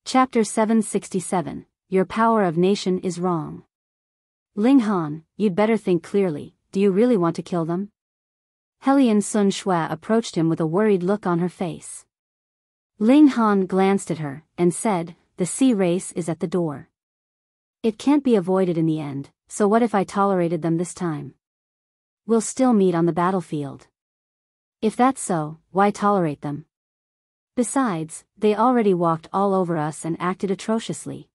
Chapter 767, Your Power of Nation is Wrong. Ling Han, you'd better think clearly, do you really want to kill them? Hellion Sun Shui approached him with a worried look on her face. Ling Han glanced at her, and said, the sea race is at the door. It can't be avoided in the end, so what if I tolerated them this time? We'll still meet on the battlefield. If that's so, why tolerate them? Besides, they already walked all over us and acted atrociously.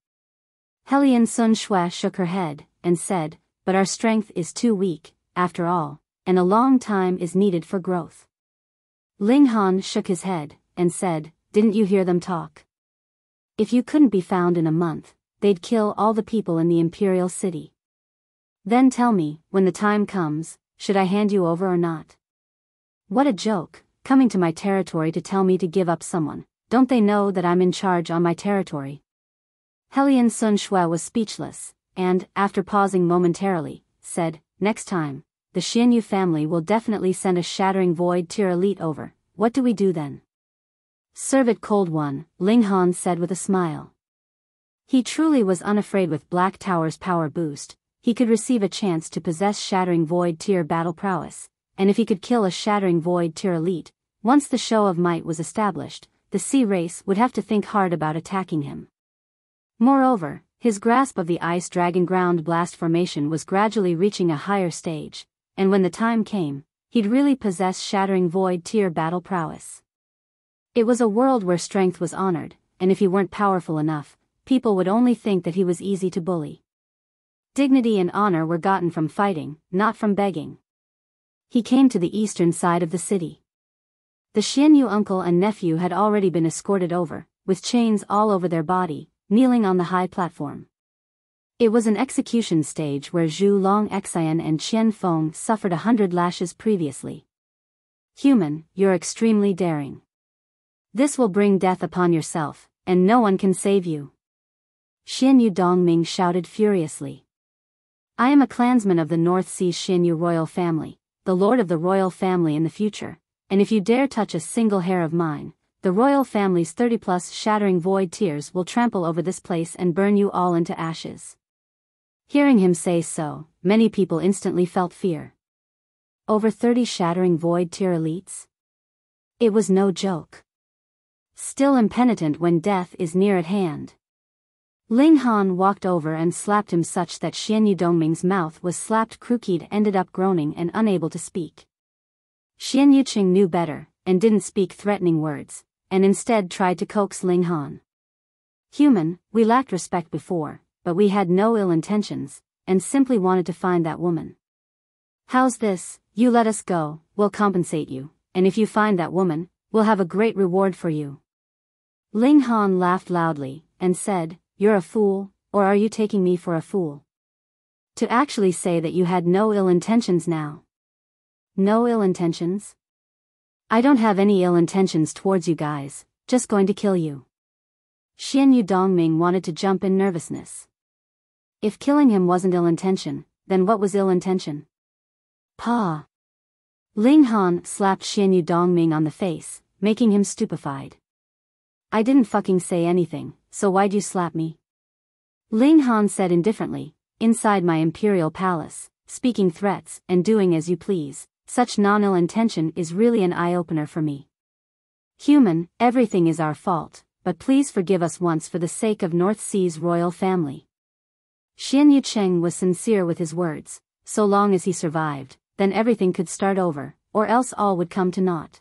Hellion Sun Shui shook her head, and said, but our strength is too weak, after all, and a long time is needed for growth. Ling Han shook his head, and said, didn't you hear them talk? If you couldn't be found in a month, they'd kill all the people in the Imperial City. Then tell me, when the time comes, should I hand you over or not? What a joke, coming to my territory to tell me to give up someone. Don't they know that I'm in charge on my territory? Hellion Sun Shui was speechless, and, after pausing momentarily, said, next time, the Xianyu family will definitely send a Shattering Void Tier Elite over. What do we do then? Serve it cold one, Ling Han said with a smile. He truly was unafraid. With Black Tower's power boost, he could receive a chance to possess Shattering Void Tier battle prowess, and if he could kill a Shattering Void Tier Elite, once the show of might was established, the sea race would have to think hard about attacking him. Moreover, his grasp of the Ice Dragon ground blast formation was gradually reaching a higher stage, and when the time came, he'd really possess Shattering Void Tier battle prowess. It was a world where strength was honored, and if he weren't powerful enough, people would only think that he was easy to bully. Dignity and honor were gotten from fighting, not from begging. He came to the eastern side of the city. The Xianyu uncle and nephew had already been escorted over, with chains all over their body, kneeling on the high platform. It was an execution stage where Zhu Long Xian and Qian Feng suffered 100 lashes previously. Human, you're extremely daring. This will bring death upon yourself, and no one can save you. Xianyu Dongming shouted furiously. I am a clansman of the North Sea Xianyu royal family, the lord of the royal family in the future, and if you dare touch a single hair of mine, the royal family's 30+ Shattering Void Tiers will trample over this place and burn you all into ashes. Hearing him say so, many people instantly felt fear. Over 30 Shattering Void Tier elites? It was no joke. Still impenitent when death is near at hand. Ling Han walked over and slapped him such that Xianyu Dongming's mouth was slapped crooked, ended up groaning and unable to speak. Xianyu Qing knew better, and didn't speak threatening words, and instead tried to coax Ling Han. Human, we lacked respect before, but we had no ill intentions, and simply wanted to find that woman. How's this, you let us go, we'll compensate you, and if you find that woman, we'll have a great reward for you. Ling Han laughed loudly, and said, you're a fool, or are you taking me for a fool? To actually say that you had no ill intentions now. No ill intentions? I don't have any ill intentions towards you guys, just going to kill you. Xianyu Dongming wanted to jump in nervousness. If killing him wasn't ill intention, then what was ill intention? Pa! Ling Han slapped Xianyu Dongming on the face, making him stupefied. I didn't fucking say anything, so why'd you slap me? Ling Han said indifferently, inside my imperial palace, speaking threats and doing as you please, such non-ill intention is really an eye-opener for me. Human, everything is our fault, but please forgive us once for the sake of North Sea's royal family. Xianyu Cheng was sincere with his words, so long as he survived, then everything could start over, or else all would come to naught.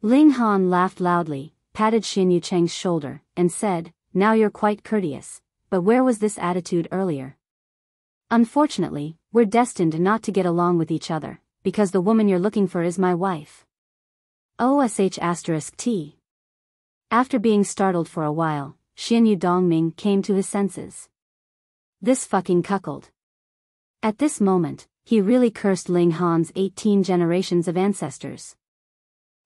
Ling Han laughed loudly, patted Xianyu Cheng's shoulder, and said, now you're quite courteous, but where was this attitude earlier? Unfortunately, we're destined not to get along with each other, because the woman you're looking for is my wife. OSH*T. After being startled for a while, Xianyu Dongming came to his senses. This fucking cuckold. At this moment, he really cursed Ling Han's 18 generations of ancestors.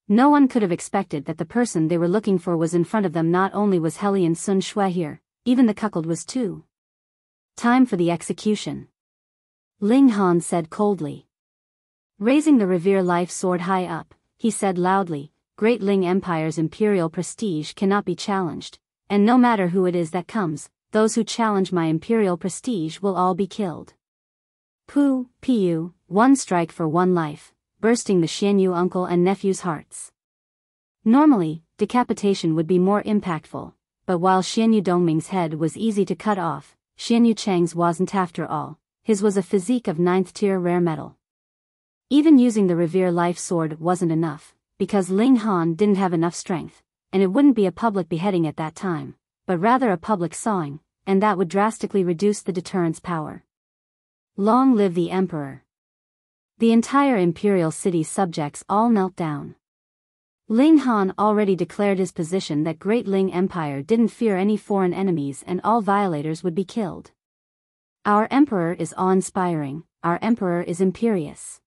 No one could have expected that the person they were looking for was in front of them. Not only was Hellion Sun Shui here, even the cuckold was too. Time for the execution. Ling Han said coldly. Raising the Revere Life sword high up, he said loudly, Great Ling Empire's imperial prestige cannot be challenged, and no matter who it is that comes, those who challenge my imperial prestige will all be killed. Pu, one strike for one life, bursting the Xianyu uncle and nephew's hearts. Normally, decapitation would be more impactful, but while Xianyu Dongming's head was easy to cut off, Xianyu Cheng's wasn't after all. His was a physique of 9th tier rare metal. Even using the Revere Life Sword wasn't enough, because Ling Han didn't have enough strength, and it wouldn't be a public beheading at that time, but rather a public sawing, and that would drastically reduce the deterrence power. Long live the Emperor! The entire imperial city's subjects all knelt down. Ling Han already declared his position that Great Ling Empire didn't fear any foreign enemies and all violators would be killed. Our Emperor is awe-inspiring, our Emperor is imperious.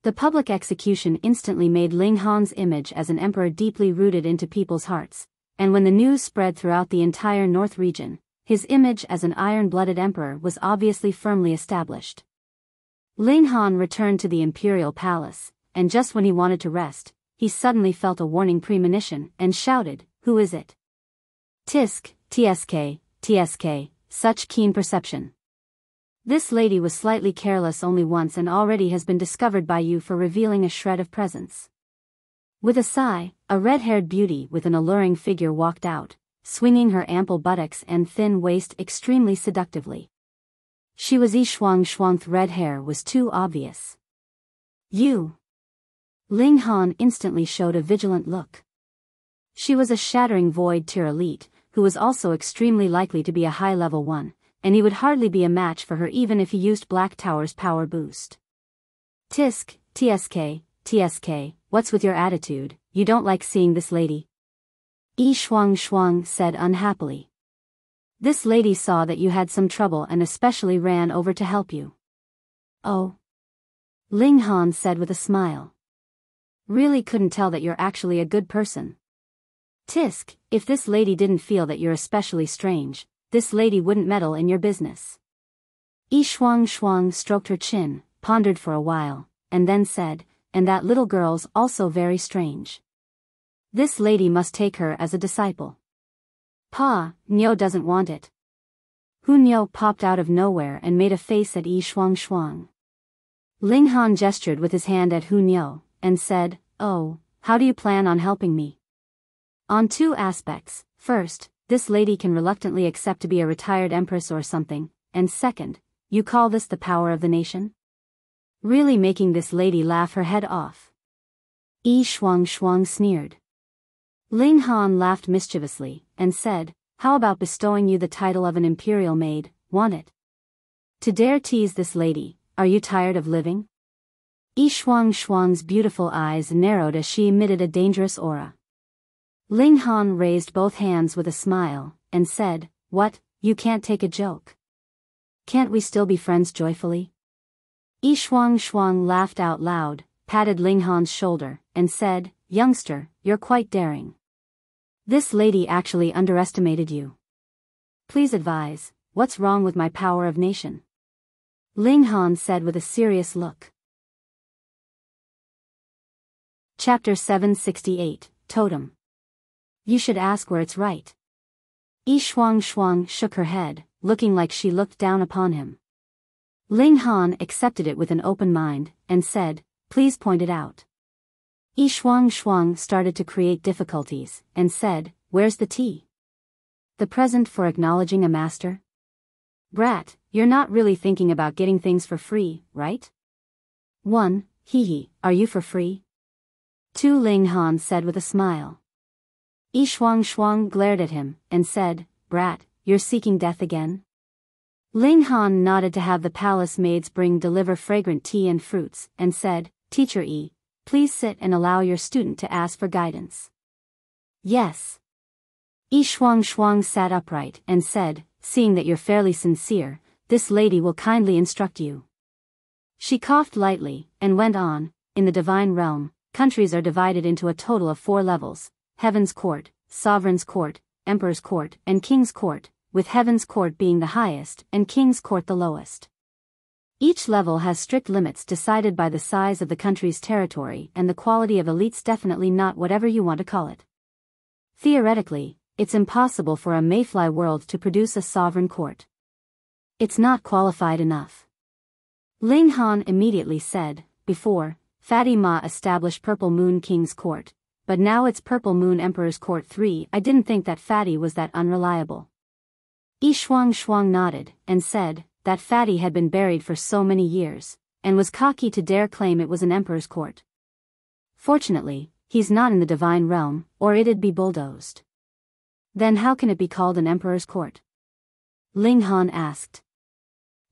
The public execution instantly made Ling Han's image as an emperor deeply rooted into people's hearts, and when the news spread throughout the entire North region, his image as an iron-blooded emperor was obviously firmly established. Ling Han returned to the imperial palace, and just when he wanted to rest, he suddenly felt a warning premonition and shouted, "Who is it?" Tisk, TSK, such keen perception. This lady was slightly careless only once and already has been discovered by you for revealing a shred of presence. With a sigh, a red-haired beauty with an alluring figure walked out, swinging her ample buttocks and thin waist extremely seductively. She was Shuang's red hair was too obvious. You! Ling Han instantly showed a vigilant look. She was a Shattering Void tier elite, who was also extremely likely to be a high-level one, and he would hardly be a match for her even if he used Black Tower's power boost. Tisk, TSK, what's with your attitude, you don't like seeing this lady? Shuang said unhappily. This lady saw that you had some trouble and especially ran over to help you. Oh. Ling Han said with a smile. Really couldn't tell that you're actually a good person. Tisk, if this lady didn't feel that you're especially strange, this lady wouldn't meddle in your business. Shuang stroked her chin, pondered for a while, and then said, and that little girl's also very strange. This lady must take her as a disciple. Pa, Nyo doesn't want it. Hu Nyo popped out of nowhere and made a face at Shuang. Ling Han gestured with his hand at Hu Nyo, and said, "Oh, how do you plan on helping me?" On two aspects. First, this lady can reluctantly accept to be a retired empress or something, and second, you call this the power of the nation? Really making this lady laugh her head off. Shuang sneered. Ling Han laughed mischievously, and said, how about bestowing you the title of an imperial maid, want it? To dare tease this lady, are you tired of living? Shuang's beautiful eyes narrowed as she emitted a dangerous aura. Ling Han raised both hands with a smile, and said, what, you can't take a joke? Can't we still be friends joyfully? Shuang laughed out loud, patted Ling Han's shoulder, and said, youngster, you're quite daring. This lady actually underestimated you. Please advise, what's wrong with my power of nation? Ling Han said with a serious look. Chapter 768, Totem. You should ask where it's right. Shuang shook her head, looking like she looked down upon him. Ling Han accepted it with an open mind, and said, please point it out. Shuang started to create difficulties, and said, where's the tea? The present for acknowledging a master? Brat, you're not really thinking about getting things for free, right? 1, are you for free? 2, Ling Han said with a smile. Shuang glared at him, and said, brat, you're seeking death again? Ling Han nodded to have the palace maids deliver fragrant tea and fruits, and said, Teacher Yi, please sit and allow your student to ask for guidance. Yes. Shuang sat upright and said, seeing that you're fairly sincere, this lady will kindly instruct you. She coughed lightly, and went on, in the divine realm, countries are divided into a total of 4 levels, Heaven's Court, Sovereign's Court, Emperor's Court, and King's Court, with Heaven's Court being the highest and King's Court the lowest. Each level has strict limits decided by the size of the country's territory and the quality of elites, definitely not whatever you want to call it. Theoretically, it's impossible for a mayfly world to produce a sovereign court. It's not qualified enough. Ling Han immediately said, before, Fatty Ma established Purple Moon King's court, but now it's Purple Moon Emperor's court 3. I didn't think that Fatty was that unreliable. Yi Shuang nodded, and said, that Fatty had been buried for so many years, and was cocky to dare claim it was an emperor's court. Fortunately, he's not in the divine realm, or it'd be bulldozed. Then how can it be called an emperor's court? Ling Han asked.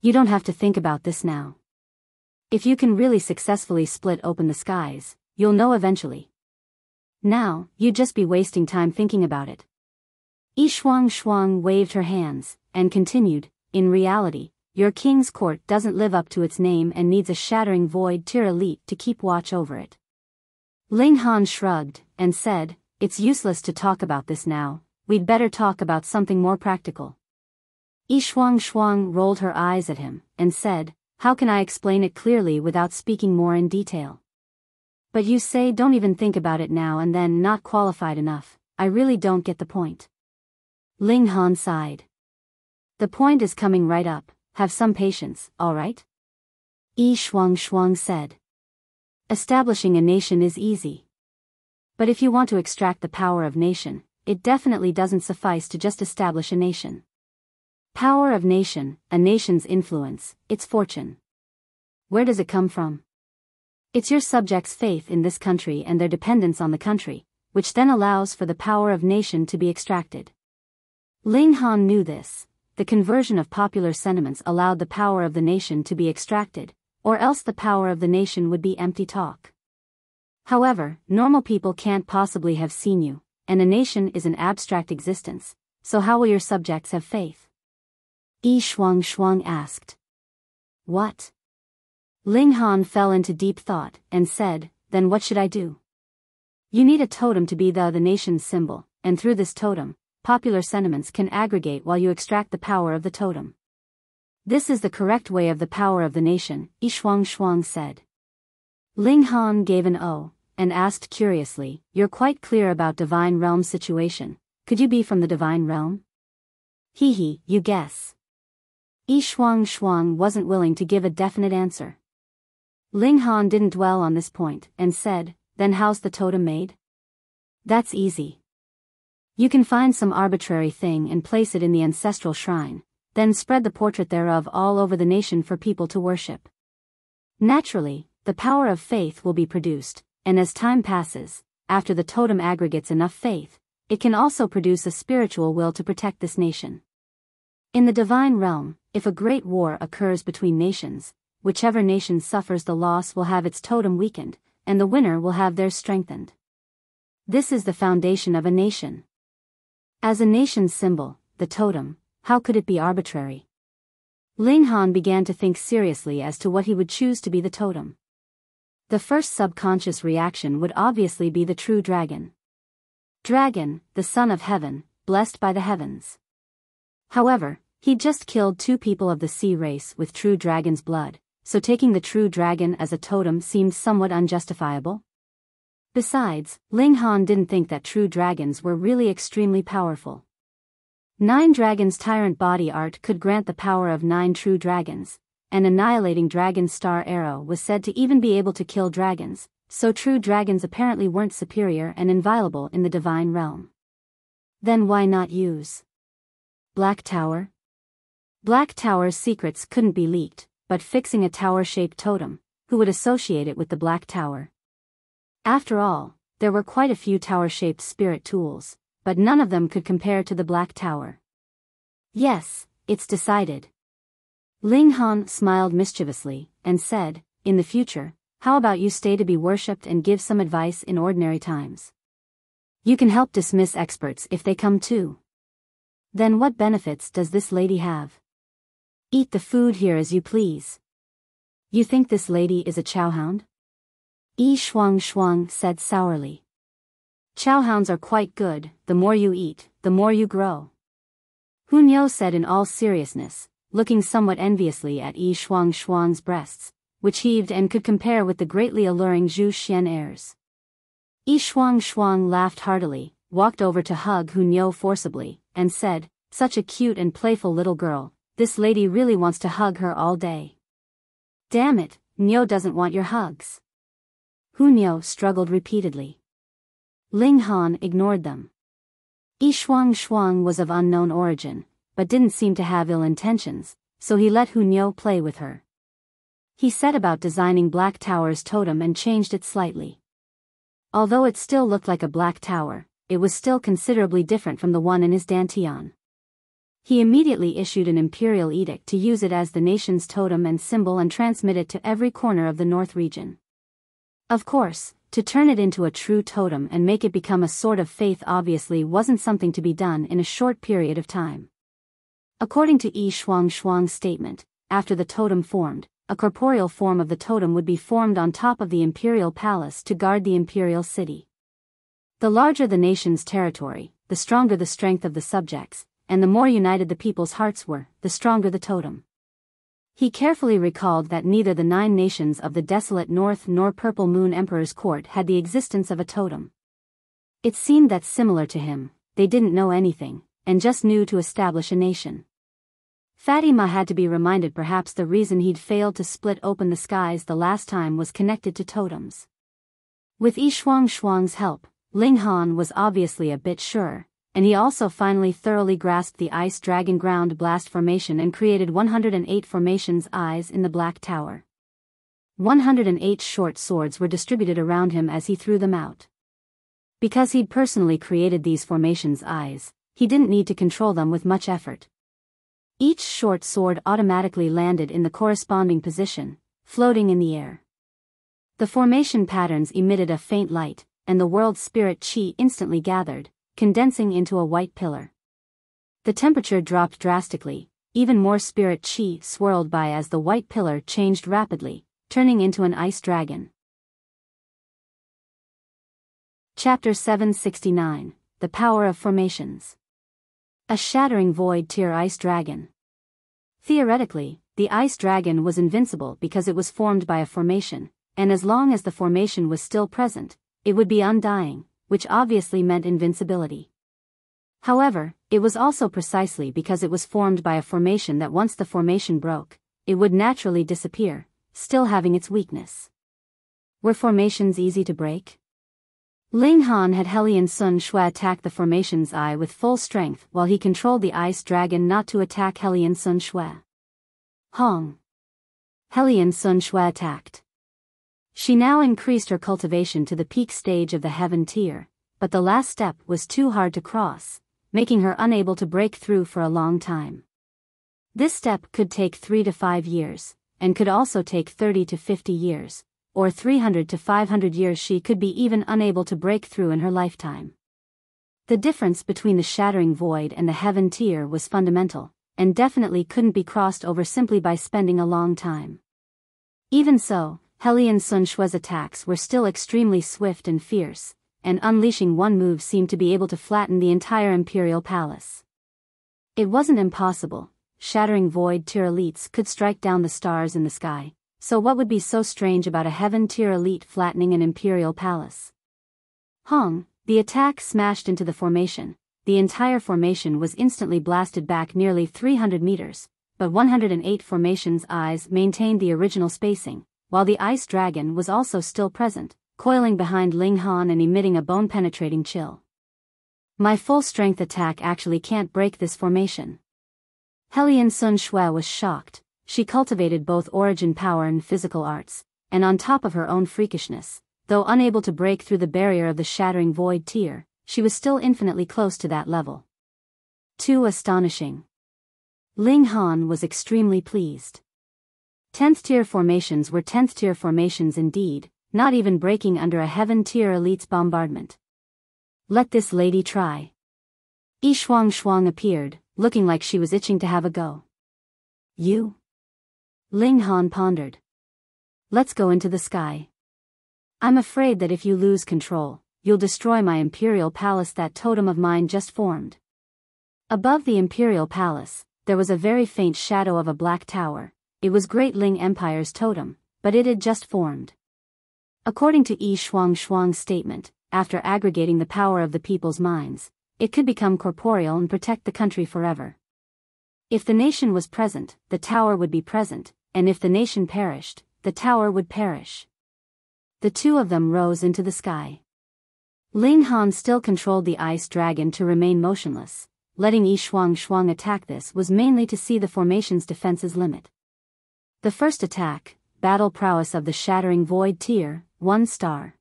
You don't have to think about this now. If you can really successfully split open the skies, you'll know eventually. Now, you'd just be wasting time thinking about it. Yi Shuang waved her hands, and continued, in reality, your king's court doesn't live up to its name and needs a shattering void tier elite to keep watch over it. Ling Han shrugged, and said, it's useless to talk about this now, we'd better talk about something more practical. Yi Shuang rolled her eyes at him, and said, how can I explain it clearly without speaking more in detail? But you say don't even think about it now and then not qualified enough, I really don't get the point. Ling Han sighed. The point is coming right up, have some patience, alright? Yi Shuang said. Establishing a nation is easy. But if you want to extract the power of nation, it definitely doesn't suffice to just establish a nation. Power of nation, a nation's influence, its fortune. Where does it come from? It's your subjects' faith in this country and their dependence on the country, which then allows for the power of nation to be extracted. Ling Han knew this. The conversion of popular sentiments allowed the power of the nation to be extracted, or else the power of the nation would be empty talk. However, normal people can't possibly have seen you, and a nation is an abstract existence, so how will your subjects have faith? Yi Shuang asked. What? Ling Han fell into deep thought, and said, then what should I do? You need a totem to be the nation's symbol, and through this totem, popular sentiments can aggregate while you extract the power of the totem. This is the correct way of the power of the nation, Yi Shuang said. Ling Han gave an O, and asked curiously, you're quite clear about divine realm situation, could you be from the divine realm? Hee, you guess. Yi Shuang wasn't willing to give a definite answer. Ling Han didn't dwell on this point, and said, then how's the totem made? That's easy. You can find some arbitrary thing and place it in the ancestral shrine, then spread the portrait thereof all over the nation for people to worship. Naturally, the power of faith will be produced, and as time passes, after the totem aggregates enough faith, it can also produce a spiritual will to protect this nation. In the divine realm, if a great war occurs between nations, whichever nation suffers the loss will have its totem weakened, and the winner will have theirs strengthened. This is the foundation of a nation. As a nation's symbol, the totem, how could it be arbitrary? Ling Han began to think seriously as to what he would choose to be the totem. The first subconscious reaction would obviously be the true dragon. Dragon, the son of heaven, blessed by the heavens. However, he'd just killed 2 people of the sea race with true dragon's blood, so taking the true dragon as a totem seemed somewhat unjustifiable. Besides, Ling Han didn't think that true dragons were really extremely powerful. 9 dragons tyrant body art could grant the power of 9 true dragons, and annihilating dragon star arrow was said to even be able to kill dragons, so true dragons apparently weren't superior and inviolable in the divine realm. Then why not use Black Tower? Black Tower's secrets couldn't be leaked, but fixing a tower-shaped totem, who would associate it with the Black Tower? After all, there were quite a few tower-shaped spirit tools, but none of them could compare to the Black Tower. Yes, it's decided. Ling Han smiled mischievously, and said, in the future, how about you stay to be worshipped and give some advice in ordinary times? You can help dismiss experts if they come too. Then what benefits does this lady have? Eat the food here as you please. You think this lady is a chowhound? Yi Shuang said sourly. Chowhounds are quite good, the more you eat, the more you grow. Hunyou said in all seriousness, looking somewhat enviously at Yi Shuang's breasts, which heaved and could compare with the greatly alluring Zhu Xian airs. Yi Shuang laughed heartily, walked over to hug Hunyo forcibly, and said, "Such a cute and playful little girl, this lady really wants to hug her all day." "Damn it, Nyo doesn't want your hugs." Hunyo struggled repeatedly. Ling Han ignored them. Yi Shuang was of unknown origin, but didn't seem to have ill intentions, so he let Hunyo play with her. He set about designing Black Tower's totem and changed it slightly. Although it still looked like a black tower, it was still considerably different from the one in his dantian. He immediately issued an imperial edict to use it as the nation's totem and symbol and transmit it to every corner of the North region. Of course, to turn it into a true totem and make it become a sort of faith obviously wasn't something to be done in a short period of time. According to Yi Shuang's statement, after the totem formed, a corporeal form of the totem would be formed on top of the imperial palace to guard the imperial city. The larger the nation's territory, the stronger the strength of the subjects, and the more united the people's hearts were, the stronger the totem. He carefully recalled that neither the 9 nations of the desolate North nor Purple Moon Emperor's court had the existence of a totem. It seemed that similar to him, they didn't know anything, and just knew to establish a nation. Fatima had to be reminded perhaps the reason he'd failed to split open the skies the last time was connected to totems. With Yi Shuang's help, Ling Han was obviously a bit sure, and he also finally thoroughly grasped the Ice Dragon Ground Blast Formation and created 108 formations eyes in the Black Tower. 108 short swords were distributed around him as he threw them out. Because he'd personally created these formations eyes, he didn't need to control them with much effort. Each short sword automatically landed in the corresponding position, floating in the air. The formation patterns emitted a faint light, and the world's spirit chi instantly gathered, condensing into a white pillar. The temperature dropped drastically, even more spirit chi swirled by as the white pillar changed rapidly, turning into an ice dragon. Chapter 769, The Power of Formations. A Shattering Void Tier Ice Dragon. Theoretically, the Ice Dragon was invincible because it was formed by a formation, and as long as the formation was still present, it would be undying, which obviously meant invincibility. However, it was also precisely because it was formed by a formation that once the formation broke, it would naturally disappear, still having its weakness. Were formations easy to break? Ling Han had Hellion Sun Shui attack the formation's eye with full strength while he controlled the ice dragon not to attack Hellion Sun Shui. Hong. Hellion Sun Shui attacked. She now increased her cultivation to the peak stage of the heaven tier, but the last step was too hard to cross, making her unable to break through for a long time. This step could take 3 to 5 years, and could also take 30 to 50 years. Or 300 to 500 years she could be even unable to break through in her lifetime. The difference between the Shattering Void and the Heaven tier was fundamental, and definitely couldn't be crossed over simply by spending a long time. Even so, Hellion Sun Shui's attacks were still extremely swift and fierce, and unleashing one move seemed to be able to flatten the entire Imperial Palace. It wasn't impossible, Shattering Void tier elites could strike down the stars in the sky. So what would be so strange about a Heaven-tier elite flattening an Imperial Palace? Hong, the attack smashed into the formation. The entire formation was instantly blasted back nearly 300 meters, but 108 formation's eyes maintained the original spacing, while the ice dragon was also still present, coiling behind Ling Han and emitting a bone-penetrating chill. My full-strength attack actually can't break this formation. Hellion Sun Shui was shocked. She cultivated both origin power and physical arts, and on top of her own freakishness, though unable to break through the barrier of the Shattering Void tier, she was still infinitely close to that level. Too astonishing. Ling Han was extremely pleased. 10th tier formations were 10th tier formations indeed, not even breaking under a Heaven tier elite's bombardment. Let this lady try. Yi Shuang appeared, looking like she was itching to have a go. You? Ling Han pondered. Let's go into the sky. I'm afraid that if you lose control, you'll destroy my Imperial Palace that totem of mine just formed. Above the Imperial Palace, there was a very faint shadow of a black tower. It was Great Ling Empire's totem, but it had just formed. According to Yi Shuang's statement, after aggregating the power of the people's minds, it could become corporeal and protect the country forever. If the nation was present, the tower would be present, and if the nation perished, the tower would perish. The two of them rose into the sky. Ling Han still controlled the ice dragon to remain motionless. Letting Yi Shuang attack this was mainly to see the formation's defense's limit. The first attack, Battle Prowess of the Shattering Void Tier, 1 star.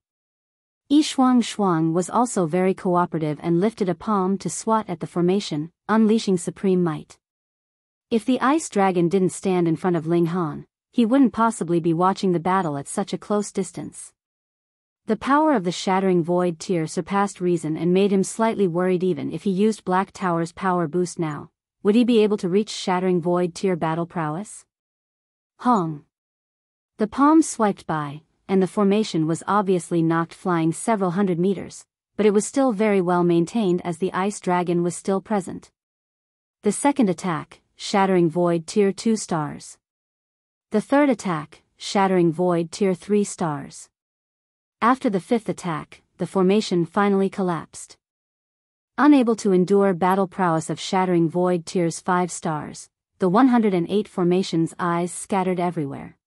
Yi Shuang was also very cooperative and lifted a palm to swat at the formation, unleashing supreme might. If the ice dragon didn't stand in front of Ling Han, he wouldn't possibly be watching the battle at such a close distance. The power of the Shattering Void Tier surpassed reason and made him slightly worried. Even if he used Black Tower's power boost now, would he be able to reach Shattering Void Tier battle prowess? Hong. The palm swiped by, and the formation was obviously knocked flying several hundred meters, but it was still very well maintained as the ice dragon was still present. The second attack, Shattering Void Tier 2 stars. The third attack, Shattering Void Tier 3 stars. After the fifth attack, the formation finally collapsed. Unable to endure battle prowess of Shattering Void Tiers 5 stars, the 108 formation's eyes scattered everywhere.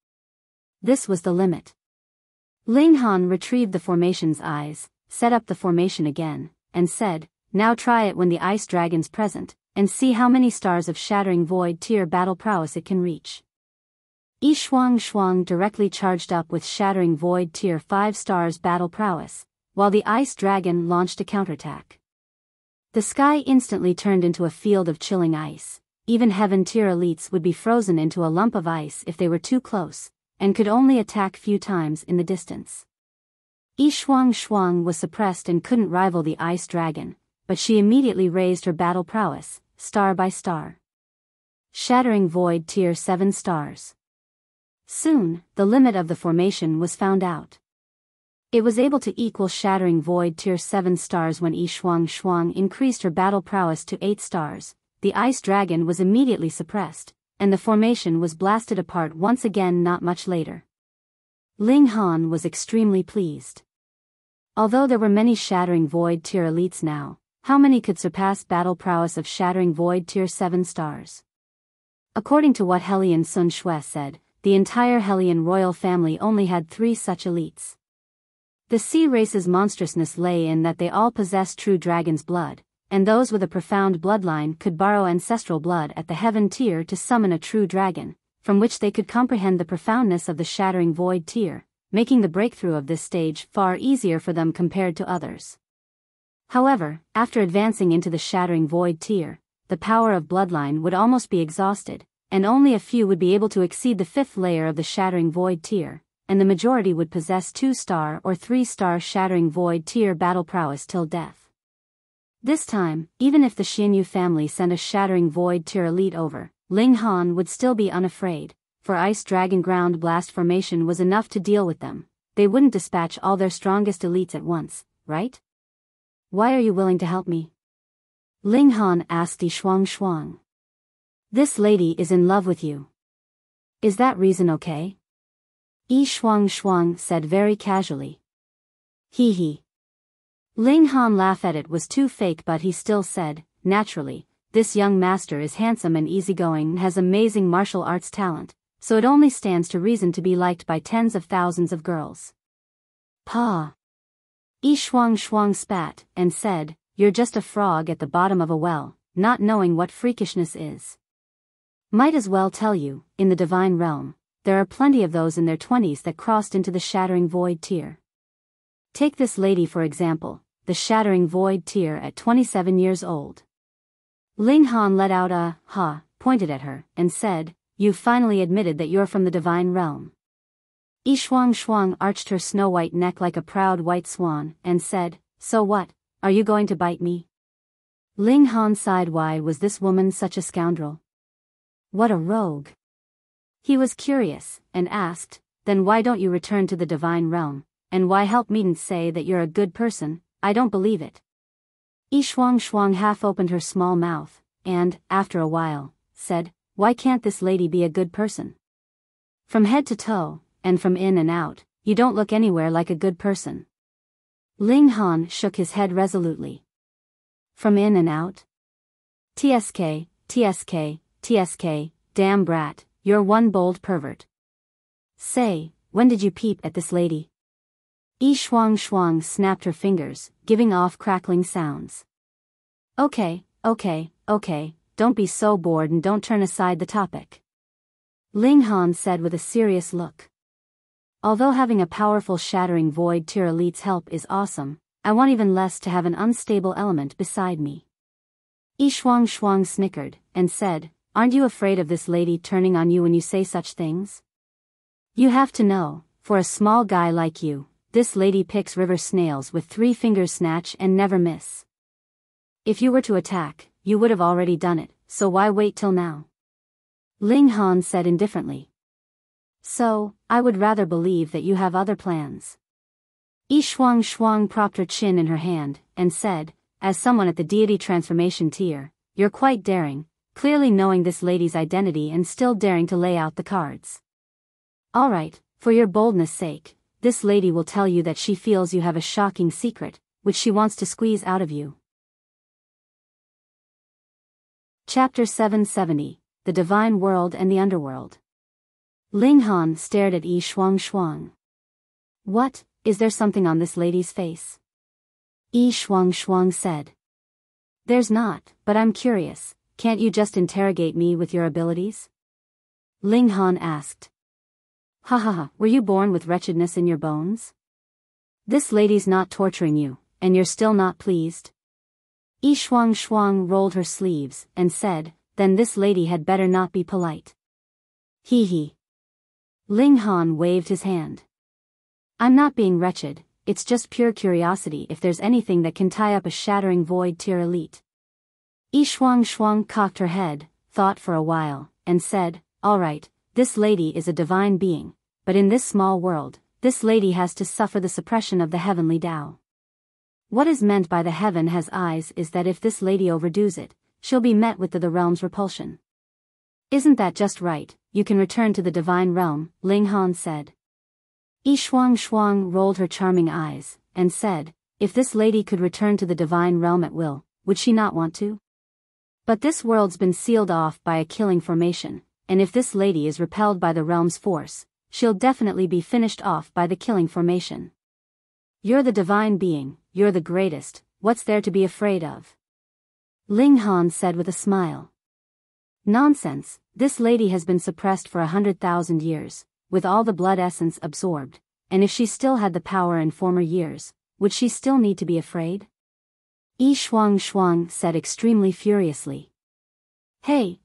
This was the limit. Ling Han retrieved the formation's eyes, set up the formation again, and said, "Now try it when the ice dragon's present, and see how many stars of Shattering Void Tier battle prowess it can reach." Yi Shuang directly charged up with Shattering Void Tier 5 stars battle prowess, while the ice dragon launched a counterattack. The sky instantly turned into a field of chilling ice. Even Heaven Tier elites would be frozen into a lump of ice if they were too close, and could only attack few times in the distance. Yi Shuang was suppressed and couldn't rival the ice dragon, but she immediately raised her battle prowess, star by star. Shattering Void Tier 7 stars. Soon, the limit of the formation was found out. It was able to equal Shattering Void Tier 7 stars when Yi Shuang increased her battle prowess to 8 stars, the ice dragon was immediately suppressed, and the formation was blasted apart once again not much later. Ling Han was extremely pleased. Although there were many Shattering Void Tier elites now, how many could surpass battle prowess of Shattering Void Tier 7 stars? According to what Hellion Sun Shui said, the entire Hellion royal family only had 3 such elites. The sea race's monstrousness lay in that they all possessed true dragon's blood, and those with a profound bloodline could borrow ancestral blood at the Heaven Tier to summon a true dragon, from which they could comprehend the profoundness of the Shattering Void Tier, making the breakthrough of this stage far easier for them compared to others. However, after advancing into the Shattering Void Tier, the power of bloodline would almost be exhausted, and only a few would be able to exceed the 5th layer of the Shattering Void Tier, and the majority would possess 2-star or 3-star Shattering Void Tier battle prowess till death. This time, even if the Xianyu family sent a Shattering Void Tier elite over, Ling Han would still be unafraid, for Ice Dragon Ground Blast formation was enough to deal with them. They wouldn't dispatch all their strongest elites at once, right? "Why are you willing to help me?" Ling Han asked Yi Shuang. "This lady is in love with you. Is that reason okay?" Yi Shuang said very casually. Hee hee. Ling Han laughed at it was too fake, but he still said, "Naturally, this young master is handsome and easygoing and has amazing martial arts talent, so it only stands to reason to be liked by tens of thousands of girls." Pa. Yi Shuang spat, and said, "You're just a frog at the bottom of a well, not knowing what freakishness is. Might as well tell you, in the divine realm, there are plenty of those in their 20s that crossed into the Shattering Void Tier. Take this lady for example, the Shattering Void Tier at 27 years old." Ling Han let out a ha, pointed at her, and said, "You've finally admitted that you're from the divine realm." Yi Shuang arched her snow-white neck like a proud white swan, and said, "So what, are you going to bite me?" Ling Han sighed. Why was this woman such a scoundrel? What a rogue. He was curious, and asked, "Then why don't you return to the divine realm, and why help me and say that you're a good person? I don't believe it." Yi Shuang half opened her small mouth, and, after a while, said, "Why can't this lady be a good person? From head to toe, and from in and out, you don't look anywhere like a good person." Ling Han shook his head resolutely. From in and out? TSK, TSK, TSK, damn brat, you're one bold pervert. Say, when did you peep at this lady? Yi Shuang Shuang snapped her fingers, giving off crackling sounds. Okay, don't be so bored and don't turn aside the topic. Ling Han said with a serious look. Although having a powerful Shattering Void Tier Elite's help is awesome, I want even less to have an unstable element beside me. Yi Shuang Shuang snickered, and said, aren't you afraid of this lady turning on you when you say such things? You have to know, for a small guy like you, this lady picks river snails with 3 fingers snatch and never miss. If you were to attack, you would have already done it, so why wait till now? Ling Han said indifferently. So, I would rather believe that you have other plans. Yi Shuang Shuang propped her chin in her hand, and said, as someone at the deity transformation tier, you're quite daring, clearly knowing this lady's identity and still daring to lay out the cards. Alright, for your boldness' sake, this lady will tell you that she feels you have a shocking secret, which she wants to squeeze out of you. Chapter 770, The Divine World and the Underworld. Ling Han stared at Yi Shuang Shuang. What, is there something on this lady's face? Yi Shuang Shuang said. There's not, but I'm curious, can't you just interrogate me with your abilities? Ling Han asked. Ha ha ha, were you born with wretchedness in your bones? This lady's not torturing you, and you're still not pleased? Yi Shuang Shuang rolled her sleeves, and said, then this lady had better not be polite. Hee hee. Ling Han waved his hand. I'm not being wretched, it's just pure curiosity if there's anything that can tie up a Shattering Void Tier Elite. Yi Shuang Shuang cocked her head, thought for a while, and said, alright, this lady is a divine being, but in this small world, this lady has to suffer the suppression of the heavenly Tao. What is meant by the heaven has eyes is that if this lady overdoes it, she'll be met with the realm's repulsion. Isn't that just right? You can return to the divine realm, Ling Han said. Yi Shuang Shuang rolled her charming eyes, and said, if this lady could return to the divine realm at will, would she not want to? But this world's been sealed off by a killing formation, and if this lady is repelled by the realm's force, she'll definitely be finished off by the killing formation. You're the divine being, you're the greatest, what's there to be afraid of? Ling Han said with a smile. Nonsense, this lady has been suppressed for 100,000 years, with all the blood essence absorbed, and if she still had the power in former years, would she still need to be afraid? Yi Shuang Shuang said extremely furiously. Hey,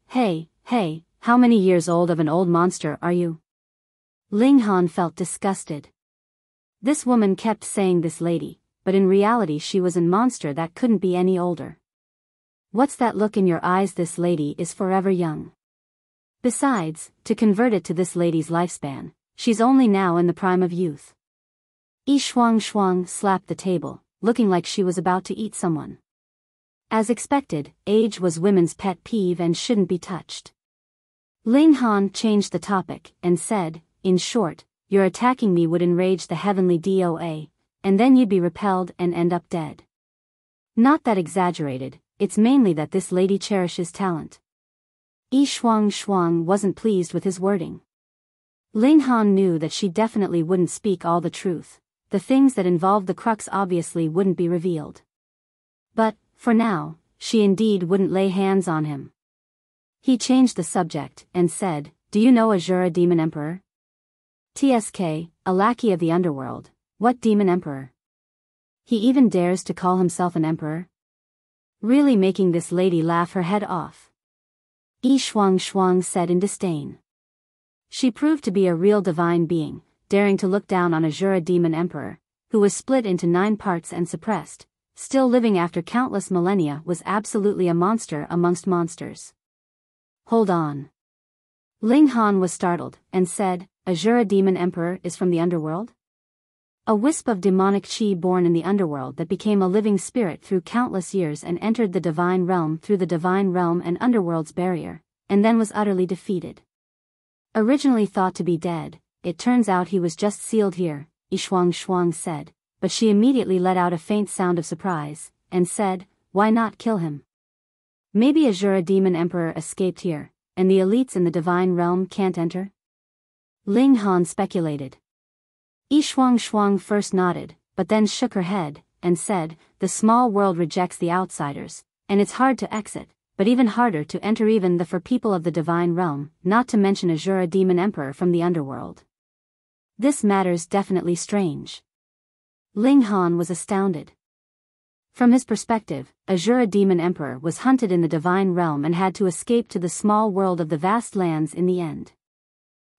how many years old of an old monster are you? Ling Han felt disgusted. This woman kept saying this lady, but in reality she was a monster that couldn't be any older. What's that look in your eyes? This lady is forever young. Besides, to convert it to this lady's lifespan, she's only now in the prime of youth. Yi Shuang Shuang slapped the table, looking like she was about to eat someone. As expected, age was women's pet peeve and shouldn't be touched. Ling Han changed the topic, and said, in short, your attacking me would enrage the heavenly DOA, and then you'd be repelled and end up dead. Not that exaggerated, it's mainly that this lady cherishes talent. Yi Shuang Shuang wasn't pleased with his wording. Ling Han knew that she definitely wouldn't speak all the truth, the things that involved the crux obviously wouldn't be revealed. But, for now, she indeed wouldn't lay hands on him. He changed the subject, and said, do you know Azura Demon Emperor? TSK, a lackey of the Underworld, what Demon Emperor? He even dares to call himself an emperor? Really making this lady laugh her head off. Yi Shuang Shuang said in disdain. She proved to be a real divine being, daring to look down on Azura Demon Emperor, who was split into 9 parts and suppressed, still living after countless millennia, was absolutely a monster amongst monsters. Hold on. Ling Han was startled, and said, Azura Demon Emperor is from the Underworld? A wisp of demonic chi born in the Underworld that became a living spirit through countless years and entered the Divine Realm through the Divine Realm and Underworld's barrier, and then was utterly defeated. Originally thought to be dead, it turns out he was just sealed here, Yi Shuang Shuang said, but she immediately let out a faint sound of surprise, and said, "Why not kill him? Maybe Azura Demon Emperor escaped here, and the elites in the divine realm can't enter?" Ling Han speculated. Yi Shuang first nodded, but then shook her head, and said, "The small world rejects the outsiders, and it's hard to exit, but even harder to enter even for people of the divine realm, not to mention Azura Demon Emperor from the Underworld. This matter's definitely strange." Ling Han was astounded. From his perspective, Azura Demon Emperor was hunted in the divine realm and had to escape to the small world of the vast lands in the end.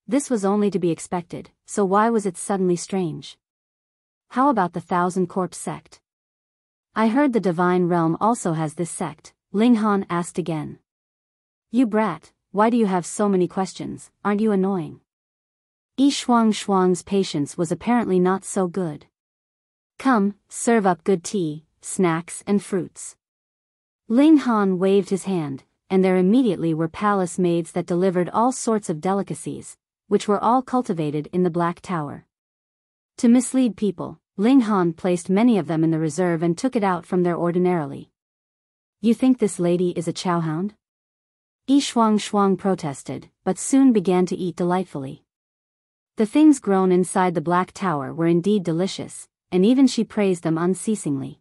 This was only to be expected, so why was it suddenly strange? How about the Thousand Corpse sect? I heard the divine realm also has this sect, Ling Han asked again. You brat, why do you have so many questions, aren't you annoying? Yi Shuang's patience was apparently not so good. Come, serve up good tea, snacks and fruits. Ling Han waved his hand, and there immediately were palace maids that delivered all sorts of delicacies, which were all cultivated in the Black Tower. To mislead people, Ling Han placed many of them in the reserve and took it out from there ordinarily. You think this lady is a chowhound? Yi Shuang protested, but soon began to eat delightfully. The things grown inside the Black Tower were indeed delicious, and even she praised them unceasingly.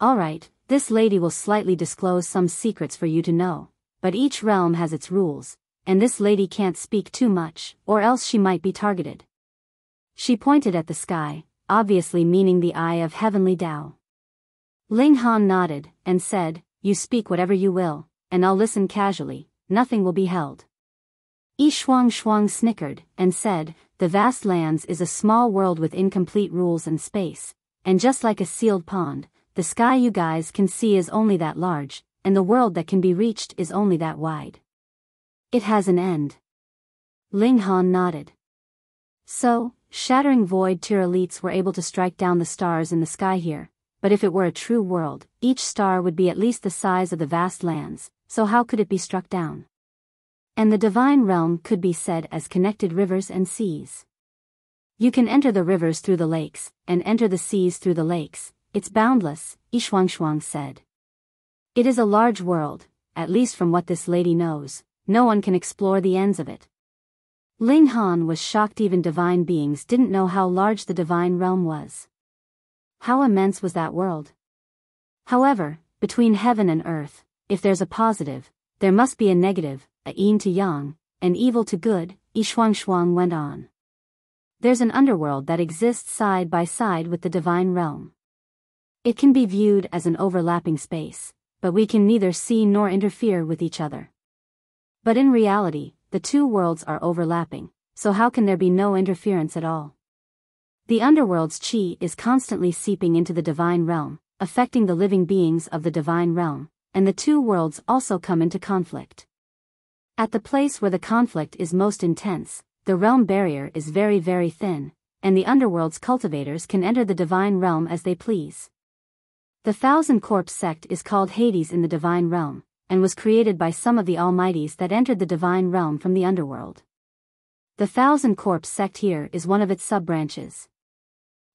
Alright, this lady will slightly disclose some secrets for you to know, but each realm has its rules, and this lady can't speak too much, or else she might be targeted. She pointed at the sky, obviously meaning the eye of heavenly Tao. Ling Han nodded, and said, You speak whatever you will, and I'll listen casually, nothing will be held. Yi Shuang snickered, and said, The vast lands is a small world with incomplete rules and space, and just like a sealed pond, the sky you guys can see is only that large, and the world that can be reached is only that wide. It has an end. Ling Han nodded. So, Shattering Void Tier elites were able to strike down the stars in the sky here, but if it were a true world, each star would be at least the size of the vast lands, so how could it be struck down? And the divine realm could be said as connected rivers and seas. You can enter the rivers through the lakes, and enter the seas through the lakes. It's boundless, Yi Shuang said. It is a large world, at least from what this lady knows, no one can explore the ends of it. Ling Han was shocked even divine beings didn't know how large the divine realm was. How immense was that world? However, between heaven and earth, if there's a positive, there must be a negative, a yin to yang, an evil to good, Yi Shuang went on. There's an underworld that exists side by side with the divine realm. It can be viewed as an overlapping space, but we can neither see nor interfere with each other. But in reality, the two worlds are overlapping, so how can there be no interference at all? The underworld's chi is constantly seeping into the divine realm, affecting the living beings of the divine realm, and the two worlds also come into conflict. At the place where the conflict is most intense, the realm barrier is very very thin, and the underworld's cultivators can enter the divine realm as they please. The Thousand Corpse sect is called Hades in the divine realm, and was created by some of the almighties that entered the divine realm from the underworld. The Thousand Corpse sect here is one of its sub-branches.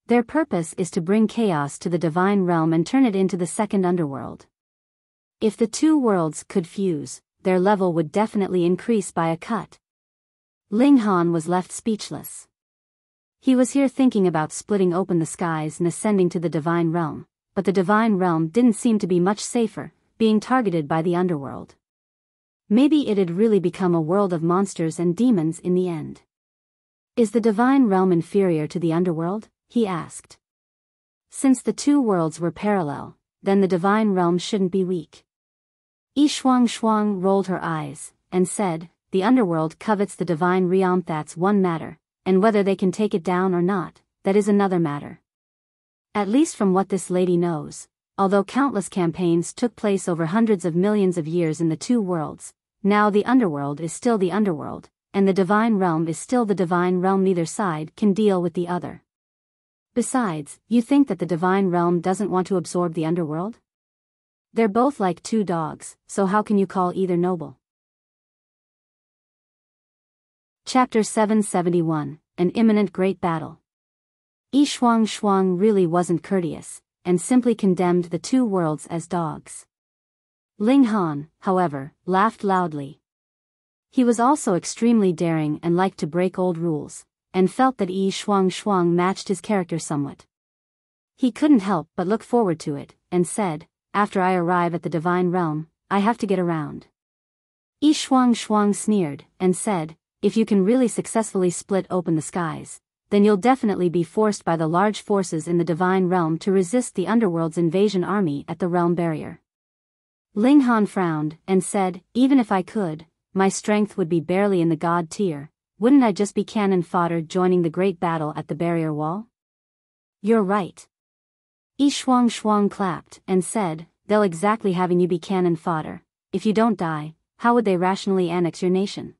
Their purpose is to bring chaos to the divine realm and turn it into the second underworld. If the two worlds could fuse, their level would definitely increase by a cut. Ling Han was left speechless. He was here thinking about splitting open the skies and ascending to the divine realm, but the divine realm didn't seem to be much safer, being targeted by the underworld. Maybe it had really become a world of monsters and demons in the end. Is the divine realm inferior to the underworld? He asked. Since the two worlds were parallel, then the divine realm shouldn't be weak. Yi Shuang rolled her eyes, and said, The underworld covets the divine realm, that's one matter, and whether they can take it down or not, that is another matter. At least from what this lady knows, although countless campaigns took place over hundreds of millions of years in the two worlds, now the underworld is still the underworld, and the divine realm is still the divine realm. Neither side can deal with the other. Besides, you think that the divine realm doesn't want to absorb the underworld? They're both like two dogs, so how can you call either noble? Chapter 771, An Imminent Great Battle. Yi Shuang really wasn't courteous, and simply condemned the two worlds as dogs. Ling Han, however, laughed loudly. He was also extremely daring and liked to break old rules, and felt that Yi Shuang matched his character somewhat. He couldn't help but look forward to it, and said, "After I arrive at the Divine Realm, I have to get around." Yi Shuang sneered, and said, "If you can really successfully split open the skies, then you'll definitely be forced by the large forces in the Divine Realm to resist the Underworld's invasion army at the Realm Barrier." Ling Han frowned, and said, "Even if I could, my strength would be barely in the God tier. Wouldn't I just be cannon fodder joining the great battle at the barrier wall?" "You're right." Yi Shuang clapped, and said, "They'll exactly having you be cannon fodder. If you don't die, how would they rationally annex your nation?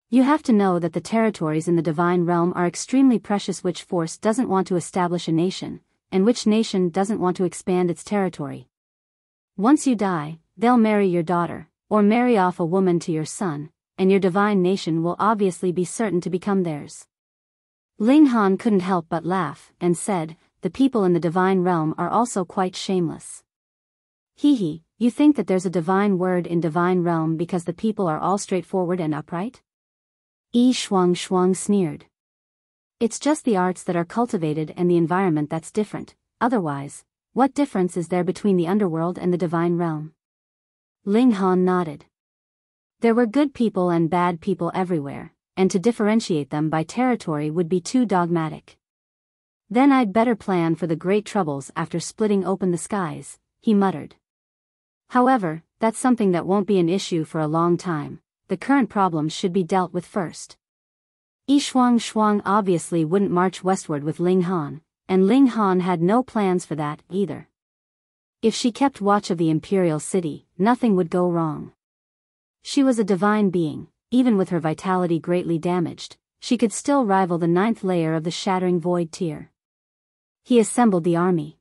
You have to know that the territories in the Divine Realm are extremely precious. Which force doesn't want to establish a nation, and which nation doesn't want to expand its territory? Once you die, they'll marry your daughter, or marry off a woman to your son, and your divine nation will obviously be certain to become theirs." Ling Han couldn't help but laugh, and said, "The people in the Divine Realm are also quite shameless." "Hee, you think that there's a divine word in Divine Realm because the people are all straightforward and upright?" Yi Shuang sneered. "It's just the arts that are cultivated and the environment that's different. Otherwise, what difference is there between the Underworld and the Divine Realm?" Ling Han nodded. There were good people and bad people everywhere, and to differentiate them by territory would be too dogmatic. "Then I'd better plan for the great troubles after splitting open the skies," he muttered. "However, that's something that won't be an issue for a long time. The current problems should be dealt with first." Yi Shuang obviously wouldn't march westward with Ling Han, and Ling Han had no plans for that either. If she kept watch of the Imperial City, nothing would go wrong. She was a divine being. Even with her vitality greatly damaged, she could still rival the 9th layer of the Shattering Void tier. He assembled the army.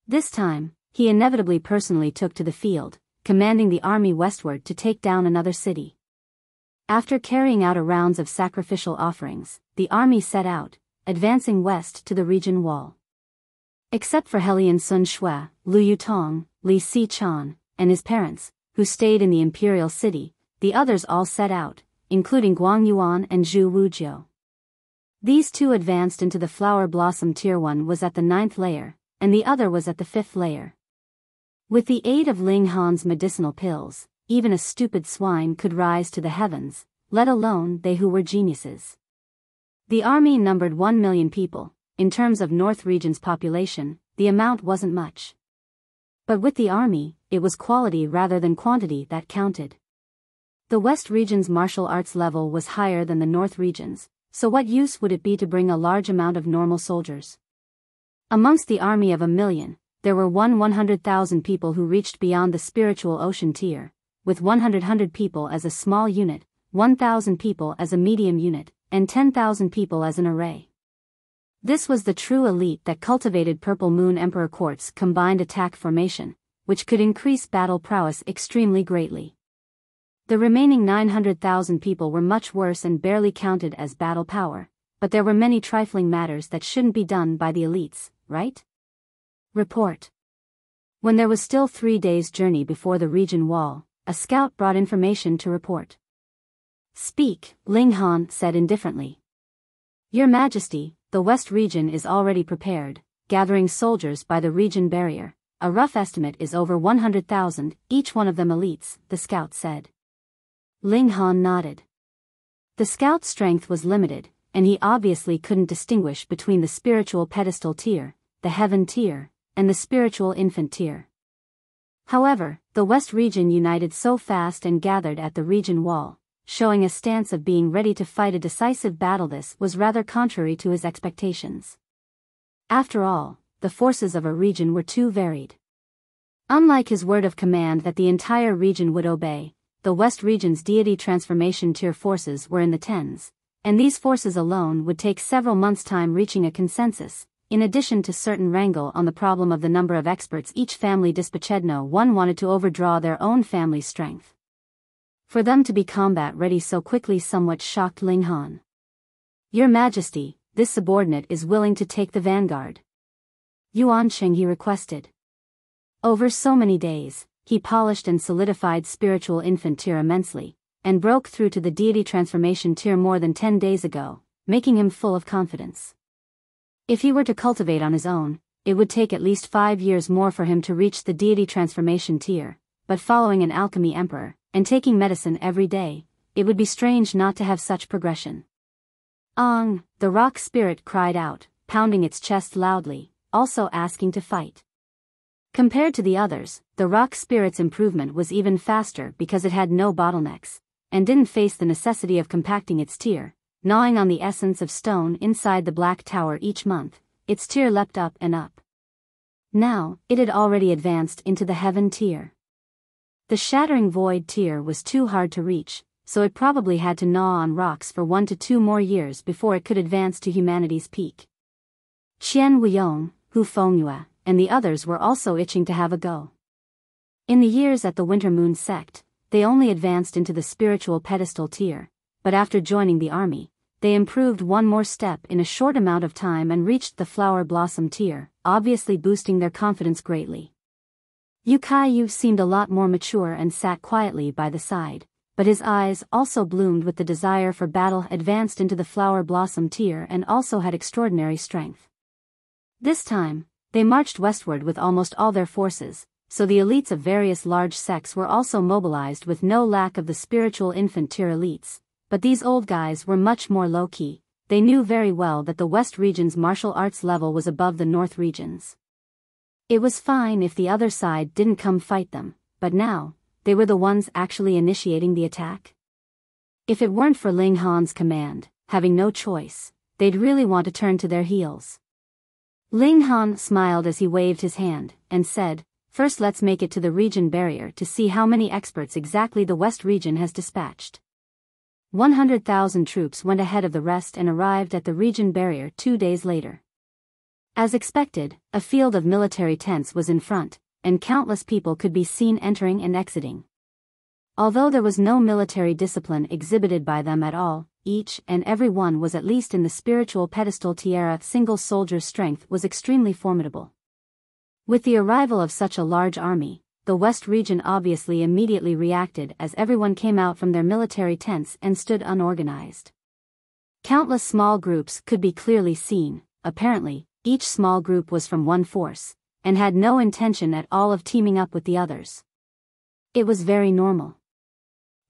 This time, he inevitably personally took to the field, commanding the army westward to take down another city. After carrying out a round of sacrificial offerings, the army set out, advancing west to the region wall. Except for Hellion Sun Shui, Lu Yutong, Li Si-chan, and his parents, who stayed in the Imperial City, the others all set out, including Guang Yuan and Zhu Wujiu. These two advanced into the Flower Blossom Tier 1 was at the 9th layer, and the other was at the 5th layer. With the aid of Ling Han's medicinal pills, even a stupid swine could rise to the heavens, let alone they who were geniuses. The army numbered 1 million people. In terms of North Region's population, the amount wasn't much. But with the army, it was quality rather than quantity that counted. The West Region's martial arts level was higher than the North Region's, so what use would it be to bring a large amount of normal soldiers? Amongst the army of 1 million, there were 100,000 people who reached beyond the spiritual ocean tier, with 100 people as a small unit, 1,000 people as a medium unit, and 10,000 people as an array. This was the true elite that cultivated Purple Moon Emperor Quartz combined attack formation, which could increase battle prowess extremely greatly. The remaining 900,000 people were much worse and barely counted as battle power, but there were many trifling matters that shouldn't be done by the elites, right? Report. When there was still 3 days' journey before the region wall, a scout brought information to report. "Speak," Ling Han said indifferently. "Your Majesty, the West Region is already prepared, gathering soldiers by the region barrier. A rough estimate is over 100,000, each one of them elites," the scout said. Ling Han nodded. The scout's strength was limited, and he obviously couldn't distinguish between the spiritual pedestal tier, the heaven tier, and the spiritual infant tier. However, the West Region united so fast and gathered at the region wall, showing a stance of being ready to fight a decisive battle. This was rather contrary to his expectations. After all, the forces of a region were too varied. Unlike his word of command that the entire region would obey, the West Region's deity transformation tier forces were in the tens, and these forces alone would take several months' time reaching a consensus, in addition to certain wrangle on the problem of the number of experts each family dispatched. No one wanted to overdraw their own family's strength. For them to be combat ready so quickly somewhat shocked Ling Han. "Your Majesty, this subordinate is willing to take the vanguard. Yuan Cheng, he requested. Over so many days, he polished and solidified spiritual infant tier immensely, and broke through to the deity transformation tier more than 10 days ago, making him full of confidence. If he were to cultivate on his own, it would take at least 5 years more for him to reach the deity transformation tier, but following an alchemy emperor, and taking medicine every day, it would be strange not to have such progression. Ong, the rock spirit cried out, pounding its chest loudly, also asking to fight. Compared to the others, the rock spirit's improvement was even faster because it had no bottlenecks, and didn't face the necessity of compacting its tier, gnawing on the essence of stone inside the black tower each month. Its tier leapt up and up. Now, it had already advanced into the heaven tier. The shattering void tier was too hard to reach, so it probably had to gnaw on rocks for 1 to 2 more years before it could advance to humanity's peak. Qian Wuyong, Hu Fengyue, and the others were also itching to have a go. In the years at the Winter Moon sect, they only advanced into the spiritual pedestal tier, but after joining the army, they improved one more step in a short amount of time and reached the flower blossom tier, obviously boosting their confidence greatly. Yu Kaiyu seemed a lot more mature and sat quietly by the side, but his eyes also bloomed with the desire for battle, advanced into the flower blossom tier and also had extraordinary strength. This time, they marched westward with almost all their forces, so the elites of various large sects were also mobilized with no lack of the spiritual infant tier elites, but these old guys were much more low-key. They knew very well that the West region's martial arts level was above the North region's. It was fine if the other side didn't come fight them, but now, they were the ones actually initiating the attack. If it weren't for Ling Han's command, having no choice, they'd really want to turn to their heels. Ling Han smiled as he waved his hand, and said, "First let's make it to the region barrier to see how many experts exactly the West region has dispatched." 100,000 troops went ahead of the rest and arrived at the region barrier 2 days later. As expected, a field of military tents was in front, and countless people could be seen entering and exiting. Although there was no military discipline exhibited by them at all, each and every one was at least in the spiritual pedestal tiara. Single soldier's strength was extremely formidable. With the arrival of such a large army, the West region obviously immediately reacted as everyone came out from their military tents and stood unorganized. Countless small groups could be clearly seen. Apparently, each small group was from one force, and had no intention at all of teaming up with the others. It was very normal.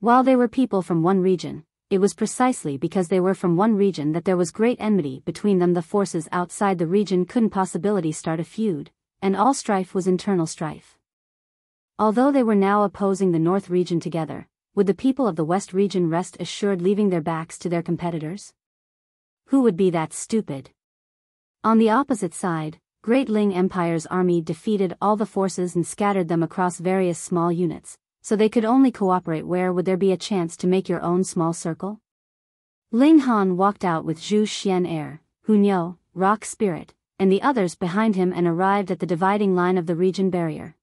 While they were people from one region, it was precisely because they were from one region that there was great enmity between them. The forces outside the region couldn't possibly start a feud, and all strife was internal strife. Although they were now opposing the North region together, would the people of the West region rest assured leaving their backs to their competitors? Who would be that stupid? On the opposite side, Great Ling Empire's army defeated all the forces and scattered them across various small units, so they could only cooperate. Where would there be a chance to make your own small circle? Ling Han walked out with Zhu Xian, Hunyo, Rock Spirit, and the others behind him and arrived at the dividing line of the region barrier.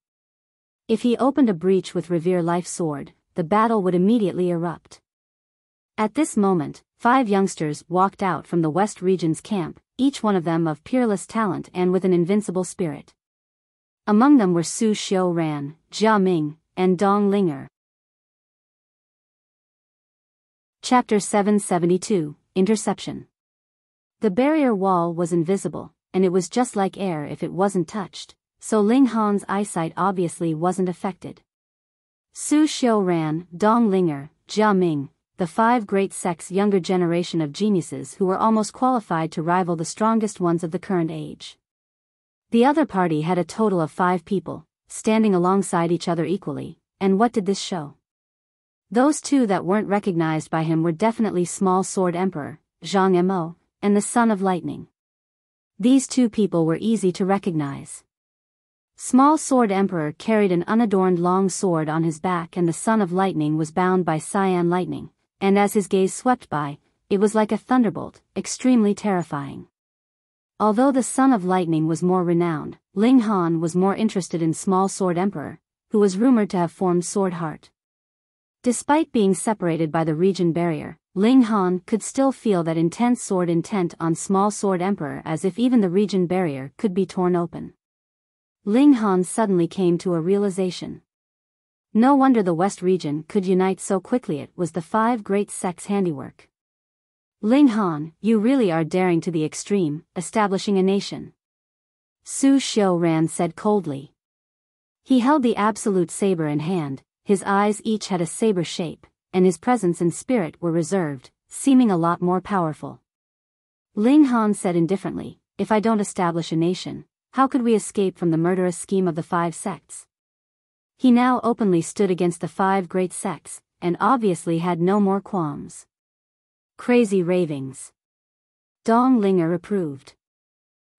If he opened a breach with Revere Life Sword, the battle would immediately erupt. At this moment, 5 youngsters walked out from the West region's camp, each one of them of peerless talent and with an invincible spirit. Among them were Su Xiaoran, Jia Ming, and Dong Linger. Chapter 772, Interception. The barrier wall was invisible, and it was just like air if it wasn't touched, so Ling Han's eyesight obviously wasn't affected. Su Xiaoran, Dong Linger, Jia Ming, the 5 great sects' younger generation of geniuses who were almost qualified to rival the strongest ones of the current age. The other party had a total of 5 people, standing alongside each other equally, and what did this show? Those 2 that weren't recognized by him were definitely Small Sword Emperor, Zhang Mo, and the Son of Lightning. These 2 people were easy to recognize. Small Sword Emperor carried an unadorned long sword on his back, and the Son of Lightning was bound by Cyan Lightning, and as his gaze swept by, it was like a thunderbolt, extremely terrifying. Although the Son of Lightning was more renowned, Ling Han was more interested in Small Sword Emperor, who was rumored to have formed Sword Heart. Despite being separated by the region barrier, Ling Han could still feel that intense sword intent on small sword emperor, as if even the region barrier could be torn open. Ling Han suddenly came to a realization. No wonder the West region could unite so quickly, it was the five great sects' handiwork. Ling Han, you really are daring to the extreme, establishing a nation. Su Xiaoran said coldly. He held the absolute saber in hand, his eyes each had a saber shape, and his presence and spirit were reserved, seeming a lot more powerful. Ling Han said indifferently, if I don't establish a nation, how could we escape from the murderous scheme of the five sects? He now openly stood against the five great sects, and obviously had no more qualms. Crazy ravings. Dong Linger approved.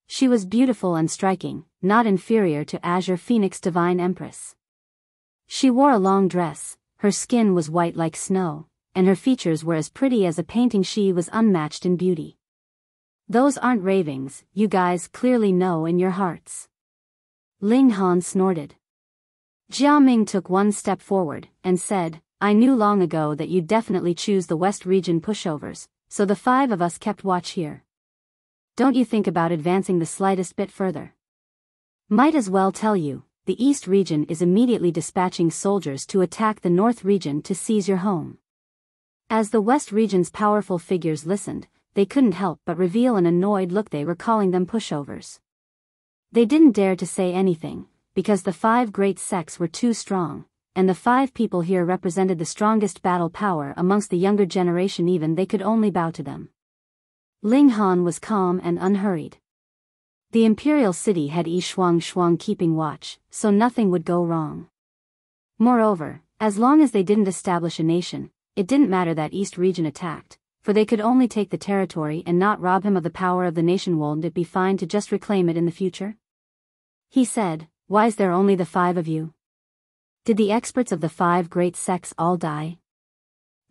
She was beautiful and striking, not inferior to Azure Phoenix Divine Empress. She wore a long dress, her skin was white like snow, and her features were as pretty as a painting. She was unmatched in beauty. Those aren't ravings, you guys clearly know in your hearts. Ling Han snorted. Jia Ming took one step forward, and said, I knew long ago that you'd definitely choose the West region pushovers, so the five of us kept watch here. Don't you think about advancing the slightest bit further? Might as well tell you, the East region is immediately dispatching soldiers to attack the North region to seize your home. As the West region's powerful figures listened, they couldn't help but reveal an annoyed look. They were calling them pushovers. They didn't dare to say anything, because the five great sects were too strong, and the five people here represented the strongest battle power amongst the younger generation. Even they could only bow to them. Ling Han was calm and unhurried. The imperial city had Yi Shuang keeping watch, so nothing would go wrong. Moreover, as long as they didn't establish a nation, it didn't matter that East region attacked, for they could only take the territory and not rob him of the power of the nation. Won't it be fine to just reclaim it in the future? He said, why's there only the five of you? Did the experts of the five great sects all die?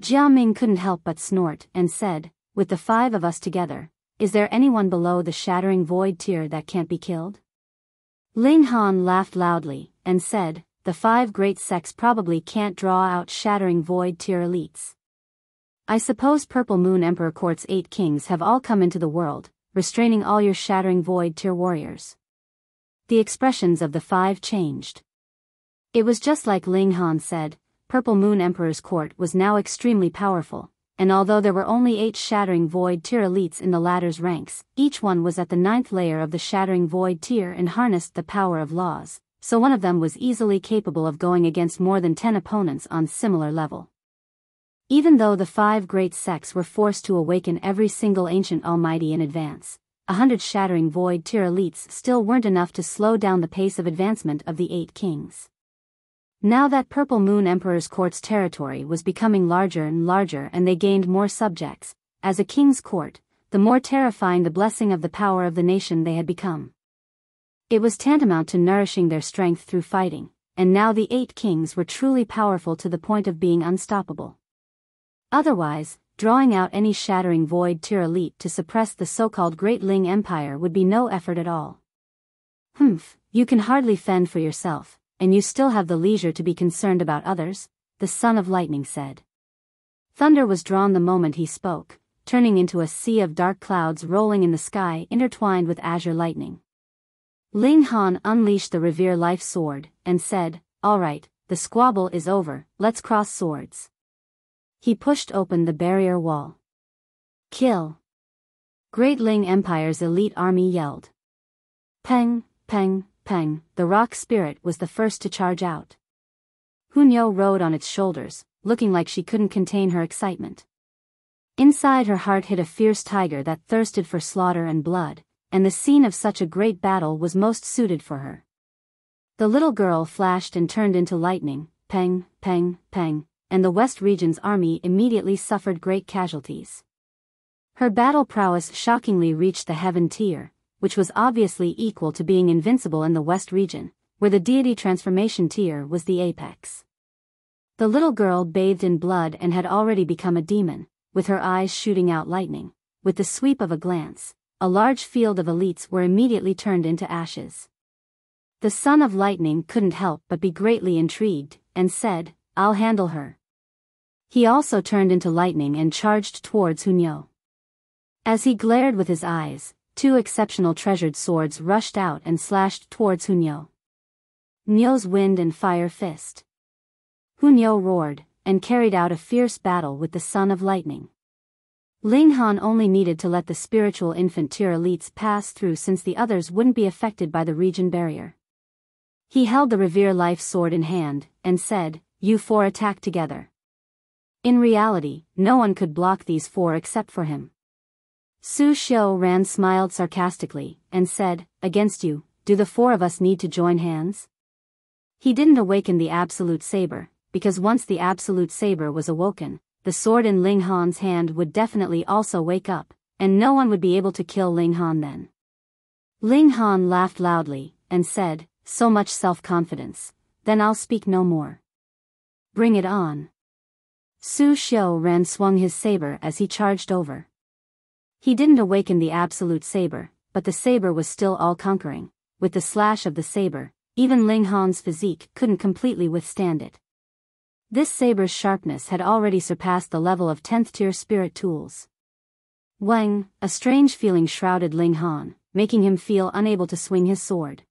Jia Ming couldn't help but snort and said, with the five of us together, is there anyone below the Shattering Void tier that can't be killed? Ling Han laughed loudly, and said, the five great sects probably can't draw out Shattering Void tier elites. I suppose Purple Moon Emperor Court's 8 kings have all come into the world, restraining all your Shattering Void tier warriors. The expressions of the five changed. It was just like Ling Han said, Purple Moon Emperor's court was now extremely powerful, and although there were only 8 Shattering Void tier elites in the latter's ranks, each one was at the 9th layer of the Shattering Void tier and harnessed the power of laws, so one of them was easily capable of going against more than 10 opponents on similar level. Even though the five great sects were forced to awaken every single ancient almighty in advance, 100 Shattering Void tier elites still weren't enough to slow down the pace of advancement of the 8 kings. Now that Purple Moon Emperor's court's territory was becoming larger and larger and they gained more subjects, as a king's court, the more terrifying the blessing of the power of the nation they had become. It was tantamount to nourishing their strength through fighting, and now the 8 kings were truly powerful to the point of being unstoppable. Otherwise, drawing out any Shattering Void tier elite to suppress the so-called Great Ling Empire would be no effort at all. You can hardly fend for yourself, and you still have the leisure to be concerned about others, the Son of Lightning said. Thunder was drawn the moment he spoke, turning into a sea of dark clouds rolling in the sky intertwined with azure lightning. Ling Han unleashed the Revere Life Sword, and said, all right, the squabble is over, let's cross swords. He pushed open the barrier wall. Kill! Great Ling Empire's elite army yelled. Peng, peng, peng, the rock spirit was the first to charge out. Hunyo rode on its shoulders, looking like she couldn't contain her excitement. Inside her heart hid a fierce tiger that thirsted for slaughter and blood, and the scene of such a great battle was most suited for her. The little girl flashed and turned into lightning, peng, peng, peng, and the West region's army immediately suffered great casualties. Her battle prowess shockingly reached the heaven tier, which was obviously equal to being invincible in the West region, where the deity transformation tier was the apex. The little girl bathed in blood and had already become a demon, with her eyes shooting out lightning. With the sweep of a glance, a large field of elites were immediately turned into ashes. The Son of Lightning couldn't help but be greatly intrigued, and said, I'll handle her. He also turned into lightning and charged towards Hunyo. As he glared with his eyes, two exceptional treasured swords rushed out and slashed towards Hunyo. Hunyo's wind and fire fist. Hunyo roared, and carried out a fierce battle with the son of lightning. Ling Han only needed to let the spiritual infant tier elites pass through since the others wouldn't be affected by the region barrier. He held the Revere Life sword in hand, and said, "You four attack together." In reality, no one could block these four except for him. Su Xiaoran smiled sarcastically, and said, "Against you, do the four of us need to join hands?" He didn't awaken the Absolute Saber, because once the Absolute Saber was awoken, the sword in Ling Han's hand would definitely also wake up, and no one would be able to kill Ling Han then. Ling Han laughed loudly, and said, "So much self-confidence, then I'll speak no more. Bring it on." Su Xiaoran swung his saber as he charged over. He didn't awaken the Absolute Saber, but the saber was still all-conquering. With the slash of the saber, even Ling Han's physique couldn't completely withstand it. This saber's sharpness had already surpassed the level of 10th tier spirit tools. Wang, a strange feeling shrouded Ling Han, making him feel unable to swing his sword.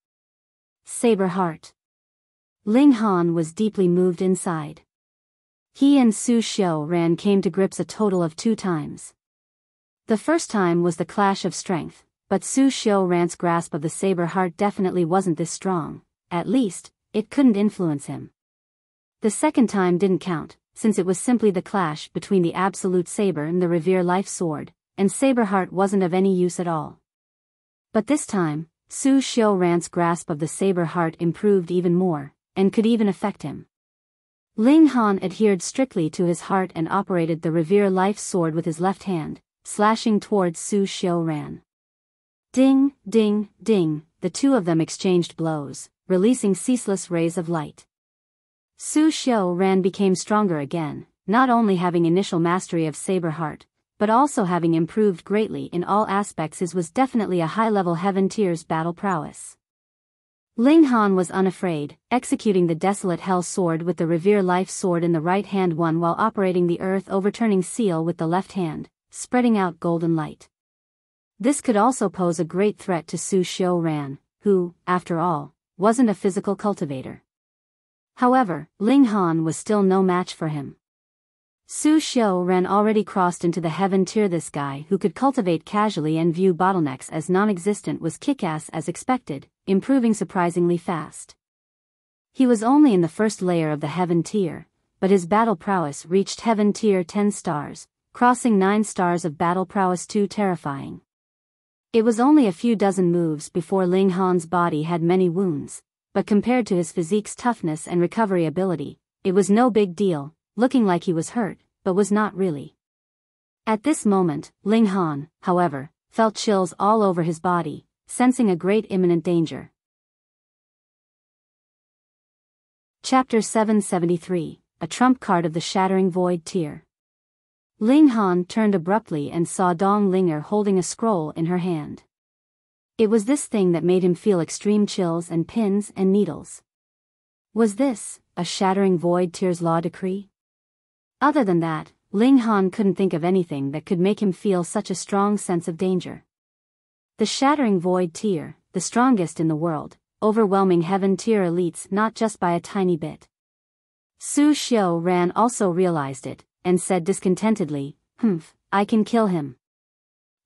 Saber heart. Ling Han was deeply moved inside. He and Su Xiaoran came to grips a total of 2 times. The first time was the clash of strength, but Su Xiaoran's grasp of the saber heart definitely wasn't this strong. At least, it couldn't influence him. The second time didn't count, since it was simply the clash between the Absolute Saber and the Revere Life Sword, and Saber Heart wasn't of any use at all. But this time, Su Xiaoran's grasp of the Saber Heart improved even more, and could even affect him. Ling Han adhered strictly to his heart and operated the Revere Life Sword with his left hand, slashing towards Su Xiaoran. Ding, ding, ding, the two of them exchanged blows, releasing ceaseless rays of light. Su Xiaoran became stronger again, not only having initial mastery of Saber Heart, but also having improved greatly in all aspects. His was definitely a high-level Heaven Tier's battle prowess. Ling Han was unafraid, executing the Desolate Hell Sword with the Revere Life Sword in the right hand while operating the Earth-overturning seal with the left hand, spreading out golden light. This could also pose a great threat to Su Xiaoran, who, after all, wasn't a physical cultivator. However, Ling Han was still no match for him. Su Xiaoran already crossed into the Heaven Tier. This guy who could cultivate casually and view bottlenecks as non-existent was kick-ass as expected, improving surprisingly fast. He was only in the first layer of the Heaven Tier, but his battle prowess reached Heaven Tier 10 stars, crossing 9 stars of battle prowess. Too terrifying. It was only a few dozen moves before Ling Han's body had many wounds, but compared to his physique's toughness and recovery ability, it was no big deal, looking like he was hurt, but was not really. At this moment, Ling Han, however, felt chills all over his body, sensing a great imminent danger. Chapter 773, a trump card of the Shattering Void Tier. Ling Han turned abruptly and saw Dong Linger holding a scroll in her hand. It was this thing that made him feel extreme chills and pins and needles. Was this a Shattering Void Tier's law decree? Other than that, Ling Han couldn't think of anything that could make him feel such a strong sense of danger. The Shattering Void Tier, the strongest in the world, overwhelming Heaven Tier elites not just by a tiny bit. Su Xiaoran also realized it, and said discontentedly, I can kill him.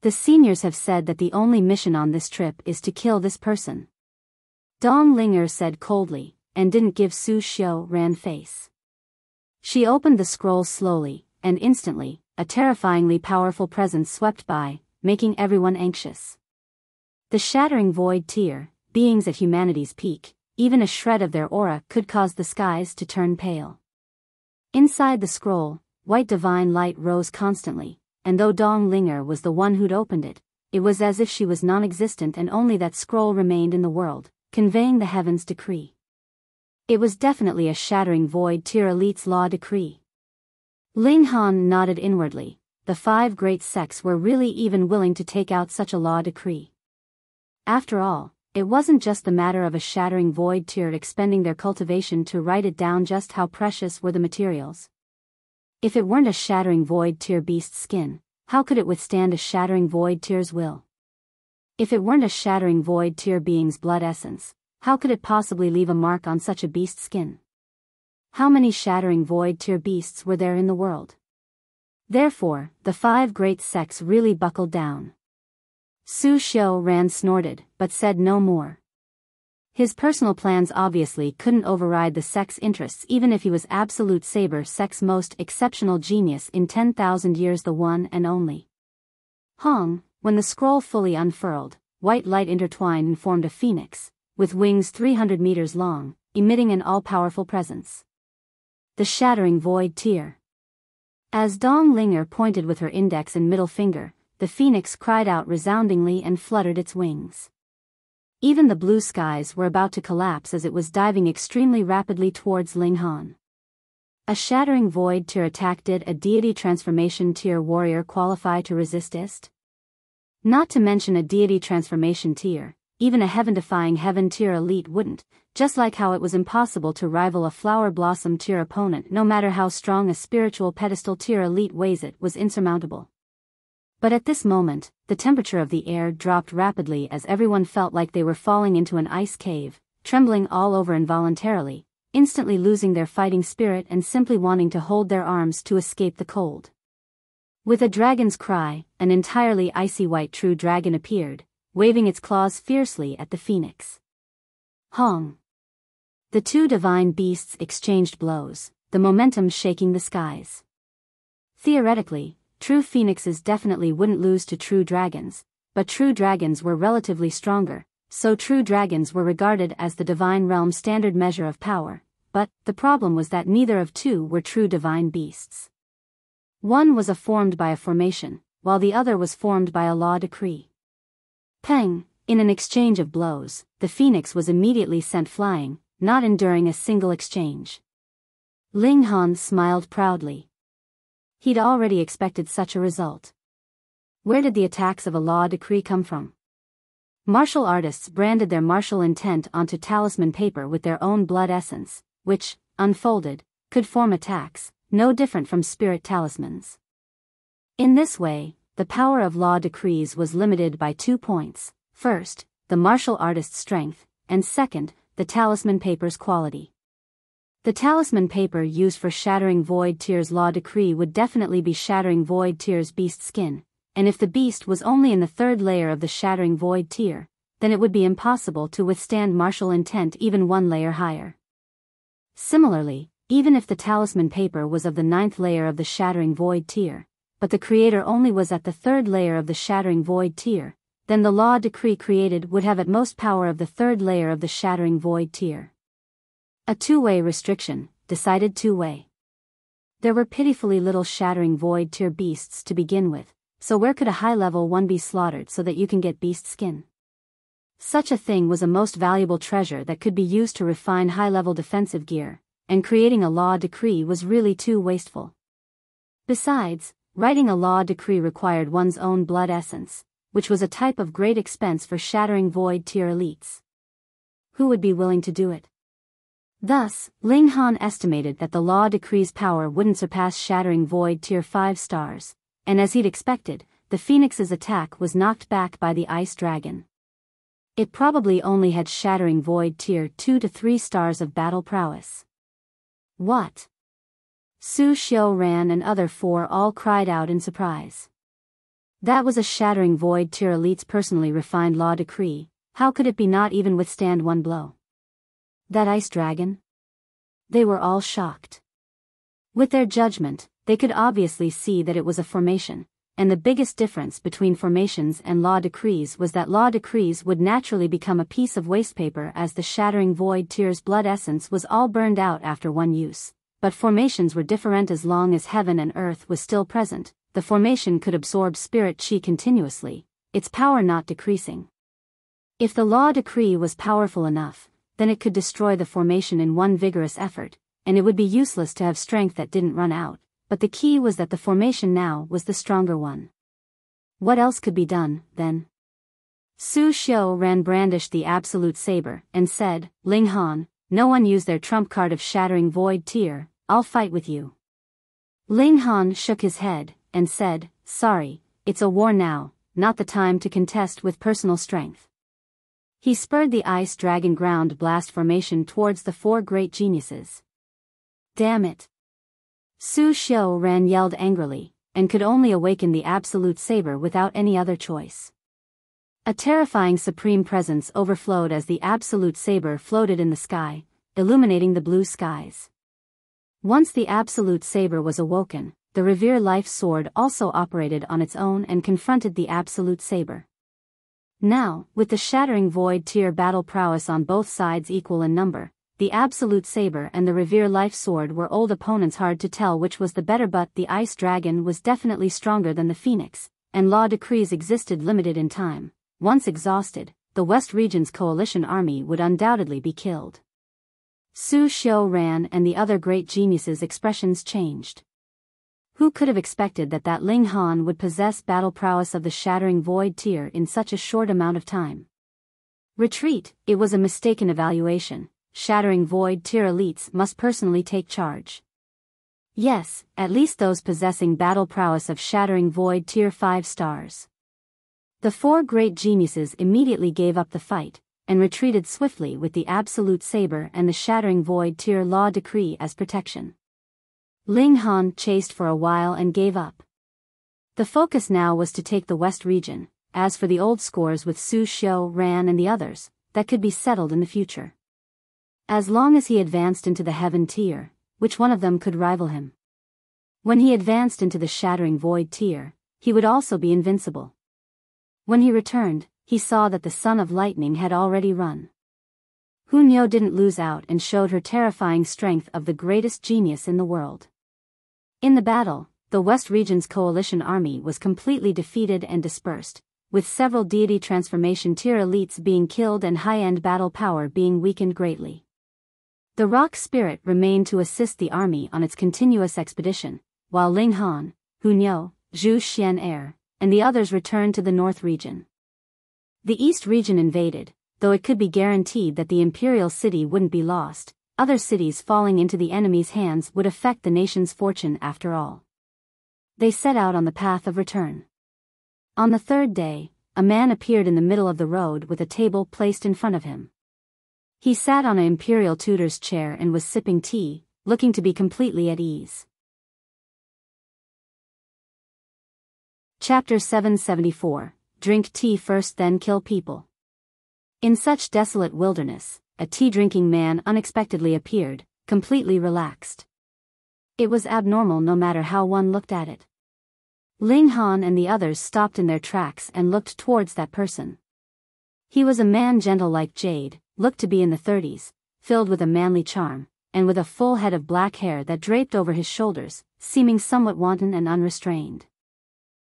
The seniors have said that the only mission on this trip is to kill this person. Dong Linger said coldly, and didn't give Su Xiaoran face. She opened the scroll slowly, and instantly, a terrifyingly powerful presence swept by, making everyone anxious. The Shattering Void Tier, beings at humanity's peak, even a shred of their aura could cause the skies to turn pale. Inside the scroll, white divine light rose constantly, and though Dong Linger was the one who'd opened it, it was as if she was non-existent and only that scroll remained in the world, conveying the heavens' decree. It was definitely a Shattering Void Tier elite's law decree. Ling Han nodded inwardly. The 5 great sects were really even willing to take out such a law decree. After all, it wasn't just the matter of a Shattering Void Tier expending their cultivation to write it down just how precious were the materials. If it weren't a Shattering Void Tear beast's skin, how could it withstand a Shattering Void Tear's will? If it weren't a Shattering Void Tear being's blood essence, how could it possibly leave a mark on such a beast's skin? How many Shattering Void Tear beasts were there in the world? Therefore, the 5 great sects really buckled down. Su Xiaoran snorted, but said no more. His personal plans obviously couldn't override the sect's interests even if he was Absolute Saber sect's most exceptional genius in 10,000 years, the one and only. Hong, when the scroll fully unfurled, white light intertwined and formed a phoenix, with wings 300 meters long, emitting an all-powerful presence. The Shattering Void Tear. As Dong Linger pointed with her index and middle finger, the phoenix cried out resoundingly and fluttered its wings. Even the blue skies were about to collapse as it was diving extremely rapidly towards Linghan. A Shattering Void Tear attack. Did a deity transformation tier warrior qualify to resist it? Not to mention a deity transformation tier, even a heaven-defying heaven tier elite wouldn't, just like how it was impossible to rival a flower blossom tier opponent no matter how strong a spiritual pedestal tier elite weighs. It was insurmountable. But at this moment, the temperature of the air dropped rapidly as everyone felt like they were falling into an ice cave, trembling all over involuntarily, instantly losing their fighting spirit and simply wanting to hold their arms to escape the cold. With a dragon's cry, an entirely icy white true dragon appeared, waving its claws fiercely at the phoenix. Hong. The 2 divine beasts exchanged blows, the momentum shaking the skies. Theoretically, true phoenixes definitely wouldn't lose to true dragons, but true dragons were relatively stronger, so true dragons were regarded as the divine realm's standard measure of power, but the problem was that neither of 2 were true divine beasts. One was formed by a formation, while the other was formed by a law decree. Peng, in an exchange of blows, the phoenix was immediately sent flying, not enduring a single exchange. Linghan smiled proudly. He'd already expected such a result. Where did the attacks of a law decree come from? Martial artists branded their martial intent onto talisman paper with their own blood essence, which, unfolded, could form attacks, no different from spirit talismans. In this way, the power of law decrees was limited by 2 points: first, the martial artist's strength, and second, the talisman paper's quality. The talisman paper used for Shattering Void Tear's law decree would definitely be Shattering Void Tear's beast skin, and if the beast was only in the 3rd layer of the Shattering Void Tear, then it would be impossible to withstand martial intent even 1 layer higher. Similarly, even if the talisman paper was of the 9th layer of the Shattering Void Tear, but the creator only was at the 3rd layer of the Shattering Void Tear, then the law decree created would have at most power of the 3rd layer of the Shattering Void Tear. A 2-way restriction, decided 2-way. There were pitifully little Shattering Void Tear beasts to begin with, so where could a high-level one be slaughtered so that you can get beast skin? Such a thing was a most valuable treasure that could be used to refine high-level defensive gear, and creating a law decree was really too wasteful. Besides, writing a law decree required one's own blood essence, which was a type of great expense for Shattering Void Tear elites. Who would be willing to do it? Thus, Linghan estimated that the law decree's power wouldn't surpass Shattering Void Tear 5 stars, and as he'd expected, the phoenix's attack was knocked back by the ice dragon. It probably only had Shattering Void Tear 2 to 3 stars of battle prowess. What? Su Xiaoran and other 4 all cried out in surprise. That was a Shattering Void Tear elite's personally refined law decree. How could it be not even withstand 1 blow? That ice dragon? They were all shocked. With their judgment, they could obviously see that it was a formation, and the biggest difference between formations and law decrees was that law decrees would naturally become a piece of wastepaper as the Shattering Void Tear's blood essence was all burned out after 1 use, but formations were different. As long as heaven and earth was still present, the formation could absorb spirit chi continuously, its power not decreasing. If the law decree was powerful enough, then it could destroy the formation in 1 vigorous effort, and it would be useless to have strength that didn't run out, but the key was that the formation now was the stronger one. What else could be done, then? Su Xiaoran brandished the absolute saber, and said, Linghan, no one used their trump card of Shattering Void Tear, I'll fight with you. Ling Han shook his head, and said, "Sorry, it's a war now, not the time to contest with personal strength." He spurred the ice dragon ground blast formation towards the four great geniuses. Damn it! Su Xiao yelled angrily, and could only awaken the absolute saber without any other choice. A terrifying supreme presence overflowed as the absolute saber floated in the sky, illuminating the blue skies. Once the absolute saber was awoken, the Revere Life Sword also operated on its own and confronted the absolute saber. Now, with the Shattering Void tier battle prowess on both sides equal in number, the absolute saber and the Revere Life Sword were old opponents. Hard to tell which was the better, but the Ice Dragon was definitely stronger than the Phoenix, and law decrees existed limited in time. Once exhausted, the West Region's coalition army would undoubtedly be killed. Su Xiao and the other great geniuses' expressions changed. Who could have expected that Ling Han would possess battle prowess of the Shattering Void tier in such a short amount of time? Retreat, it was a mistaken evaluation. Shattering Void tier elites must personally take charge. Yes, at least those possessing battle prowess of Shattering Void tier 5 stars. The four great geniuses immediately gave up the fight, and retreated swiftly with the Absolute Saber and the Shattering Void tier law decree as protection. Ling Han chased for a while and gave up. The focus now was to take the West region. As for the old scores with Su Xiao and the others, that could be settled in the future. As long as he advanced into the Heaven tier, which one of them could rival him? When he advanced into the Shattering Void tier, he would also be invincible. When he returned, he saw that the Son of Lightning had already run. Hunyo didn't lose out and showed her terrifying strength of the greatest genius in the world. In the battle, the West Region's coalition army was completely defeated and dispersed, with several deity transformation tier elites being killed and high-end battle power being weakened greatly. The Rock Spirit remained to assist the army on its continuous expedition, while Ling Han, Hunyo, Zhu Xian and the others returned to the North region. The East region invaded, though it could be guaranteed that the Imperial City wouldn't be lost. Other cities falling into the enemy's hands would affect the nation's fortune after all. They set out on the path of return. On the third day, a man appeared in the middle of the road with a table placed in front of him. He sat on an imperial tutor's chair and was sipping tea, looking to be completely at ease. Chapter 774, Drink tea first then kill people. In such desolate wilderness, a tea-drinking man unexpectedly appeared, completely relaxed. It was abnormal no matter how one looked at it. Ling Han and the others stopped in their tracks and looked towards that person. He was a man gentle like jade, looked to be in the 30s, filled with a manly charm, and with a full head of black hair that draped over his shoulders, seeming somewhat wanton and unrestrained.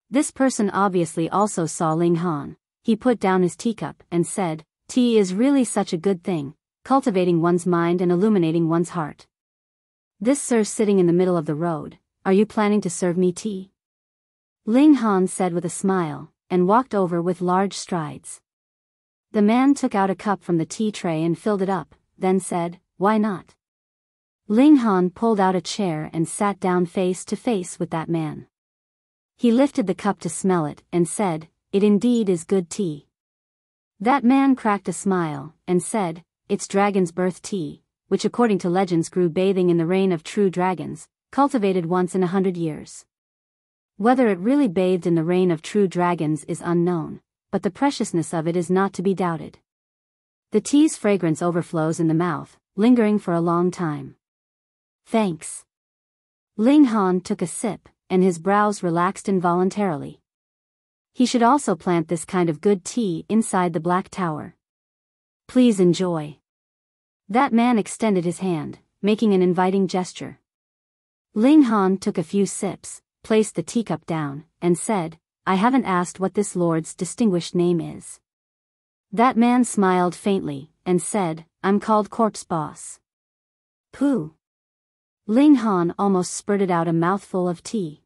This person obviously also saw Ling Han. He put down his teacup and said, "Tea is really such a good thing, cultivating one's mind and illuminating one's heart. This sir sitting in the middle of the road, are you planning to serve me tea?" Ling Han said with a smile, and walked over with large strides. The man took out a cup from the tea tray and filled it up, then said, "Why not?" Ling Han pulled out a chair and sat down face to face with that man. He lifted the cup to smell it and said, "It indeed is good tea." That man cracked a smile, and said, "It's dragon's birth tea, which according to legends grew bathing in the reign of true dragons, cultivated once in 100 years. Whether it really bathed in the reign of true dragons is unknown, but the preciousness of it is not to be doubted. The tea's fragrance overflows in the mouth, lingering for a long time." "Thanks." Ling Han took a sip, and his brows relaxed involuntarily. He should also plant this kind of good tea inside the Black Tower. "Please enjoy." That man extended his hand, making an inviting gesture. Ling Han took a few sips, placed the teacup down, and said, "I haven't asked what this lord's distinguished name is." That man smiled faintly, and said, "I'm called Corpse Boss." "Pooh." Ling Han almost spurted out a mouthful of tea.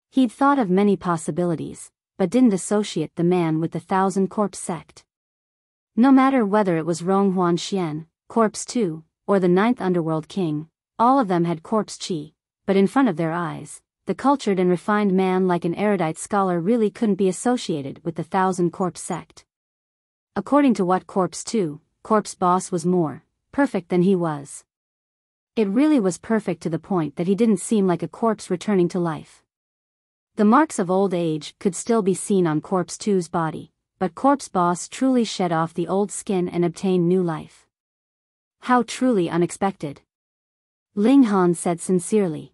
He'd thought of many possibilities, but didn't associate the man with the Thousand Corpse sect. No matter whether it was Rong Huan Xian, Corpse 2, or the 9th Underworld King, all of them had corpse chi, but in front of their eyes, the cultured and refined man like an erudite scholar really couldn't be associated with the Thousand Corpse sect. According to what Corpse 2, Corpse Boss was more perfect than he was. It really was perfect to the point that he didn't seem like a corpse returning to life. The marks of old age could still be seen on Corpse 2's body, but Corpse Boss truly shed off the old skin and obtained new life. How truly unexpected. Ling Han said sincerely.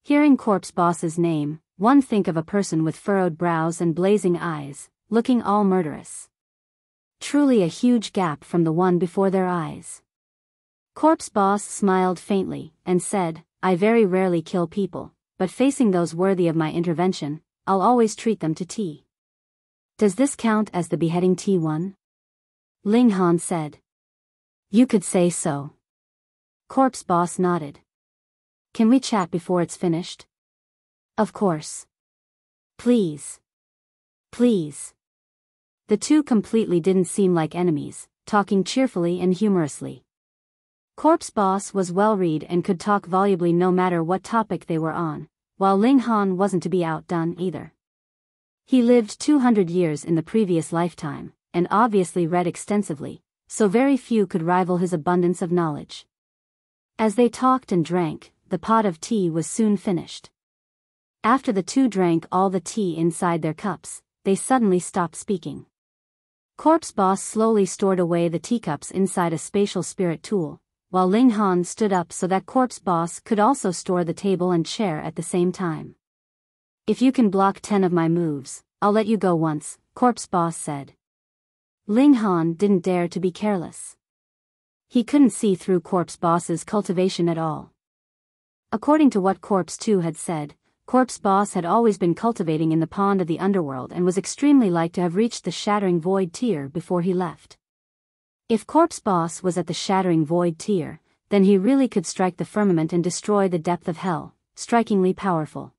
Hearing Corpse Boss's name, one think of a person with furrowed brows and blazing eyes, looking all murderous. Truly a huge gap from the one before their eyes. Corpse Boss smiled faintly, and said, I very rarely kill people, but facing those worthy of my intervention, I'll always treat them to tea. Does this count as the beheading T1? Ling Han said. You could say so. Corpse Boss nodded. Can we chat before it's finished? Of course. Please. Please. The two completely didn't seem like enemies, talking cheerfully and humorously. Corpse Boss was well-read and could talk volubly no matter what topic they were on, while Ling Han wasn't to be outdone either. He lived 200 years in the previous lifetime, and obviously read extensively, so very few could rival his abundance of knowledge. As they talked and drank, the pot of tea was soon finished. After the two drank all the tea inside their cups, they suddenly stopped speaking. Corpse Boss slowly stored away the teacups inside a spatial spirit tool, while Ling Han stood up so that Corpse Boss could also store the table and chair at the same time. If you can block 10 of my moves, I'll let you go once, Corpse Boss said. Ling Han didn't dare to be careless. He couldn't see through Corpse Boss's cultivation at all. According to what Corpse 2 had said, Corpse Boss had always been cultivating in the pond of the Underworld and was extremely like to have reached the Shattering Void tier before he left. If Corpse Boss was at the Shattering Void tier, then he really could strike the firmament and destroy the depth of hell, strikingly powerful.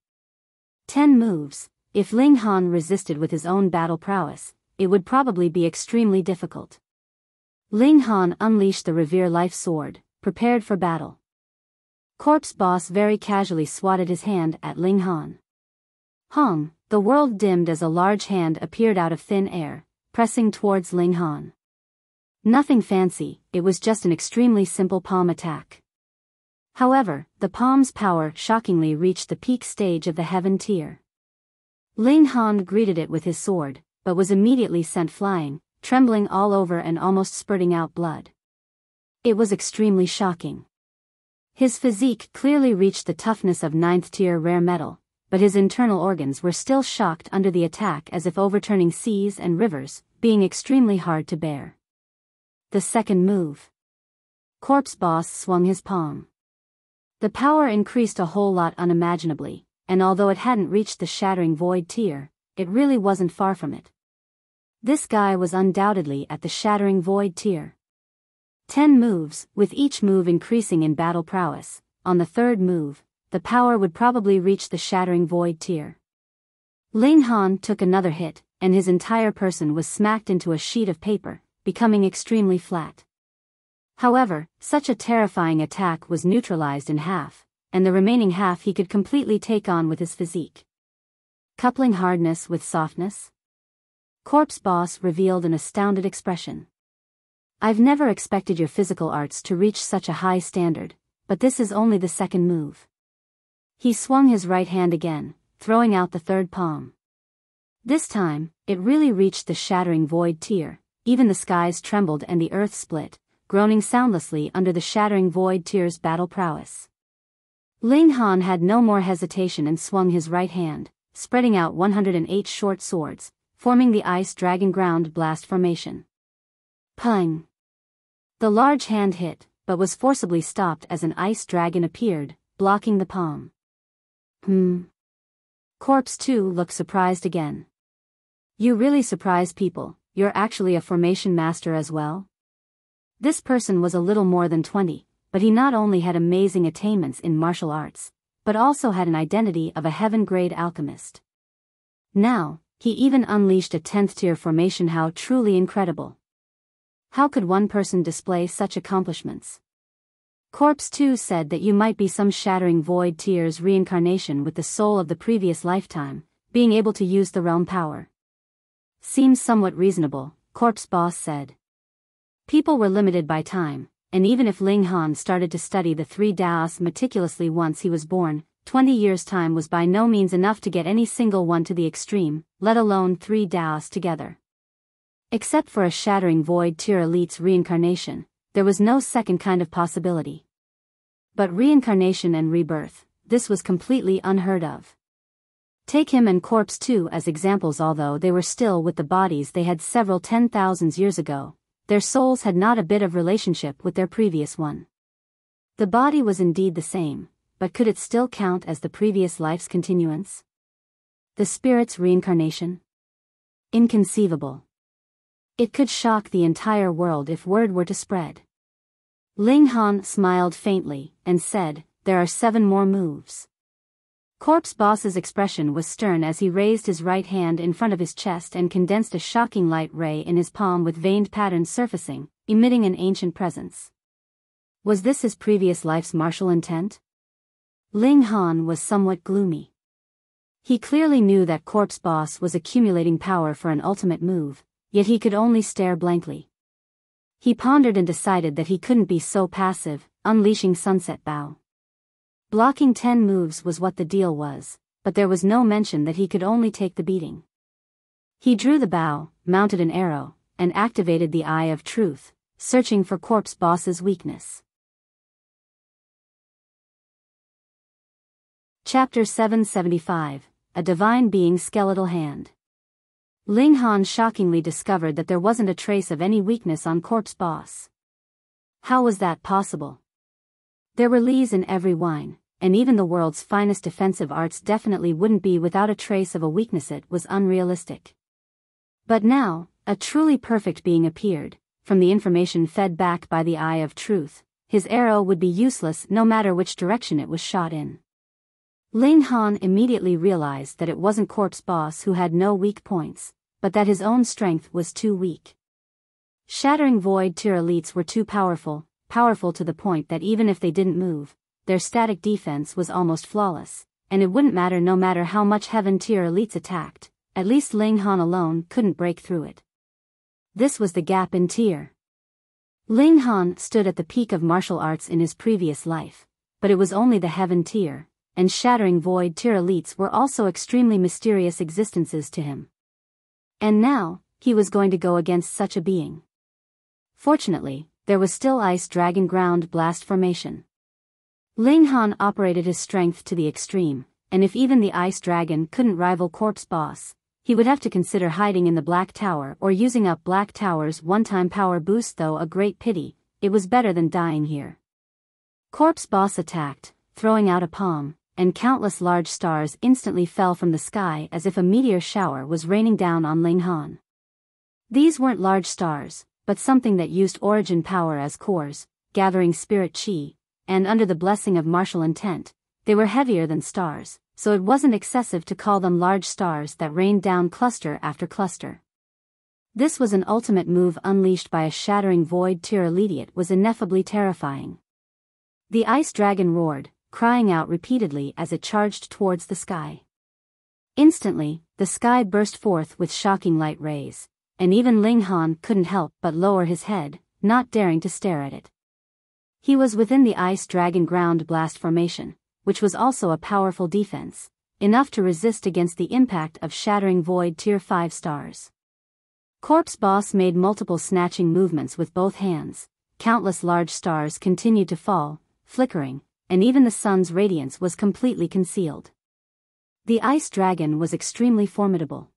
10 moves. If Ling Han resisted with his own battle prowess, it would probably be extremely difficult. Ling Han unleashed the Revere Life Sword, prepared for battle. Corpse Boss very casually swatted his hand at Ling Han. Hong, the world dimmed as a large hand appeared out of thin air, pressing towards Ling Han. Nothing fancy, it was just an extremely simple palm attack. However, the palm's power shockingly reached the peak stage of the heaven tier. Ling Han greeted it with his sword, but was immediately sent flying, trembling all over and almost spurting out blood. It was extremely shocking. His physique clearly reached the toughness of 9th tier rare metal, but his internal organs were still shocked under the attack as if overturning seas and rivers, being extremely hard to bear. The second move. Corpse Boss swung his palm. The power increased a whole lot unimaginably, and although it hadn't reached the Shattering Void tier, it really wasn't far from it. This guy was undoubtedly at the Shattering Void tier. 10 moves, with each move increasing in battle prowess. On the third move, the power would probably reach the Shattering Void tier. Ling Han took another hit, and his entire person was smacked into a sheet of paper, becoming extremely flat. However, such a terrifying attack was neutralized in half, and the remaining half he could completely take on with his physique. Coupling hardness with softness? Corpse Boss revealed an astounded expression. I've never expected your physical arts to reach such a high standard, but this is only the second move. He swung his right hand again, throwing out the third palm. This time, it really reached the Shattering Void tier, even the skies trembled and the earth split, groaning soundlessly under the Shattering Void tier's battle prowess. Ling Han had no more hesitation and swung his right hand, spreading out 108 short swords, forming the Ice Dragon Ground Blast formation. Pung! The large hand hit, but was forcibly stopped as an ice dragon appeared, blocking the palm. Corpse 2 looked surprised again. You really surprise people, you're actually a formation master as well? This person was a little more than 20, but he not only had amazing attainments in martial arts, but also had an identity of a heaven-grade alchemist. Now, he even unleashed a 10th tier formation. How truly incredible. How could one person display such accomplishments? Corpse 2 said that you might be some Shattering Void Tier's reincarnation with the soul of the previous lifetime, being able to use the realm power. Seems somewhat reasonable, Corpse Boss said. People were limited by time, and even if Ling Han started to study the three Daos meticulously once he was born, 20 years' time was by no means enough to get any single one to the extreme, let alone 3 Daos together. Except for a Shattering Void Tier elite's reincarnation, there was no second kind of possibility. But reincarnation and rebirth, this was completely unheard of. Take him and Corpse 2 as examples. Although they were still with the bodies they had several 10,000 years ago, their souls had not a bit of relationship with their previous one. The body was indeed the same, but could it still count as the previous life's continuance? The spirit's reincarnation? Inconceivable. It could shock the entire world if word were to spread. Ling Han smiled faintly, and said, "There are 7 more moves." Corpse Boss's expression was stern as he raised his right hand in front of his chest and condensed a shocking light ray in his palm with veined patterns surfacing, emitting an ancient presence. Was this his previous life's martial intent? Ling Han was somewhat gloomy. He clearly knew that Corpse Boss was accumulating power for an ultimate move, yet he could only stare blankly. He pondered and decided that he couldn't be so passive, unleashing Sunset Bow. Blocking 10 moves was what the deal was, but there was no mention that he could only take the beating. He drew the bow, mounted an arrow, and activated the Eye of Truth, searching for Corpse Boss's weakness. Chapter 775, A Divine Being's Skeletal Hand. Ling Han shockingly discovered that there wasn't a trace of any weakness on Corpse Boss. How was that possible? There were lees in every wine, and even the world's finest defensive arts definitely wouldn't be without a trace of a weakness. It was unrealistic. But now, a truly perfect being appeared. From the information fed back by the Eye of Truth, his arrow would be useless no matter which direction it was shot in. Ling Han immediately realized that it wasn't Corpse Boss who had no weak points, but that his own strength was too weak. Shattering Void Tier elites were too powerful to the point that even if they didn't move, their static defense was almost flawless, and it wouldn't matter no matter how much Heaven Tier elites attacked, at least Ling Han alone couldn't break through it. This was the gap in tier. Ling Han stood at the peak of martial arts in his previous life, but it was only the Heaven Tier, and Shattering Void Tier elites were also extremely mysterious existences to him. And now, he was going to go against such a being. Fortunately, there was still Ice Dragon Ground Blast formation. Ling Han operated his strength to the extreme, and if even the Ice Dragon couldn't rival Corpse Boss, he would have to consider hiding in the Black Tower or using up Black Tower's one-time power boost. Though a great pity, it was better than dying here. Corpse Boss attacked, throwing out a palm, and countless large stars instantly fell from the sky as if a meteor shower was raining down on Ling Han. These weren't large stars, but something that used origin power as cores, gathering spirit chi, and under the blessing of martial intent, they were heavier than stars, so it wasn't excessive to call them large stars that rained down cluster after cluster. This was an ultimate move unleashed by a Shattering Void Tier elite. It was ineffably terrifying. The Ice Dragon roared, crying out repeatedly as it charged towards the sky. Instantly, the sky burst forth with shocking light rays, and even Ling Han couldn't help but lower his head, not daring to stare at it. He was within the Ice Dragon Ground Blast formation, which was also a powerful defense, enough to resist against the impact of Shattering Void Tier 5 stars. Corpse Boss made multiple snatching movements with both hands. Countless large stars continued to fall, flickering, and even the sun's radiance was completely concealed. The Ice Dragon was extremely formidable.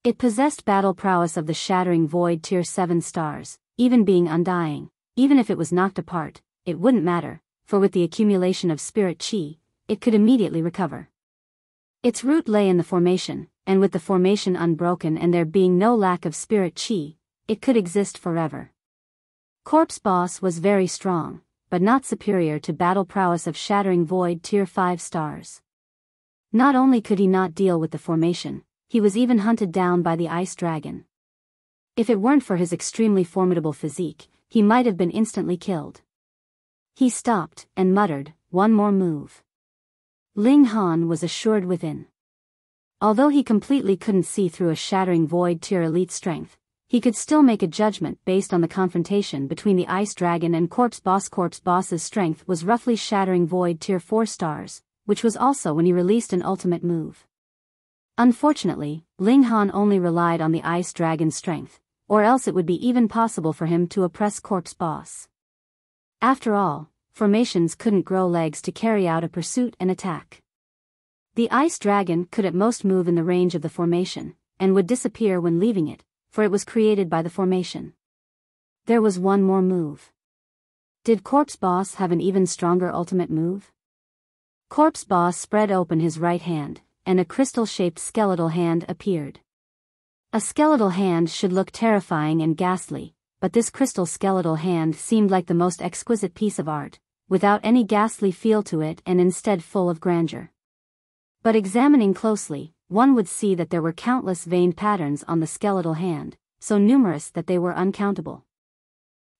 It possessed battle prowess of the Shattering Void Tier 7 stars, even being undying. Even if it was knocked apart, it wouldn't matter, for with the accumulation of spirit chi, it could immediately recover. Its root lay in the formation, and with the formation unbroken and there being no lack of spirit chi, it could exist forever. Corpse Boss was very strong, but not superior to battle prowess of Shattering Void Tier 5 stars. Not only could he not deal with the formation, he was even hunted down by the Ice Dragon. If it weren't for his extremely formidable physique, he might have been instantly killed. He stopped and muttered, "One more move." Ling Han was assured within. Although he completely couldn't see through a shattering void tier elite strength, he could still make a judgment based on the confrontation between the Ice Dragon and Corpse Boss. Corpse Boss's strength was roughly shattering void tier 4 stars, which was also when he released an ultimate move. Unfortunately, Ling Han only relied on the Ice Dragon's strength, or else it would be even possible for him to oppress Corpse Boss. After all, formations couldn't grow legs to carry out a pursuit and attack. The Ice Dragon could at most move in the range of the formation, and would disappear when leaving it, for it was created by the formation. There was one more move. Did Corpse Boss have an even stronger ultimate move? Corpse Boss spread open his right hand, and a crystal-shaped skeletal hand appeared. A skeletal hand should look terrifying and ghastly, but this crystal skeletal hand seemed like the most exquisite piece of art, without any ghastly feel to it and instead full of grandeur. But examining closely, one would see that there were countless veined patterns on the skeletal hand, so numerous that they were uncountable.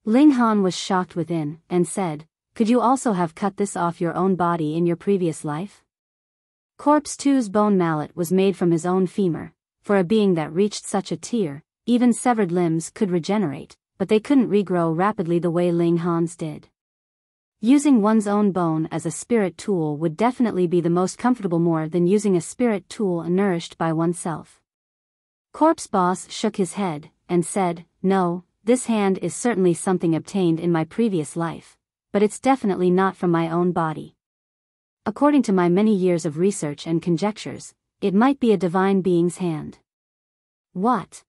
Ling Han was shocked within, and said, "Could you also have cut this off your own body in your previous life?" Corpse 2's bone mallet was made from his own femur. For a being that reached such a tier, even severed limbs could regenerate, but they couldn't regrow rapidly the way Ling Han's did. Using one's own bone as a spirit tool would definitely be the most comfortable, more than using a spirit tool nourished by oneself. Corpse Boss shook his head, and said, "No, this hand is certainly something obtained in my previous life, but it's definitely not from my own body. According to my many years of research and conjectures, it might be a divine being's hand." What?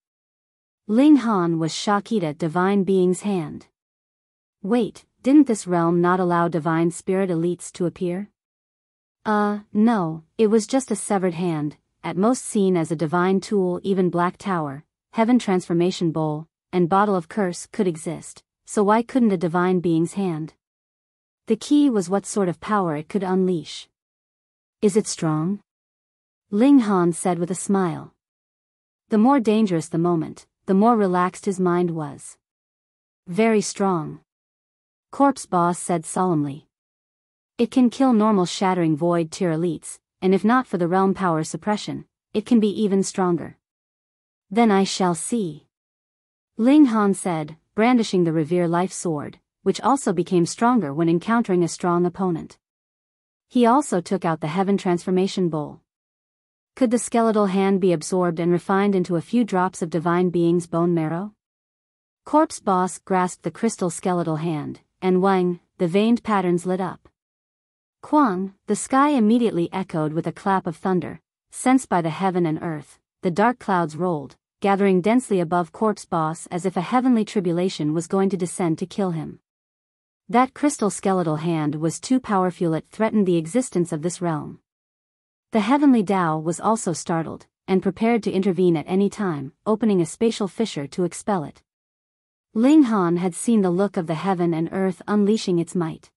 Ling Han was shocked at divine being's hand. Wait, didn't this realm not allow divine spirit elites to appear? No, it was just a severed hand, at most seen as a divine tool. Even Black Tower, Heaven Transformation Bowl, and Bottle of Curse could exist, so why couldn't a divine being's hand? The key was what sort of power it could unleash. Is it strong? Ling Han said with a smile. The more dangerous the moment, the more relaxed his mind was. Very strong. Corpse Boss said solemnly. It can kill normal shattering void tier elites, and if not for the realm power suppression, it can be even stronger. Then I shall see. Ling Han said, brandishing the Revere Life Sword, which also became stronger when encountering a strong opponent. He also took out the Heaven Transformation Bowl. Could the skeletal hand be absorbed and refined into a few drops of divine being's bone marrow? Corpse Boss grasped the crystal skeletal hand, and wang, the veined patterns lit up. Quang, the sky immediately echoed with a clap of thunder, sensed by the heaven and earth. The dark clouds rolled, gathering densely above Corpse Boss as if a heavenly tribulation was going to descend to kill him. That crystal skeletal hand was too powerful, it threatened the existence of this realm. The heavenly Tao was also startled, and prepared to intervene at any time, opening a spatial fissure to expel it. Ling Han had seen the look of the heaven and earth unleashing its might.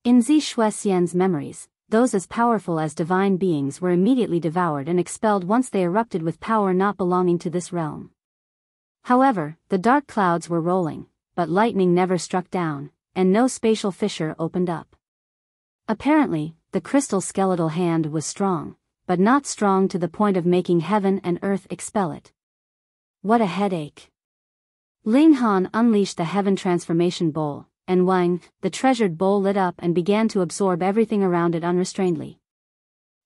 In Zi Shuexian's memories, those as powerful as divine beings were immediately devoured and expelled once they erupted with power not belonging to this realm. However, the dark clouds were rolling, but lightning never struck down, and no spatial fissure opened up. Apparently, the crystal skeletal hand was strong, but not strong to the point of making heaven and earth expel it. What a headache. Ling Han unleashed the Heaven Transformation Bowl, and wang, the treasured bowl lit up and began to absorb everything around it unrestrainedly.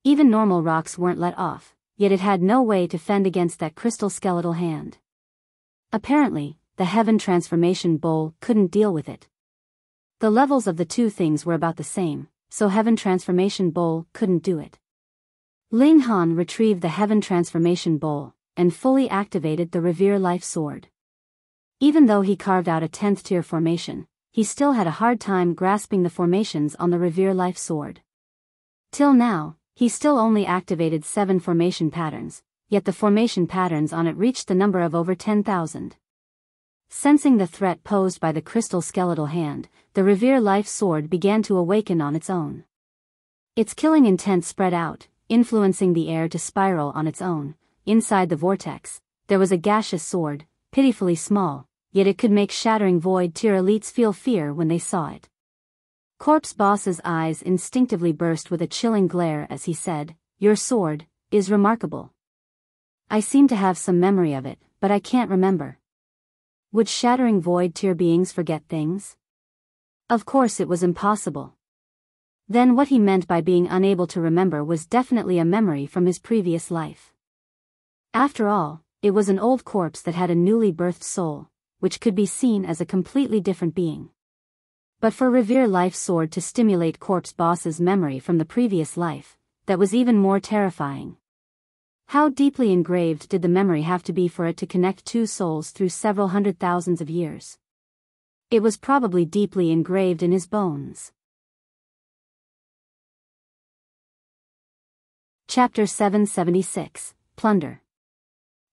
Even normal rocks weren't let off, yet it had no way to fend against that crystal skeletal hand. Apparently, the Heaven Transformation Bowl couldn't deal with it. The levels of the two things were about the same, so Heaven Transformation Bowl couldn't do it. Ling Han retrieved the Heaven Transformation Bowl, and fully activated the Revere Life Sword. Even though he carved out a 10th tier formation, he still had a hard time grasping the formations on the Revere Life Sword. Till now, he still only activated 7 formation patterns, yet the formation patterns on it reached the number of over 10,000. Sensing the threat posed by the crystal skeletal hand, the Revere Life Sword began to awaken on its own. Its killing intent spread out, influencing the air to spiral on its own. Inside the vortex, there was a gaseous sword, pitifully small, yet it could make shattering void tier elites feel fear when they saw it. Corpse Boss's eyes instinctively burst with a chilling glare as he said, "Your sword is remarkable. I seem to have some memory of it, but I can't remember." Would shattering void tier beings forget things? Of course it was impossible. Then what he meant by being unable to remember was definitely a memory from his previous life. After all, it was an old corpse that had a newly birthed soul, which could be seen as a completely different being. But for Revere Life Sword to stimulate Corpse Boss's memory from the previous life, that was even more terrifying. How deeply engraved did the memory have to be for it to connect two souls through several hundred thousands of years? It was probably deeply engraved in his bones. Chapter 776, Plunder.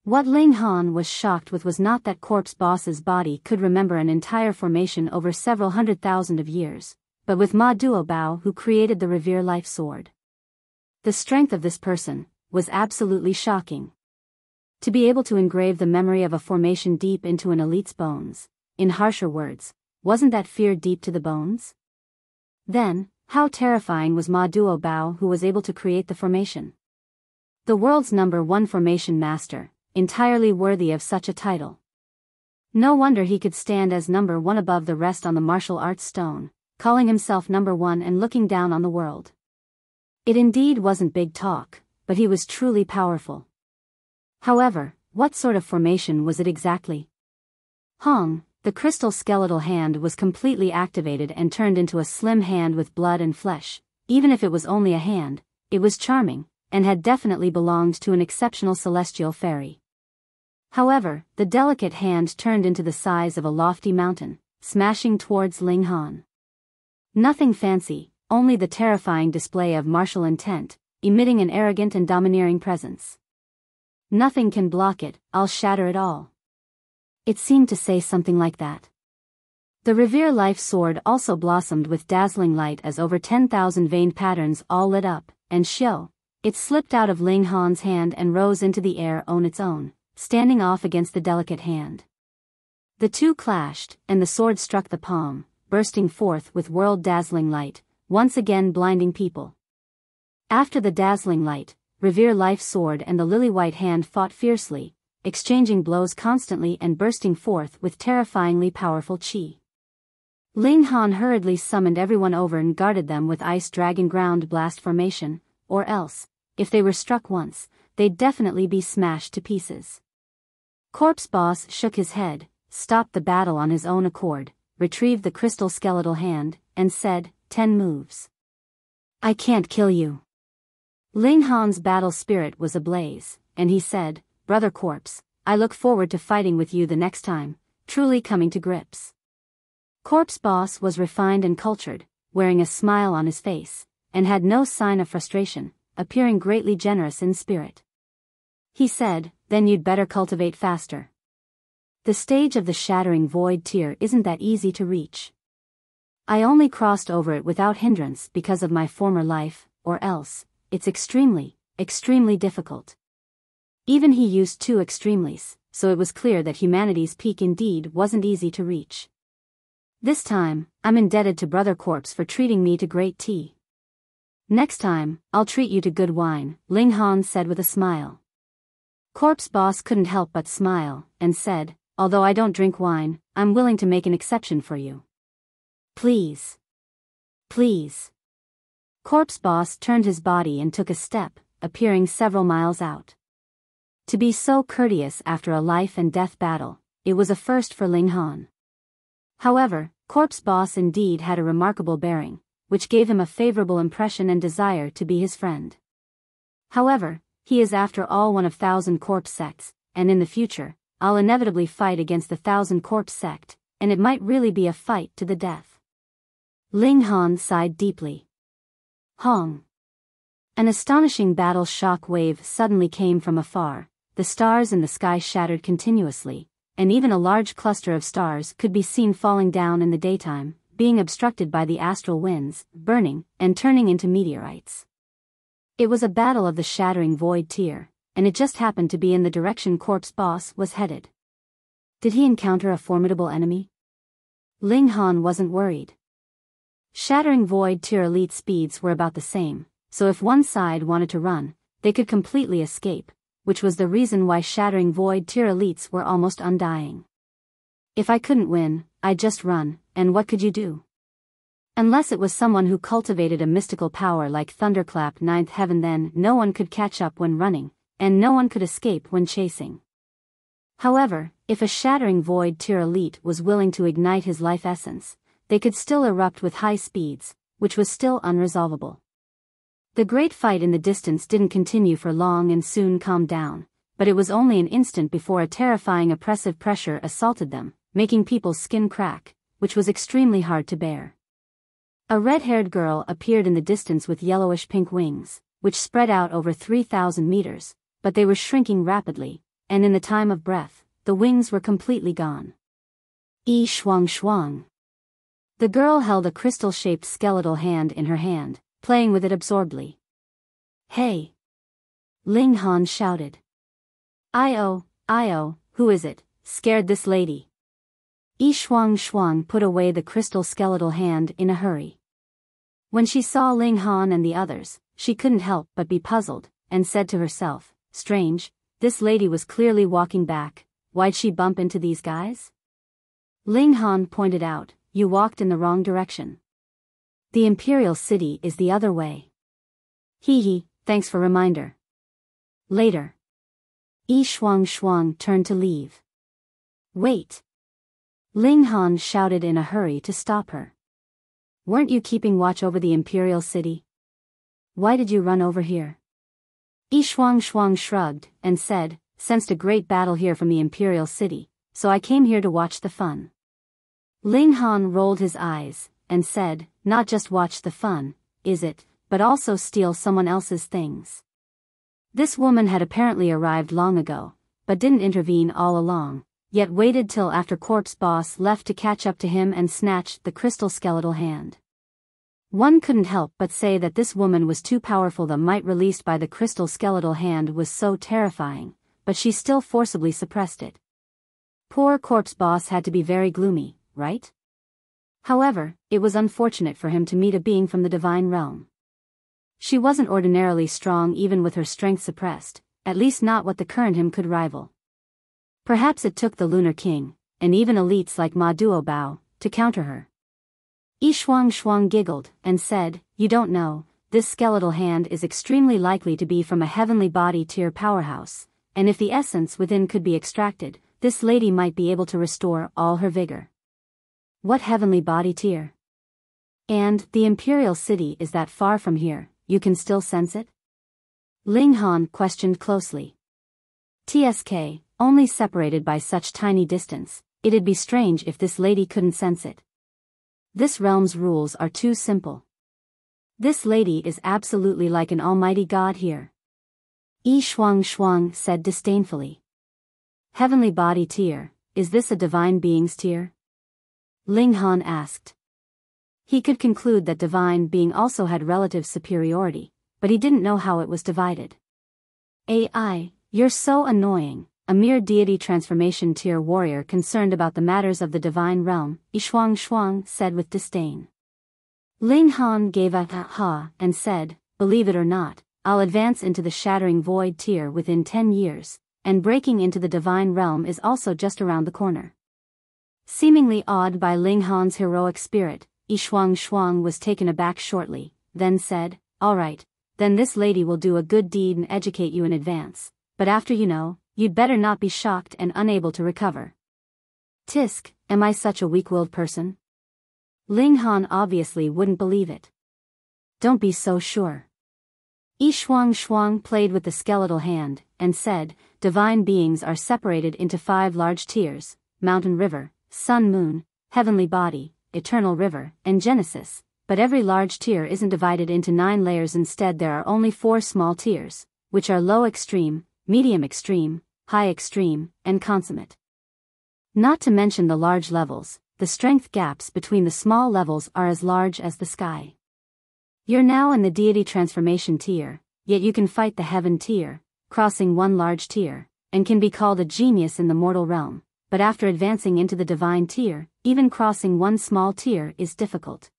What Ling Han was shocked with was not that Corpse Boss's body could remember an entire formation over several hundred thousand of years, but with Ma Duo Bao who created the Revere Life Sword. The strength of this person was absolutely shocking. To be able to engrave the memory of a formation deep into an elite's bones, in harsher words, wasn't that fear deep to the bones? Then, how terrifying was Ma Duo Bao who was able to create the formation? The world's #1 formation master, entirely worthy of such a title. No wonder he could stand as #1 above the rest on the martial arts stone, calling himself #1 and looking down on the world. It indeed wasn't big talk, but he was truly powerful. However, what sort of formation was it exactly? Hong, the crystal skeletal hand was completely activated and turned into a slim hand with blood and flesh. Even if it was only a hand, it was charming, and had definitely belonged to an exceptional celestial fairy. However, the delicate hand turned into the size of a lofty mountain, smashing towards Ling Han. Nothing fancy, only the terrifying display of martial intent, emitting an arrogant and domineering presence. "Nothing can block it, I'll shatter it all." It seemed to say something like that. The Revere Life Sword also blossomed with dazzling light as over 10,000 veined patterns all lit up, and it slipped out of Ling Han's hand and rose into the air on its own, standing off against the delicate hand. The two clashed, and the sword struck the palm, bursting forth with world-dazzling light, once again blinding people. After the dazzling light, Revere Life Sword and the lily-white hand fought fiercely, exchanging blows constantly and bursting forth with terrifyingly powerful chi. Ling Han hurriedly summoned everyone over and guarded them with Ice Dragon Ground Blast formation, or else, if they were struck once, they'd definitely be smashed to pieces. Corpse Boss shook his head, stopped the battle on his own accord, retrieved the crystal skeletal hand, and said, 10 moves. I can't kill you. Ling Han's battle spirit was ablaze, and he said, Brother Corpse, I look forward to fighting with you the next time, truly coming to grips. Corpse Boss was refined and cultured, wearing a smile on his face, and had no sign of frustration, appearing greatly generous in spirit. He said, then you'd better cultivate faster. The stage of the Shattering Void tier isn't that easy to reach. I only crossed over it without hindrance because of my former life, or else, it's extremely, extremely difficult. Even he used 2 extremelies, so it was clear that humanity's peak indeed wasn't easy to reach. This time, I'm indebted to Brother Corpse for treating me to great tea. Next time, I'll treat you to good wine, Ling Han said with a smile. Corpse Boss couldn't help but smile, and said, although I don't drink wine, I'm willing to make an exception for you. Please. Please. Corpse Boss turned his body and took a step, appearing several miles out. To be so courteous after a life and death battle, it was a first for Ling Han. However, Corpse Boss indeed had a remarkable bearing, which gave him a favorable impression and desire to be his friend. However, he is after all one of 1,000 corpse sects, and in the future, I'll inevitably fight against the 1,000 corpse sect, and it might really be a fight to the death. Ling Han sighed deeply. Hong. An astonishing battle shock wave suddenly came from afar, the stars in the sky shattered continuously, and even a large cluster of stars could be seen falling down in the daytime, being obstructed by the astral winds, burning, and turning into meteorites. It was a battle of the Shattering Void tier, and it just happened to be in the direction Corpse Boss was headed. Did he encounter a formidable enemy? Ling Han wasn't worried. Shattering Void Tier elite speeds were about the same, so if one side wanted to run, they could completely escape, which was the reason why Shattering Void Tier elites were almost undying. If I couldn't win, I'd just run, and what could you do? Unless it was someone who cultivated a mystical power like Thunderclap Ninth Heaven, then no one could catch up when running, and no one could escape when chasing. However, if a Shattering Void Tier elite was willing to ignite his life essence, they could still erupt with high speeds, which was still unresolvable. The great fight in the distance didn't continue for long and soon calmed down, but it was only an instant before a terrifying oppressive pressure assaulted them, making people's skin crack, which was extremely hard to bear. A red-haired girl appeared in the distance with yellowish-pink wings, which spread out over 3,000 meters, but they were shrinking rapidly, and in the time of breath, the wings were completely gone. Yi Shuang Shuang. The girl held a crystal-shaped skeletal hand in her hand, playing with it absorbedly. Hey! Ling Han shouted. Io, who is it, scared this lady? Yi Shuang Shuang put away the crystal skeletal hand in a hurry. When she saw Ling Han and the others, she couldn't help but be puzzled, and said to herself, strange, this lady was clearly walking back, why'd she bump into these guys? Ling Han pointed out, you walked in the wrong direction. The Imperial City is the other way. Hee, thanks for reminder. Later. Yi Shuang Shuang turned to leave. Wait. Ling Han shouted in a hurry to stop her. Weren't you keeping watch over the Imperial City? Why did you run over here? Yi Shuang Shuang shrugged, and said, sensed a great battle here from the Imperial City, so I came here to watch the fun. Ling Han rolled his eyes, and said, not just watch the fun, is it, but also steal someone else's things. This woman had apparently arrived long ago, but didn't intervene all along, yet waited till after Corpse Boss left to catch up to him and snatched the crystal skeletal hand. One couldn't help but say that this woman was too powerful. The might released by the crystal skeletal hand was so terrifying, but she still forcibly suppressed it. Poor Corpse Boss had to be very gloomy, right? However, it was unfortunate for him to meet a being from the divine realm. She wasn't ordinarily strong even with her strength suppressed, at least not what the current him could rival. Perhaps it took the Lunar King, and even elites like Ma Duobao, to counter her. Yi Shuang Shuang giggled, and said, you don't know, this skeletal hand is extremely likely to be from a heavenly body tier powerhouse, and if the essence within could be extracted, this lady might be able to restore all her vigor. What heavenly body tier? And, the Imperial City is that far from here, you can still sense it? Ling Han questioned closely. TSK, only separated by such tiny distance, it'd be strange if this lady couldn't sense it. This realm's rules are too simple. This lady is absolutely like an almighty god here. Yi Shuang Shuang said disdainfully. Heavenly body tier, is this a divine being's tier? Ling Han asked. He could conclude that divine being also had relative superiority, but he didn't know how it was divided. AI, you're so annoying, a mere deity transformation tier warrior concerned about the matters of the divine realm, Yi Shuang Shuang said with disdain. Ling Han gave a ha and said, believe it or not, I'll advance into the Shattering Void tier within 10 years, and breaking into the divine realm is also just around the corner. Seemingly awed by Ling Han's heroic spirit, Yi Shuang Shuang was taken aback shortly, then said, all right, then this lady will do a good deed and educate you in advance, but after you know, you'd better not be shocked and unable to recover. Tisk, am I such a weak-willed person? Ling Han obviously wouldn't believe it. Don't be so sure. Yi Shuang Shuang played with the skeletal hand, and said, divine beings are separated into 5 large tiers, Mountain River, Sun Moon, Heavenly Body, Eternal River, and Genesis, but every large tier isn't divided into 9 layers. Instead there are only 4 small tiers, which are Low Extreme, Medium Extreme, High Extreme, and Consummate. Not to mention the large levels, the strength gaps between the small levels are as large as the sky. You're now in the deity transformation tier, yet you can fight the heaven tier, crossing 1 large tier, and can be called a genius in the mortal realm, but after advancing into the divine tier, even crossing 1 small tier is difficult.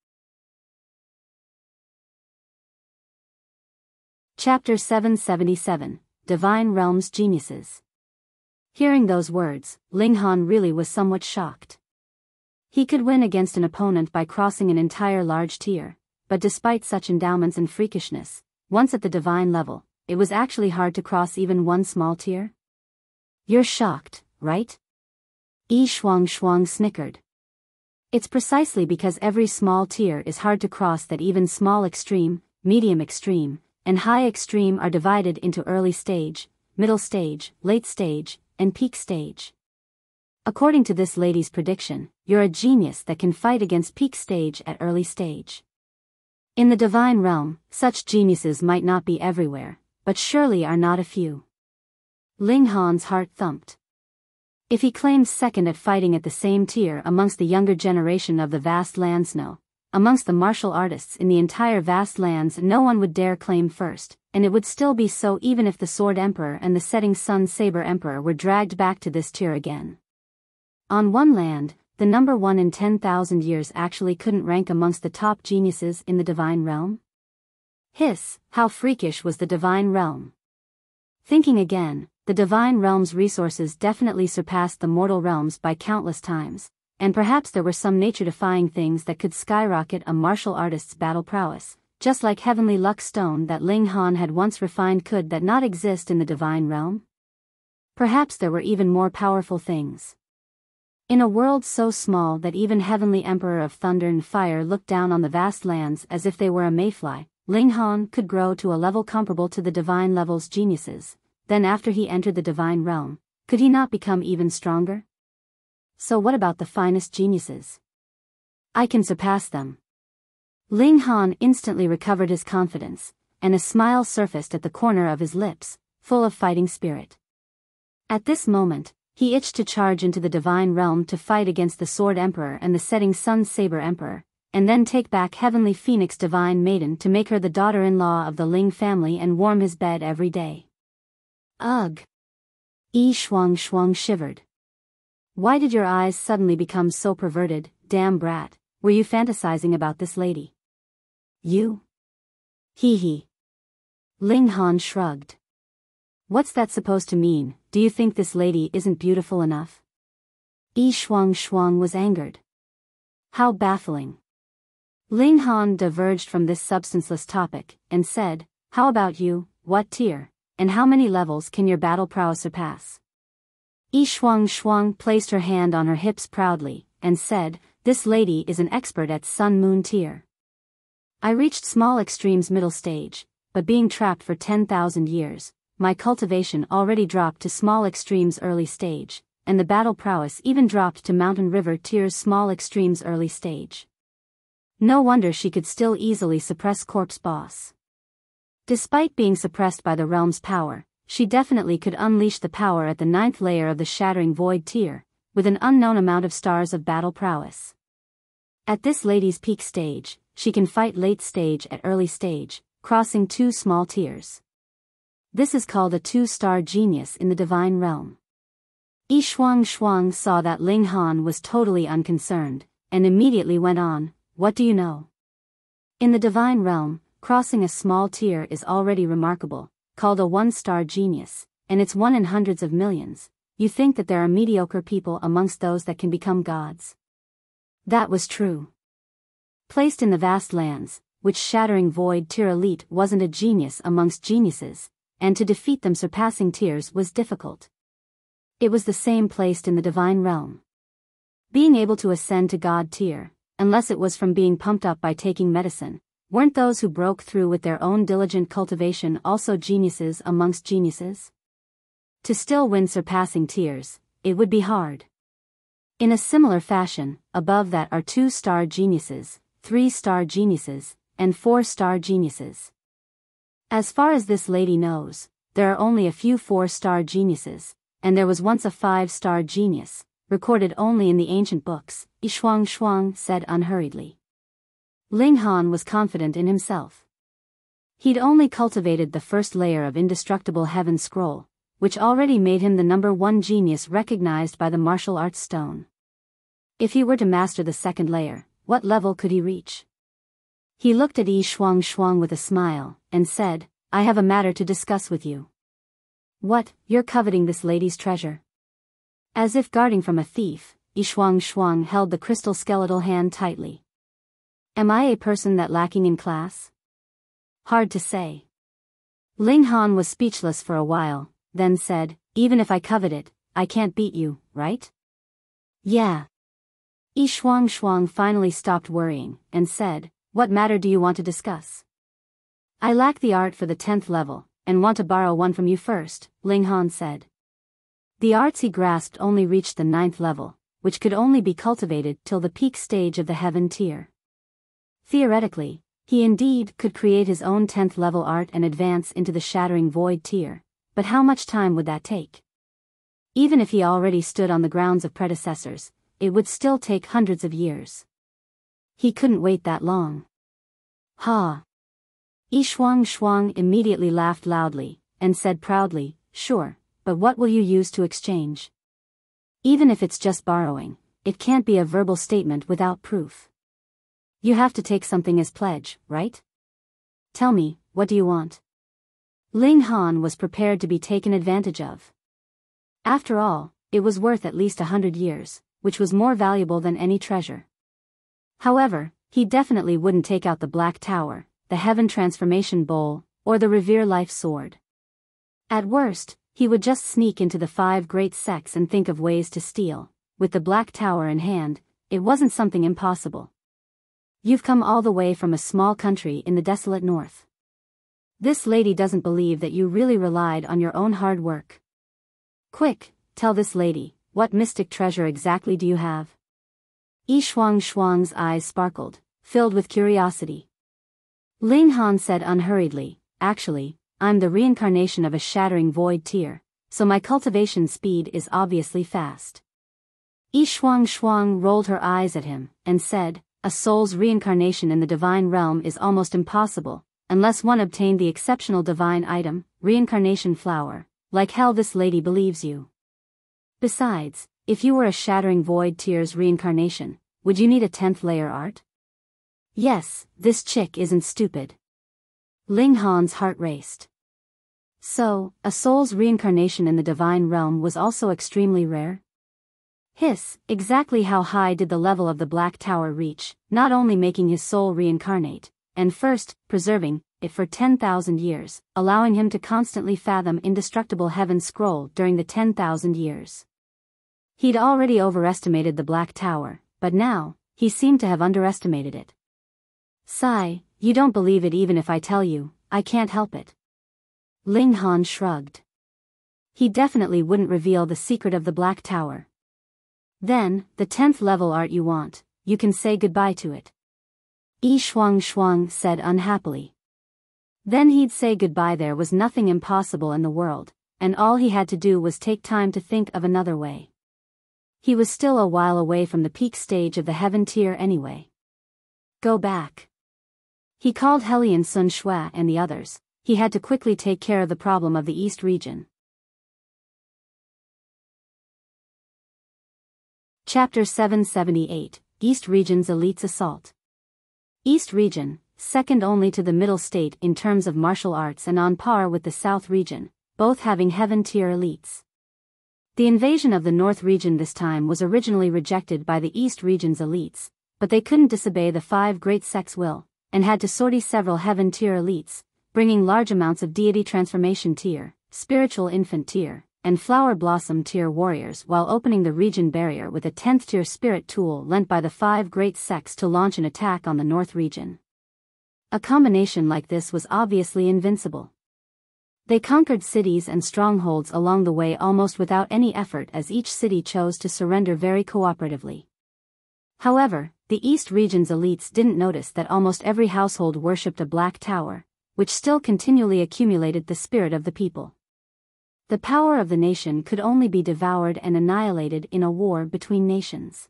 Chapter 777, Divine Realms Geniuses. Hearing those words, Ling Han really was somewhat shocked. He could win against an opponent by crossing an entire large tier, but despite such endowments and freakishness, once at the divine level, it was actually hard to cross even one small tier. You're shocked, right? Yi Shuang snickered. It's precisely because every small tier is hard to cross that even small extreme, medium extreme, and high extreme are divided into early stage, middle stage, late stage, and peak stage. According to this lady's prediction, you're a genius that can fight against peak stage at early stage. In the divine realm, such geniuses might not be everywhere, but surely are not a few. Ling Han's heart thumped. If he claimed second at fighting at the same tier amongst the younger generation of the vast lands, amongst the martial artists in the entire vast lands, no one would dare claim first, and it would still be so even if the Sword Emperor and the Setting Sun Saber Emperor were dragged back to this tier again. On one land, the number 1 in 10,000 years actually couldn't rank amongst the top geniuses in the divine realm? Hiss, how freakish was the divine realm. Thinking again, the divine realm's resources definitely surpassed the mortal realms by countless times, and perhaps there were some nature-defying things that could skyrocket a martial artist's battle prowess, just like heavenly luck stone that Ling Han had once refined could that not exist in the divine realm? Perhaps there were even more powerful things. In a world so small that even Heavenly Emperor of Thunder and Fire looked down on the vast lands as if they were a mayfly, Ling Han could grow to a level comparable to the divine level's geniuses. Then after he entered the divine realm, could he not become even stronger? So what about the finest geniuses? I can surpass them. Ling Han instantly recovered his confidence, and a smile surfaced at the corner of his lips, full of fighting spirit. At this moment, he itched to charge into the divine realm to fight against the Sword Emperor and the Setting Sun Saber Emperor, and then take back Heavenly Phoenix Divine Maiden to make her the daughter-in-law of the Ling family and warm his bed every day. Ugh! Yi Shuang shivered. Why did your eyes suddenly become so perverted, damn brat? Were you fantasizing about this lady? You? Hee hee. Ling Han shrugged. What's that supposed to mean? Do you think this lady isn't beautiful enough? Yi Shuang was angered. How baffling. Ling Han diverged from this substanceless topic, and said, how about you, what tier, and how many levels can your battle prowess surpass? Yi Shuang placed her hand on her hips proudly, and said, this lady is an expert at Sun Moon tier. I reached small extremes middle stage, but being trapped for 10,000 years, my cultivation already dropped to small extremes early stage, and the battle prowess even dropped to Mountain River tier's small extremes early stage. No wonder she could still easily suppress Corpse Boss. Despite being suppressed by the realm's power, she definitely could unleash the power at the 9th layer of the Shattering Void tier, with an unknown amount of stars of battle prowess. At this lady's peak stage, she can fight late stage at early stage, crossing 2 small tiers. This is called a 2-star genius in the divine realm. Yi Shuang saw that Ling Han was totally unconcerned, and immediately went on, what do you know? In the divine realm, crossing a small tier is already remarkable, called a 1-star genius, and it's 1 in hundreds of millions. You think that there are mediocre people amongst those that can become gods? That was true. Placed in the vast lands, which Shattering Void tier elite wasn't a genius amongst geniuses, and to defeat them surpassing tiers was difficult. It was the same placed in the divine realm. Being able to ascend to god tier, unless it was from being pumped up by taking medicine, weren't those who broke through with their own diligent cultivation also geniuses amongst geniuses? To still win surpassing tiers, it would be hard. In a similar fashion, above that are 2-star geniuses, 3-star geniuses, and 4-star geniuses. As far as this lady knows, there are only a few 4-star geniuses, and there was once a 5-star genius, recorded only in the ancient books, Yi Shuang said unhurriedly. Ling Han was confident in himself. He'd only cultivated the first layer of indestructible heaven scroll, which already made him the number 1 genius recognized by the martial arts stone. If he were to master the second layer, what level could he reach? He looked at Yi Shuang with a smile, and said, I have a matter to discuss with you. What, you're coveting this lady's treasure? As if guarding from a thief, Shuang held the crystal skeletal hand tightly. Am I a person that lacking in class? Hard to say. Ling Han was speechless for a while, then said, even if I covet it, I can't beat you, right? Yeah. Shuang finally stopped worrying, and said, what matter do you want to discuss? I lack the art for the 10th level, and want to borrow one from you first, Ling Han said. The arts he grasped only reached the 9th level, which could only be cultivated till the peak stage of the heaven tier. Theoretically, he indeed could create his own 10th level art and advance into the Shattering Void tier, but how much time would that take? Even if he already stood on the grounds of predecessors, it would still take hundreds of years. He couldn't wait that long. Ha! Shuang immediately laughed loudly, and said proudly, sure, but what will you use to exchange? Even if it's just borrowing, it can't be a verbal statement without proof. You have to take something as pledge, right? Tell me, what do you want? Ling Han was prepared to be taken advantage of. After all, it was worth at least 100 years, which was more valuable than any treasure. However, he definitely wouldn't take out the Black Tower, the Heaven Transformation Bowl, or the Revere Life Sword. At worst, he would just sneak into the 5 great sects and think of ways to steal. With the Black Tower in hand, it wasn't something impossible. You've come all the way from a small country in the desolate north. This lady doesn't believe that you really relied on your own hard work. Quick, tell this lady, what mystic treasure exactly do you have? Shuang's eyes sparkled, filled with curiosity. Ling Han said unhurriedly, actually, I'm the reincarnation of a Shattering Void tier, so my cultivation speed is obviously fast. Shuang rolled her eyes at him, and said, a soul's reincarnation in the divine realm is almost impossible, unless one obtained the exceptional divine item, reincarnation flower, like hell this lady believes you. Besides, if you were a Shattering Void tier's reincarnation, would you need a 10th layer art? Yes, this chick isn't stupid. Ling Han's heart raced. So, a soul's reincarnation in the divine realm was also extremely rare? Hiss, exactly how high did the level of the Black Tower reach, not only making his soul reincarnate, and first, preserving it for 10,000 years, allowing him to constantly fathom indestructible heaven scroll during the 10,000 years. He'd already overestimated the Black Tower, but now, he seemed to have underestimated it. Sigh, you don't believe it even if I tell you, I can't help it. Ling Han shrugged. He definitely wouldn't reveal the secret of the Black Tower. Then, the 10th level art you want, you can say goodbye to it. Shuang said unhappily. Then he'd say goodbye. There was nothing impossible in the world, and all he had to do was take time to think of another way. He was still a while away from the peak stage of the heaven tier anyway. Go back. He called Helian Sun Shui and the others. He had to quickly take care of the problem of the East region. Chapter 778, East Region's Elites Assault. East Region, second only to the Middle State in terms of martial arts and on par with the South Region, both having heaven tier elites. The invasion of the North Region this time was originally rejected by the East Region's elites, but they couldn't disobey the 5 great sects' will, and had to sortie several heaven tier elites, bringing large amounts of deity transformation tier, spiritual infant tier, and flower blossom tier warriors while opening the region barrier with a 10th tier spirit tool lent by the 5 great sects to launch an attack on the North Region. A combination like this was obviously invincible. They conquered cities and strongholds along the way almost without any effort, as each city chose to surrender very cooperatively. However, the East Region's elites didn't notice that almost every household worshipped a Black Tower, which still continually accumulated the spirit of the people. The power of the nation could only be devoured and annihilated in a war between nations.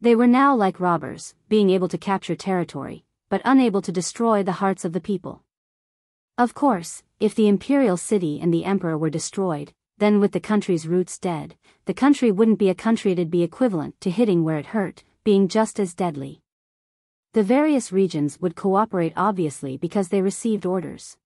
They were now like robbers, being able to capture territory, but unable to destroy the hearts of the people. Of course, if the imperial city and the emperor were destroyed, then with the country's roots dead, the country wouldn't be a country. It'd be equivalent to hitting where it hurt, being just as deadly. The various regions would cooperate obviously because they received orders.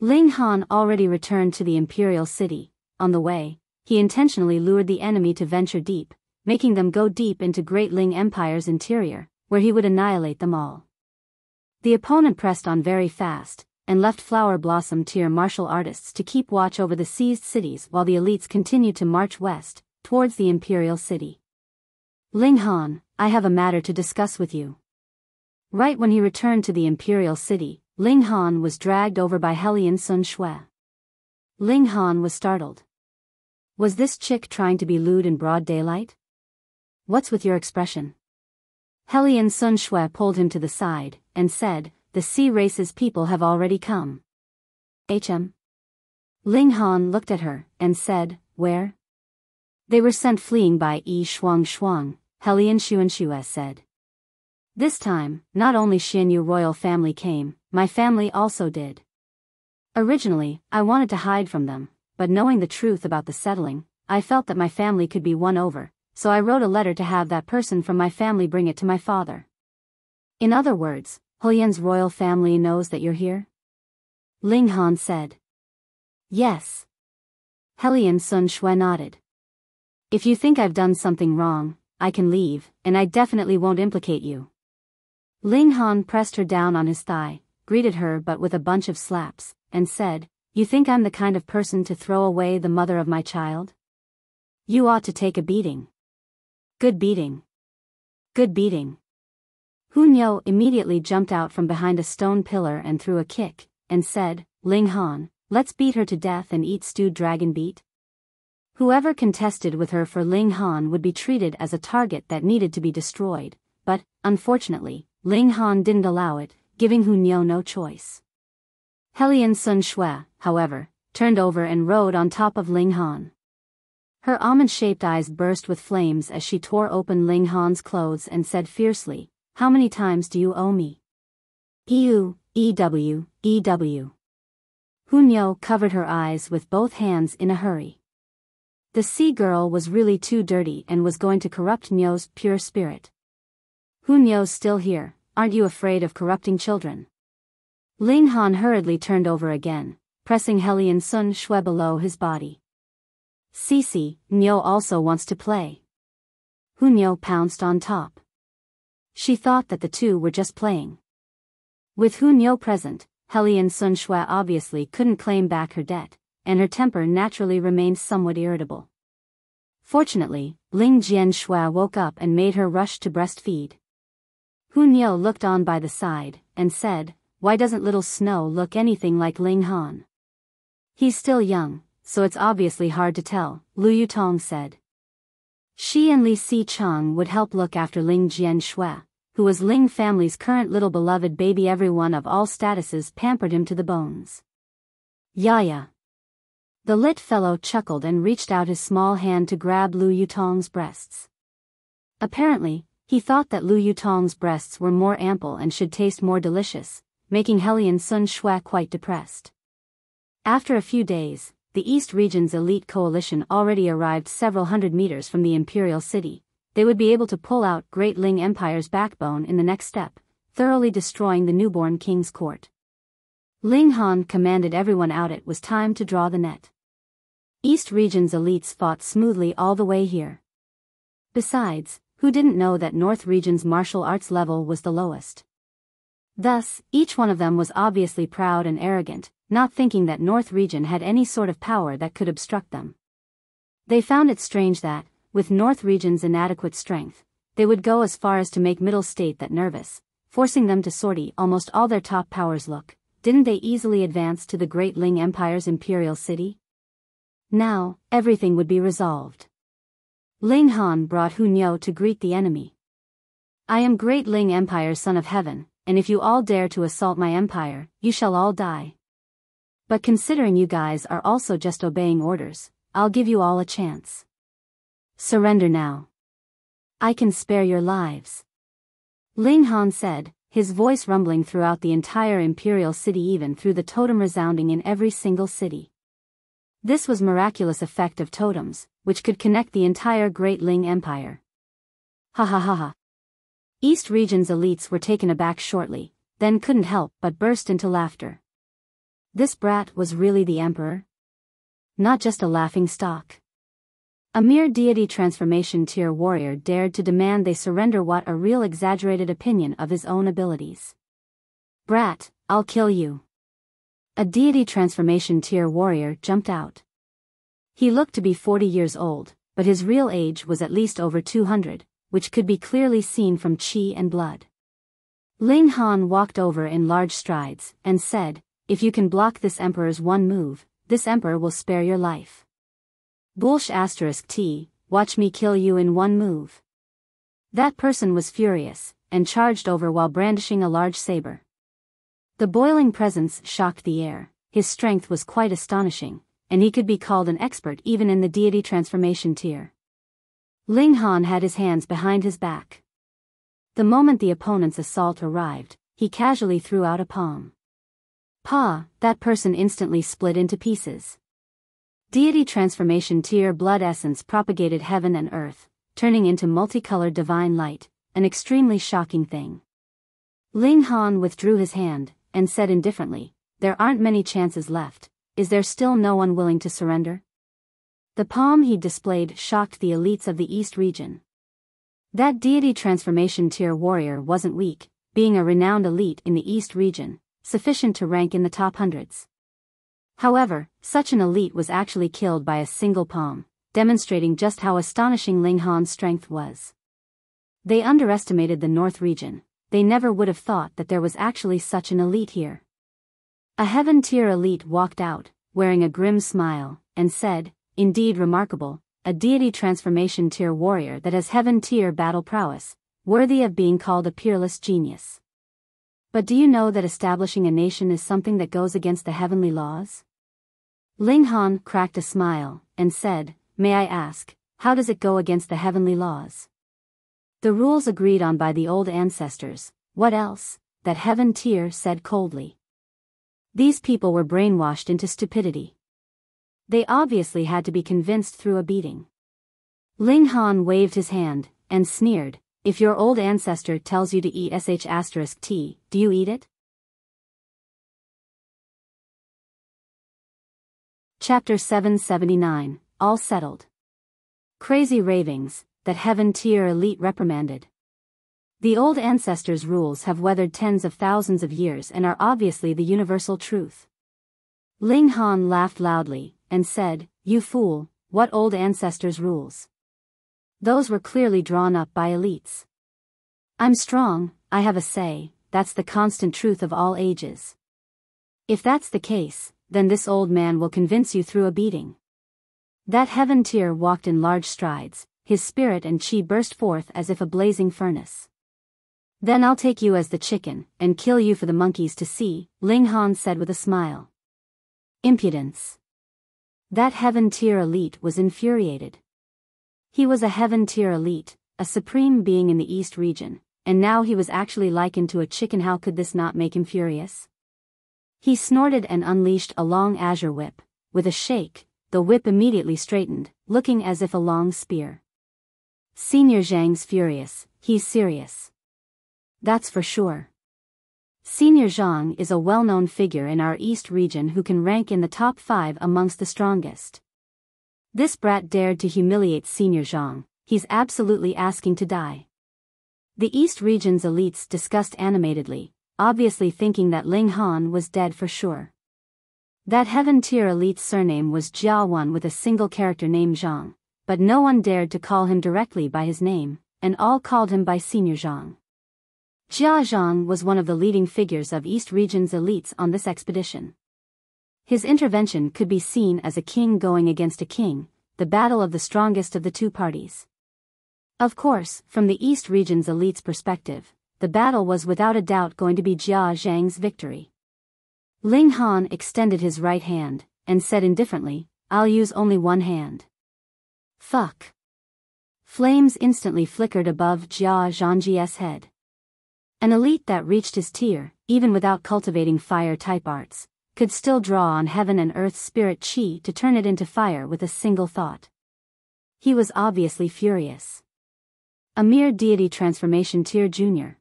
Ling Han already returned to the Imperial City. On the way, he intentionally lured the enemy to venture deep, making them go deep into Great Ling Empire's interior, where he would annihilate them all. The opponent pressed on very fast, and left Flower Blossom tier martial artists to keep watch over the seized cities while the elites continued to march west, towards the Imperial City. Ling Han, I have a matter to discuss with you. Right when he returned to the Imperial City, Ling Han was dragged over by Hellion Sun Shui. Ling Han was startled. Was this chick trying to be lewd in broad daylight? What's with your expression? Hellion Sun Shui pulled him to the side, and said, the Sea Race's people have already come. Ling Han looked at her, and said, where? They were sent fleeing by Yi Shuang, Hellion Xuan said. This time, not only Xianyu royal family came, my family also did. Originally, I wanted to hide from them, but knowing the truth about the settling, I felt that my family could be won over, so I wrote a letter to have that person from my family bring it to my father. In other words, Hellian's royal family knows that you're here? Ling Han said. Yes. Hellion Sun Shui nodded. If you think I've done something wrong, I can leave, and I definitely won't implicate you. Ling Han pressed her down on his thigh, greeted her but with a bunch of slaps, and said, you think I'm the kind of person to throw away the mother of my child? You ought to take a beating. Good beating. Good beating. Hunyo immediately jumped out from behind a stone pillar and threw a kick, and said, Ling Han, let's beat her to death and eat stewed dragon beat. Whoever contested with her for Ling Han would be treated as a target that needed to be destroyed, but, unfortunately, Ling Han didn't allow it, giving Hunyo no choice. Hellion Sun Shui, however, turned over and rode on top of Ling Han. Her almond-shaped eyes burst with flames as she tore open Ling Han's clothes and said fiercely, how many times do you owe me? Ew. Hunyo covered her eyes with both hands in a hurry. The sea girl was really too dirty and was going to corrupt Nyo's pure spirit. Hunyo's still here, aren't you afraid of corrupting children? Ling Han hurriedly turned over again, pressing Hellion Sun Shui below his body. Cece, Nyo also wants to play. Hunyo pounced on top. She thought that the two were just playing. With Hunyo present, Hellion Sun Shui obviously couldn't claim back her debt, and her temper naturally remained somewhat irritable. Fortunately, Ling Jian Shui woke up and made her rush to breastfeed. Hunyo looked on by the side, and said, why doesn't little Snow look anything like Ling Han? He's still young, so it's obviously hard to tell, Lu Yutong said. She and Li Si Chang would help look after Ling Jian Shui, who was Ling family's current little beloved baby. Everyone of all statuses pampered him to the bones. Yaya. The lit fellow chuckled and reached out his small hand to grab Lu Yutong's breasts. Apparently, he thought that Lu Yutong's breasts were more ample and should taste more delicious, making Hellion Sun Shui quite depressed. After a few days, the East Region's elite coalition already arrived several hundred meters from the Imperial City. They would be able to pull out Great Ling Empire's backbone in the next step, thoroughly destroying the newborn king's court. Ling Han commanded everyone out. It was time to draw the net. East Region's elites fought smoothly all the way here. Besides, who didn't know that North Region's martial arts level was the lowest? Thus, each one of them was obviously proud and arrogant, not thinking that North Region had any sort of power that could obstruct them. They found it strange that, with North Region's inadequate strength, they would go as far as to make Middle State that nervous, forcing them to sortie almost all their top powers. Look, didn't they easily advance to the Great Ling Empire's Imperial City? Now, everything would be resolved. Ling Han brought Hunyo to greet the enemy. I am Great Ling Empire's son of heaven, and if you all dare to assault my empire, you shall all die. But considering you guys are also just obeying orders, I'll give you all a chance. Surrender now. I can spare your lives. Ling Han said, his voice rumbling throughout the entire Imperial City, even through the totem resounding in every single city. This was miraculous effect of totems, which could connect the entire Great Ling Empire. Ha ha ha ha. East Region's elites were taken aback shortly, then couldn't help but burst into laughter. This brat was really the emperor? Not just a laughing stock. A mere deity transformation tier warrior dared to demand they surrender what a real exaggerated opinion of his own abilities. Brat, I'll kill you. A deity transformation tier warrior jumped out. He looked to be 40 years old, but his real age was at least over 200, which could be clearly seen from chi and blood. Ling Han walked over in large strides, and said, if you can block this emperor's one move, this emperor will spare your life. Bullsh *T, watch me kill you in one move. That person was furious, and charged over while brandishing a large saber. The boiling presence shocked the air. His strength was quite astonishing, and he could be called an expert even in the deity transformation tier. Ling Han had his hands behind his back. The moment the opponent's assault arrived, he casually threw out a palm. That person instantly split into pieces. Deity transformation tier blood essence propagated heaven and earth, turning into multicolored divine light, an extremely shocking thing. Ling Han withdrew his hand, and said indifferently, there aren't many chances left, is there still no one willing to surrender? The palm he displayed shocked the elites of the East region. That deity transformation tier warrior wasn't weak, being a renowned elite in the East region, sufficient to rank in the top hundreds. However, such an elite was actually killed by a single palm, demonstrating just how astonishing Ling Han's strength was. They underestimated the North region. They never would have thought that there was actually such an elite here. A heaven tier elite walked out, wearing a grim smile, and said, indeed remarkable, a deity transformation tier warrior that has heaven tier battle prowess, worthy of being called a peerless genius. But do you know that establishing a nation is something that goes against the heavenly laws? Ling Han cracked a smile, and said, may I ask, how does it go against the heavenly laws? The rules agreed on by the old ancestors, what else? That heaven tier said coldly. These people were brainwashed into stupidity. They obviously had to be convinced through a beating. Ling Han waved his hand, and sneered, if your old ancestor tells you to eat *T, do you eat it? Chapter 779, All Settled. Crazy ravings, that heaven tier elite reprimanded. The old ancestors' rules have weathered tens of thousands of years and are obviously the universal truth. Ling Han laughed loudly, and said, you fool, what old ancestors' rules? Those were clearly drawn up by elites. I'm strong, I have a say, that's the constant truth of all ages. If that's the case, then this old man will convince you through a beating. That heaven tier walked in large strides, his spirit and chi burst forth as if a blazing furnace. Then I'll take you as the chicken, and kill you for the monkeys to see, Ling Han said with a smile. Impudence. That heaven tier elite was infuriated. He was a heaven tier elite, a supreme being in the East region, and now he was actually likened to a chicken. How could this not make him furious? He snorted and unleashed a long azure whip. With a shake, the whip immediately straightened, looking as if a long spear. Senior Zhang's furious, he's serious. That's for sure. Senior Zhang is a well-known figure in our East region who can rank in the top 5 amongst the strongest. This brat dared to humiliate Senior Zhang, he's absolutely asking to die. The East region's elites discussed animatedly, obviously thinking that Ling Han was dead for sure. That heaven tier elite's surname was Jia, one with a single character named Zhang, but no one dared to call him directly by his name, and all called him by Senior Zhang. Jia Zhang was one of the leading figures of East region's elites on this expedition. His intervention could be seen as a king going against a king, the battle of the strongest of the two parties. Of course, from the East region's elite's perspective, the battle was without a doubt going to be Jia Zhang's victory. Ling Han extended his right hand, and said indifferently, I'll use only one hand. Fuck. Flames instantly flickered above Jia Zhangji's head. An elite that reached his tier, even without cultivating fire-type arts, could still draw on heaven and earth's spirit chi to turn it into fire with a single thought. He was obviously furious. A mere deity transformation tier junior.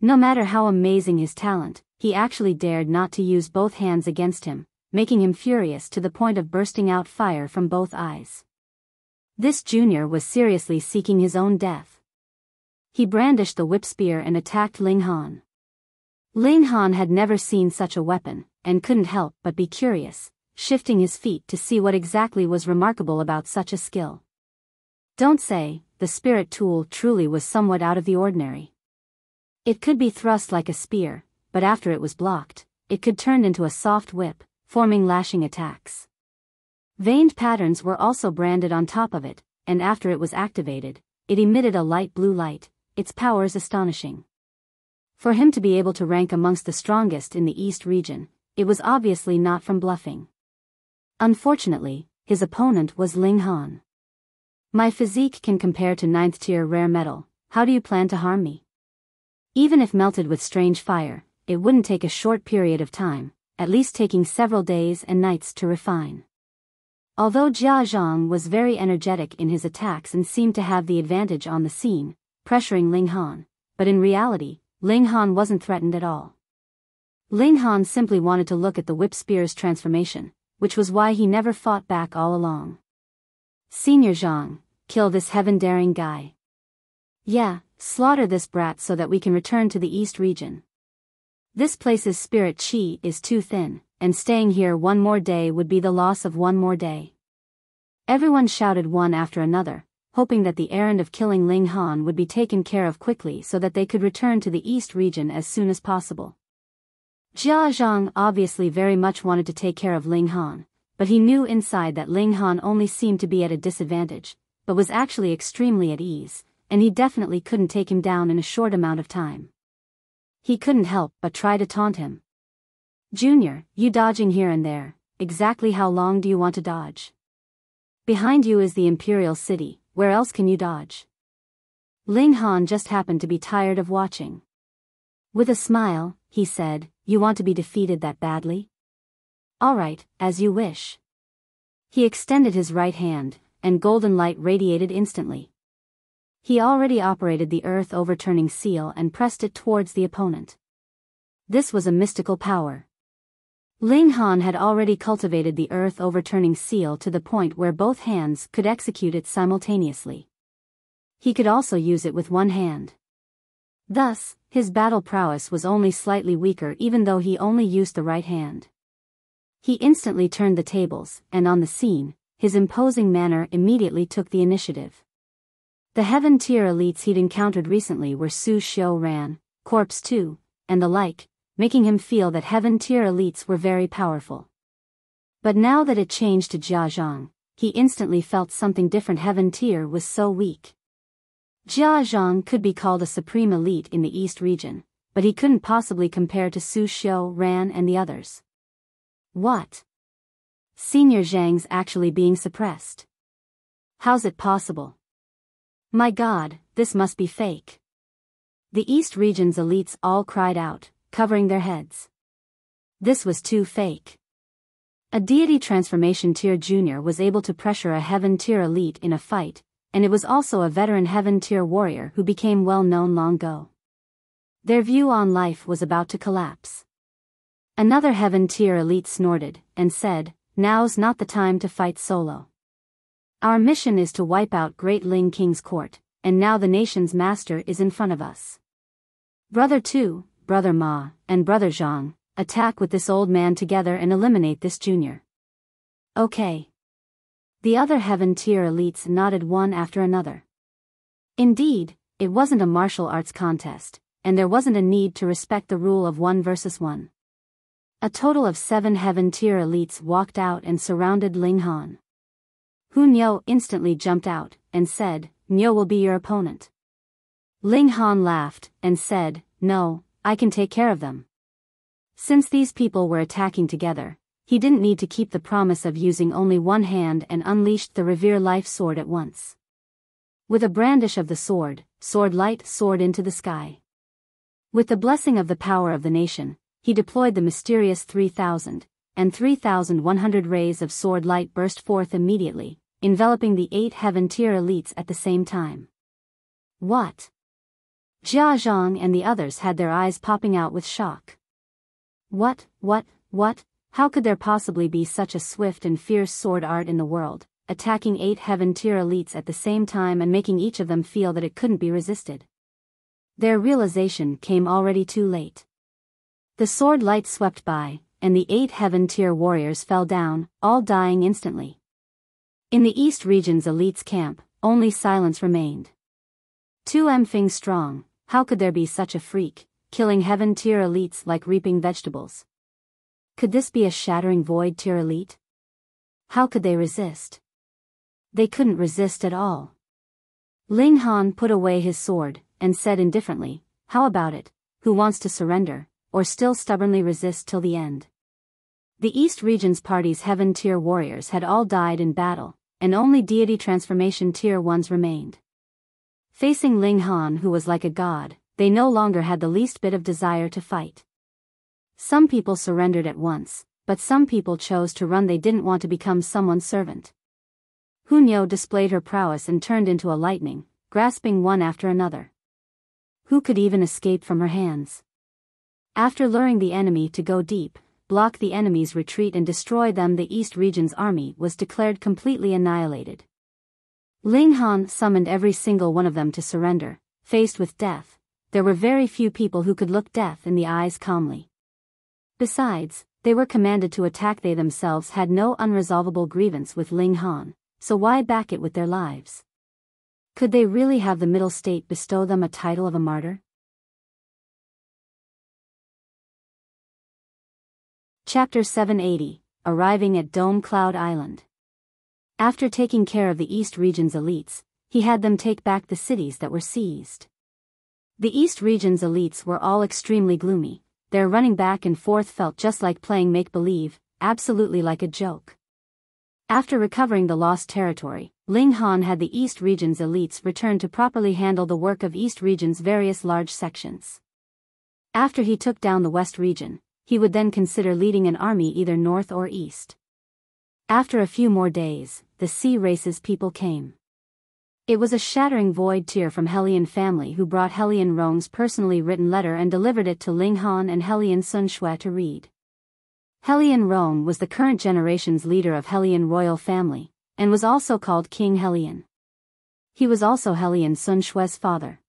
No matter how amazing his talent, he actually dared not to use both hands against him, making him furious to the point of bursting out fire from both eyes. This junior was seriously seeking his own death. He brandished the whip spear and attacked Ling Han. Ling Han had never seen such a weapon, and couldn't help but be curious, shifting his feet to see what exactly was remarkable about such a skill. Don't say, the spirit tool truly was somewhat out of the ordinary. It could be thrust like a spear, but after it was blocked, it could turn into a soft whip, forming lashing attacks. Veined patterns were also branded on top of it, and after it was activated, it emitted a light blue light, its powers astonishing. For him to be able to rank amongst the strongest in the East region, it was obviously not from bluffing. Unfortunately, his opponent was Ling Han. My physique can compare to 9th tier rare metal, how do you plan to harm me? Even if melted with strange fire, it wouldn't take a short period of time, at least taking several days and nights to refine. Although Jia Zhang was very energetic in his attacks and seemed to have the advantage on the scene, pressuring Ling Han, but in reality, Ling Han wasn't threatened at all. Ling Han simply wanted to look at the whip spear's transformation, which was why he never fought back all along. Senior Zhang, kill this heaven-daring guy. Yeah, slaughter this brat so that we can return to the East region. This place's spirit chi is too thin, and staying here one more day would be the loss of one more day. Everyone shouted one after another, hoping that the errand of killing Ling Han would be taken care of quickly so that they could return to the East region as soon as possible. Jia Zhang obviously very much wanted to take care of Ling Han, but he knew inside that Ling Han only seemed to be at a disadvantage, but was actually extremely at ease, and he definitely couldn't take him down in a short amount of time. He couldn't help but try to taunt him. Junior, you dodging here and there, exactly how long do you want to dodge? Behind you is the Imperial City, where else can you dodge? Ling Han just happened to be tired of watching. With a smile, he said, you want to be defeated that badly? Alright, as you wish. He extended his right hand, and golden light radiated instantly. He already operated the earth overturning seal and pressed it towards the opponent. This was a mystical power. Ling Han had already cultivated the earth overturning seal to the point where both hands could execute it simultaneously. He could also use it with one hand. Thus, his battle prowess was only slightly weaker even though he only used the right hand. He instantly turned the tables, and on the scene, his imposing manner immediately took the initiative. The heaven tier elites he'd encountered recently were Su Xiu Ran, Corpse 2, and the like, making him feel that heaven tier elites were very powerful. But now that it changed to Jia Zhang, he instantly felt something different. Heaven tier was so weak. Jia Zhang could be called a supreme elite in the East region, but he couldn't possibly compare to Su Xiu Ran and the others. What? Senior Zhang's actually being suppressed. How's it possible? My god, this must be fake. The East region's elites all cried out, covering their heads. This was too fake. A deity transformation tier junior was able to pressure a heaven tier elite in a fight, and it was also a veteran heaven tier warrior who became well known long ago. Their view on life was about to collapse. Another heaven tier elite snorted, and said, now's not the time to fight solo. Our mission is to wipe out Great Ling King's court, and now the nation's master is in front of us. Brother Tu, Brother Ma, and Brother Zhang, attack with this old man together and eliminate this junior. Okay. The other heaven tier elites nodded one after another. Indeed, it wasn't a martial arts contest, and there wasn't a need to respect the rule of 1 versus 1. A total of 7 heaven tier elites walked out and surrounded Ling Han. Hu Niu instantly jumped out, and said, Niu will be your opponent. Ling Han laughed, and said, no, I can take care of them. Since these people were attacking together, he didn't need to keep the promise of using only one hand and unleashed the Revere Life Sword at once. With a brandish of the sword, sword light soared into the sky. With the blessing of the power of the nation, he deployed the mysterious 3,000, and 3,100 rays of sword light burst forth immediately, enveloping the 8 heaven tier elites at the same time. What? Jia Zhang and the others had their eyes popping out with shock. What? How could there possibly be such a swift and fierce sword art in the world, attacking 8 heaven-tier elites at the same time and making each of them feel that it couldn't be resisted? Their realization came already too late. The sword light swept by, and the 8 heaven-tier warriors fell down, all dying instantly. In the East region's elites camp, only silence remained. 2M Fing strong, how could there be such a freak, killing heaven-tier elites like reaping vegetables? Could this be a shattering void-tier elite? How could they resist? They couldn't resist at all. Ling Han put away his sword, and said indifferently, how about it, who wants to surrender, or still stubbornly resist till the end? The East region's party's heaven-tier warriors had all died in battle, and only deity transformation tier 1s remained. Facing Ling Han, who was like a god, they no longer had the least bit of desire to fight. Some people surrendered at once, but some people chose to run. They didn't want to become someone's servant. Hunyo displayed her prowess and turned into a lightning, grasping one after another. Who could even escape from her hands? After luring the enemy to go deep, block the enemy's retreat and destroy them, the East region's army was declared completely annihilated. Ling Han summoned every single one of them to surrender. Faced with death, there were very few people who could look death in the eyes calmly. Besides, they were commanded to attack. They themselves had no unresolvable grievance with Ling Han, so why back it with their lives? Could they really have the middle state bestow them a title of a martyr? Chapter 780, Arriving at Dome Cloud Island. After taking care of the East region's elites, he had them take back the cities that were seized. The East region's elites were all extremely gloomy. Their running back and forth felt just like playing make-believe, absolutely like a joke. After recovering the lost territory, Ling Han had the East region's elites return to properly handle the work of East region's various large sections. After he took down the West region, he would then consider leading an army either north or east. After a few more days, the Sea Race's people came. It was a shattering void tier from Hellion family who brought Hellion Rong's personally written letter and delivered it to Ling Han and Hellion Sun Shui to read. Hellion Rong was the current generation's leader of Hellion royal family, and was also called King Hellion. He was also Hellion Sun Shui's father.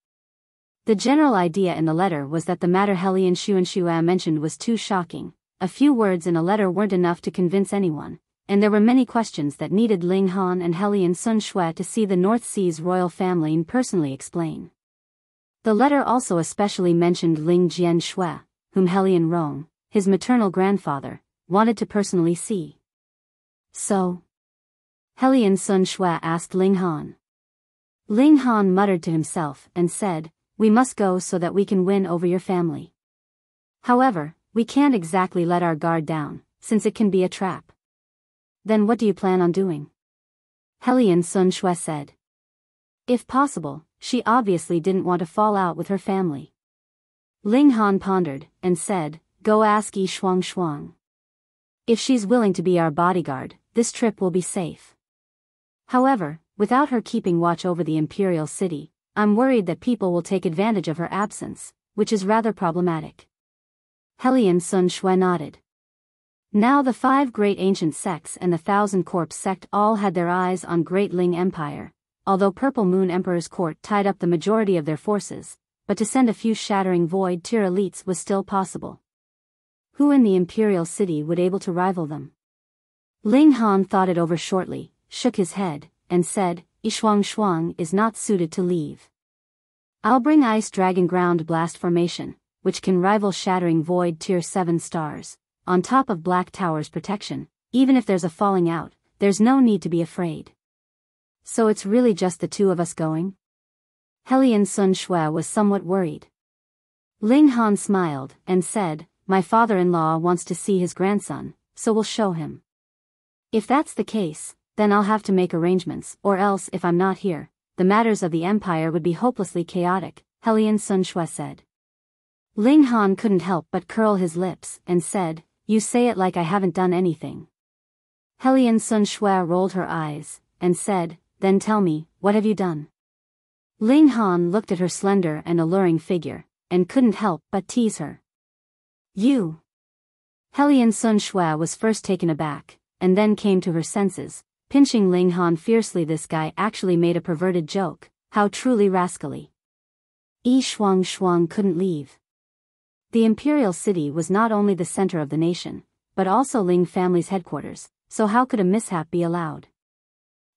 The general idea in the letter was that the matter Hellion Xianyu mentioned was too shocking. A few words in a letter weren't enough to convince anyone, and there were many questions that needed Ling Han and Hellion Sun Shui to see the North Sea's royal family and personally explain. The letter also especially mentioned Ling Jian Shui, whom Hellion Rong, his maternal grandfather, wanted to personally see. So, Hellion Sun Shui asked Ling Han. Ling Han muttered to himself and said, "We must go so that we can win over your family. However, we can't exactly let our guard down, since it can be a trap." "Then what do you plan on doing?" Hellion Sun Shui said. If possible, she obviously didn't want to fall out with her family. Ling Han pondered, and said, "Go ask Yi Shuang Shuang. If she's willing to be our bodyguard, this trip will be safe. However, without her keeping watch over the Imperial City, I'm worried that people will take advantage of her absence, which is rather problematic." Hellion Sun Shui nodded. Now the 5 great ancient sects and the 1,000 Corpse sect all had their eyes on Great Ling Empire, although Purple Moon Emperor's court tied up the majority of their forces, but to send a few shattering void tier elites was still possible. Who in the Imperial City would able to rival them? Ling Han thought it over shortly, shook his head, and said, "Yi Shuang Shuang is not suited to leave. I'll bring Ice Dragon Ground Blast Formation, which can rival Shattering Void Tier 7 stars. On top of Black Tower's protection, even if there's a falling out, there's no need to be afraid." "So it's really just the 2 of us going?" Hellion Sun Shui was somewhat worried. Ling Han smiled, and said, "My father-in-law wants to see his grandson, so we'll show him. If that's the case, then I'll have to make arrangements, or else if I'm not here, the matters of the Empire would be hopelessly chaotic," Hellion Sun Shui said. Ling Han couldn't help but curl his lips, and said, "You say it like I haven't done anything." Hellion Sun Shui rolled her eyes, and said, "Then tell me, what have you done?" Ling Han looked at her slender and alluring figure, and couldn't help but tease her. "You Helian Sun Shui was first taken aback, and then came to her senses, pinching Ling Han fiercely. This guy actually made a perverted joke, how truly rascally. Yi Shuang couldn't leave. The imperial city was not only the center of the nation, but also Ling family's headquarters, so how could a mishap be allowed?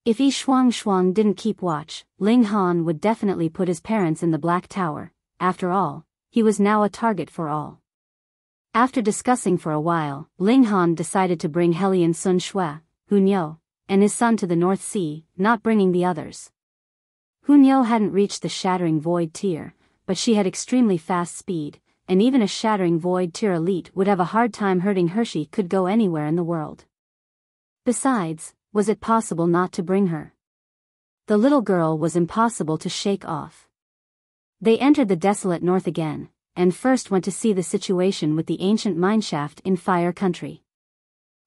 If Yi Shuang didn't keep watch, Ling Han would definitely put his parents in the Black Tower. After all, he was now a target for all. After discussing for a while, Ling Han decided to bring Helian Sun Shui, Hunyo, and his son to the North Sea, not bringing the others. Hunyo hadn't reached the Shattering Void tier, but she had extremely fast speed, and even a Shattering Void tier elite would have a hard time hurting her. She could go anywhere in the world. Besides, was it possible not to bring her? The little girl was impossible to shake off. They entered the desolate north again, and first went to see the situation with the ancient mineshaft in Fire Country.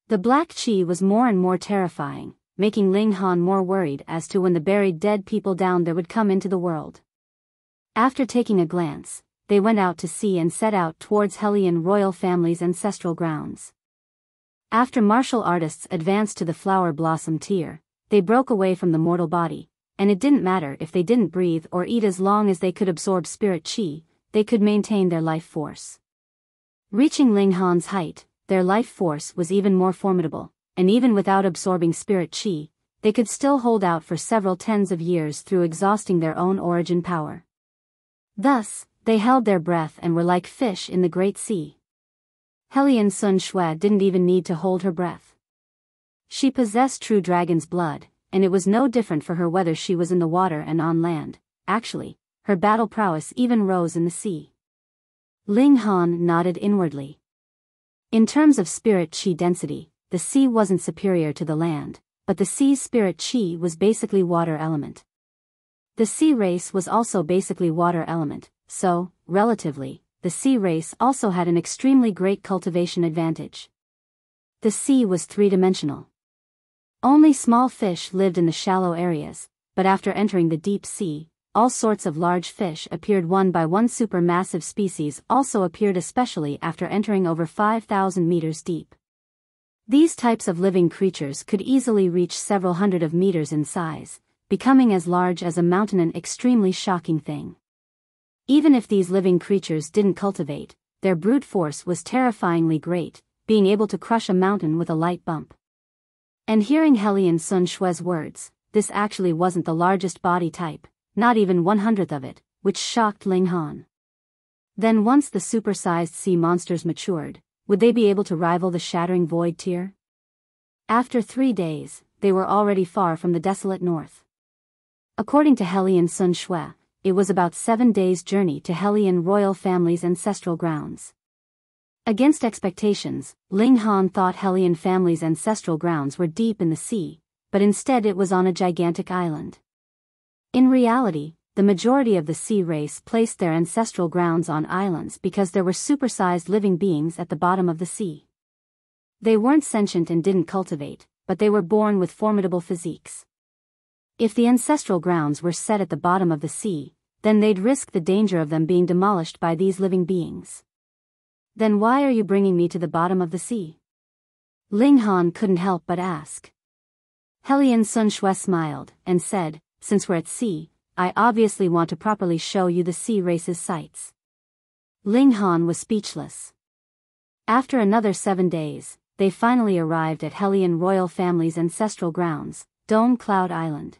The black chi was more and more terrifying, making Ling Han more worried as to when the buried dead people down there would come into the world. After taking a glance, they went out to sea and set out towards Helian royal family's ancestral grounds. After martial artists advanced to the flower blossom tier, they broke away from the mortal body, and it didn't matter if they didn't breathe or eat as long as they could absorb spirit chi, they could maintain their life force. Reaching Ling Han's height, their life force was even more formidable, and even without absorbing spirit chi, they could still hold out for several tens of years through exhausting their own origin power. Thus, they held their breath and were like fish in the great sea. Helian Sun Shui didn't even need to hold her breath. She possessed true dragon's blood, and it was no different for her whether she was in the water and on land. Actually, her battle prowess even rose in the sea. Ling Han nodded inwardly. In terms of spirit chi density, the sea wasn't superior to the land, but the sea's spirit chi was basically water element. The sea race was also basically water element, so, relatively, the sea race also had an extremely great cultivation advantage. The sea was three-dimensional. Only small fish lived in the shallow areas, but after entering the deep sea, all sorts of large fish appeared one by one. Supermassive species also appeared, especially after entering over 5,000 meters deep. These types of living creatures could easily reach several hundred of meters in size, becoming as large as a mountain, an extremely shocking thing. Even if these living creatures didn't cultivate, their brute force was terrifyingly great, being able to crush a mountain with a light bump. And hearing Helian Sun Shui's words, this actually wasn't the largest body type, not even 1/100th of it, which shocked Ling Han. Then once the supersized sea monsters matured, would they be able to rival the Shattering Void tier? After 3 days, they were already far from the desolate north. According to Helian Sun Shui, it was about 7 days' journey to Helian royal family's ancestral grounds. Against expectations, Ling Han thought Helian family's ancestral grounds were deep in the sea, but instead it was on a gigantic island. In reality, the majority of the sea race placed their ancestral grounds on islands because there were supersized living beings at the bottom of the sea. They weren't sentient and didn't cultivate, but they were born with formidable physiques. If the ancestral grounds were set at the bottom of the sea, then they'd risk the danger of them being demolished by these living beings. Then why are you bringing me to the bottom of the sea? Ling Han couldn't help but ask. Helian Sun Shui smiled, and said, since we're at sea, I obviously want to properly show you the sea race's sights. Ling Han was speechless. After another 7 days, they finally arrived at Helian royal family's ancestral grounds, Dome Cloud Island.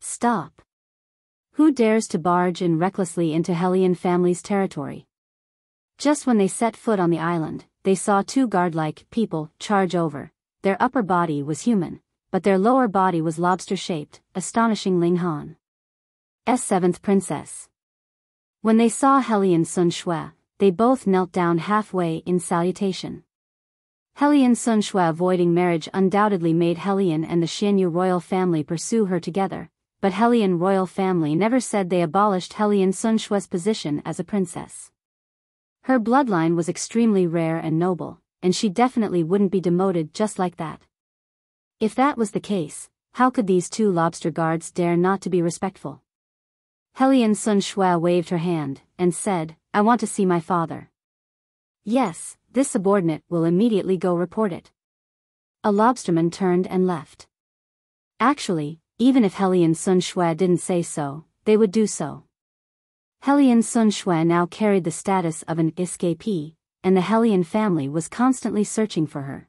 Stop! Who dares to barge in recklessly into Helian family's territory? Just when they set foot on the island, they saw 2 guard-like people charge over. Their upper body was human, but their lower body was lobster-shaped, astonishing Ling Han's 7th princess. When they saw Helian Sun Shui, they both knelt down halfway in salutation. Helian Sun Shui avoiding marriage undoubtedly made Helian and the Xianyu royal family pursue her together, but Helian royal family never said they abolished Helian Sun Shui's position as a princess. Her bloodline was extremely rare and noble, and she definitely wouldn't be demoted just like that. If that was the case, how could these 2 lobster guards dare not to be respectful? Helian Sun Shui waved her hand, and said, I want to see my father. Yes, this subordinate will immediately go report it. A lobsterman turned and left. Actually, even if Hellion Sun Shui didn't say so, they would do so. Hellion Sun Shui now carried the status of an escapee, and the Hellion family was constantly searching for her.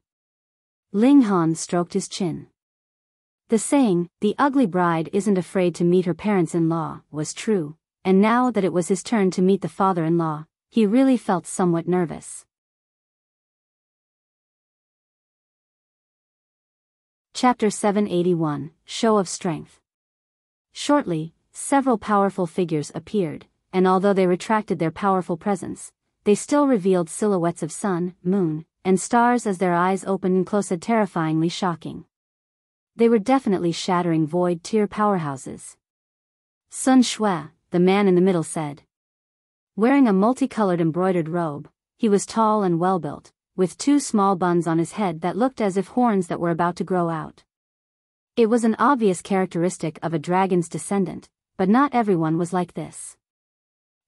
Ling Han stroked his chin. The saying, "the ugly bride isn't afraid to meet her parents-in-law," was true, and now that it was his turn to meet the father-in-law, he really felt somewhat nervous. Chapter 781, Show of Strength. Shortly, several powerful figures appeared, and although they retracted their powerful presence, they still revealed silhouettes of sun, moon, and stars as their eyes opened and closed, terrifyingly shocking. They were definitely shattering void tier powerhouses. Sun Shui, the man in the middle, said. Wearing a multicolored embroidered robe, he was tall and well-built, with two small buns on his head that looked as if horns that were about to grow out. It was an obvious characteristic of a dragon's descendant, but not everyone was like this.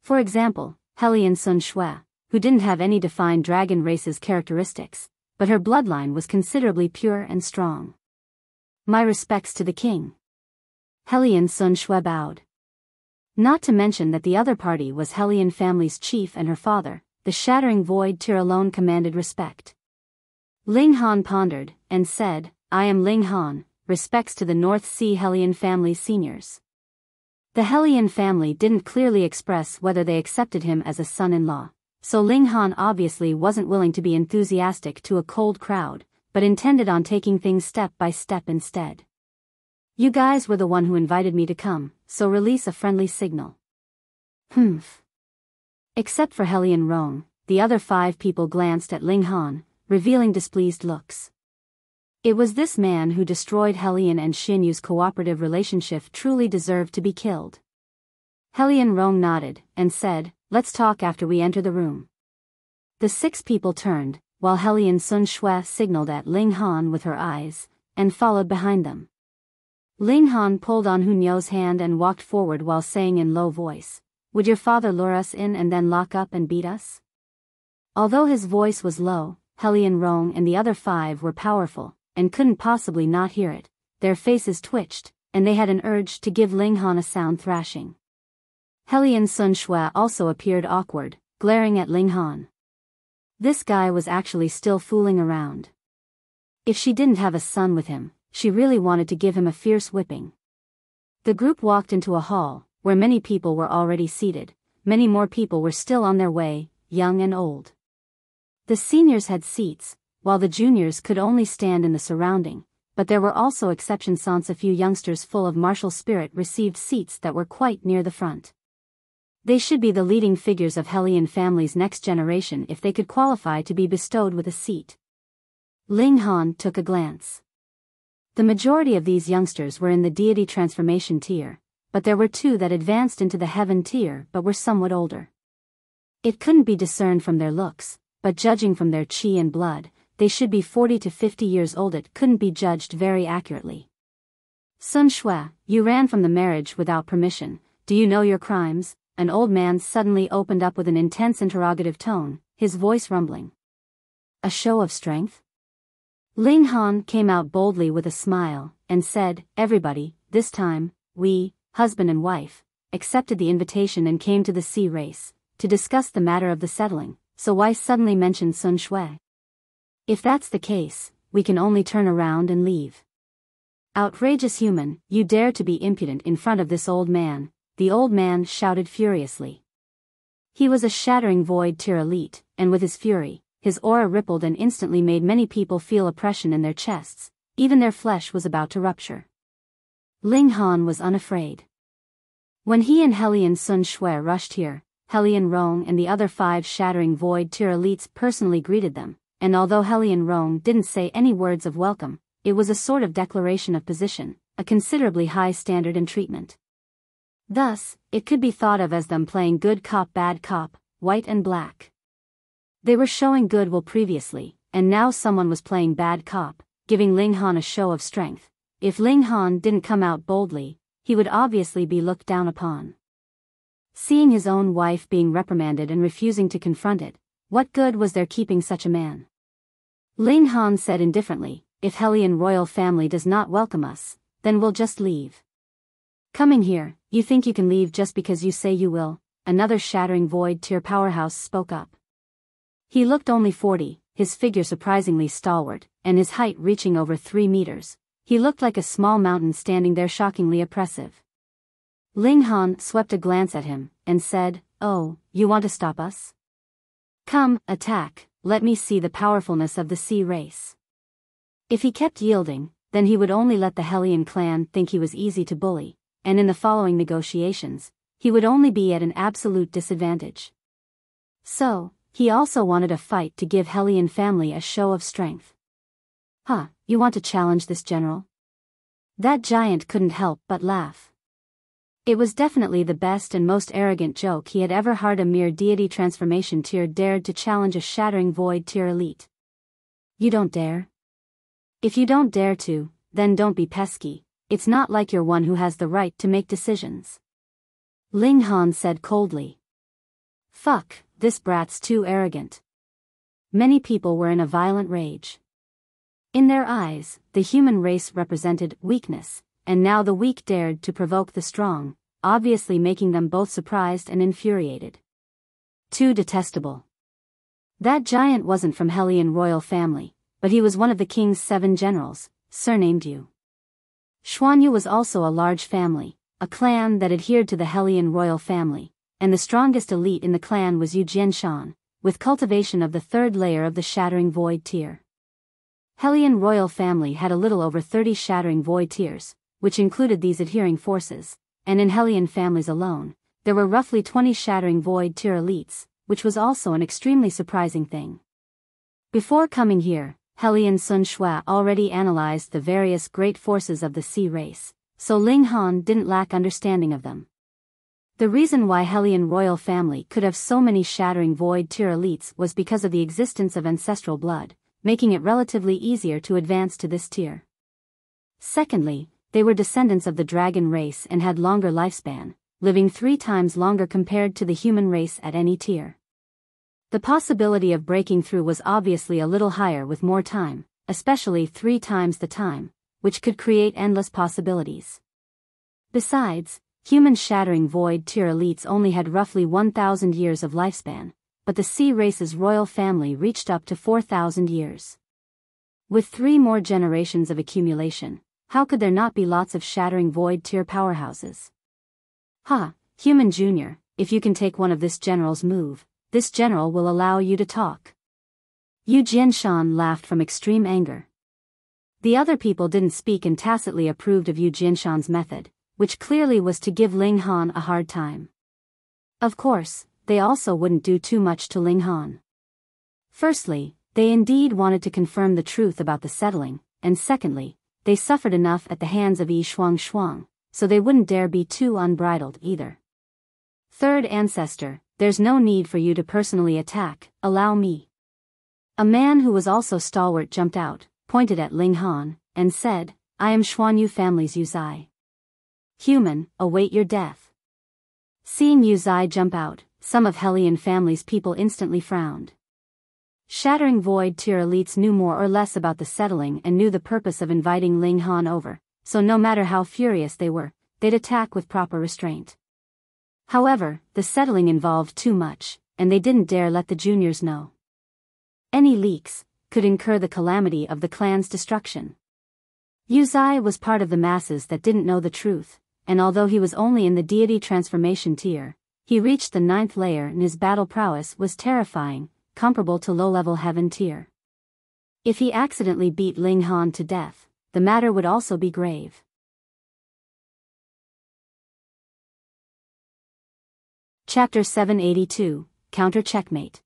For example, Hellion Sun Shui, who didn't have any defined dragon race's characteristics, but her bloodline was considerably pure and strong. My respects to the king. Hellion Sun Shui bowed. Not to mention that the other party was Hellion family's chief and her father. The shattering void tier alone commanded respect. Ling Han pondered, and said, "I am Ling Han, respects to the North Sea Hellion family's seniors." The Hellion family didn't clearly express whether they accepted him as a son-in-law, so Ling Han obviously wasn't willing to be enthusiastic to a cold crowd, but intended on taking things step by step instead. "You guys were the one who invited me to come, so release a friendly signal." Humph. Except for Hellion Rong, the other 5 people glanced at Ling Han, revealing displeased looks. It was this man who destroyed Hellion and Xianyu's cooperative relationship truly deserved to be killed. Hellion Rong nodded, and said, "Let's talk after we enter the room." The 6 people turned, while Hellion Sun Shui signaled at Ling Han with her eyes, and followed behind them. Ling Han pulled on Hunyo's hand and walked forward while saying in low voice, "Would your father lure us in and then lock up and beat us?" Although his voice was low, Hellion Rong and the other 5 were powerful, and couldn't possibly not hear it. Their faces twitched, and they had an urge to give Ling Han a sound thrashing. Hellion Sun Shui also appeared awkward, glaring at Ling Han. This guy was actually still fooling around. If she didn't have a son with him, she really wanted to give him a fierce whipping. The group walked into a hall, where many people were already seated. Many more people were still on their way, young and old. The seniors had seats, while the juniors could only stand in the surrounding, but there were also exceptions since a few youngsters full of martial spirit received seats that were quite near the front. They should be the leading figures of Hellion family's next generation if they could qualify to be bestowed with a seat. Ling Han took a glance. The majority of these youngsters were in the deity transformation tier, but there were 2 that advanced into the heaven tier but were somewhat older. It couldn't be discerned from their looks, but judging from their chi and blood, they should be 40 to 50 years old. It couldn't be judged very accurately. "Sun Shui, you ran from the marriage without permission. Do you know your crimes?" An old man suddenly opened up with an intense interrogative tone, his voice rumbling. "A show of strength?" Ling Han came out boldly with a smile, and said, "Everybody, this time, we, husband and wife, accepted the invitation and came to the sea race, to discuss the matter of the settling, so why suddenly mention Sun Shui? If that's the case, we can only turn around and leave." "Outrageous human, you dare to be impudent in front of this old man," the old man shouted furiously. He was a shattering void tier elite, and with his fury, his aura rippled and instantly made many people feel oppression in their chests, even their flesh was about to rupture. Ling Han was unafraid. When he and Hellion Sun Shui rushed here, Hellion Rong and the other 5 shattering void tier elites personally greeted them, and although Hellion Rong didn't say any words of welcome, it was a sort of declaration of position, a considerably high standard in treatment. Thus, it could be thought of as them playing good cop bad cop, white and black. They were showing goodwill previously, and now someone was playing bad cop, giving Ling Han a show of strength. If Ling Han didn't come out boldly, he would obviously be looked down upon. Seeing his own wife being reprimanded and refusing to confront it, What good was there keeping such a man? Ling Han said indifferently, if Hellion royal family does not welcome us, then we'll just leave. Coming here, you think you can leave just because you say you will? Another Shattering Void tier powerhouse spoke up. He looked only 40, his figure surprisingly stalwart, and his height reaching over 3 meters. He looked like a small mountain standing there, shockingly oppressive. Ling Han swept a glance at him, and said, "Oh, you want to stop us? Come, attack, let me see the powerfulness of the sea race." If he kept yielding, then he would only let the Hellion clan think he was easy to bully, and in the following negotiations, he would only be at an absolute disadvantage. So, he also wanted a fight to give Hellion family a show of strength. Huh, you want to challenge this general? That giant couldn't help but laugh. It was definitely the best and most arrogant joke he had ever heard. A mere deity transformation tier dared to challenge a Shattering Void tier elite. You don't dare? If you don't dare to, then don't be pesky, it's not like you're one who has the right to make decisions. Ling Han said coldly. Fuck, this brat's too arrogant. Many people were in a violent rage. In their eyes, the human race represented weakness, and now the weak dared to provoke the strong, obviously making them both surprised and infuriated. Too detestable. That giant wasn't from Hellion royal family, but he was one of the king's 7 generals, surnamed Yu. Xianyu was also a large family, a clan that adhered to the Hellion royal family, and the strongest elite in the clan was Yu Jianshan, with cultivation of the 3rd layer of the Shattering Void tier. Hellion royal family had a little over 30 Shattering Void tiers, which included these adhering forces, and in Hellion families alone, there were roughly 20 Shattering Void tier elites, which was also an extremely surprising thing. Before coming here, Hellion Sun Shui already analyzed the various great forces of the sea race, so Ling Han didn't lack understanding of them. The reason why Hellion royal family could have so many Shattering Void tier elites was because of the existence of ancestral blood, making it relatively easier to advance to this tier. Secondly, they were descendants of the dragon race and had longer lifespan, living 3 times longer compared to the human race at any tier. The possibility of breaking through was obviously a little higher with more time, especially 3 times the time, which could create endless possibilities. Besides, human Shattering Void tier elites only had roughly 1,000 years of lifespan, but the sea race's royal family reached up to 4,000 years. With 3 more generations of accumulation, how could there not be lots of Shattering Void tier powerhouses? Human Junior, if you can take one of this general's move, this general will allow you to talk. Yu Jianshan laughed from extreme anger. The other people didn't speak and tacitly approved of Yu Jianshan's method, which clearly was to give Ling Han a hard time. Of course, they also wouldn't do too much to Ling Han. Firstly, they indeed wanted to confirm the truth about the settling, and secondly, they suffered enough at the hands of Yi Shuang, so they wouldn't dare be too unbridled either. Third ancestor, there's no need for you to personally attack, allow me. A man who was also stalwart jumped out, pointed at Ling Han, and said, I am Xianyu family's Yu Zai. Human, await your death. Seeing Yu Zai jump out, some of Hellion family's people instantly frowned. Shattering Void tier elites knew more or less about the settling and knew the purpose of inviting Ling Han over, so no matter how furious they were, they'd attack with proper restraint. However, the settling involved too much, and they didn't dare let the juniors know. Any leaks could incur the calamity of the clan's destruction. Yu Zai was part of the masses that didn't know the truth, and although he was only in the deity transformation tier, he reached the 9th layer and his battle prowess was terrifying, comparable to low-level heaven tier. If he accidentally beat Ling Han to death, the matter would also be grave. Chapter 782, Counter Checkmate.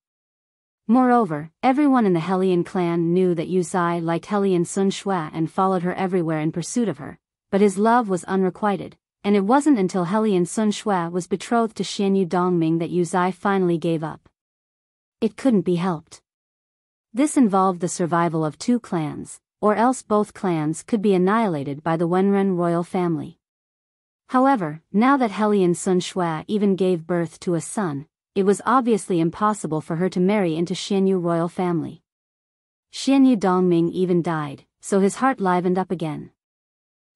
Moreover, everyone in the Hellion clan knew that Yu Zai liked Hellion Sun Shui and followed her everywhere in pursuit of her, but his love was unrequited, and it wasn't until Hellion Sun Shui was betrothed to Xianyu Dongming that Yu Zai finally gave up. It couldn't be helped. This involved the survival of 2 clans, or else both clans could be annihilated by the Wenren royal family. However, now that Hellion Sun Shui even gave birth to a son, it was obviously impossible for her to marry into Xianyu royal family. Xianyu Dongming even died, so his heart livened up again.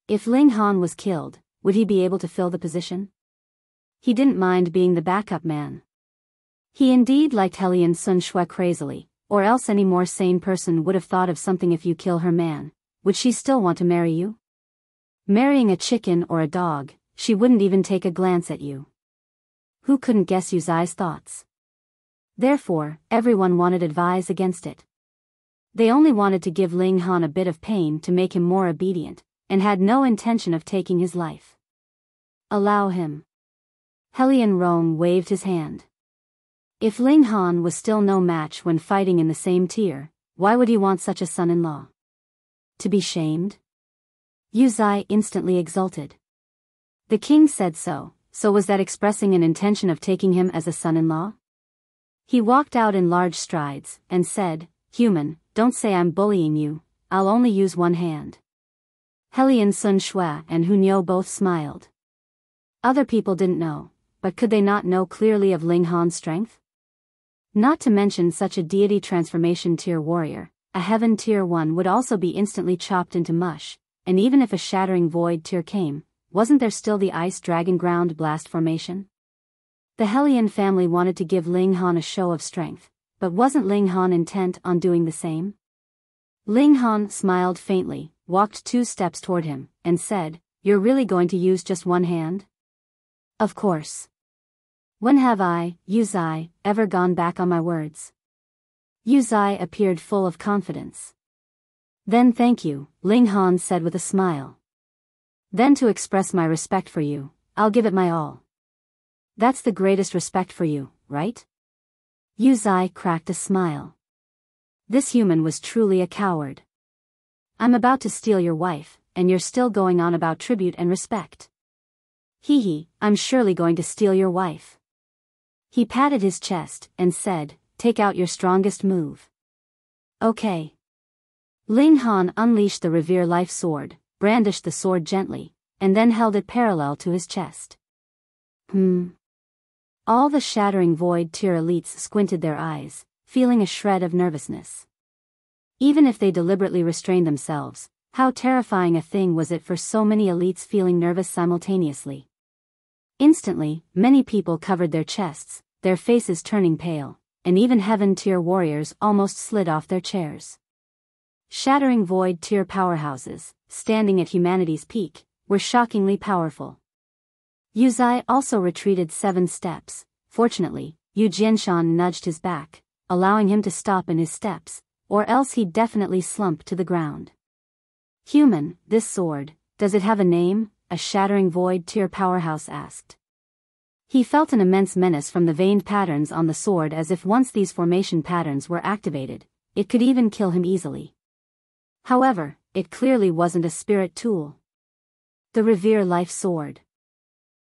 If Ling Han was killed, would he be able to fill the position? He didn't mind being the backup man. He indeed liked Helian Sun Shui crazily, or else any more sane person would have thought of something. If you kill her man, would she still want to marry you? Marrying a chicken or a dog, she wouldn't even take a glance at you. Who couldn't guess Yu Zai's thoughts? Therefore, everyone wanted advice against it. They only wanted to give Ling Han a bit of pain to make him more obedient, and had no intention of taking his life. Allow him. Helian Rome waved his hand. If Ling Han was still no match when fighting in the same tier, why would he want such a son-in-law? To be shamed? Yu Zai instantly exulted. The king said so was that expressing an intention of taking him as a son-in-law? He walked out in large strides, and said, "Human, don't say I'm bullying you, I'll only use one hand." Helian Sun Shui and Hunyo both smiled. Other people didn't know, but could they not know clearly of Ling Han's strength? Not to mention such a deity transformation tier warrior, a heaven tier 1 would also be instantly chopped into mush, and even if a shattering void tier came, wasn't there still the ice dragon ground blast formation? The Helian family wanted to give Ling Han a show of strength, but wasn't Ling Han intent on doing the same? Ling Han smiled faintly, walked 2 steps toward him, and said, "You're really going to use just one hand?" "Of course. When have I, Yu Zai, ever gone back on my words?" Yu Zai appeared full of confidence. "Then thank you," Ling Han said with a smile. "Then to express my respect for you, I'll give it my all." "That's the greatest respect for you, right?" Yu Zai cracked a smile. This human was truly a coward. "I'm about to steal your wife, and you're still going on about tribute and respect. Hee, I'm surely going to steal your wife." He patted his chest and said, "Take out your strongest move." "Okay." Ling Han unleashed the Revere Life Sword, brandished the sword gently, and then held it parallel to his chest. All the Shattering Void tier elites squinted their eyes, feeling a shred of nervousness. Even if they deliberately restrained themselves, how terrifying a thing was it for so many elites feeling nervous simultaneously. Instantly, many people covered their chests, their faces turning pale, and even Heaven tier warriors almost slid off their chairs. Shattering Void tier powerhouses, standing at humanity's peak, were shockingly powerful. Yu Zai also retreated 7 steps. Fortunately, Yu Jianshan nudged his back, allowing him to stop in his steps, or else he'd definitely slump to the ground. "Human, this sword, does it have a name?" a Shattering Void tier powerhouse asked. He felt an immense menace from the veined patterns on the sword, as if once these formation patterns were activated, it could even kill him easily. However, it clearly wasn't a spirit tool. The Revere Life Sword.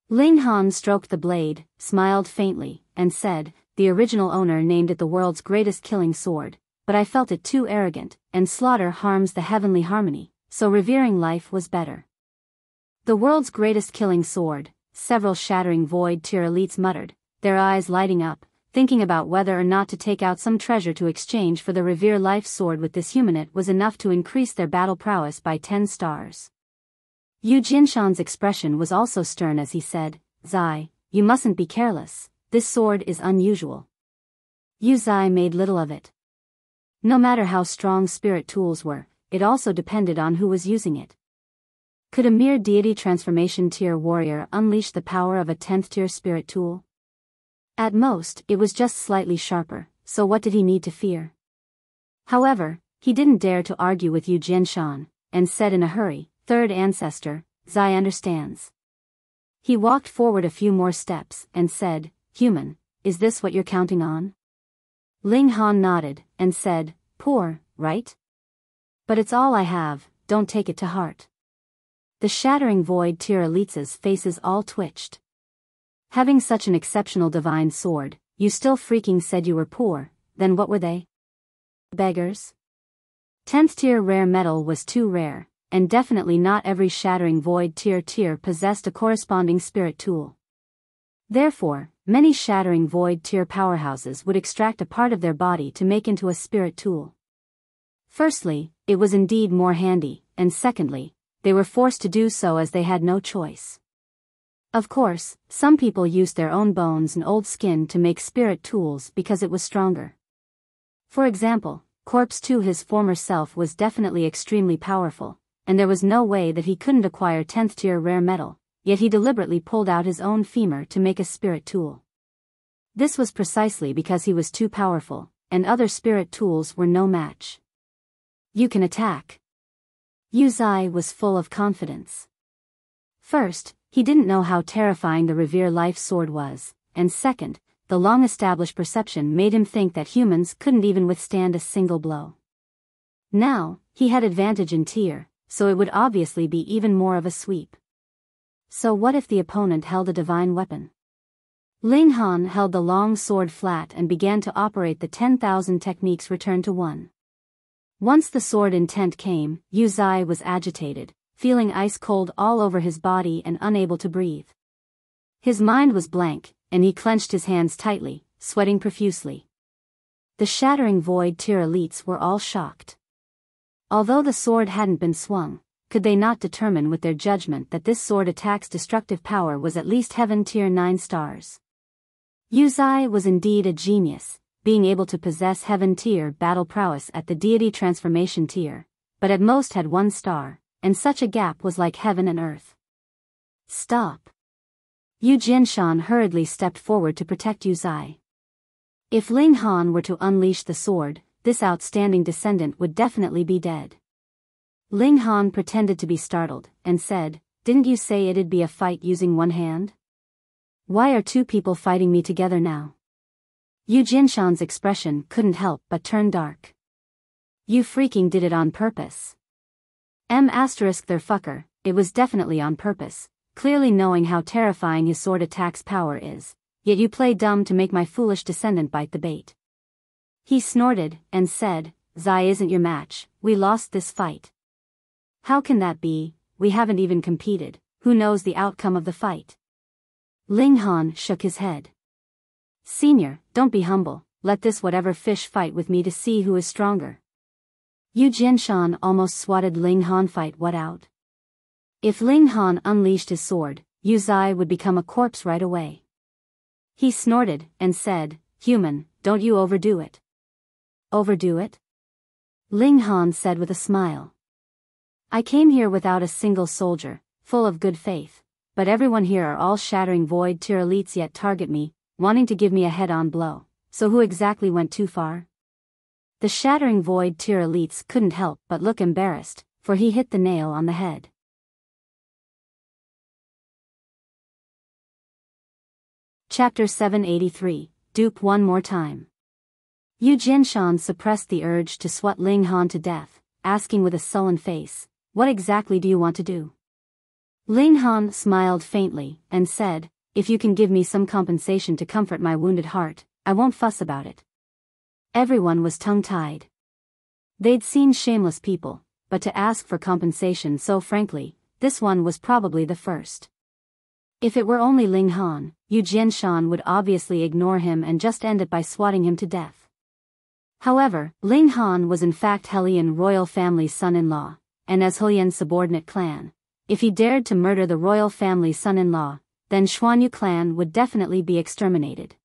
Ling Han stroked the blade, smiled faintly, and said, "The original owner named it the world's greatest killing sword, but I felt it too arrogant, and slaughter harms the heavenly harmony, so revering life was better." "The world's greatest killing sword," several Shattering Void tier elites muttered, their eyes lighting up, thinking about whether or not to take out some treasure to exchange for the Revere Life Sword. With this humanate was enough to increase their battle prowess by 10 stars. Yu Jinshan's expression was also stern as he said, "Zai, you mustn't be careless, this sword is unusual." Yu Zai made little of it. No matter how strong spirit tools were, it also depended on who was using it. Could a mere deity transformation tier warrior unleash the power of a 10th tier spirit tool? At most, it was just slightly sharper, so what did he need to fear? However, he didn't dare to argue with Yu Jianshan, and said in a hurry, "Third ancestor, Zai understands." He walked forward a few more steps and said, "Human, is this what you're counting on?" Ling Han nodded, and said, "Poor, right? But it's all I have, don't take it to heart." The Shattering Void tier elites' faces all twitched. Having such an exceptional divine sword, you still freaking said you were poor, then what were they? Beggars? 10th tier rare metal was too rare, and definitely not every Shattering Void tier possessed a corresponding spirit tool. Therefore, many Shattering Void tier powerhouses would extract a part of their body to make into a spirit tool. Firstly, it was indeed more handy, and secondly, they were forced to do so as they had no choice. Of course, some people used their own bones and old skin to make spirit tools because it was stronger. For example, Corpse 2, his former self, was definitely extremely powerful, and there was no way that he couldn't acquire 10th tier rare metal, yet he deliberately pulled out his own femur to make a spirit tool. This was precisely because he was too powerful, and other spirit tools were no match. You can attack. Yu Zai was full of confidence. First, he didn't know how terrifying the Revere Life Sword was, and second, the long-established perception made him think that humans couldn't even withstand a single blow. Now, he had advantage in tier, so it would obviously be even more of a sweep. So what if the opponent held a divine weapon? Ling Han held the long sword flat and began to operate the 10,000 techniques return to 1. Once the sword intent came, Yu Zai was agitated, feeling ice cold all over his body and unable to breathe. His mind was blank, and he clenched his hands tightly, sweating profusely. The Shattering Void tier elites were all shocked. Although the sword hadn't been swung, could they not determine with their judgment that this sword attack's destructive power was at least Heaven tier 9 stars? Yu Zai was indeed a genius, being able to possess Heaven tier battle prowess at the deity transformation tier, but at most had 1 star, and such a gap was like heaven and earth. Stop! Yu Jinshan hurriedly stepped forward to protect Yu Zai. If Ling Han were to unleash the sword, this outstanding descendant would definitely be dead. Ling Han pretended to be startled, and said, "Didn't you say it'd be a fight using one hand? Why are 2 people fighting me together now?" Yu Jinshan's expression couldn't help but turn dark. "You freaking did it on purpose." Their fucker, it was definitely on purpose, clearly knowing how terrifying his sword attack's power is, yet you play dumb to make my foolish descendant bite the bait. He snorted, and said, "Zai isn't your match, we lost this fight." "How can that be? We haven't even competed, who knows the outcome of the fight?" Ling Han shook his head. "Senior, don't be humble, let this whatever fish fight with me to see who is stronger." Yu Jinshan almost swatted Ling Han. "Fight what out?" If Ling Han unleashed his sword, Yu Zai would become a corpse right away. He snorted, and said, "Human, don't you overdo it." "Overdo it?" Ling Han said with a smile. "I came here without a single soldier, full of good faith, but everyone here are all Shattering Void tier elites yet target me, wanting to give me a head-on blow, so who exactly went too far?" The Shattering Void tier elites couldn't help but look embarrassed, for he hit the nail on the head. Chapter 783, Dupe one more time. Yu Jinshan suppressed the urge to swat Ling Han to death, asking with a sullen face, "What exactly do you want to do?" Ling Han smiled faintly, and said, "If you can give me some compensation to comfort my wounded heart, I won't fuss about it." Everyone was tongue-tied. They'd seen shameless people, but to ask for compensation so frankly, this one was probably the first. If it were only Ling Han, Yu Jinshan would obviously ignore him and just end it by swatting him to death. However, Ling Han was in fact Hellion royal family's son-in-law, and as Hellian's subordinate clan, if he dared to murder the royal family's son-in-law, then Xianyu clan would definitely be exterminated.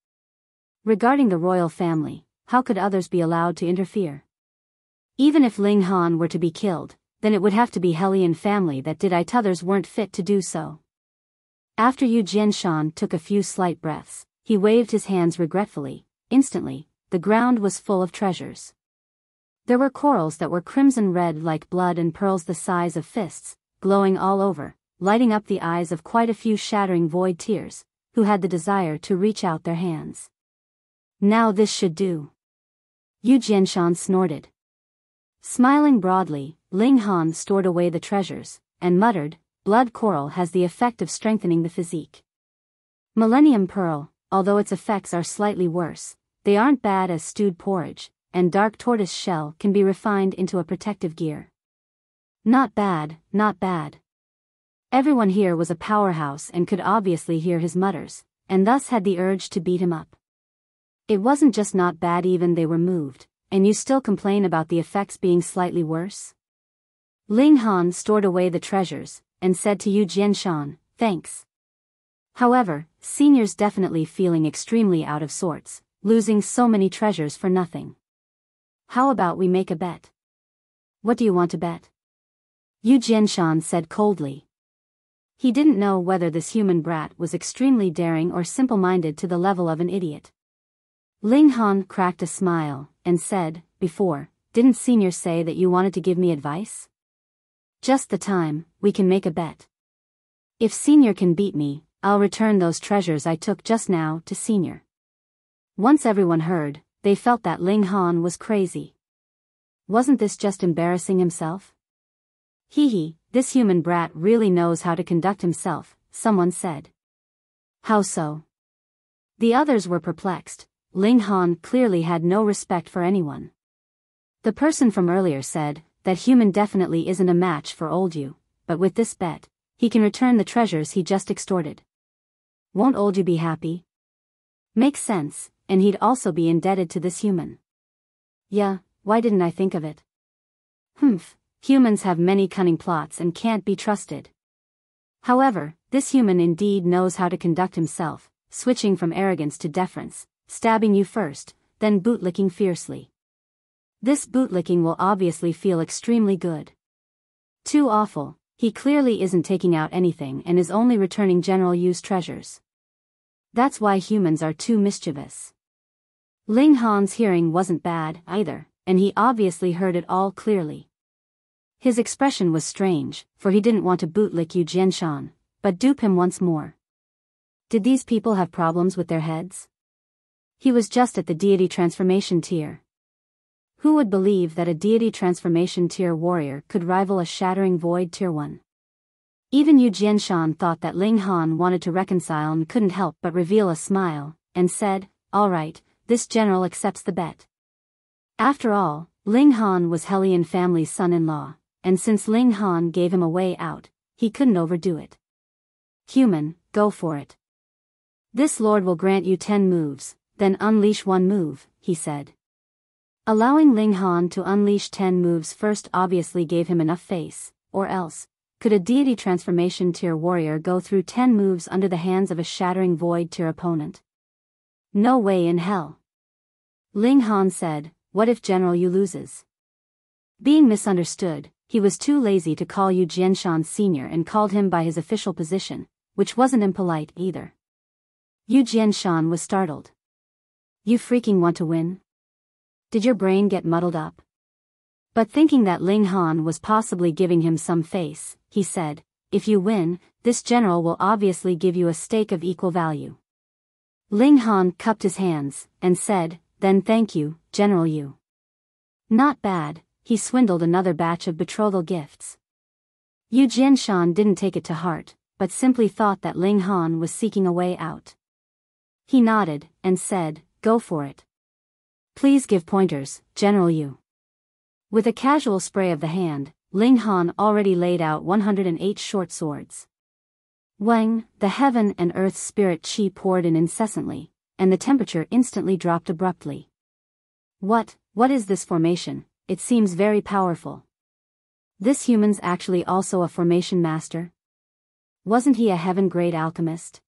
Regarding the royal family, how could others be allowed to interfere? Even if Ling Han were to be killed, then it would have to be Hellion family that did it, others weren't fit to do so. After Yu Jinshan took a few slight breaths, he waved his hands regretfully. Instantly, the ground was full of treasures. There were corals that were crimson red like blood and pearls the size of fists, glowing all over, lighting up the eyes of quite a few Shattering Void tiers, who had the desire to reach out their hands. Now this should do. Yu Jinshan snorted. Smiling broadly, Ling Han stored away the treasures, and muttered, "Blood coral has the effect of strengthening the physique. Millennium pearl, although its effects are slightly worse, they aren't bad as stewed porridge, and dark tortoise shell can be refined into a protective gear. Not bad, not bad." Everyone here was a powerhouse and could obviously hear his mutters, and thus had the urge to beat him up. It wasn't just not bad, even they were moved, and you still complain about the effects being slightly worse? Ling Han stored away the treasures, and said to Yu Jianshan, thanks. However, Senior's definitely feeling extremely out of sorts, losing so many treasures for nothing. How about we make a bet? What do you want to bet? Yu Jianshan said coldly. He didn't know whether this human brat was extremely daring or simple-minded to the level of an idiot. Ling Han cracked a smile, and said, before, didn't Senior say that you wanted to give me advice? Just the time, we can make a bet. If Senior can beat me, I'll return those treasures I took just now to Senior. Once everyone heard, they felt that Ling Han was crazy. Wasn't this just embarrassing himself? Hee, this human brat really knows how to conduct himself, someone said. How so? The others were perplexed. Ling Han clearly had no respect for anyone. The person from earlier said that human definitely isn't a match for old Yu, but with this bet, he can return the treasures he just extorted. Won't old Yu be happy? Makes sense, and he'd also be indebted to this human. Yeah, why didn't I think of it? Humans have many cunning plots and can't be trusted. However, this human indeed knows how to conduct himself, switching from arrogance to deference, stabbing you first, then bootlicking fiercely. This bootlicking will obviously feel extremely good. Too awful, he clearly isn't taking out anything and is only returning General Yu's treasures. That's why humans are too mischievous. Ling Han's hearing wasn't bad, either, and he obviously heard it all clearly. His expression was strange, for he didn't want to bootlick Yu Jianshan, but dupe him once more. Did these people have problems with their heads? He was just at the deity transformation tier. Who would believe that a deity transformation tier warrior could rival a shattering void tier 1? Even Yu Jianshan thought that Ling Han wanted to reconcile and couldn't help but reveal a smile, and said, all right, this general accepts the bet. After all, Ling Han was Hellion family's son-in-law, and since Ling Han gave him a way out, he couldn't overdo it. Human, go for it. This lord will grant you 10 moves, then unleash 1 move, he said. Allowing Ling Han to unleash 10 moves first obviously gave him enough face, or else, could a deity transformation tier warrior go through 10 moves under the hands of a shattering void tier opponent? No way in hell. Ling Han said, what if General Yu loses? Being misunderstood, he was too lazy to call Yu Jianshan Sr. and called him by his official position, which wasn't impolite either. Yu Jianshan was startled. You freaking want to win? Did your brain get muddled up? But thinking that Ling Han was possibly giving him some face, he said, if you win, this general will obviously give you a stake of equal value. Ling Han cupped his hands, and said, then thank you, General Yu. Not bad, he swindled another batch of betrothal gifts. Yu Jianshan didn't take it to heart, but simply thought that Ling Han was seeking a way out. He nodded, and said, go for it. Please give pointers, General Yu. With a casual spray of the hand, Ling Han already laid out 108 short swords. Wang, the heaven and earth spirit chi poured in incessantly, and the temperature instantly dropped abruptly. What is this formation? It seems very powerful. This human's actually also a formation master? Wasn't he a heaven-grade alchemist?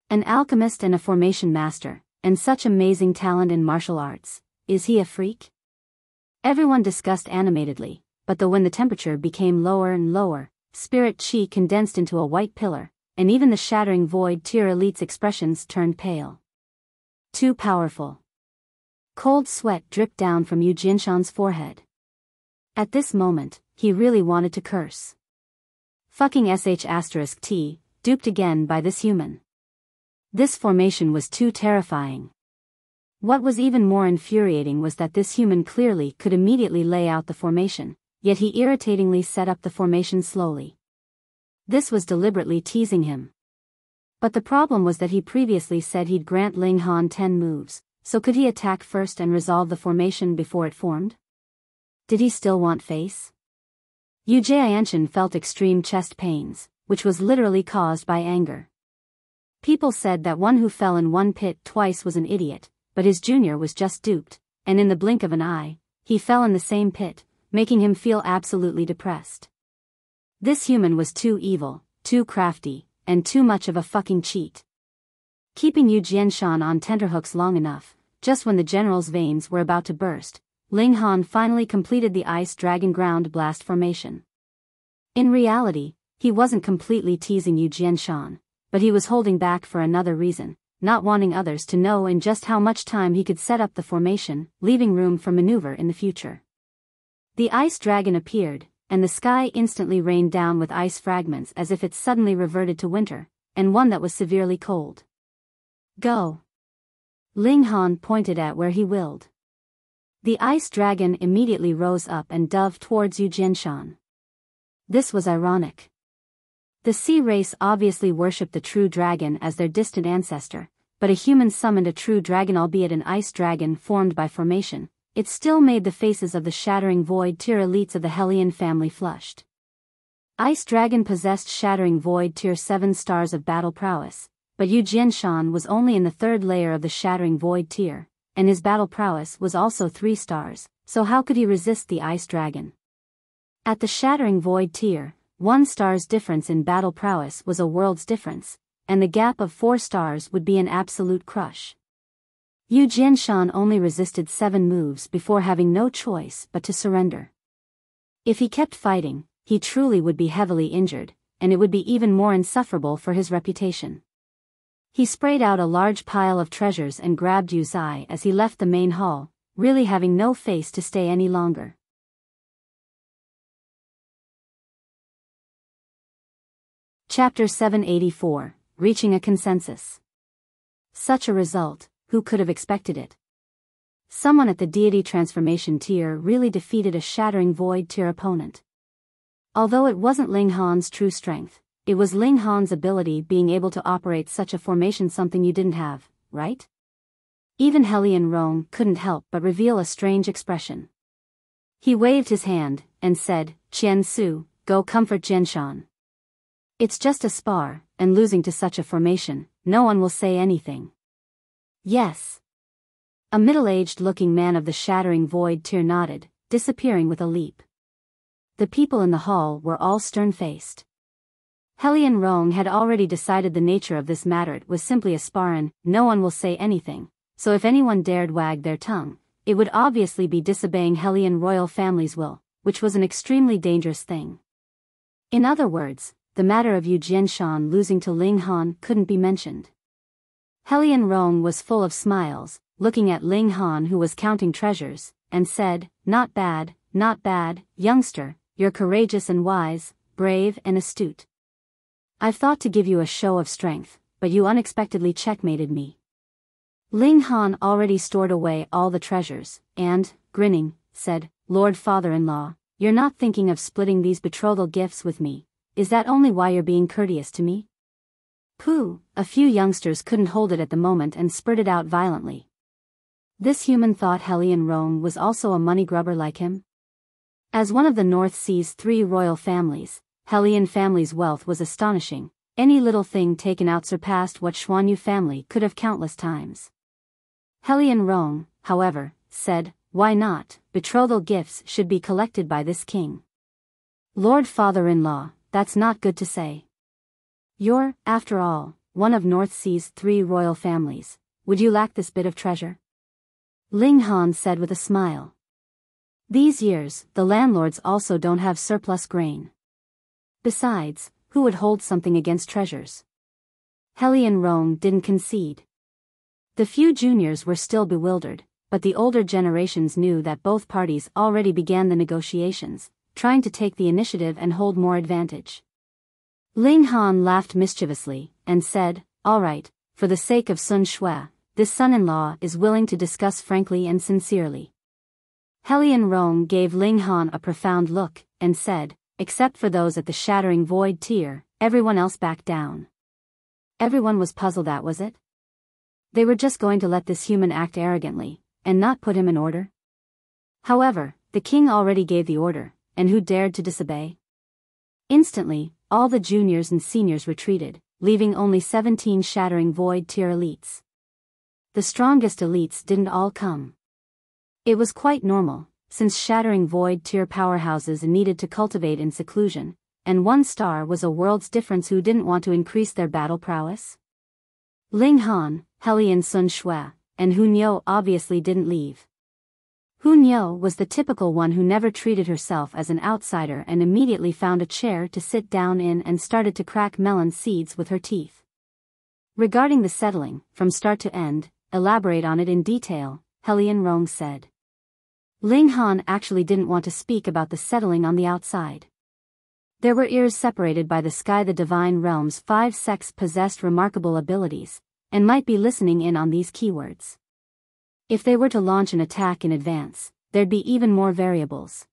An alchemist and a formation master, and such amazing talent in martial arts, is he a freak? Everyone discussed animatedly, but when the temperature became lower and lower, spirit chi condensed into a white pillar, and even the shattering void tier elite's expressions turned pale. Too powerful. Cold sweat dripped down from Yu Jianshan's forehead. At this moment, he really wanted to curse. Fucking sh*t, duped again by this human. This formation was too terrifying. What was even more infuriating was that this human clearly could immediately lay out the formation, yet he irritatingly set up the formation slowly. This was deliberately teasing him. But the problem was that he previously said he'd grant Ling Han 10 moves, so could he attack first and resolve the formation before it formed? Did he still want face? Yu Jianshan felt extreme chest pains, which was literally caused by anger. People said that one who fell in one pit twice was an idiot, but his junior was just duped, and in the blink of an eye, he fell in the same pit, making him feel absolutely depressed. This human was too evil, too crafty, and too much of a fucking cheat. Keeping Yu Jianshan on tenterhooks long enough, just when the general's veins were about to burst, Ling Han finally completed the Ice Dragon Ground Blast formation. In reality, he wasn't completely teasing Yu Jianshan, but he was holding back for another reason, not wanting others to know in just how much time he could set up the formation, leaving room for maneuver in the future. The ice dragon appeared, and the sky instantly rained down with ice fragments as if it suddenly reverted to winter, and one that was severely cold. Go! Ling Han pointed at where he willed. The ice dragon immediately rose up and dove towards Yu Jianshan. This was ironic. The sea race obviously worshipped the true dragon as their distant ancestor, but a human summoned a true dragon, albeit an ice dragon formed by formation. It still made the faces of the Shattering Void Tier elites of the Hellion family flushed. Ice Dragon possessed Shattering Void Tier 7 stars of battle prowess, but Yu Jianshan was only in the third layer of the Shattering Void Tier, and his battle prowess was also 3 stars, so how could he resist the Ice Dragon? At the Shattering Void Tier, 1 star's difference in battle prowess was a world's difference, and the gap of 4 stars would be an absolute crush. Yu Jianshan only resisted 7 moves before having no choice but to surrender. If he kept fighting, he truly would be heavily injured, and it would be even more insufferable for his reputation. He sprayed out a large pile of treasures and grabbed Yu's eye as he left the main hall, really having no face to stay any longer. Chapter 784, Reaching a Consensus. Such a result, who could have expected it? Someone at the deity transformation tier really defeated a Shattering Void Tier opponent. Although it wasn't Ling Han's true strength, it was Ling Han's ability being able to operate such a formation, something you didn't have, right? Even Hellion Rong couldn't help but reveal a strange expression. He waved his hand, and said, "Qian Su, go comfort Jianshan. It's just a spar, and losing to such a formation, no one will say anything." Yes. A middle-aged looking man of the Shattering Void Tier nodded, disappearing with a leap. The people in the hall were all stern-faced. Hellion Rong had already decided the nature of this matter. It was simply a spar and no one will say anything, so if anyone dared wag their tongue, it would obviously be disobeying Hellion royal family's will, which was an extremely dangerous thing. In other words, the matter of Yu Jianshan losing to Ling Han couldn't be mentioned. Hellion Rong was full of smiles, looking at Ling Han, who was counting treasures, and said, not bad, youngster, you're courageous and wise, brave and astute. I've thought to give you a show of strength, but you unexpectedly checkmated me." Ling Han already stored away all the treasures, and, grinning, said, "Lord Father-in-law, you're not thinking of splitting these betrothal gifts with me, is that only why you're being courteous to me?" Pooh, a few youngsters couldn't hold it at the moment and spurted out violently. This human thought Hellion Rong was also a money grubber like him. As one of the North Sea's 3 royal families, Hellion family's wealth was astonishing. Any little thing taken out surpassed what Xianyu family could have countless times. Hellion Rong, however, said, "Why not? Betrothal gifts should be collected by this king." "Lord Father-in-law, that's not good to say. You're, after all, one of North Sea's 3 royal families. Would you lack this bit of treasure?" Ling Han said with a smile. "These years, the landlords also don't have surplus grain. Besides, who would hold something against treasures?" Hellion Rong didn't concede. The few juniors were still bewildered, but the older generations knew that both parties already began the negotiations, trying to take the initiative and hold more advantage. Ling Han laughed mischievously, and said, "All right, for the sake of Sun Shui, this son-in-law is willing to discuss frankly and sincerely." Hellion Rong gave Ling Han a profound look, and said, "Except for those at the Shattering Void Tier, everyone else backed down." Everyone was puzzled at, was it? They were just going to let this human act arrogantly, and not put him in order? However, the king already gave the order, and who dared to disobey? Instantly, all the juniors and seniors retreated, leaving only 17 Shattering Void tier elites. The strongest elites didn't all come. It was quite normal, since Shattering Void tier powerhouses needed to cultivate in seclusion, and 1 star was a world's difference. Who didn't want to increase their battle prowess? Ling Han, Hellion Sun Shui, and Hunyo obviously didn't leave. Hunyo was the typical one who never treated herself as an outsider and immediately found a chair to sit down in and started to crack melon seeds with her teeth. Regarding the settling, from start to end, elaborate on it in detail, Hellion Rong said. Ling Han actually didn't want to speak about the settling on the outside. There were ears separated by the sky. The Divine Realm's 5 sects possessed remarkable abilities, and might be listening in on these keywords. If they were to launch an attack in advance, there'd be even more variables.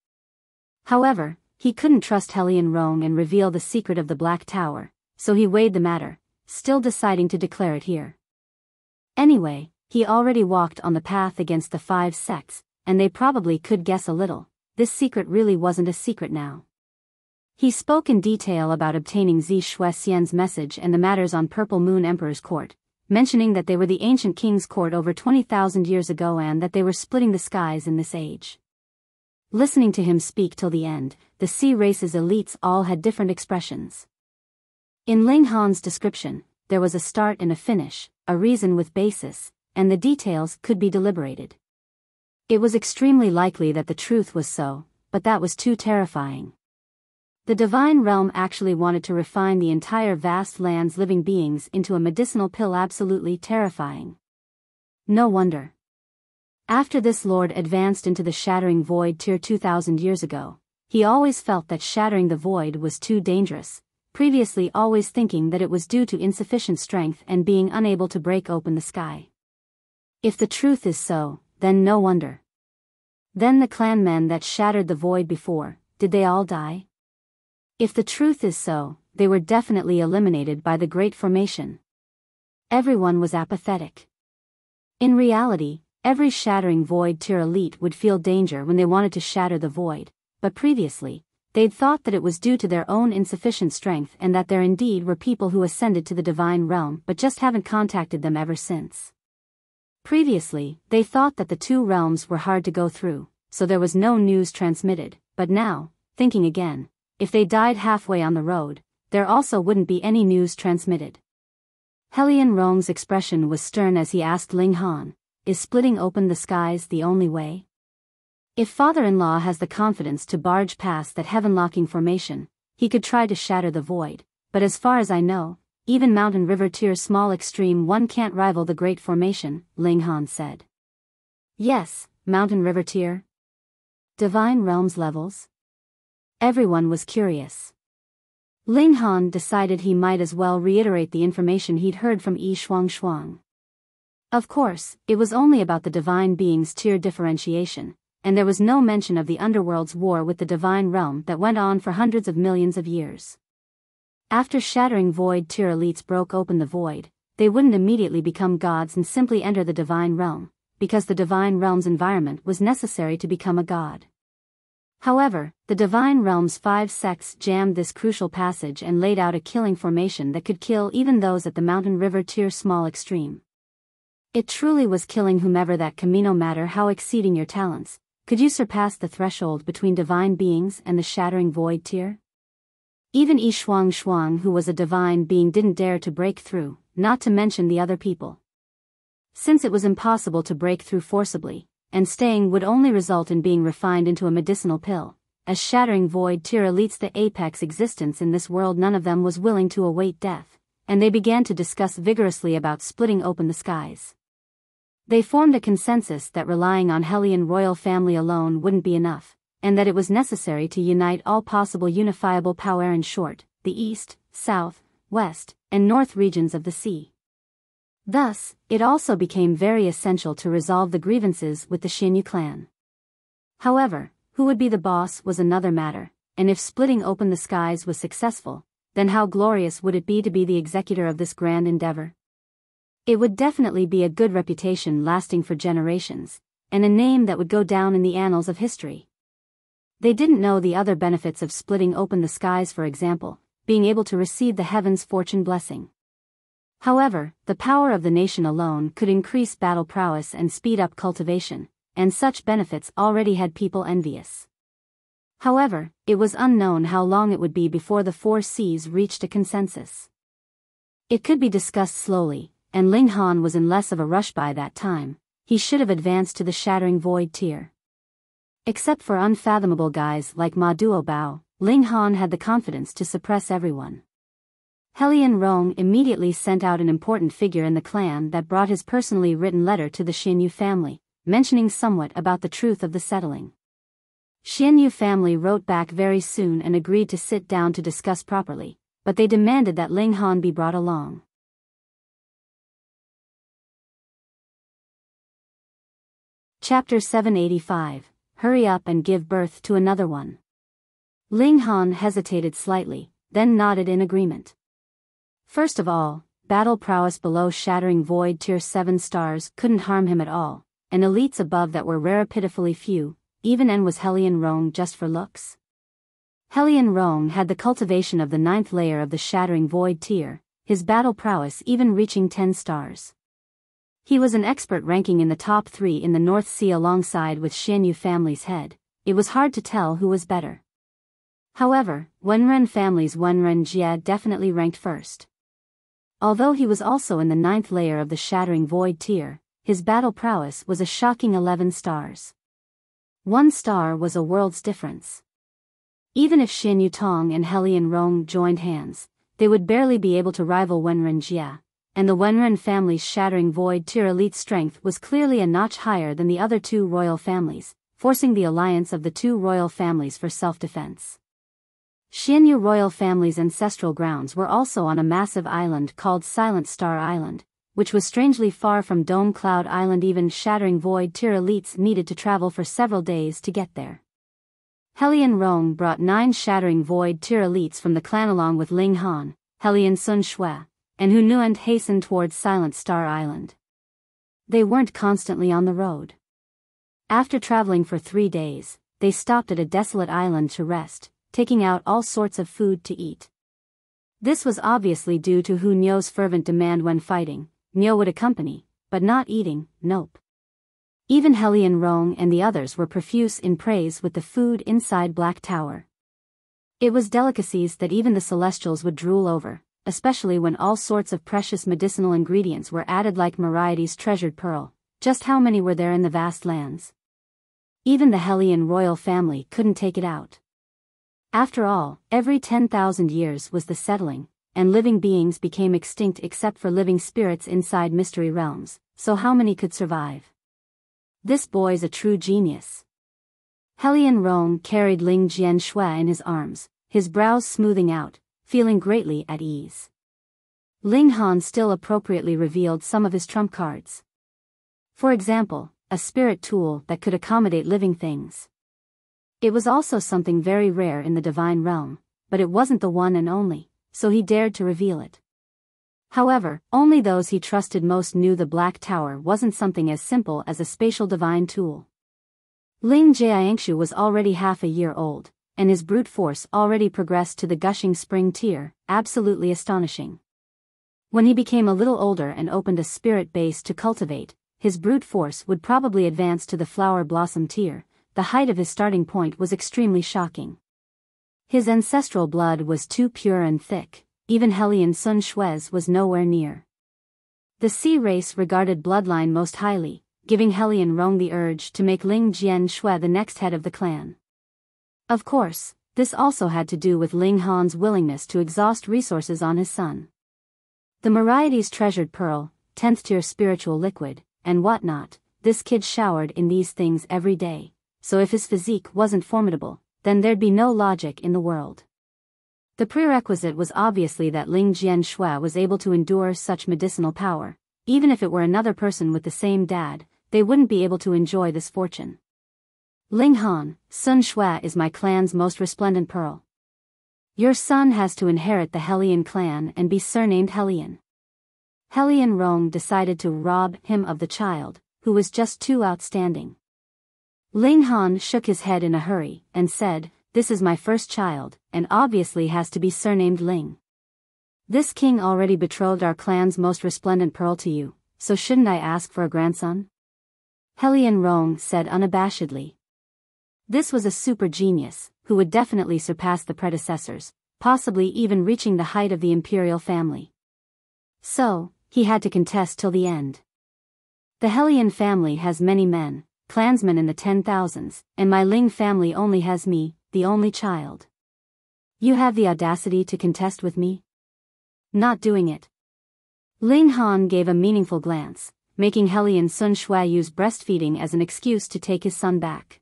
However, he couldn't trust Hellion Rong and reveal the secret of the Black Tower, so he weighed the matter, still deciding to declare it here. Anyway, he already walked on the path against the 5 sects, and they probably could guess a little. This secret really wasn't a secret now. He spoke in detail about obtaining Zi Shuexian's message and the matters on Purple Moon Emperor's court, mentioning that they were the ancient king's court over 20,000 years ago and that they were splitting the skies in this age. Listening to him speak till the end, the Sea Race's elites all had different expressions. In Ling Han's description, there was a start and a finish, a reason with basis, and the details could be deliberated. It was extremely likely that the truth was so, but that was too terrifying. The Divine Realm actually wanted to refine the entire vast land's living beings into a medicinal pill. Absolutely terrifying. No wonder. After this lord advanced into the Shattering Void tier 2,000 years ago, he always felt that shattering the void was too dangerous, previously always thinking that it was due to insufficient strength and being unable to break open the sky. If the truth is so, then no wonder. Then the clanmen that shattered the void before, did they all die? If the truth is so, they were definitely eliminated by the Great Formation. Everyone was apathetic. In reality, every Shattering Void tier elite would feel danger when they wanted to shatter the void, but previously, they'd thought that it was due to their own insufficient strength and that there indeed were people who ascended to the Divine Realm but just haven't contacted them ever since. Previously, they thought that the 2 realms were hard to go through, so there was no news transmitted, but now, thinking again, if they died halfway on the road, there also wouldn't be any news transmitted. Hellion Rong's expression was stern as he asked Ling Han, is splitting open the skies the only way? If father-in-law has the confidence to barge past that heaven-locking formation, he could try to shatter the void, but as far as I know, even Mountain River tier small extreme 1 can't rival the Great Formation, Ling Han said. Yes, Mountain River tier. Divine Realms levels? Everyone was curious. Ling Han decided he might as well reiterate the information he'd heard from Yi Shuang. Of course, it was only about the divine being's tier differentiation, and there was no mention of the Underworld's war with the Divine Realm that went on for hundreds of millions of years. After Shattering Void tier elites broke open the void, they wouldn't immediately become gods and simply enter the Divine Realm, because the Divine Realm's environment was necessary to become a god. However, the Divine Realm's 5 sects jammed this crucial passage and laid out a killing formation that could kill even those at the Mountain River tier small extreme. It truly was killing whomever that could, no matter how exceeding your talents. Could you surpass the threshold between divine beings and the Shattering Void tier? Even Yi Shuang, who was a divine being, didn't dare to break through, not to mention the other people. Since it was impossible to break through forcibly, and staying would only result in being refined into a medicinal pill, as Shattering Void tier elites the apex existence in this world, none of them was willing to await death, and they began to discuss vigorously about splitting open the skies. They formed a consensus that relying on Hellion royal family alone wouldn't be enough, and that it was necessary to unite all possible unifiable power, in short, the east, south, west, and north regions of the sea. Thus, it also became very essential to resolve the grievances with the Xianyu clan. However, who would be the boss was another matter, and if splitting open the skies was successful, then how glorious would it be to be the executor of this grand endeavor? It would definitely be a good reputation lasting for generations, and a name that would go down in the annals of history. They didn't know the other benefits of splitting open the skies, for example, being able to receive the heavens' fortune blessing. However, the power of the nation alone could increase battle prowess and speed up cultivation, and such benefits already had people envious. However, it was unknown how long it would be before the four seas reached a consensus. It could be discussed slowly, and Ling Han was in less of a rush by that time. He should have advanced to the Shattering Void tier. Except for unfathomable guys like Ma Duobao, Ling Han had the confidence to suppress everyone. Helian Rong immediately sent out an important figure in the clan that brought his personally written letter to the Xianyu family, mentioning somewhat about the truth of the settling. Xianyu family wrote back very soon and agreed to sit down to discuss properly, but they demanded that Ling Han be brought along. Chapter 785, Hurry up and give birth to another one. Ling Han hesitated slightly, then nodded in agreement. First of all, battle prowess below Shattering Void tier 7 stars couldn't harm him at all, and elites above that were rare pitifully few. Even N was Helian Rong just for looks? Helian Rong had the cultivation of the 9th layer of the Shattering Void tier, his battle prowess even reaching 10 stars. He was an expert ranking in the top 3 in the North Sea alongside with Xianyu family's head. It was hard to tell who was better. However, Wenren family's Wenren Jie definitely ranked first. Although he was also in the 9th layer of the Shattering Void tier, his battle prowess was a shocking 11 stars. 1 star was a world's difference. Even if Xianyu Tong and Helian Rong joined hands, they would barely be able to rival Wenren Jie, and the Wenren family's Shattering Void tier elite strength was clearly a notch higher than the other 2 royal families, forcing the alliance of the 2 royal families for self-defense. Xianyu royal family's ancestral grounds were also on a massive island called Silent Star Island, which was strangely far from Dome Cloud Island. Even Shattering Void tier elites needed to travel for several days to get there. Helian Rong brought 9 Shattering Void tier elites from the clan along with Ling Han, Helian Sun Shui, and Hu Nu and hastened towards Silent Star Island. They weren't constantly on the road. After traveling for 3 days, they stopped at a desolate island to rest, taking out all sorts of food to eat. This was obviously due to Hu Nyo's fervent demand when fighting. Nyo would accompany, but not eating, nope. Even Helian Rong and the others were profuse in praise with the food inside Black Tower. It was delicacies that even the Celestials would drool over, especially when all sorts of precious medicinal ingredients were added like Mariety's treasured pearl. Just how many were there in the vast lands? Even the Helian royal family couldn't take it out. After all, every 10,000 years was the settling, and living beings became extinct except for living spirits inside mystery realms, so how many could survive? This boy's a true genius. Helian Rong carried Ling Jianshui in his arms, his brows smoothing out, feeling greatly at ease. Ling Han still appropriately revealed some of his trump cards. For example, a spirit tool that could accommodate living things. It was also something very rare in the divine realm, but it wasn't the one and only, so he dared to reveal it. However, only those he trusted most knew the Black Tower wasn't something as simple as a spatial divine tool. Ling Jiangshu was already half a year old, and his brute force already progressed to the Gushing Spring tier, absolutely astonishing. When he became a little older and opened a spirit base to cultivate, his brute force would probably advance to the Flower Blossom tier. The height of his starting point was extremely shocking. His ancestral blood was too pure and thick, even Helian Sun Shui's was nowhere near. The Sea race regarded bloodline most highly, giving Helian Rong the urge to make Ling Jianshui the next head of the clan. Of course, this also had to do with Ling Han's willingness to exhaust resources on his son. The Mariety's treasured pearl, 10th tier spiritual liquid, and whatnot, this kid showered in these things every day. So if his physique wasn't formidable, then there'd be no logic in the world. The prerequisite was obviously that Ling Jianshui was able to endure such medicinal power. Even if it were another person with the same dad, they wouldn't be able to enjoy this fortune. Ling Han, Sun Shui is my clan's most resplendent pearl. Your son has to inherit the Helian clan and be surnamed Helian. Helian Rong decided to rob him of the child, who was just too outstanding. Ling Han shook his head in a hurry, and said, "This is my first child, and obviously has to be surnamed Ling." This king already betrothed our clan's most resplendent pearl to you, so shouldn't I ask for a grandson? Helian Rong said unabashedly. This was a super genius, who would definitely surpass the predecessors, possibly even reaching the height of the imperial family. So, he had to contest till the end. The Helian family has many men, clansmen in the 10,000s, and my Ling family only has me, the only child. You have the audacity to contest with me? Not doing it. Ling Han gave a meaningful glance, making Helian Sun Shui use breastfeeding as an excuse to take his son back.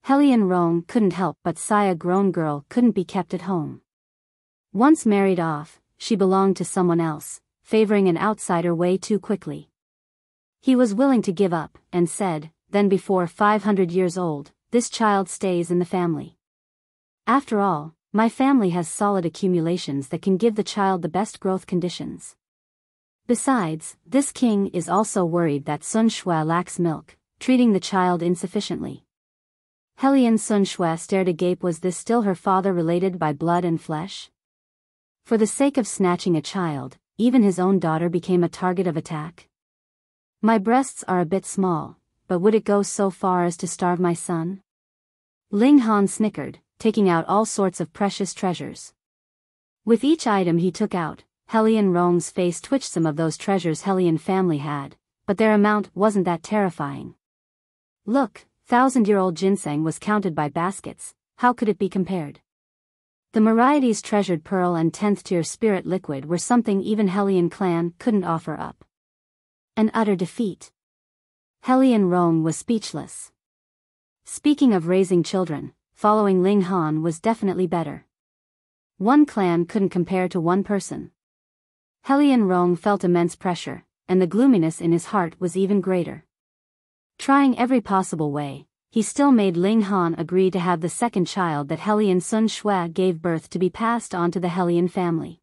Helian Rong couldn't help but sigh. A grown girl couldn't be kept at home. Once married off, she belonged to someone else, favoring an outsider way too quickly. He was willing to give up, and said, then before 500 years old, this child stays in the family. After all, my family has solid accumulations that can give the child the best growth conditions. Besides, this king is also worried that Sun Shui lacks milk, treating the child insufficiently. Helian Sun Shui stared agape. Was this still her father related by blood and flesh? For the sake of snatching a child, even his own daughter became a target of attack. My breasts are a bit small, but would it go so far as to starve my son? Ling Han snickered, taking out all sorts of precious treasures. With each item he took out, Helian Rong's face twitched. Some of those treasures Helian family had, but their amount wasn't that terrifying. Look, 1,000-year-old ginseng was counted by baskets, how could it be compared? The Moriarty's treasured pearl and 10th-tier spirit liquid were something even Helian clan couldn't offer up. An utter defeat. Helian Rong was speechless. Speaking of raising children, following Ling Han was definitely better. One clan couldn't compare to one person. Helian Rong felt immense pressure, and the gloominess in his heart was even greater. Trying every possible way, he still made Ling Han agree to have the second child that Helian Sun Shui gave birth to be passed on to the Helian family.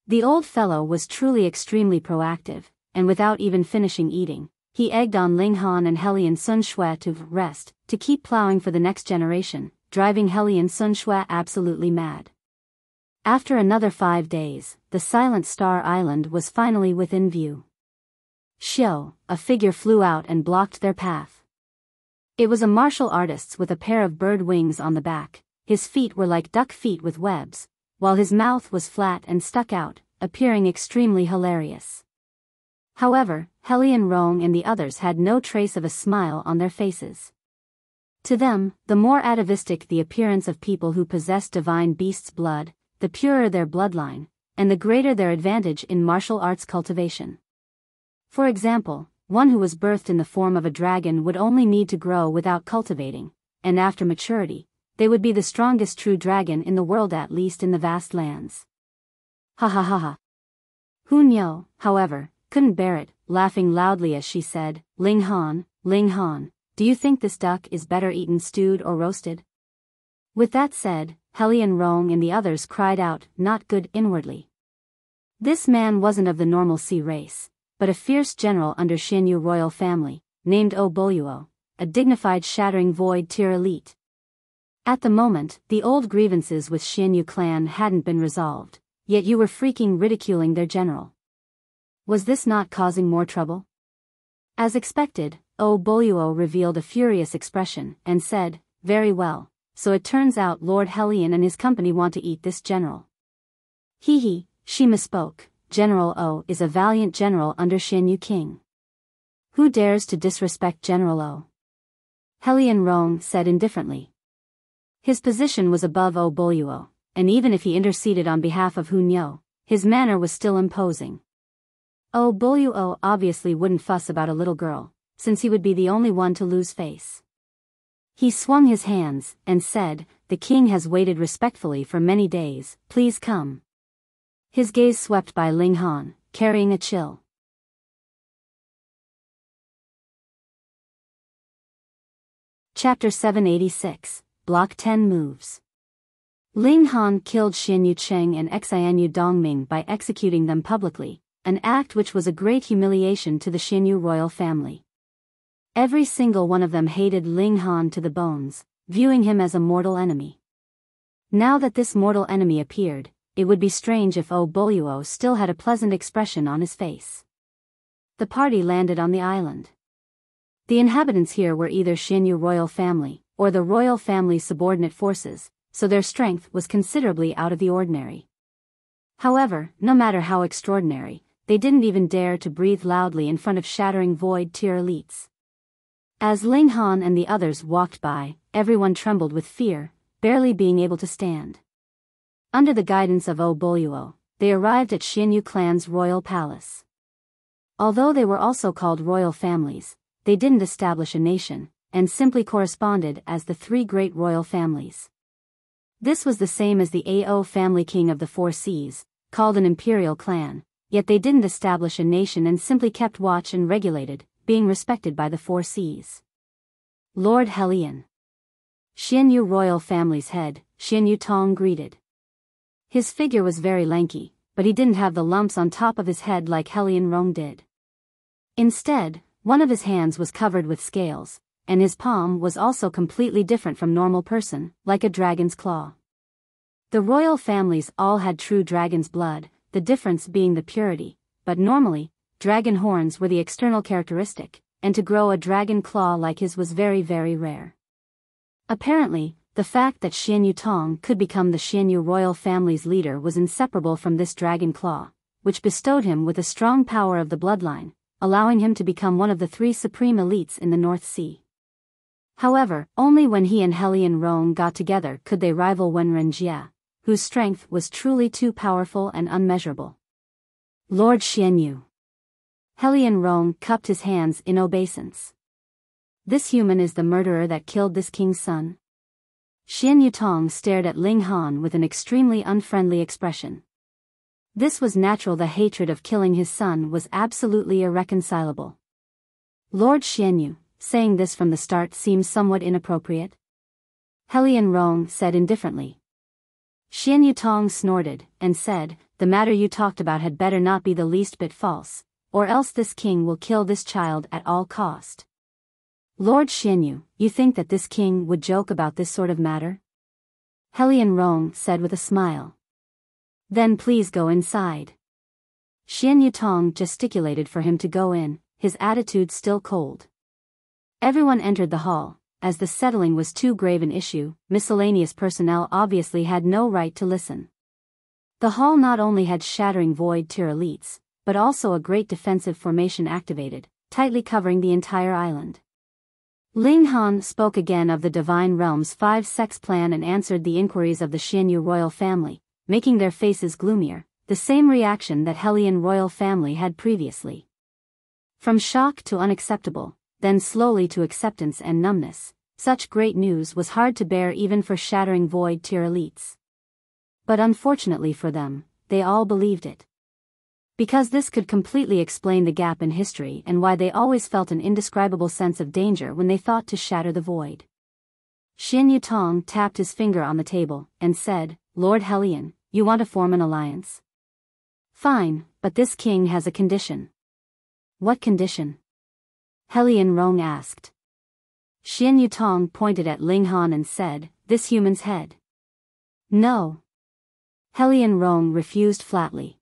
The old fellow was truly extremely proactive, and without even finishing eating, he egged on Ling Han and Helian Sun Shui to rest, to keep plowing for the next generation, driving Helian Sun Shui absolutely mad. After another 5 days, the Silent Star Island was finally within view. Xiao, a figure flew out and blocked their path. It was a martial artist with a pair of bird wings on the back. His feet were like duck feet with webs, while his mouth was flat and stuck out, appearing extremely hilarious. However, Helian Rong and the others had no trace of a smile on their faces. To them, the more atavistic the appearance of people who possess divine beasts' blood, the purer their bloodline, and the greater their advantage in martial arts cultivation. For example, one who was birthed in the form of a dragon would only need to grow without cultivating, and after maturity, they would be the strongest true dragon in the world, at least in the vast lands. Ha ha ha ha. Xianyu, however, couldn't bear it, laughing loudly as she said, Ling Han, do you think this duck is better eaten stewed or roasted? With that said, Helian Rong and the others cried out, not good, inwardly. This man wasn't of the normal sea race, but a fierce general under Xianyu royal family, named Biyao, a dignified Shattering void tier elite. At the moment, the old grievances with Xianyu clan hadn't been resolved, yet you were freaking ridiculing their general. Was this not causing more trouble? As expected, Biyao revealed a furious expression, and said, very well, so it turns out Lord Helian and his company want to eat this general. He, she misspoke. General O is a valiant general under Xianyu king. Who dares to disrespect General O? Helian Rong said indifferently. His position was above Biyao, and even if he interceded on behalf of Xianyu, his manner was still imposing. Biyao obviously wouldn't fuss about a little girl, since he would be the only one to lose face. He swung his hands, and said, the king has waited respectfully for many days, please come. His gaze swept by Ling Han, carrying a chill. Chapter 786, Block 10 Moves. Ling Han killed Xianyu Cheng and Xianyu Dongming by executing them publicly, an act which was a great humiliation to the Xianyu royal family. Every single one of them hated Ling Han to the bones, viewing him as a mortal enemy. Now that this mortal enemy appeared, it would be strange if Boluo still had a pleasant expression on his face. The party landed on the island. The inhabitants here were either Xianyu royal family, or the royal family's subordinate forces, so their strength was considerably out of the ordinary. However, no matter how extraordinary, they didn't even dare to breathe loudly in front of Shattering Void tier elites. As Ling Han and the others walked by, everyone trembled with fear, barely being able to stand. Under the guidance of Boluo, they arrived at Xianyu clan's royal palace. Although they were also called royal families, they didn't establish a nation, and simply corresponded as the three great royal families. This was the same as the Ao family king of the Four Seas, called an imperial clan, yet they didn't establish a nation and simply kept watch and regulated, being respected by the Four Seas. Lord Helion. Xianyu royal family's head, Xianyu Tong greeted. His figure was very lanky, but he didn't have the lumps on top of his head like Helion Rong did. Instead, one of his hands was covered with scales, and his palm was also completely different from normal person, like a dragon's claw. The royal families all had true dragon's blood, the difference being the purity, but normally, dragon horns were the external characteristic, and to grow a dragon claw like his was very very rare. Apparently, the fact that Xianyu Tong could become the Xianyu royal family's leader was inseparable from this dragon claw, which bestowed him with a strong power of the bloodline, allowing him to become one of the three supreme elites in the North Sea. However, only when he and Helion Rong got together could they rival Wenren Jie, whose strength was truly too powerful and unmeasurable. Lord Xianyu. Helion Rong cupped his hands in obeisance. This human is the murderer that killed this king's son? Xianyu Tong stared at Ling Han with an extremely unfriendly expression. This was natural. The hatred of killing his son was absolutely irreconcilable. Lord Xianyu, saying this from the start seems somewhat inappropriate. Helion Rong said indifferently. Xianyu Tong snorted, and said, the matter you talked about had better not be the least bit false, or else this king will kill this child at all cost. Lord Xianyu, you think that this king would joke about this sort of matter? Helion Rong said with a smile. Then please go inside. Xianyu Tong gesticulated for him to go in, his attitude still cold. Everyone entered the hall. As the settling was too grave an issue, miscellaneous personnel obviously had no right to listen. The hall not only had Shattering Void tier elites, but also a great defensive formation activated, tightly covering the entire island. Ling Han spoke again of the Divine Realm's 5-sex plan and answered the inquiries of the Xianyu royal family, making their faces gloomier, the same reaction that Helion royal family had previously. From shock to unacceptable, then slowly to acceptance and numbness, such great news was hard to bear even for Shattering Void tier elites. But unfortunately for them, they all believed it. Because this could completely explain the gap in history and why they always felt an indescribable sense of danger when they thought to shatter the void. Xianyu Tong tapped his finger on the table, and said, Lord Helion, you want to form an alliance? Fine, but this king has a condition. What condition? Helion Rong asked. Xianyu Tong pointed at Ling Han and said, this human's head. No. Helion Rong refused flatly.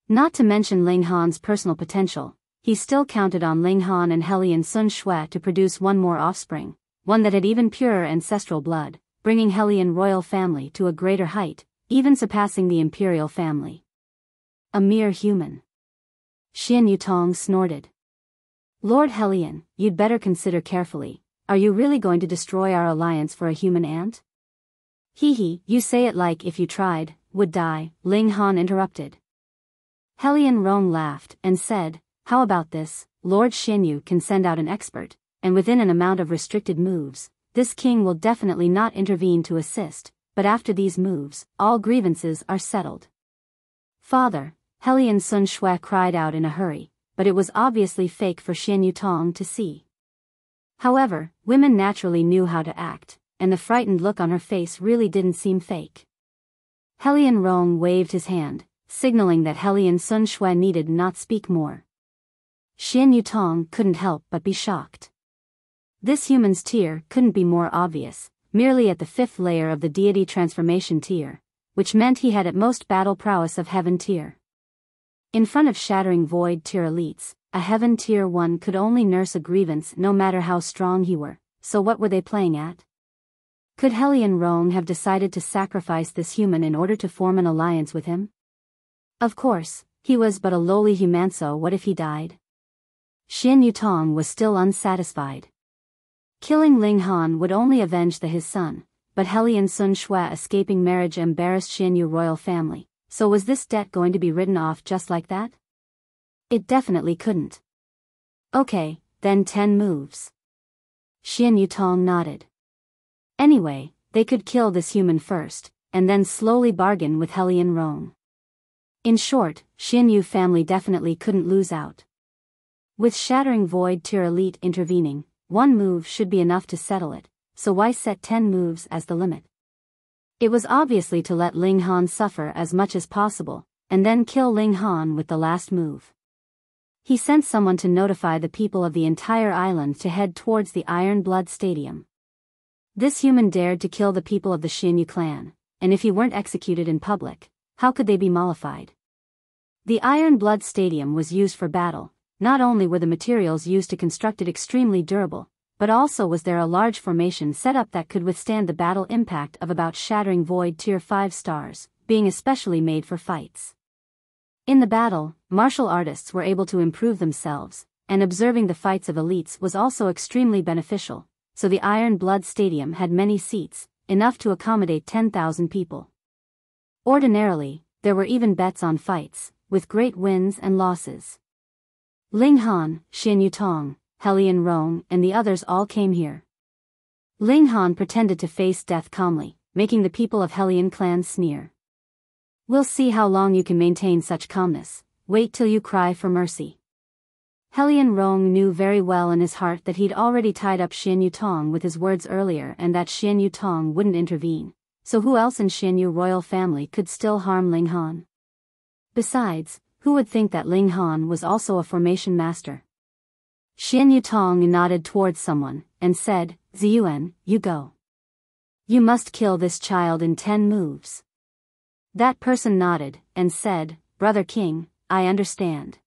Not to mention Ling Han's personal potential, he still counted on Ling Han and Helion Sun Shui to produce one more offspring, one that had even purer ancestral blood, bringing Helion royal family to a greater height, even surpassing the imperial family. A mere human. Xianyu Tong snorted. Lord Helion, you'd better consider carefully, are you really going to destroy our alliance for a human ant? Hee, you say it like if you tried, would die, Ling Han interrupted. Helion Rong laughed and said, how about this, Lord Xianyu can send out an expert, and within an amount of restricted moves, this king will definitely not intervene to assist, but after these moves, all grievances are settled. Father, Helion Sun Shui cried out in a hurry, but it was obviously fake for Xianyu Tong to see. However, women naturally knew how to act, and the frightened look on her face really didn't seem fake. Helion Rong waved his hand, signaling that Helion Sun Shui needed not speak more. Xianyu Tong couldn't help but be shocked. This human's tier couldn't be more obvious, merely at the 5th layer of the deity transformation tier, which meant he had at most battle prowess of Heaven Tier. In front of Shattering Void Tier elites, a Heaven Tier 1 could only nurse a grievance no matter how strong he were, so what were they playing at? Could Hellion Rong have decided to sacrifice this human in order to form an alliance with him? Of course, he was but a lowly human, so what if he died? Xianyu Tong was still unsatisfied. Killing Ling Han would only avenge his son, but Hellion Sun Shui escaping marriage embarrassed Xianyu royal family, so was this debt going to be written off just like that? It definitely couldn't. Okay, then 10 moves. Xianyu Tong nodded. Anyway, they could kill this human first, and then slowly bargain with Hellion Rong. In short, Xianyu family definitely couldn't lose out. With Shattering Void Tier elite intervening, one move should be enough to settle it, so why set 10 moves as the limit? It was obviously to let Ling Han suffer as much as possible, and then kill Ling Han with the last move. He sent someone to notify the people of the entire island to head towards the Iron Blood Stadium. This human dared to kill the people of the Xianyu clan, and if he weren't executed in public, how could they be mollified? The Iron Blood Stadium was used for battle. Not only were the materials used to construct it extremely durable, but also was there a large formation set up that could withstand the battle impact of about Shattering Void Tier 5 stars, being especially made for fights. In the battle, martial artists were able to improve themselves, and observing the fights of elites was also extremely beneficial, so the Iron Blood Stadium had many seats, enough to accommodate 10,000 people. Ordinarily, there were even bets on fights, with great wins and losses. Ling Han, Xianyu Tong, Hellion Rong and the others all came here. Ling Han pretended to face death calmly, making the people of Hellion clan sneer. We'll see how long you can maintain such calmness, wait till you cry for mercy. Hellion Rong knew very well in his heart that he'd already tied up Xianyu Tong with his words earlier and that Xianyu Tong wouldn't intervene, so who else in Xianyu royal family could still harm Ling Han? Besides, who would think that Ling Han was also a formation master? Xianyu Tong nodded towards someone, and said, Ziyuan, you go. You must kill this child in 10 moves. That person nodded, and said, Brother King, I understand.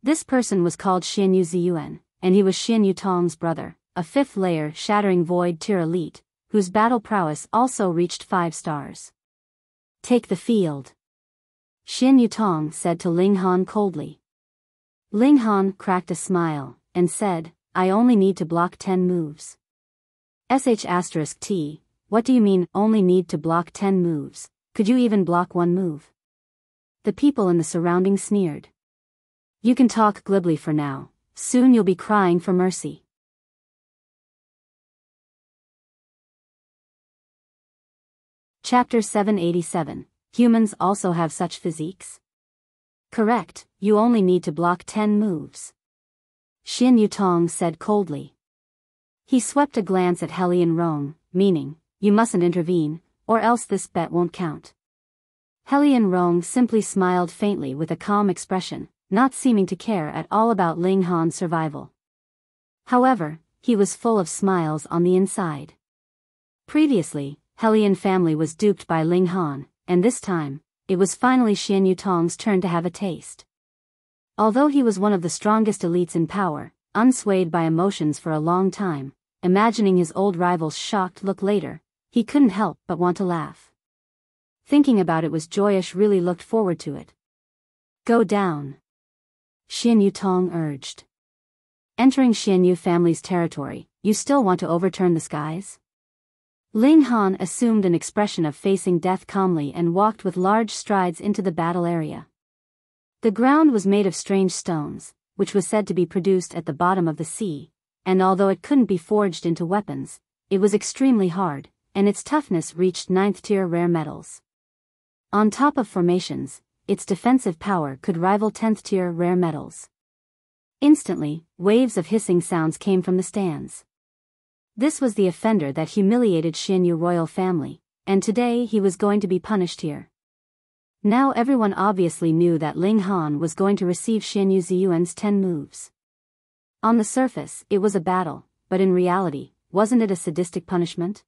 This person was called Xianyu Ziyuan, and he was Xianyu Tong's brother, a 5th layer Shattering Void Tier elite, whose battle prowess also reached 5 stars. Take the field. Xianyu Tong said to Ling Han coldly. Ling Han cracked a smile, and said, I only need to block 10 moves. *T, what do you mean, only need to block 10 moves? Could you even block 1 move? The people in the surroundings sneered. You can talk glibly for now, soon you'll be crying for mercy. Chapter 787, Humans also have such physiques? Correct, you only need to block 10 moves. Xianyu Tong said coldly. He swept a glance at Hellion Rong, meaning, you mustn't intervene, or else this bet won't count. Hellion Rong simply smiled faintly with a calm expression, not seeming to care at all about Ling Han's survival. However, he was full of smiles on the inside. Previously, Hellion family was duped by Ling Han, and this time, it was finally Xianyu Tong's turn to have a taste. Although he was one of the strongest elites in power, unswayed by emotions for a long time, imagining his old rival's shocked look later, he couldn't help but want to laugh. Thinking about it was joyous, really looked forward to it. Go down. Xianyu Tong urged. Entering Xianyu family's territory, you still want to overturn the skies? Ling Han assumed an expression of facing death calmly and walked with large strides into the battle area. The ground was made of strange stones, which was said to be produced at the bottom of the sea, and although it couldn't be forged into weapons, it was extremely hard, and its toughness reached 9th tier rare metals. On top of formations, its defensive power could rival 10th tier rare metals. Instantly, waves of hissing sounds came from the stands. This was the offender that humiliated Xianyu royal family, and today he was going to be punished here. Now everyone obviously knew that Ling Han was going to receive Xianyu Ziyuan's 10 moves. On the surface, it was a battle, but in reality, wasn't it a sadistic punishment?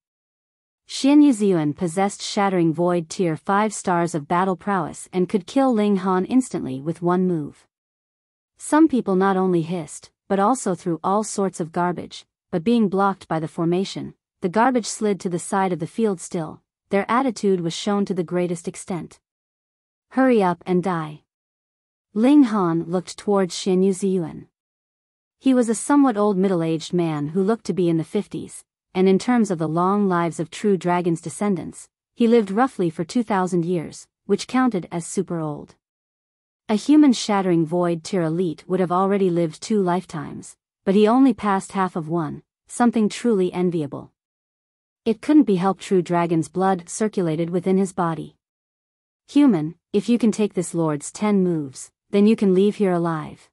Xianyu Ziyuan possessed Shattering Void Tier 5 stars of battle prowess and could kill Ling Han instantly with one move. Some people not only hissed, but also threw all sorts of garbage, but being blocked by the formation, the garbage slid to the side of the field still. Their attitude was shown to the greatest extent. Hurry up and die. Ling Han looked towards Xianyu Ziyuan. He was a somewhat old middle-aged man who looked to be in the 50s, and in terms of the long lives of true dragon's descendants, he lived roughly for 2,000 years, which counted as super old. A human Shattering Void Tier elite would have already lived 2 lifetimes, but he only passed half of one, something truly enviable. It couldn't be helped, true dragon's blood circulated within his body. Human, if you can take this lord's 10 moves, then you can leave here alive.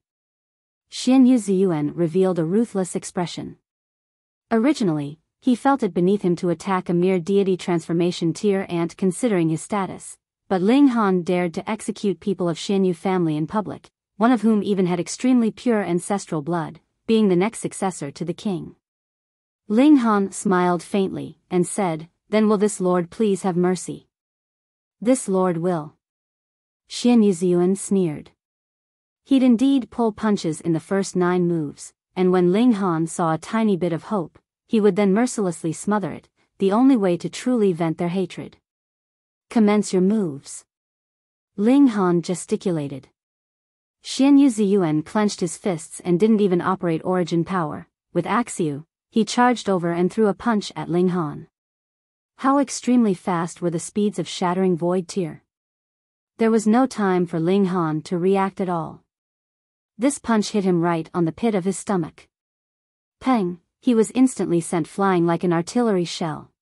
Xianyu Ziyuan revealed a ruthless expression. Originally, he felt it beneath him to attack a mere deity transformation tier ant considering his status, but Ling Han dared to execute people of Xianyu family in public, one of whom even had extremely pure ancestral blood, being the next successor to the king. Ling Han smiled faintly, and said, "Then will this lord please have mercy?" "This lord will." Xianyu Ziyuan sneered. He'd indeed pull punches in the first 9 moves, and when Ling Han saw a tiny bit of hope, he would then mercilessly smother it, the only way to truly vent their hatred. "Commence your moves." Ling Han gesticulated. Xianyu Ziyuan clenched his fists and didn't even operate origin power. With Axiu, he charged over and threw a punch at Ling Han. How extremely fast were the speeds of Shattering Void Tier? There was no time for Ling Han to react at all. This punch hit him right on the pit of his stomach. Peng! He was instantly sent flying like an artillery shell.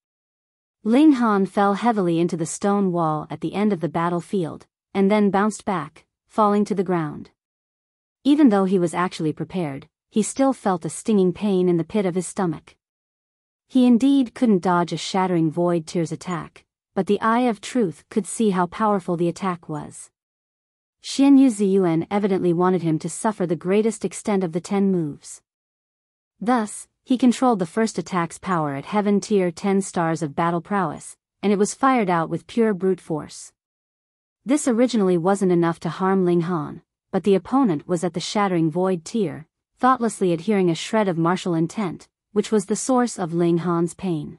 Ling Han fell heavily into the stone wall at the end of the battlefield, and then bounced back, falling to the ground. Even though he was actually prepared, he still felt a stinging pain in the pit of his stomach. He indeed couldn't dodge a Shattering Void Tier's attack, but the Eye of Truth could see how powerful the attack was. Xianyu Ziyuan evidently wanted him to suffer the greatest extent of the 10 moves. Thus, he controlled the first attack's power at Heaven Tier 10 stars of battle prowess, and it was fired out with pure brute force. This originally wasn't enough to harm Ling Han, but the opponent was at the Shattering Void Tier, thoughtlessly adhering a shred of martial intent, which was the source of Ling Han's pain.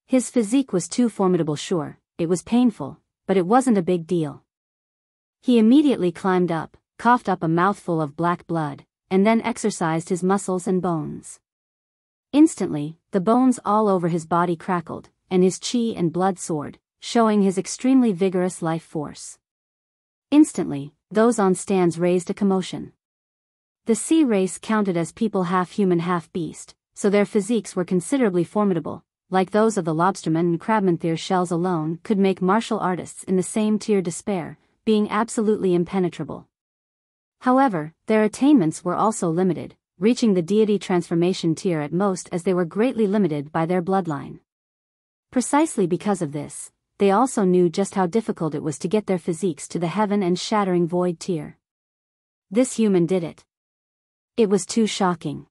His physique was too formidable. Sure, it was painful, but it wasn't a big deal. He immediately climbed up, coughed up a mouthful of black blood, and then exercised his muscles and bones. Instantly, the bones all over his body crackled, and his chi and blood soared, showing his extremely vigorous life force. Instantly, those on stands raised a commotion. The sea race counted as people half human half beast, so their physiques were considerably formidable, like those of the lobstermen and crabmen. Their shells alone could make martial artists in the same tier despair, being absolutely impenetrable. However, their attainments were also limited, reaching the deity transformation tier at most, as they were greatly limited by their bloodline. Precisely because of this, they also knew just how difficult it was to get their physiques to the Heaven and Shattering Void Tier. This human did it. It was too shocking.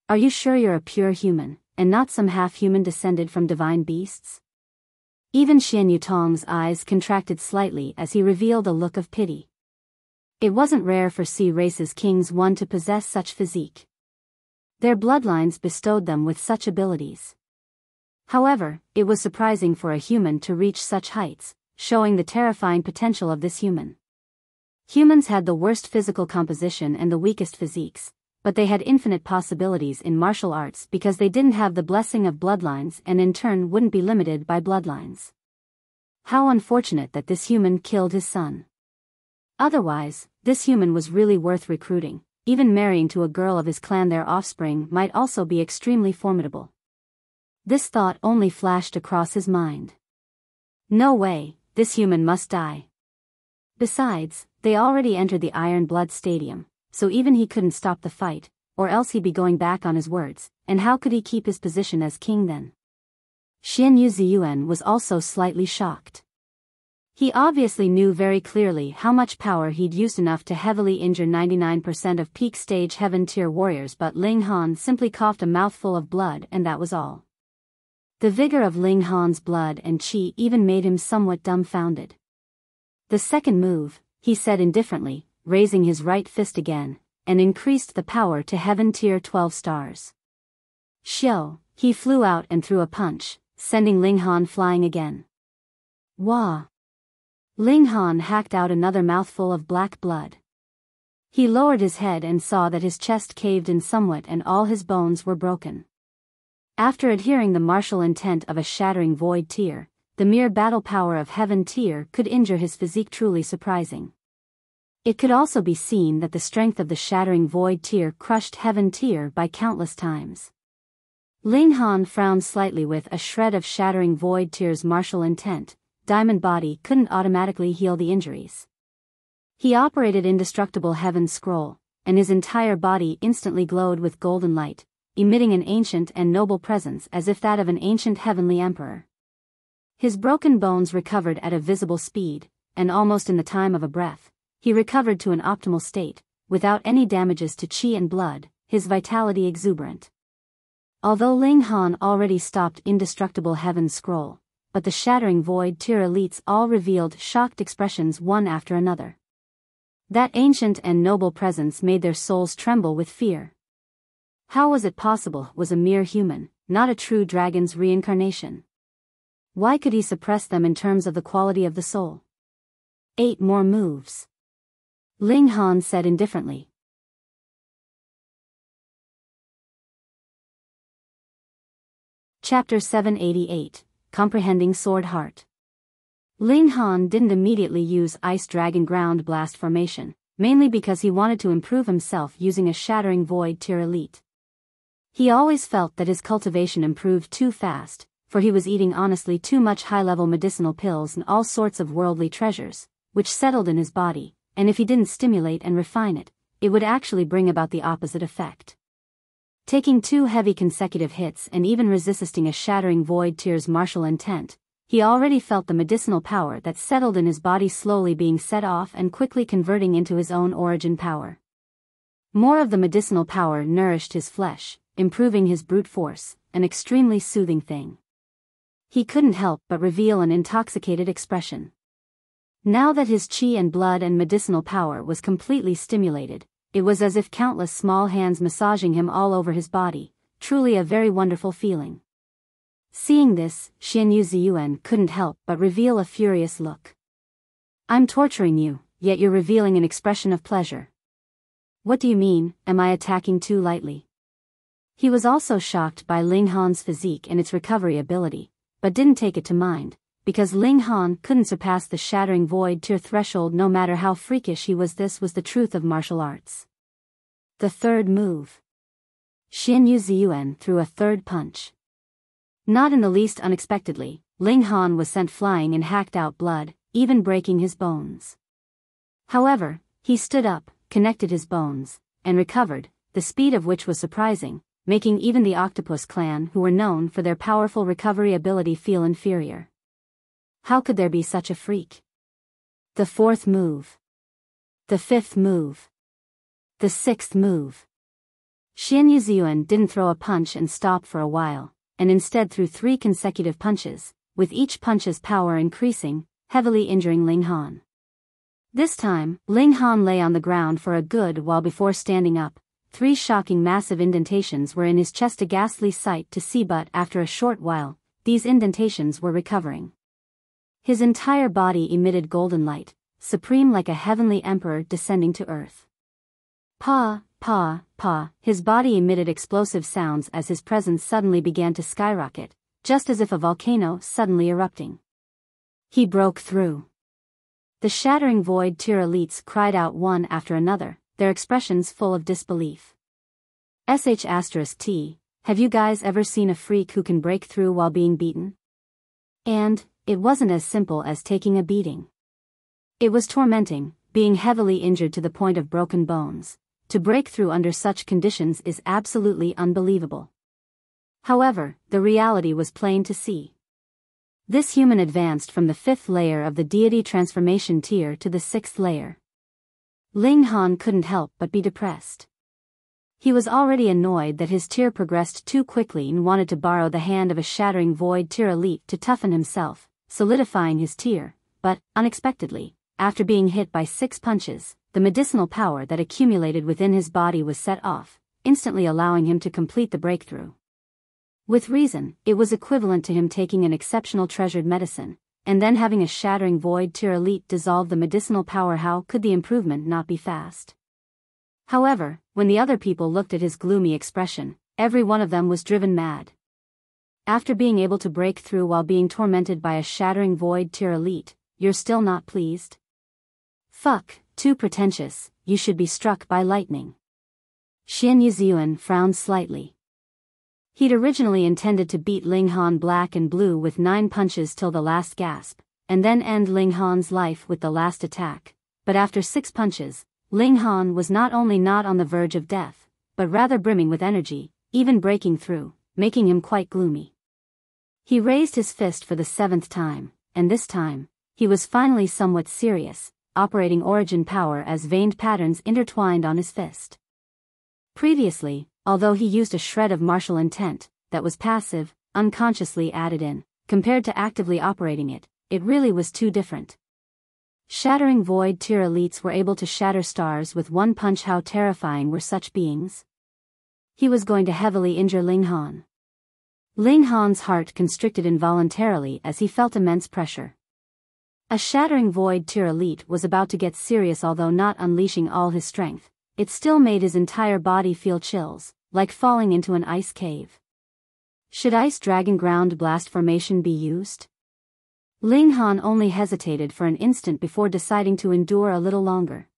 Are you sure you're a pure human, and not some half-human descended from divine beasts? Even Xianyu Tong's eyes contracted slightly as he revealed a look of pity. It wasn't rare for sea races kings one to possess such physique. Their bloodlines bestowed them with such abilities. However, it was surprising for a human to reach such heights, showing the terrifying potential of this human. Humans had the worst physical composition and the weakest physiques, but they had infinite possibilities in martial arts because they didn't have the blessing of bloodlines and in turn wouldn't be limited by bloodlines. How unfortunate that this human killed his son. Otherwise, this human was really worth recruiting. Even marrying to a girl of his clan, their offspring might also be extremely formidable. This thought only flashed across his mind. No way, this human must die. Besides, they already entered the Iron Blood Stadium, so even he couldn't stop the fight, or else he'd be going back on his words, and how could he keep his position as king then? Xianyu Ziyuan was also slightly shocked. He obviously knew very clearly how much power he'd used, enough to heavily injure 99% of peak stage Heaven tier warriors, but Ling Han simply coughed a mouthful of blood and that was all. The vigor of Ling Han's blood and qi even made him somewhat dumbfounded. The second move, he said indifferently, raising his right fist again, and increased the power to heaven tier 12 stars. Xiao, he flew out and threw a punch, sending Ling Han flying again. Wah! Ling Han hacked out another mouthful of black blood. He lowered his head and saw that his chest caved in somewhat and all his bones were broken. After adhering the martial intent of a shattering void tier, the mere battle power of heaven tier could injure his physique, truly surprising. It could also be seen that the strength of the shattering void tier crushed heaven tier by countless times. Ling Han frowned slightly. With a shred of shattering void tier's martial intent, Diamond Body couldn't automatically heal the injuries. He operated indestructible heaven scroll, and his entire body instantly glowed with golden light, emitting an ancient and noble presence as if that of an ancient heavenly emperor. His broken bones recovered at a visible speed, and almost in the time of a breath, he recovered to an optimal state, without any damages to qi and blood, his vitality exuberant. Although Ling Han already stopped indestructible heaven scroll, but the shattering void tier elites all revealed shocked expressions one after another. That ancient and noble presence made their souls tremble with fear. How was it possible? Was a mere human, not a true dragon's reincarnation? Why could he suppress them in terms of the quality of the soul? 8 more moves. Ling Han said indifferently. Chapter 788, Comprehending Sword Heart. Ling Han didn't immediately use Ice Dragon Ground Blast formation, mainly because he wanted to improve himself using a Shattering Void tier elite. He always felt that his cultivation improved too fast, for he was eating honestly too much high-level medicinal pills and all sorts of worldly treasures, which settled in his body, and if he didn't stimulate and refine it, it would actually bring about the opposite effect. Taking 2 heavy consecutive hits and even resisting a Shattering Void tier's martial intent, he already felt the medicinal power that settled in his body slowly being set off and quickly converting into his own origin power. More of the medicinal power nourished his flesh, improving his brute force, an extremely soothing thing. He couldn't help but reveal an intoxicated expression. Now that his qi and blood and medicinal power was completely stimulated, it was as if countless small hands massaging him all over his body, truly a very wonderful feeling. Seeing this, Xianyu couldn't help but reveal a furious look. I'm torturing you, yet you're revealing an expression of pleasure. What do you mean, am I attacking too lightly? He was also shocked by Ling Han's physique and its recovery ability, but didn't take it to mind, because Ling Han couldn't surpass the Shattering Void tier threshold no matter how freakish he was. This was the truth of martial arts. The third move. Xianyu threw a third punch. Not in the least unexpectedly, Ling Han was sent flying and hacked out blood, even breaking his bones. However, he stood up, connected his bones, and recovered, the speed of which was surprising, making even the Octopus clan, who were known for their powerful recovery ability, feel inferior. How could there be such a freak? The fourth move. The fifth move. The sixth move. Xianyu didn't throw a punch and stop for a while, and instead threw 3 consecutive punches, with each punch's power increasing, heavily injuring Ling Han. This time, Ling Han lay on the ground for a good while before standing up. 3 shocking massive indentations were in his chest, a ghastly sight to see, but after a short while, these indentations were recovering. His entire body emitted golden light, supreme like a heavenly emperor descending to earth. Pa, pa, pa, his body emitted explosive sounds as his presence suddenly began to skyrocket, just as if a volcano suddenly erupting. He broke through. The Shattering Void tier elites cried out one after another, their expressions full of disbelief. *T, have you guys ever seen a freak who can break through while being beaten? And it wasn't as simple as taking a beating. It was tormenting, being heavily injured to the point of broken bones. To break through under such conditions is absolutely unbelievable. However, the reality was plain to see. This human advanced from the 5th layer of the deity transformation tier to the 6th layer. Ling Han couldn't help but be depressed. He was already annoyed that his tier progressed too quickly and wanted to borrow the hand of a Shattering Void tier elite to toughen himself, solidifying his tier, but, unexpectedly, after being hit by 6 punches, the medicinal power that accumulated within his body was set off, instantly allowing him to complete the breakthrough. With reason, it was equivalent to him taking an exceptional treasured medicine, and then having a Shattering Void tier elite dissolve the medicinal power. How could the improvement not be fast? However, when the other people looked at his gloomy expression, every one of them was driven mad. After being able to break through while being tormented by a Shattering Void tier elite, you're still not pleased? Fuck, too pretentious, you should be struck by lightning. Xianyu frowned slightly. He'd originally intended to beat Ling Han black and blue with 9 punches till the last gasp, and then end Ling Han's life with the last attack, but after 6 punches, Ling Han was not only not on the verge of death, but rather brimming with energy, even breaking through, making him quite gloomy. He raised his fist for the 7th time, and this time, he was finally somewhat serious, operating origin power as veined patterns intertwined on his fist. Previously, although he used a shred of martial intent, that was passive, unconsciously added in, compared to actively operating it, it really was too different. Shattering Void tier elites were able to shatter stars with 1 punch. How terrifying were such beings? He was going to heavily injure Ling Han. Ling Han's heart constricted involuntarily as he felt immense pressure. A Shattering Void tier elite was about to get serious. Although not unleashing all his strength, it still made his entire body feel chills, like falling into an ice cave. Should Ice Dragon Ground Blast formation be used? Ling Han only hesitated for an instant before deciding to endure a little longer.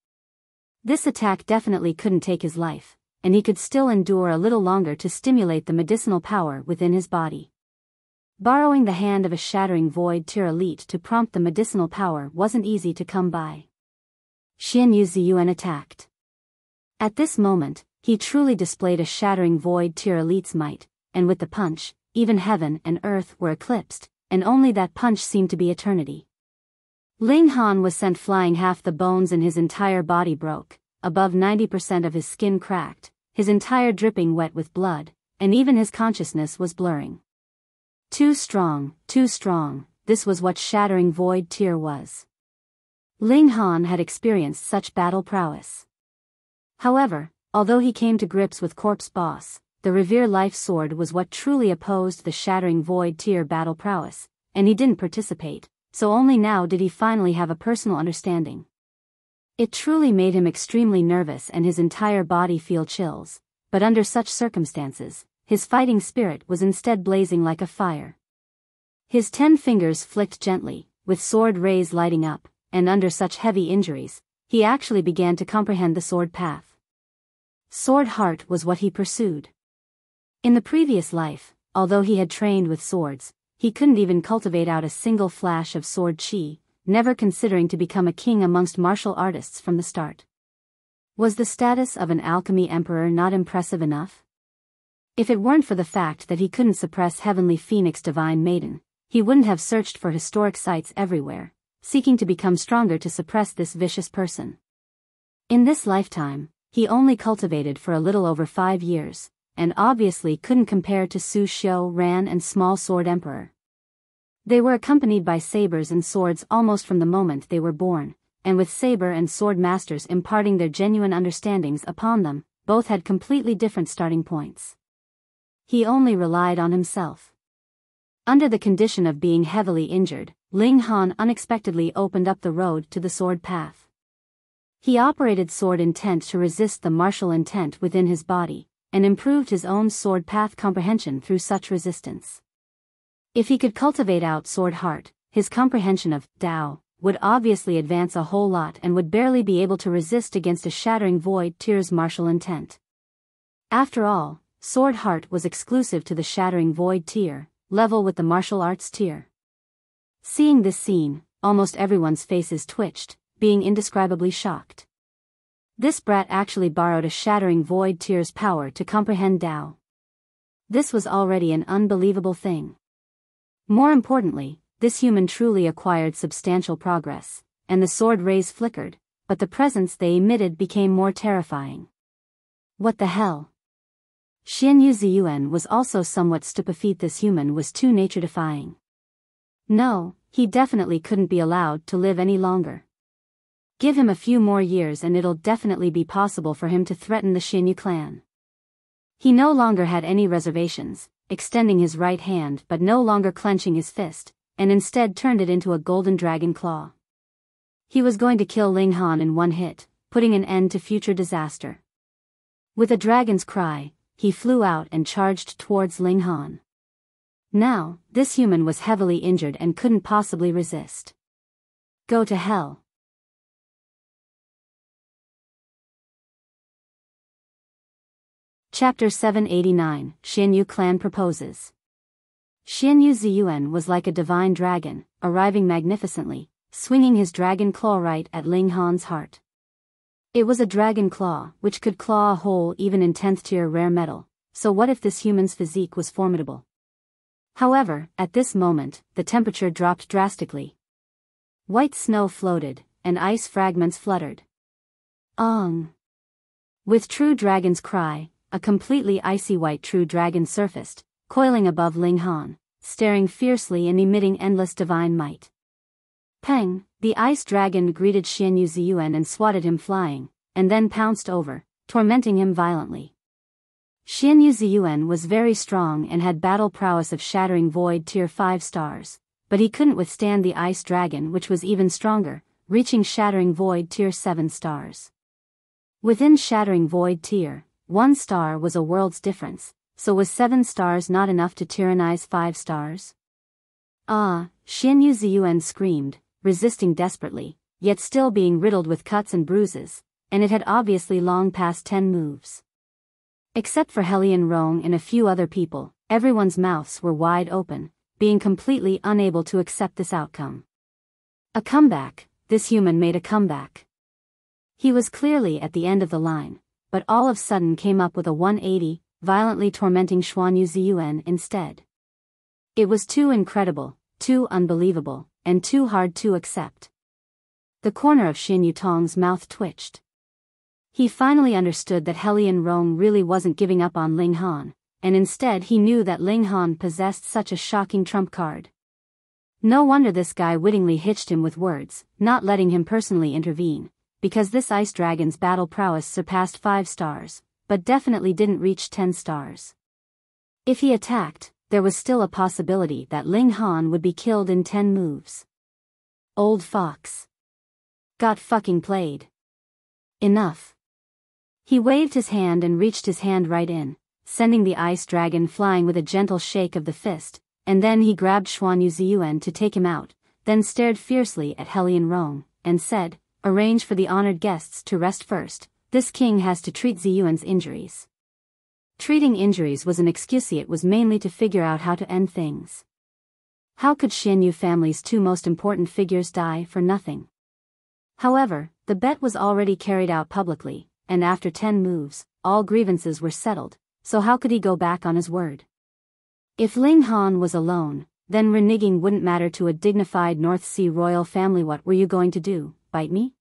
This attack definitely couldn't take his life, and he could still endure a little longer to stimulate the medicinal power within his body. Borrowing the hand of a Shattering Void tier elite to prompt the medicinal power wasn't easy to come by. Xianyu attacked. At this moment, he truly displayed a Shattering Void tier elite's might, and with the punch, even heaven and earth were eclipsed, and only that punch seemed to be eternity. Ling Han was sent flying. Half the bones in his entire body broke, above 90% of his skin cracked, his entire dripping wet with blood, and even his consciousness was blurring. Too strong, this was what Shattering Void tier was. Ling Han had experienced such battle prowess. However, although he came to grips with Corpse Boss, the Revere Life Sword was what truly opposed the Shattering Void tier battle prowess, and he didn't participate, so only now did he finally have a personal understanding. It truly made him extremely nervous and his entire body feel chills, but under such circumstances, his fighting spirit was instead blazing like a fire. His 10 fingers flicked gently, with sword rays lighting up, and under such heavy injuries, he actually began to comprehend the sword path. Sword heart was what he pursued. In the previous life, although he had trained with swords, he couldn't even cultivate out a single flash of sword chi, never considering to become a king amongst martial artists from the start. Was the status of an alchemy emperor not impressive enough? If it weren't for the fact that he couldn't suppress Heavenly Phoenix Divine Maiden, he wouldn't have searched for historic sites everywhere, seeking to become stronger to suppress this vicious person. In this lifetime, he only cultivated for a little over 5 years, and obviously couldn't compare to Su Xiu Ran and Small Sword Emperor. They were accompanied by sabers and swords almost from the moment they were born, and with saber and sword masters imparting their genuine understandings upon them, both had completely different starting points. He only relied on himself. Under the condition of being heavily injured, Ling Han unexpectedly opened up the road to the sword path. He operated sword intent to resist the martial intent within his body, and improved his own sword path comprehension through such resistance. If he could cultivate out sword heart, his comprehension of Dao would obviously advance a whole lot and would barely be able to resist against a Shattering Void tier's martial intent. After all, sword heart was exclusive to the Shattering Void tier, level with the martial arts tier. Seeing this scene, almost everyone's faces twitched, being indescribably shocked. This brat actually borrowed a Shattering Void tier's power to comprehend Dao. This was already an unbelievable thing. More importantly, this human truly acquired substantial progress, and the sword rays flickered, but the presence they emitted became more terrifying. What the hell? Xianyu Ziyuan was also somewhat stupefied. This human was too nature-defying. No, he definitely couldn't be allowed to live any longer. Give him a few more years and it'll definitely be possible for him to threaten the Xianyu clan. He no longer had any reservations, extending his right hand but no longer clenching his fist, and instead turned it into a golden dragon claw. He was going to kill Ling Han in one hit, putting an end to future disaster. With a dragon's cry, he flew out and charged towards Ling Han. Now, this human was heavily injured and couldn't possibly resist. Go to hell. Chapter 789, Xianyu Clan Proposes. Xianyu Ziyuan was like a divine dragon, arriving magnificently, swinging his dragon claw right at Ling Han's heart. It was a dragon claw, which could claw a hole even in 10th tier rare metal, so what if this human's physique was formidable? However, at this moment, the temperature dropped drastically. White snow floated, and ice fragments fluttered. Ong! With true dragon's cry, a completely icy white true dragon surfaced, coiling above Ling Han, staring fiercely and emitting endless divine might. Peng, the ice dragon greeted Xianyu Ziyuan and swatted him flying, and then pounced over, tormenting him violently. Xianyu Ziyuan was very strong and had battle prowess of Shattering Void tier 5 stars, but he couldn't withstand the ice dragon, which was even stronger, reaching Shattering Void tier 7 stars. Within Shattering Void tier, 1 star was a world's difference, so was 7 stars not enough to tyrannize 5 stars? Ah, Xianyu Ziyuan screamed, resisting desperately, yet still being riddled with cuts and bruises, and it had obviously long passed 10 moves. Except for Helian Rong and a few other people, everyone's mouths were wide open, being completely unable to accept this outcome. A comeback, this human made a comeback. He was clearly at the end of the line, but all of a sudden came up with a 180, violently tormenting Xianyu Ziyuan instead. It was too incredible, too unbelievable, and too hard to accept. The corner of Xianyu Tong's mouth twitched. He finally understood that Helian Rong really wasn't giving up on Ling Han, and instead he knew that Ling Han possessed such a shocking trump card. No wonder this guy wittingly hitched him with words, not letting him personally intervene, because this ice dragon's battle prowess surpassed 5 stars, but definitely didn't reach 10 stars. If he attacked, there was still a possibility that Ling Han would be killed in 10 moves. Old fox. Got fucking played. Enough. He waved his hand and reached his hand right in, sending the ice dragon flying with a gentle shake of the fist, and then he grabbed Xianyu Ziyuan to take him out, then stared fiercely at Helian Rong, and said, "Arrange for the honored guests to rest first, this king has to treat Ziyuan's injuries." Treating injuries was an excuse. It was mainly to figure out how to end things. How could Xianyu family's 2 most important figures die for nothing? However, the bet was already carried out publicly, and after 10 moves, all grievances were settled, so how could he go back on his word? If Ling Han was alone, then reneging wouldn't matter to a dignified North Sea royal family. What were you going to do, bite me?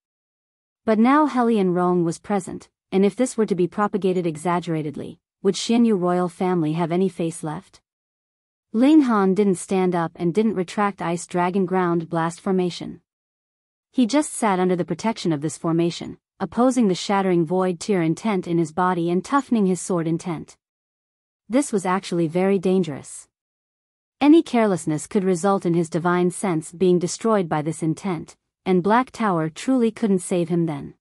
But now Helian Rong was present, and if this were to be propagated exaggeratedly, would Xianyu royal family have any face left? Ling Han didn't stand up and didn't retract Ice Dragon Ground Blast formation. He just sat under the protection of this formation, opposing the Shattering Void tier intent in his body and toughening his sword intent. This was actually very dangerous. Any carelessness could result in his divine sense being destroyed by this intent, and Black Tower truly couldn't save him then.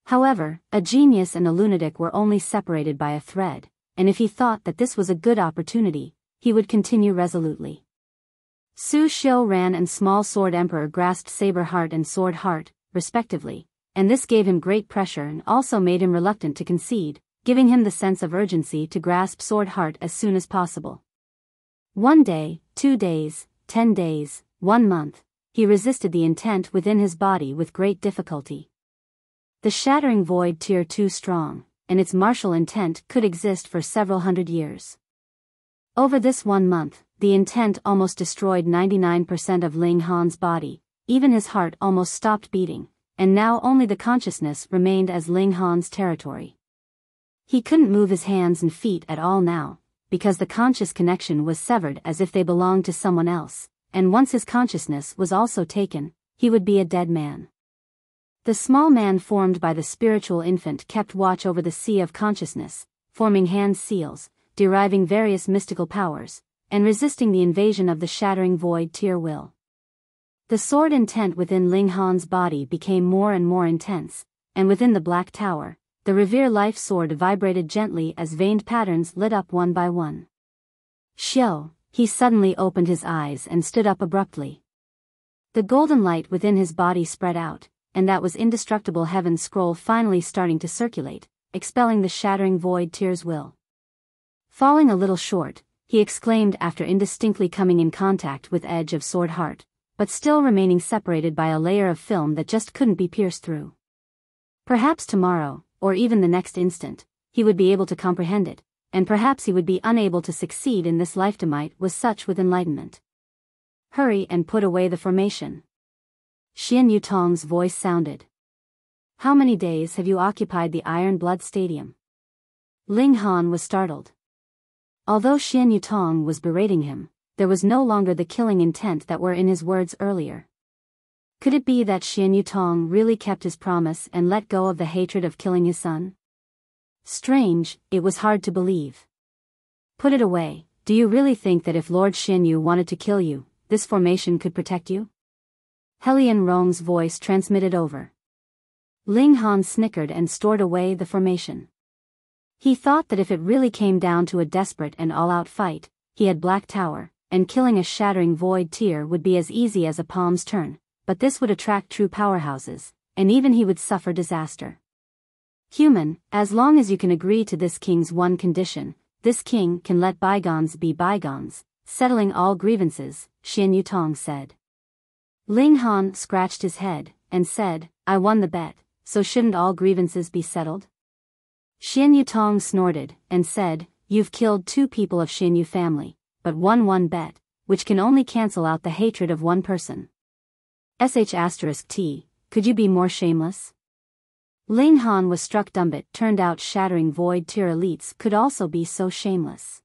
However, a genius and a lunatic were only separated by a thread, and if he thought that this was a good opportunity, he would continue resolutely. Su Xiu Ran and Small Sword Emperor grasped Saber Heart and Sword Heart, respectively, and this gave him great pressure and also made him reluctant to concede, giving him the sense of urgency to grasp Sword Heart as soon as possible. 1 day, 2 days, 10 days, 1 month, he resisted the intent within his body with great difficulty. The Shattering Void tier 2 strong, and its martial intent could exist for several hundred years. Over this 1 month, the intent almost destroyed 99% of Ling Han's body, even his heart almost stopped beating, and now only the consciousness remained as Ling Han's territory. He couldn't move his hands and feet at all now, because the conscious connection was severed as if they belonged to someone else, and once his consciousness was also taken, he would be a dead man. The small man formed by the spiritual infant kept watch over the sea of consciousness, forming hand seals, deriving various mystical powers, and resisting the invasion of the shattering void tier will. The sword intent within Ling Han's body became more and more intense, and within the Black Tower, the Revere Life Sword vibrated gently as veined patterns lit up one by one. Xiao, he suddenly opened his eyes and stood up abruptly. The golden light within his body spread out, and that was indestructible heaven's scroll finally starting to circulate, expelling the shattering void tier's will. Falling a little short, he exclaimed after indistinctly coming in contact with edge of sword heart, but still remaining separated by a layer of film that just couldn't be pierced through. Perhaps tomorrow, or even the next instant, he would be able to comprehend it, and perhaps he would be unable to succeed in this lifetime was such with enlightenment. Hurry and put away the formation. Xianyu Tong's voice sounded. How many days have you occupied the Iron Blood Stadium? Ling Han was startled. Although Xianyu Tong was berating him, there was no longer the killing intent that were in his words earlier. Could it be that Xianyu Tong really kept his promise and let go of the hatred of killing his son? Strange, it was hard to believe. Put it away. Do you really think that if Lord Xianyu wanted to kill you, this formation could protect you? Helian Rong's voice transmitted over. Ling Han snickered and stored away the formation. He thought that if it really came down to a desperate and all-out fight, he had Black Tower, and killing a shattering void tier would be as easy as a palm's turn, but this would attract true powerhouses, and even he would suffer disaster. Human, as long as you can agree to this king's one condition, this king can let bygones be bygones, settling all grievances, Xianyu Tong said. Ling Han scratched his head, and said, I won the bet, so shouldn't all grievances be settled? Xianyu Tong snorted, and said, You've killed 2 people of Xianyu family, but won bet, which can only cancel out the hatred of one person. *T, could you be more shameless? Ling Han was struck dumb. It turned out shattering void tier elites could also be so shameless.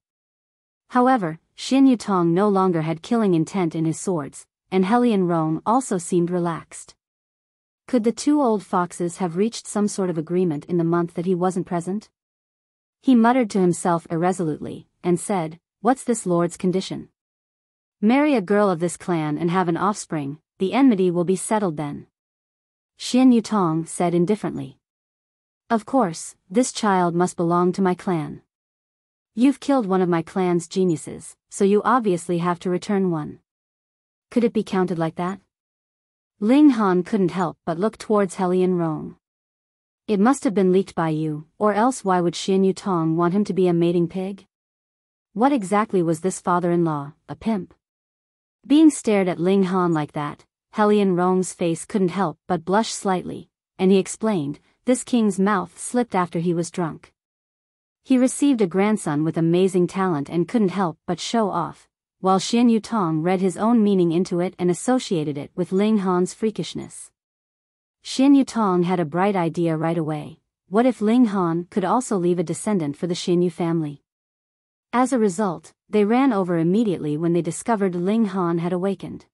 However, Xianyu Tong no longer had killing intent in his swords, and Helian Rong also seemed relaxed. Could the 2 old foxes have reached some sort of agreement in the month that he wasn't present? He muttered to himself irresolutely, and said, What's this lord's condition? Marry a girl of this clan and have an offspring, the enmity will be settled then. Xianyu Tong said indifferently. Of course, this child must belong to my clan. You've killed one of my clan's geniuses, so you obviously have to return one. Could it be counted like that? Ling Han couldn't help but look towards Helian Rong. It must have been leaked by you, or else why would Xianyu Tong want him to be a mating pig? What exactly was this father-in-law, a pimp? Being stared at Ling Han like that, Helian Rong's face couldn't help but blush slightly, and he explained, this king's mouth slipped after he was drunk. He received a grandson with amazing talent and couldn't help but show off, while Xianyu Tong read his own meaning into it and associated it with Ling Han's freakishness. Xianyu Tong had a bright idea right away. What if Ling Han could also leave a descendant for the Xianyu family? As a result, they ran over immediately when they discovered Ling Han had awakened.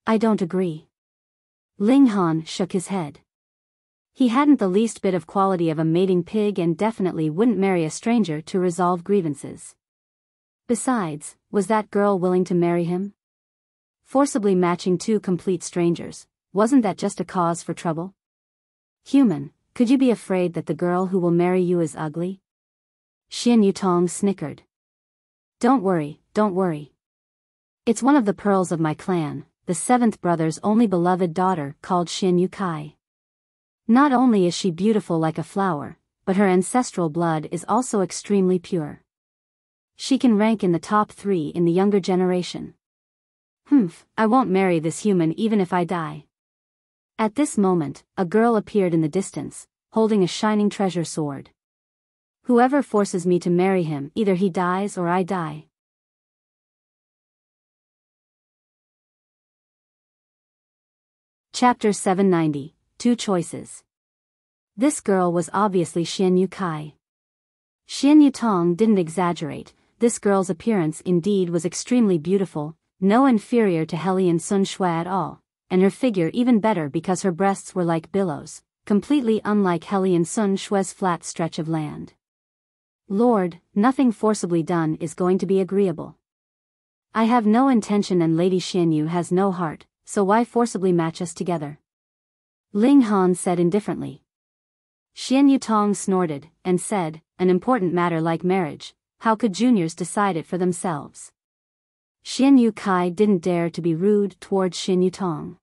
I don't agree. Ling Han shook his head. He hadn't the least bit of quality of a mating pig and definitely wouldn't marry a stranger to resolve grievances. Besides, was that girl willing to marry him? Forcibly matching 2 complete strangers, wasn't that just a cause for trouble? Human, could you be afraid that the girl who will marry you is ugly? Xianyu Tong snickered. Don't worry. It's one of the pearls of my clan, the 7th brother's only beloved daughter called Xianyu Kai. Not only is she beautiful like a flower, but her ancestral blood is also extremely pure. She can rank in the top 3 in the younger generation. I won't marry this human even if I die. At this moment, a girl appeared in the distance, holding a shining treasure sword. Whoever forces me to marry him, either he dies or I die. Chapter 790, 2 Choices. This girl was obviously Xianyu Kai. Xianyu Tong didn't exaggerate, this girl's appearance indeed was extremely beautiful, no inferior to Helian Sun Shui at all, and her figure even better because her breasts were like billows, completely unlike Helian Sun Shui's flat stretch of land. Lord, nothing forcibly done is going to be agreeable. I have no intention and Lady Xianyu has no heart, so why forcibly match us together? Ling Han said indifferently. Xianyu Tong snorted, and said, an important matter like marriage, how could juniors decide it for themselves? Xianyu Kai didn't dare to be rude towards Xianyu Tong.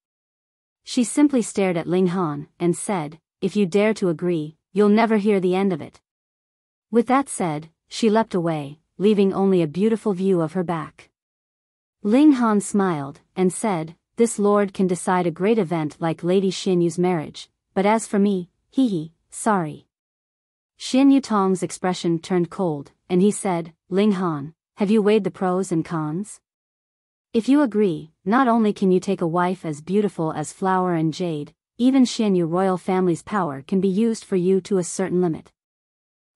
She simply stared at Ling Han, and said, if you dare to agree, you'll never hear the end of it. With that said, she leapt away, leaving only a beautiful view of her back. Ling Han smiled, and said, this lord can decide a great event like Lady Xianyu's marriage, but as for me, sorry. Xianyu Tong's expression turned cold, and he said, Ling Han, have you weighed the pros and cons? If you agree, not only can you take a wife as beautiful as flower and jade, even Xianyu royal family's power can be used for you to a certain limit.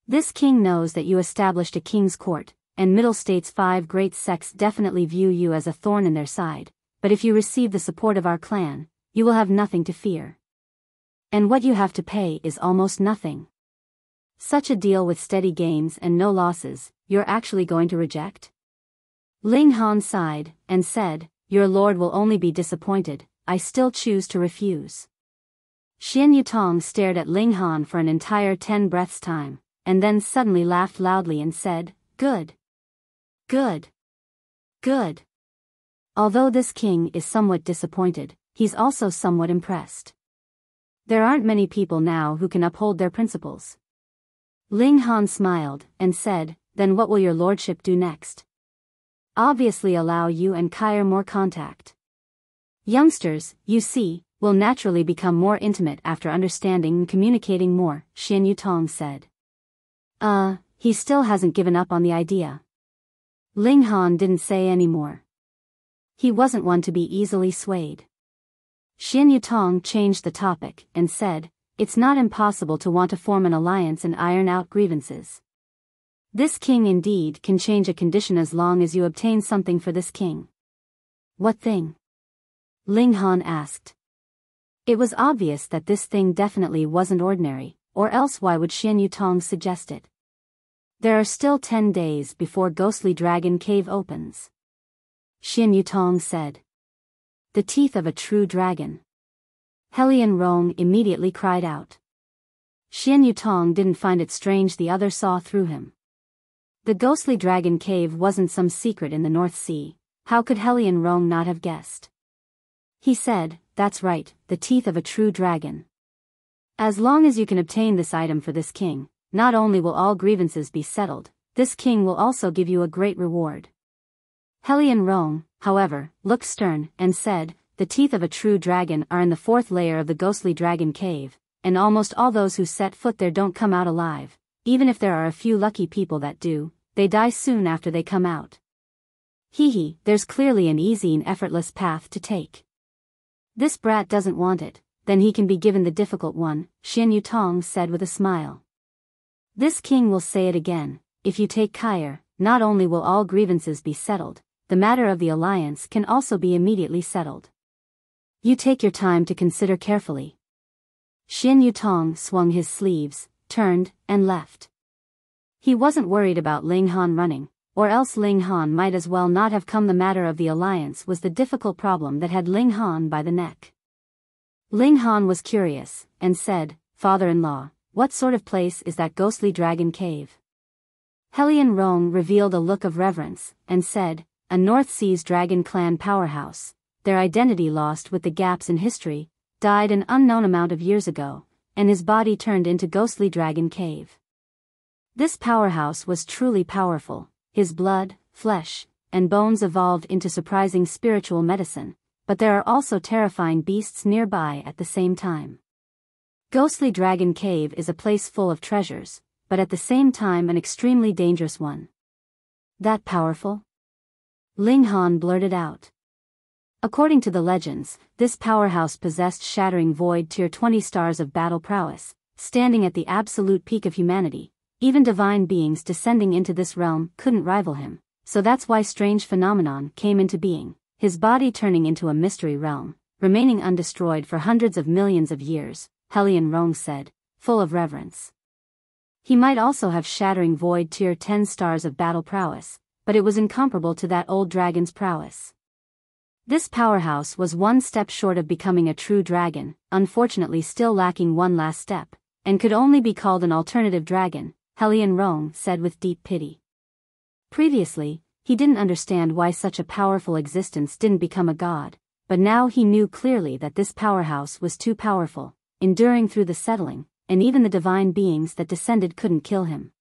This king knows that you established a king's court, and Middle State's 5 great sects definitely view you as a thorn in their side, but if you receive the support of our clan, you will have nothing to fear. And what you have to pay is almost nothing. Such a deal with steady gains and no losses, you're actually going to reject? Ling Han sighed, and said, your lord will only be disappointed, I still choose to refuse. Xianyu Tong stared at Ling Han for an entire 10 breaths time, and then suddenly laughed loudly and said, good. Good. Good. Although this king is somewhat disappointed, he's also somewhat impressed. There aren't many people now who can uphold their principles. Ling Han smiled, and said, then what will your lordship do next? Obviously allow you and Kair more contact. Youngsters, you see, will naturally become more intimate after understanding and communicating more, Xianyu Tong said. He still hasn't given up on the idea. Ling Han didn't say any more. He wasn't one to be easily swayed. Xianyu Tong changed the topic, and said, it's not impossible to want to form an alliance and iron out grievances. This king indeed can change a condition as long as you obtain something for this king. What thing? Ling Han asked. It was obvious that this thing definitely wasn't ordinary, or else why would Xianyu Tong suggest it? There are still 10 days before Ghostly Dragon Cave opens. Xianyu Tong said. The teeth of a true dragon. Helian Rong immediately cried out. Xianyu Tong didn't find it strange the other saw through him. The Ghostly Dragon Cave wasn't some secret in the North Sea, how could Helian Rong not have guessed? He said, that's right, the teeth of a true dragon. As long as you can obtain this item for this king, not only will all grievances be settled, this king will also give you a great reward. Helian Rong, however, looked stern, and said, the teeth of a true dragon are in the 4th layer of the Ghostly Dragon Cave, and almost all those who set foot there don't come out alive. Even if there are a few lucky people that do, they die soon after they come out. There's clearly an easy and effortless path to take. This brat doesn't want it, then he can be given the difficult one, Xianyu Tong said with a smile. This king will say it again, if you take Kair, not only will all grievances be settled, the matter of the alliance can also be immediately settled. You take your time to consider carefully. Xianyu Tong swung his sleeves, turned, and left. He wasn't worried about Ling Han running, or else Ling Han might as well not have come. The matter of the alliance was the difficult problem that had Ling Han by the neck. Ling Han was curious, and said, Father-in-law, what sort of place is that Ghostly Dragon Cave? Helian Rong revealed a look of reverence, and said, a North Seas Dragon Clan powerhouse, their identity lost with the gaps in history, died an unknown amount of years ago, and his body turned into Ghostly Dragon Cave. This powerhouse was truly powerful, his blood, flesh, and bones evolved into surprising spiritual medicine, but there are also terrifying beasts nearby at the same time. Ghostly Dragon Cave is a place full of treasures, but at the same time an extremely dangerous one. That powerful? Ling Han blurted out. According to the legends, this powerhouse possessed Shattering Void Tier 20 stars of battle prowess, standing at the absolute peak of humanity, Even divine beings descending into this realm couldn't rival him, so that's why strange phenomenon came into being, his body turning into a mystery realm, remaining undestroyed for hundreds of millions of years, Hellion Rong said, full of reverence. He might also have shattering void tier 10 stars of battle prowess, but it was incomparable to that old dragon's prowess. This powerhouse was one step short of becoming a true dragon, unfortunately still lacking one last step, and could only be called an alternative dragon, Hellion Rong said with deep pity. Previously, he didn't understand why such a powerful existence didn't become a god, but now he knew clearly that this powerhouse was too powerful, enduring through the settling, and even the divine beings that descended couldn't kill him.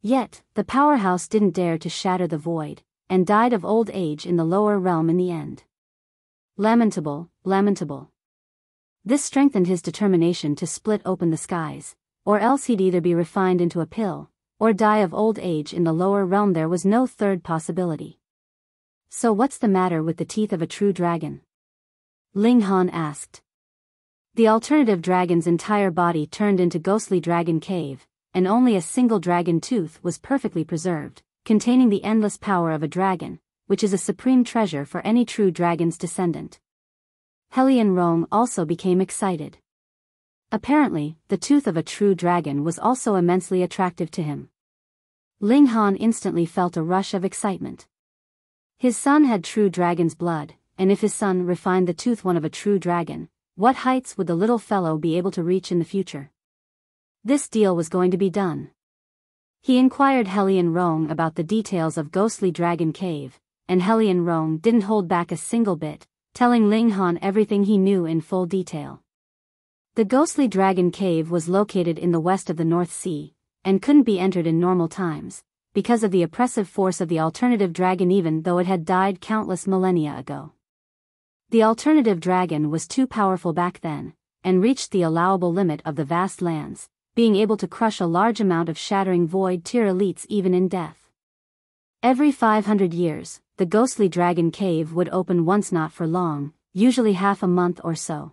Yet, the powerhouse didn't dare to shatter the void, and died of old age in the lower realm in the end. Lamentable, lamentable. This strengthened his determination to split open the skies, or else he'd either be refined into a pill, or die of old age in the lower realm. There was no third possibility. So what's the matter with the teeth of a true dragon? Ling Han asked. The alternative dragon's entire body turned into ghostly dragon cave, and only a single dragon tooth was perfectly preserved, containing the endless power of a dragon, which is a supreme treasure for any true dragon's descendant. Hellion Rong also became excited. Apparently, the tooth of a true dragon was also immensely attractive to him. Ling Han instantly felt a rush of excitement. His son had true dragon's blood, and if his son refined the tooth one of a true dragon, what heights would the little fellow be able to reach in the future? This deal was going to be done. He inquired Hellion Rong about the details of Ghostly Dragon Cave, and Hellion Rong didn't hold back a single bit, telling Ling Han everything he knew in full detail. The Ghostly Dragon Cave was located in the west of the North Sea, and couldn't be entered in normal times, because of the oppressive force of the alternative dragon even though it had died countless millennia ago. The alternative dragon was too powerful back then, and reached the allowable limit of the vast lands, being able to crush a large amount of shattering void tier elites even in death. Every 500 years, the Ghostly Dragon Cave would open once, not for long, usually half a month or so.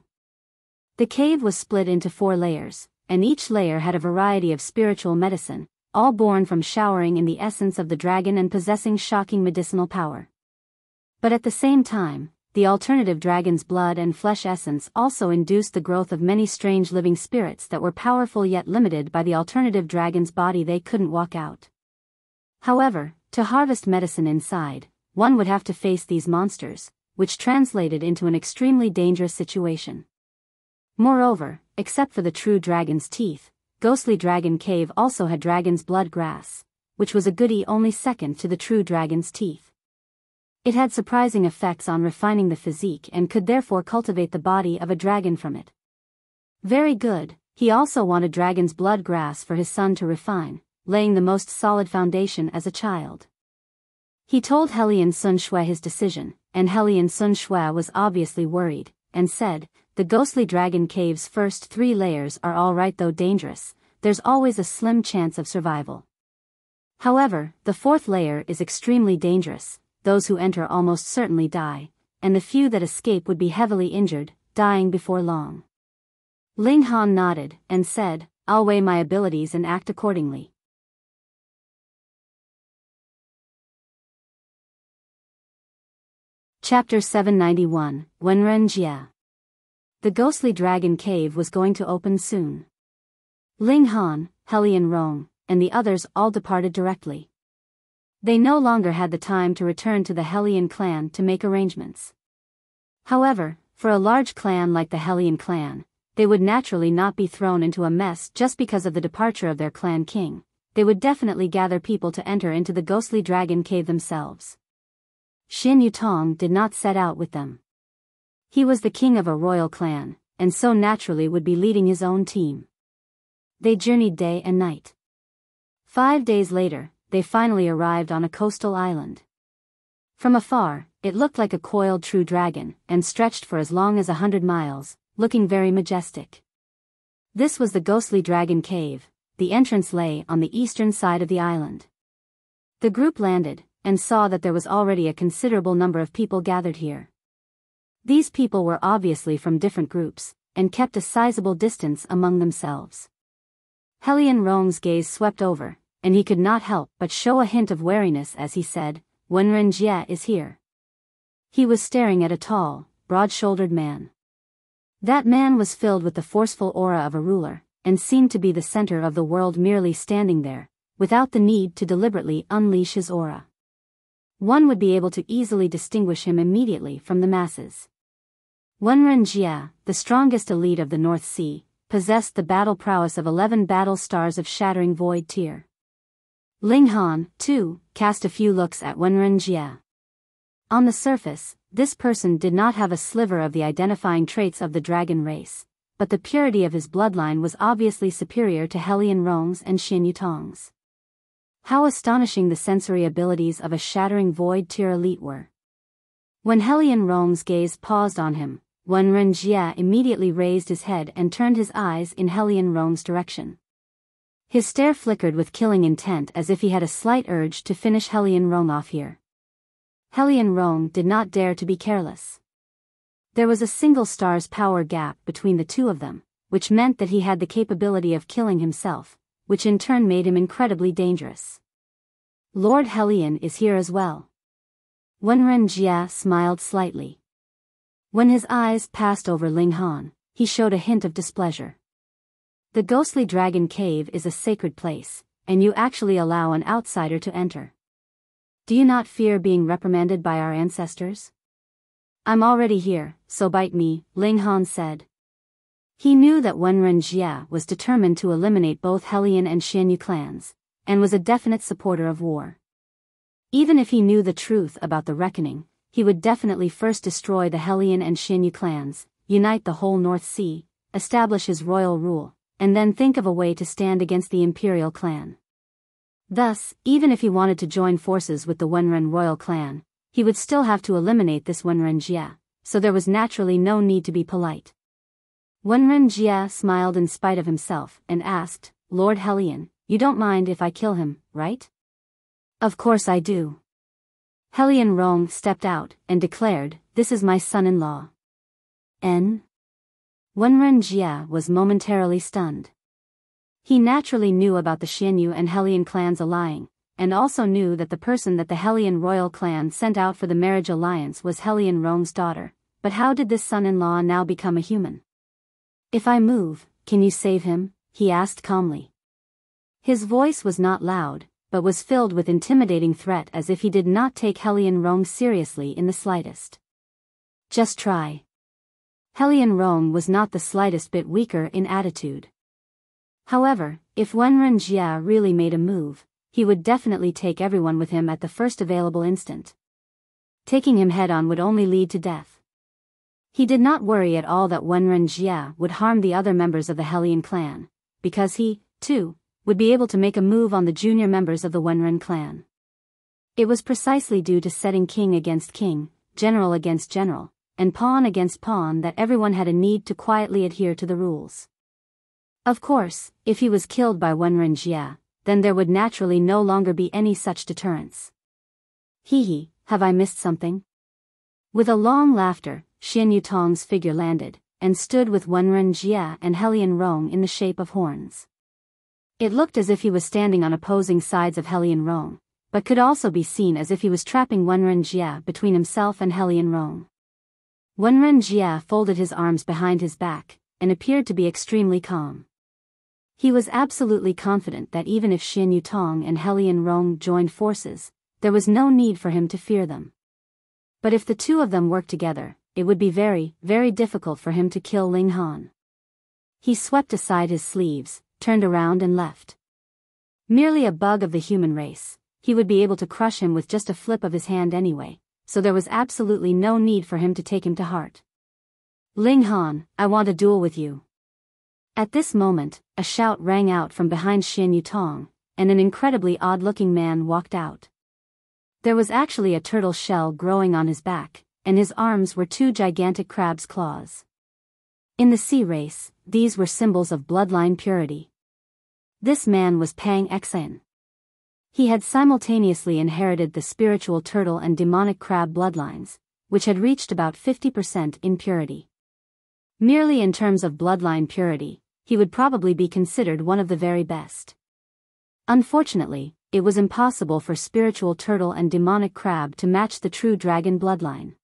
The cave was split into 4 layers, and each layer had a variety of spiritual medicine, all born from showering in the essence of the dragon and possessing shocking medicinal power. But at the same time, the alternative dragon's blood and flesh essence also induced the growth of many strange living spirits that were powerful yet limited by the alternative dragon's body. They couldn't walk out. However, to harvest medicine inside, one would have to face these monsters, which translated into an extremely dangerous situation. Moreover, except for the true dragon's teeth, Ghostly Dragon Cave also had dragon's blood grass, which was a goodie only second to the true dragon's teeth. It had surprising effects on refining the physique and could therefore cultivate the body of a dragon from it. Very good. He also wanted dragon's blood grass for his son to refine, laying the most solid foundation as a child. He told Hellion Sun Shui his decision, and Hellion Sun Shui was obviously worried, and said, "The Ghostly Dragon Cave's first 3 layers are alright though dangerous, there's always a slim chance of survival. However, the 4th layer is extremely dangerous. Those who enter almost certainly die, and the few that escape would be heavily injured, dying before long." Ling Han nodded, and said, "I'll weigh my abilities and act accordingly." Chapter 791, Wenren Jie. The Ghostly Dragon Cave was going to open soon. Ling Han, Hellion Rong, and the others all departed directly. They no longer had the time to return to the Hellion clan to make arrangements. However, for a large clan like the Hellion clan, they would naturally not be thrown into a mess just because of the departure of their clan king. They would definitely gather people to enter into the Ghostly Dragon Cave themselves. Xianyu did not set out with them. He was the king of a royal clan, and so naturally would be leading his own team. They journeyed day and night. 5 days later, they finally arrived on a coastal island. From afar, it looked like a coiled true dragon, and stretched for as long as 100 miles, looking very majestic. This was the Ghostly Dragon Cave. The entrance lay on the eastern side of the island. The group landed, and saw that there was already a considerable number of people gathered here. These people were obviously from different groups, and kept a sizable distance among themselves. Helion Rong's gaze swept over, and he could not help but show a hint of wariness as he said, Wenren Jie is here. He was staring at a tall, broad-shouldered man. That man was filled with the forceful aura of a ruler, and seemed to be the center of the world merely standing there, without the need to deliberately unleash his aura. One would be able to easily distinguish him immediately from the masses. Wenren Jie, the strongest elite of the North Sea, possessed the battle prowess of 11 battle stars of Shattering Void tier. Ling Han, too, cast a few looks at Wenren Jie. On the surface, this person did not have a sliver of the identifying traits of the dragon race, but the purity of his bloodline was obviously superior to Helion Rong's and Xianyu Tong's. How astonishing the sensory abilities of a Shattering Void tier elite were. When Helion Rong's gaze paused on him, Wenren Jie immediately raised his head and turned his eyes in Helion Rong's direction. His stare flickered with killing intent as if he had a slight urge to finish Helion Rong off here. Helion Rong did not dare to be careless. There was a single star's power gap between the two of them, which meant that he had the capability of killing himself, which in turn made him incredibly dangerous. Lord Helion is here as well. Wenren Jie smiled slightly. When his eyes passed over Ling Han, he showed a hint of displeasure. The ghostly dragon cave is a sacred place, and you actually allow an outsider to enter. Do you not fear being reprimanded by our ancestors? I'm already here, so bite me, Ling Han said. He knew that Wenren Jie was determined to eliminate both Helion and Xianyu clans, and was a definite supporter of war. Even if he knew the truth about the reckoning, he would definitely first destroy the Helion and Xianyu clans, unite the whole North Sea, establish his royal rule, and then think of a way to stand against the Imperial clan. Thus, even if he wanted to join forces with the Wenren royal clan, he would still have to eliminate this Wenren Jie, so there was naturally no need to be polite. Wenren Jie smiled in spite of himself and asked, Lord Helion, you don't mind if I kill him, right? Of course I do. Helion Rong stepped out and declared, this is my son-in-law. N. Wenren Jie was momentarily stunned. He naturally knew about the Xianyu and Helion clans allying, and also knew that the person that the Helion royal clan sent out for the marriage alliance was Helion Rong's daughter, but how did this son-in-law now become a human? If I move, can you save him? He asked calmly. His voice was not loud, but was filled with intimidating threat as if he did not take Helion Rong seriously in the slightest. Just try. Helion Rong was not the slightest bit weaker in attitude. However, if Wenren Jie really made a move, he would definitely take everyone with him at the first available instant. Taking him head-on would only lead to death. He did not worry at all that Wenren Jie would harm the other members of the Helion clan, because he, too, would be able to make a move on the junior members of the Wenren clan. It was precisely due to setting king against king, general against general, and pawn against pawn that everyone had a need to quietly adhere to the rules. Of course, if he was killed by Wenren Jie, then there would naturally no longer be any such deterrence. Hee, have I missed something? With a long laughter, Xianyu Tong's figure landed, and stood with Wenren Jie and Helion Rong in the shape of horns. It looked as if he was standing on opposing sides of Helion Rong, but could also be seen as if he was trapping Wenren Jie between himself and Helion Rong. Wenren Jie folded his arms behind his back, and appeared to be extremely calm. He was absolutely confident that even if Xianyu Tong and Helion Rong joined forces, there was no need for him to fear them. But if the two of them worked together, it would be very, very difficult for him to kill Ling Han. He swept aside his sleeves, turned around and left. Merely a bug of the human race, he would be able to crush him with just a flip of his hand anyway, so there was absolutely no need for him to take him to heart. Ling Han, I want a duel with you. At this moment, a shout rang out from behind Xianyu Tong, and an incredibly odd-looking man walked out. There was actually a turtle shell growing on his back, and his arms were two gigantic crab's claws. In the sea race, these were symbols of bloodline purity. This man was Pang Xen. He had simultaneously inherited the spiritual turtle and demonic crab bloodlines, which had reached about 50% in purity. Merely in terms of bloodline purity, he would probably be considered one of the very best. Unfortunately, it was impossible for spiritual turtle and demonic crab to match the true dragon bloodline.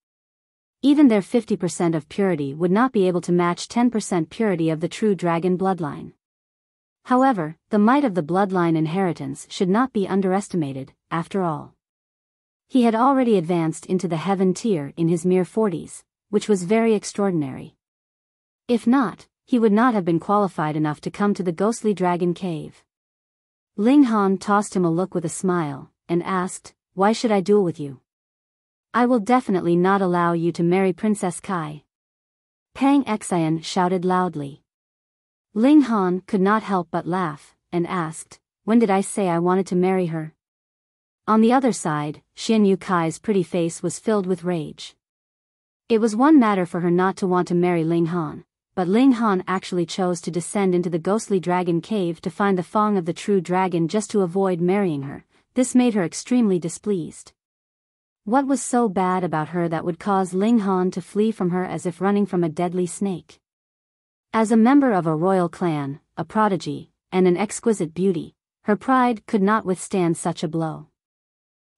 Even their 50% of purity would not be able to match 10% purity of the true dragon bloodline. However, the might of the bloodline inheritance should not be underestimated, after all. He had already advanced into the heaven tier in his mere 40s, which was very extraordinary. If not, he would not have been qualified enough to come to the ghostly dragon cave. Ling Han tossed him a look with a smile, and asked, "Why should I duel with you? I will definitely not allow you to marry Princess Kai." Pang Xian shouted loudly. Ling Han could not help but laugh, and asked, "When did I say I wanted to marry her?" On the other side, Xianyu Kai's pretty face was filled with rage. It was one matter for her not to want to marry Ling Han, but Ling Han actually chose to descend into the ghostly dragon cave to find the fang of the true dragon just to avoid marrying her. This made her extremely displeased. What was so bad about her that would cause Ling Han to flee from her as if running from a deadly snake? As a member of a royal clan, a prodigy, and an exquisite beauty, her pride could not withstand such a blow.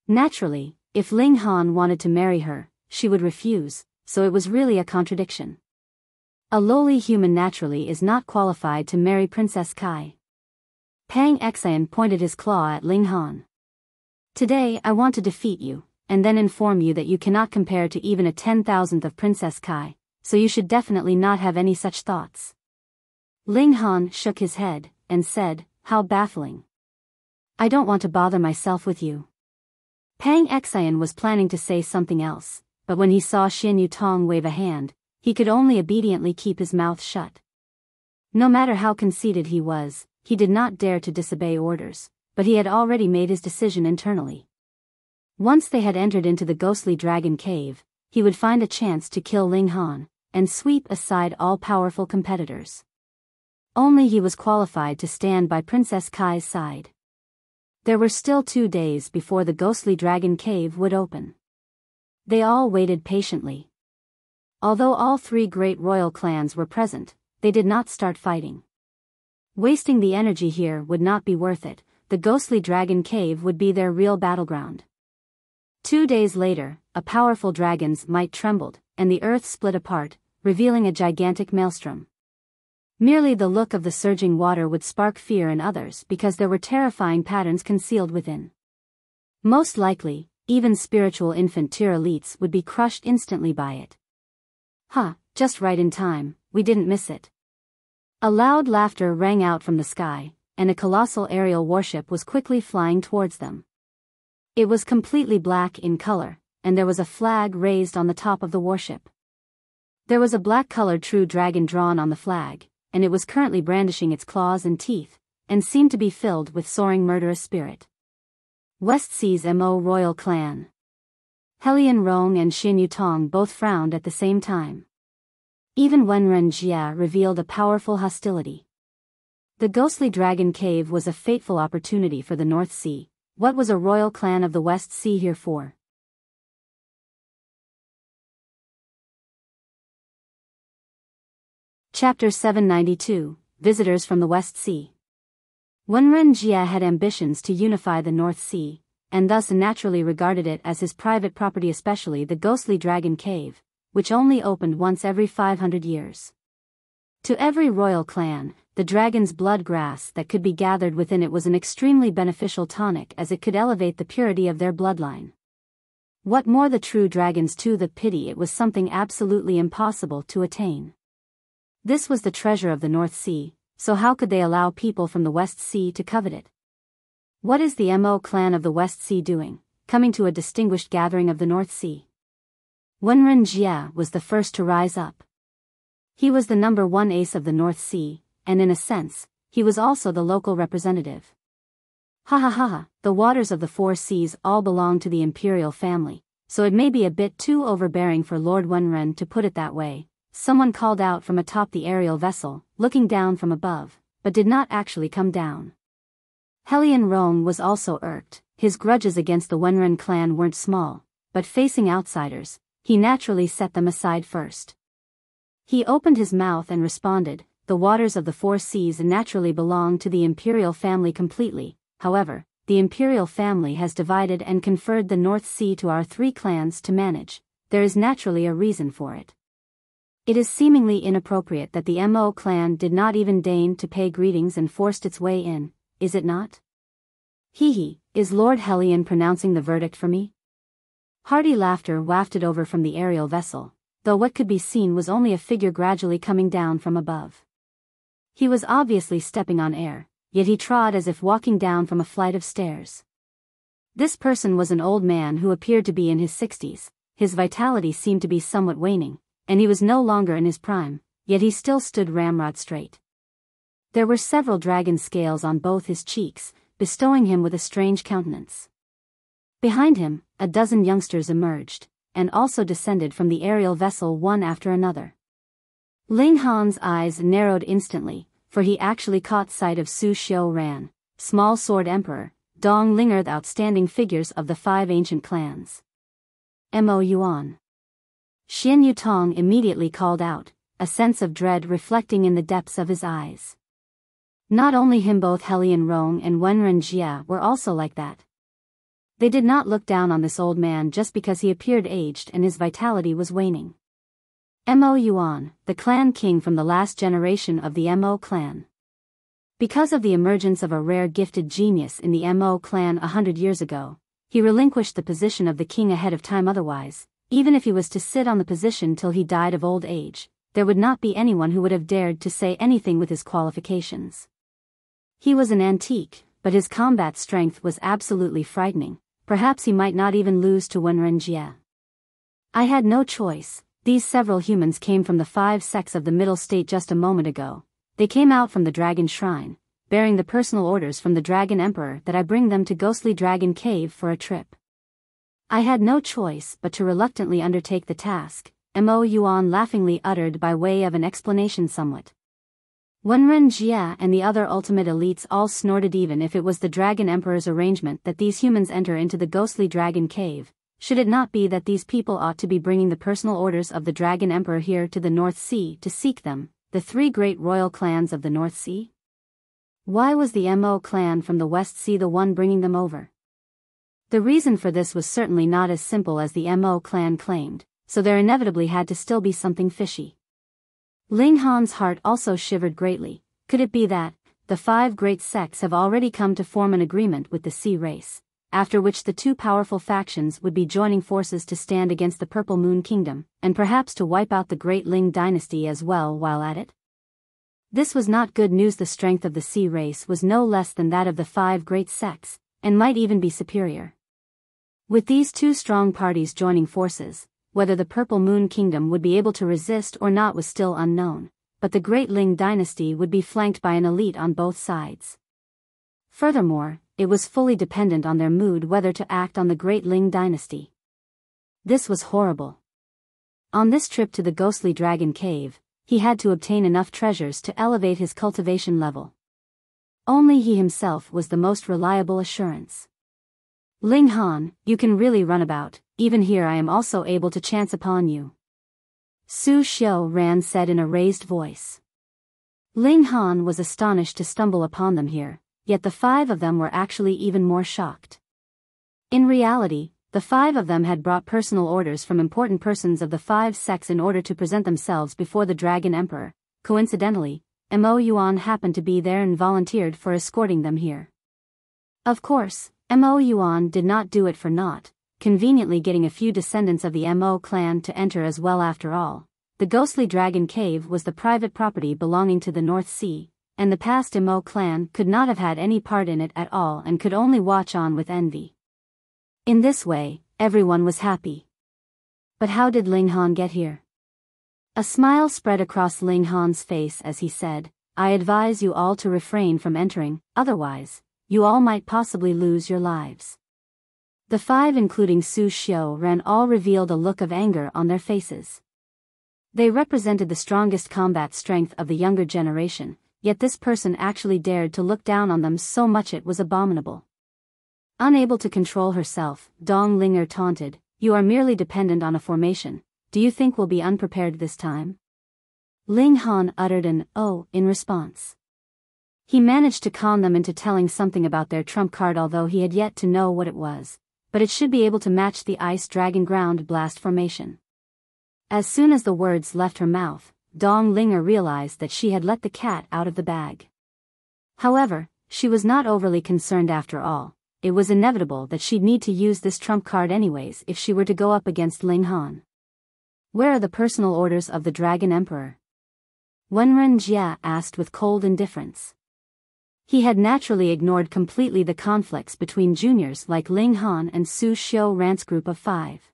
Naturally, if Ling Han wanted to marry her, she would refuse, so it was really a contradiction. A lowly human naturally is not qualified to marry Princess Kai. Pang Xian pointed his claw at Ling Han. "Today I want to defeat you, and then inform you that you cannot compare to even a 10,000th of Princess Kai, so you should definitely not have any such thoughts." Ling Han shook his head, and said, "How baffling. I don't want to bother myself with you." Pang Xian was planning to say something else, but when he saw Xianyu Tong wave a hand, he could only obediently keep his mouth shut. No matter how conceited he was, he did not dare to disobey orders, but he had already made his decision internally. Once they had entered into the ghostly dragon cave, he would find a chance to kill Ling Han, and sweep aside all powerful competitors. Only he was qualified to stand by Princess Kai's side. There were still 2 days before the ghostly dragon cave would open. They all waited patiently. Although all 3 great royal clans were present, they did not start fighting. Wasting the energy here would not be worth it. The ghostly dragon cave would be their real battleground. 2 days later, a powerful dragon's might trembled, and the earth split apart, revealing a gigantic maelstrom. Merely the look of the surging water would spark fear in others because there were terrifying patterns concealed within. Most likely, even spiritual infant tier elites would be crushed instantly by it. Just right in time, we didn't miss it. A loud laughter rang out from the sky, and a colossal aerial warship was quickly flying towards them. It was completely black in color, and there was a flag raised on the top of the warship. There was a black-colored true dragon drawn on the flag, and it was currently brandishing its claws and teeth, and seemed to be filled with soaring murderous spirit. West Sea's Mo royal clan. Helian Rong and Xianyu Tong both frowned at the same time. Even Wenren Jie revealed a powerful hostility. The ghostly dragon cave was a fateful opportunity for the North Sea. What was a royal clan of the West Sea here for? Chapter 792, Visitors from the West Sea. Wenren Jie had ambitions to unify the North Sea, and thus naturally regarded it as his private property, especially the ghostly dragon cave, which only opened once every 500 years. To every royal clan, the dragon's blood grass that could be gathered within it was an extremely beneficial tonic, as it could elevate the purity of their bloodline. What more the true dragons to the pity, it was something absolutely impossible to attain. This was the treasure of the North Sea, so how could they allow people from the West Sea to covet it? What is the Mo clan of the West Sea doing, coming to a distinguished gathering of the North Sea? Wenren Jie was the first to rise up. He was the number 1 ace of the North Sea, and in a sense, he was also the local representative. The waters of the 4 seas all belong to the imperial family, so it may be a bit too overbearing for Lord Wenren to put it that way, someone called out from atop the aerial vessel, looking down from above, but did not actually come down. Helian Rong was also irked. His grudges against the Wenren clan weren't small, but facing outsiders, he naturally set them aside first. He opened his mouth and responded, the waters of the four seas naturally belong to the imperial family completely. However, the imperial family has divided and conferred the North Sea to our three clans to manage. There is naturally a reason for it. It is seemingly inappropriate that the Mo clan did not even deign to pay greetings and forced its way in, is it not? Hee, is Lord Hellion pronouncing the verdict for me? Hearty laughter wafted over from the aerial vessel, though what could be seen was only a figure gradually coming down from above. He was obviously stepping on air, yet he trod as if walking down from a flight of stairs. This person was an old man who appeared to be in his 60s, his vitality seemed to be somewhat waning, and he was no longer in his prime, yet he still stood ramrod straight. There were several dragon scales on both his cheeks, bestowing him with a strange countenance. Behind him, a dozen youngsters emerged, and also descended from the aerial vessel one after another. Ling Han's eyes narrowed instantly, for he actually caught sight of Su Xiu Ran, Small Sword Emperor, Dong Linger, the outstanding figures of the five ancient clans. Mo Yuan. Xianyu Tong immediately called out, a sense of dread reflecting in the depths of his eyes. Not only him, both Hellion Rong and Wenren Jie were also like that. They did not look down on this old man just because he appeared aged and his vitality was waning. Mo Yuan, the clan king from the last generation of the Mo clan. Because of the emergence of a rare gifted genius in the Mo clan 100 years ago, he relinquished the position of the king ahead of time. Otherwise, even if he was to sit on the position till he died of old age, there would not be anyone who would have dared to say anything with his qualifications. He was an antique, but his combat strength was absolutely frightening. Perhaps he might not even lose to Wenren Jie. I had no choice. These several humans came from the five sects of the Middle State just a moment ago. They came out from the Dragon Shrine, bearing the personal orders from the Dragon Emperor that I bring them to Ghostly Dragon Cave for a trip. I had no choice but to reluctantly undertake the task, Mo Yuan laughingly uttered by way of an explanation somewhat. Wenren Jie and the other ultimate elites all snorted. Even if it was the Dragon Emperor's arrangement that these humans enter into the Ghostly Dragon Cave, should it not be that these people ought to be bringing the personal orders of the Dragon Emperor here to the North Sea to seek them, the three great royal clans of the North Sea? Why was the Mo clan from the West Sea the one bringing them over? The reason for this was certainly not as simple as the Mo clan claimed, so there inevitably had to still be something fishy. Ling Han's heart also shivered greatly. Could it be that the five great sects have already come to form an agreement with the Sea race, after which the two powerful factions would be joining forces to stand against the Purple Moon Kingdom, and perhaps to wipe out the Great Ling dynasty as well while at it? This was not good news. The strength of the Sea race was no less than that of the five great sects, and might even be superior. With these two strong parties joining forces, whether the Purple Moon Kingdom would be able to resist or not was still unknown, but the Great Ling dynasty would be flanked by an elite on both sides. Furthermore, it was fully dependent on their mood whether to act on the Great Ling dynasty. This was horrible. On this trip to the Ghostly Dragon Cave, he had to obtain enough treasures to elevate his cultivation level. Only he himself was the most reliable assurance. Ling Han, you can really run about. Even here I am also able to chance upon you. Su Xiu Ran said in a raised voice. Ling Han was astonished to stumble upon them here, yet the five of them were actually even more shocked. In reality, the five of them had brought personal orders from important persons of the five sects in order to present themselves before the Dragon Emperor. Coincidentally, Mo Yuan happened to be there and volunteered for escorting them here. Of course, Mo Yuan did not do it for naught, conveniently getting a few descendants of the Mo clan to enter as well. After all, the Ghostly Dragon Cave was the private property belonging to the North Sea, and the past Mo clan could not have had any part in it at all and could only watch on with envy. In this way, everyone was happy. But how did Ling Han get here? A smile spread across Ling Han's face as he said, I advise you all to refrain from entering, otherwise, you all might possibly lose your lives. The five, including Su Xiu Ran, all revealed a look of anger on their faces. They represented the strongest combat strength of the younger generation, yet this person actually dared to look down on them so much it was abominable. Unable to control herself, Dong Linger taunted, you are merely dependent on a formation, do you think we'll be unprepared this time? Ling Han uttered an "oh" in response. He managed to con them into telling something about their trump card, although he had yet to know what it was, but it should be able to match the Ice Dragon Ground Blast formation. As soon as the words left her mouth, Dong Linger realized that she had let the cat out of the bag. However, she was not overly concerned after all. It was inevitable that she'd need to use this trump card anyways if she were to go up against Ling Han. Where are the personal orders of the Dragon Emperor? Wenren Jie asked with cold indifference. He had naturally ignored completely the conflicts between juniors like Ling Han and Su Xiu Ran's group of 5.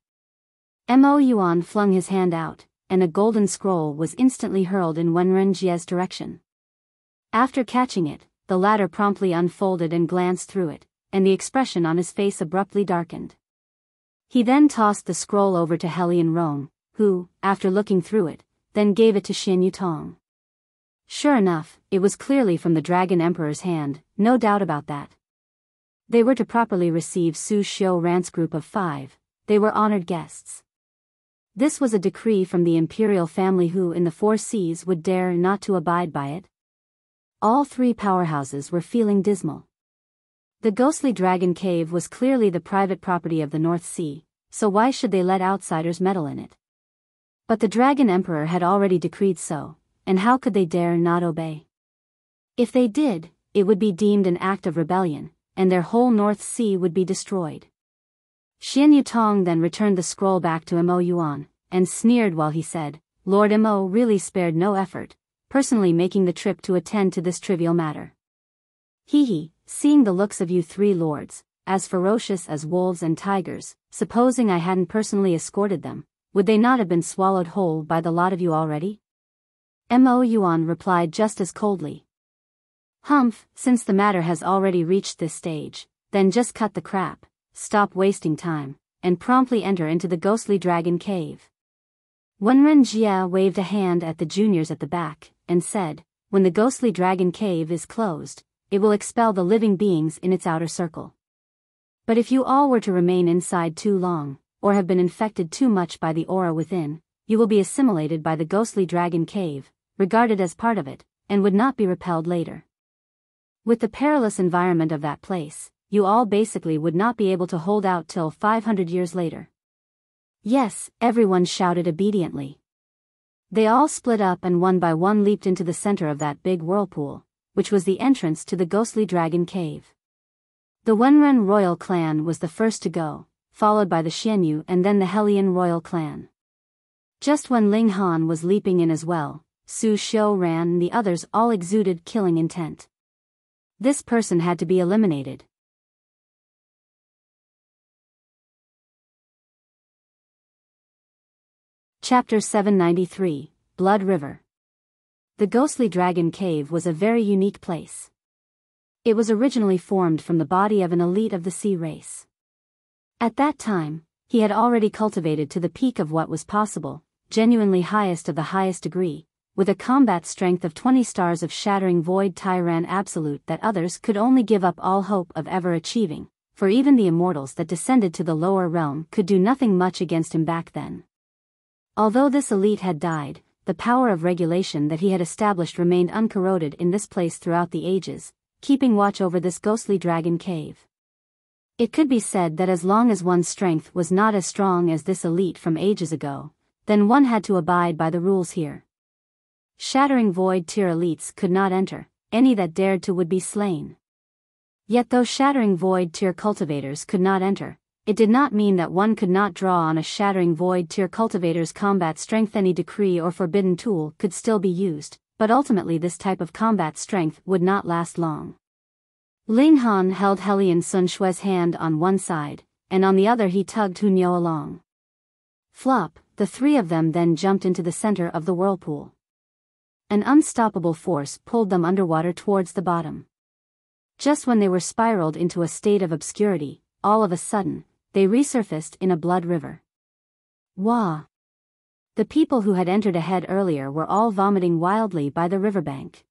Mo Yuan flung his hand out, and a golden scroll was instantly hurled in Wenren Jie's direction. After catching it, the latter promptly unfolded and glanced through it, and the expression on his face abruptly darkened. He then tossed the scroll over to Helian Rome, who, after looking through it, then gave it to Xianyu Tong. Sure enough, it was clearly from the Dragon Emperor's hand, no doubt about that. They were to properly receive Su Xiu Ran's group of 5, they were honored guests. This was a decree from the imperial family who in the 4 seas would dare not to abide by it? All 3 powerhouses were feeling dismal. The ghostly dragon cave was clearly the private property of the North Sea, so why should they let outsiders meddle in it? But the Dragon Emperor had already decreed so, and how could they dare not obey? If they did, it would be deemed an act of rebellion, and their whole North Sea would be destroyed. Xianyu Tong then returned the scroll back to Mo Yuan, and sneered while he said, Lord Mo really spared no effort, personally making the trip to attend to this trivial matter. Hee, seeing the looks of you 3 lords, as ferocious as wolves and tigers, supposing I hadn't personally escorted them, would they not have been swallowed whole by the lot of you already? Mo Yuan replied just as coldly. Humph, since the matter has already reached this stage, then just cut the crap, stop wasting time, and promptly enter into the ghostly dragon cave. Wenren Jie waved a hand at the juniors at the back, and said, when the ghostly dragon cave is closed, it will expel the living beings in its outer circle. But if you all were to remain inside too long, or have been infected too much by the aura within, you will be assimilated by the ghostly dragon cave, regarded as part of it, and would not be repelled later. With the perilous environment of that place, you all basically would not be able to hold out till 500 years later. Yes, everyone shouted obediently. They all split up and one by one leaped into the center of that big whirlpool, which was the entrance to the ghostly dragon cave. The Wenren royal clan was the first to go, followed by the Xianyu and then the Helian royal clan. Just when Ling Han was leaping in as well, Su Xiu Ran and the others all exuded killing intent. This person had to be eliminated. Chapter 793, Blood River. The ghostly dragon cave was a very unique place. It was originally formed from the body of an elite of the sea race. At that time, he had already cultivated to the peak of what was possible, genuinely highest of the highest degree, with a combat strength of 20 stars of Shattering Void Tyran Absolute that others could only give up all hope of ever achieving, for even the immortals that descended to the lower realm could do nothing much against him back then. Although this elite had died, the power of regulation that he had established remained uncorroded in this place throughout the ages, keeping watch over this ghostly dragon cave. It could be said that as long as one's strength was not as strong as this elite from ages ago, then one had to abide by the rules here. Shattering Void tier elites could not enter, any that dared to would be slain. Yet though Shattering Void tier cultivators could not enter, it did not mean that one could not draw on a Shattering Void tier cultivator's combat strength. Any decree or forbidden tool could still be used, but ultimately this type of combat strength would not last long. Ling Han held Helian Sun Shue's hand on one side, and on the other he tugged Hunyo along. Flop, the 3 of them then jumped into the center of the whirlpool. An unstoppable force pulled them underwater towards the bottom. Just when they were spiraled into a state of obscurity, all of a sudden, they resurfaced in a blood river. Wah! The people who had entered ahead earlier were all vomiting wildly by the riverbank.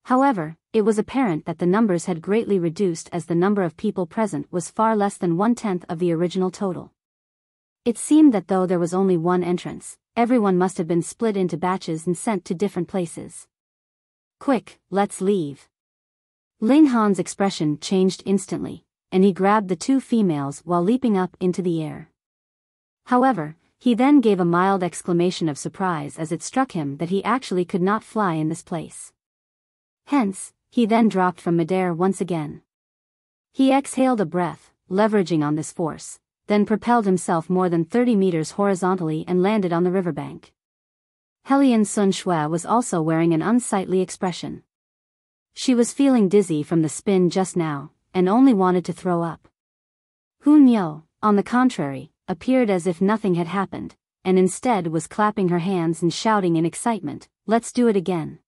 However, it was apparent that the numbers had greatly reduced as the number of people present was far less than 1/10 of the original total. It seemed that though there was only one entrance, everyone must have been split into batches and sent to different places. Quick, let's leave. Ling Han's expression changed instantly, and he grabbed the two females while leaping up into the air. However, he then gave a mild exclamation of surprise as it struck him that he actually could not fly in this place. Hence, he then dropped from midair once again. He exhaled a breath, leveraging on this force, then propelled himself more than 30 meters horizontally and landed on the riverbank. Hellion Sun Shui was also wearing an unsightly expression. She was feeling dizzy from the spin just now, and only wanted to throw up. Hun Yo, on the contrary, appeared as if nothing had happened, and instead was clapping her hands and shouting in excitement, "Let's do it again."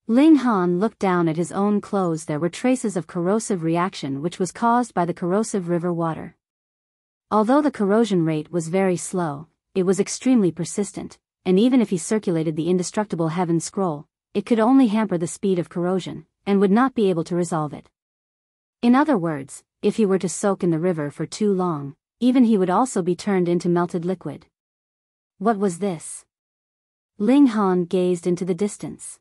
Ling Han looked down at his own clothes. There were traces of corrosive reaction which was caused by the corrosive river water. Although the corrosion rate was very slow, it was extremely persistent, and even if he circulated the indestructible Heaven Scroll, it could only hamper the speed of corrosion, and would not be able to resolve it. In other words, if he were to soak in the river for too long, even he would also be turned into melted liquid. What was this? Ling Han gazed into the distance.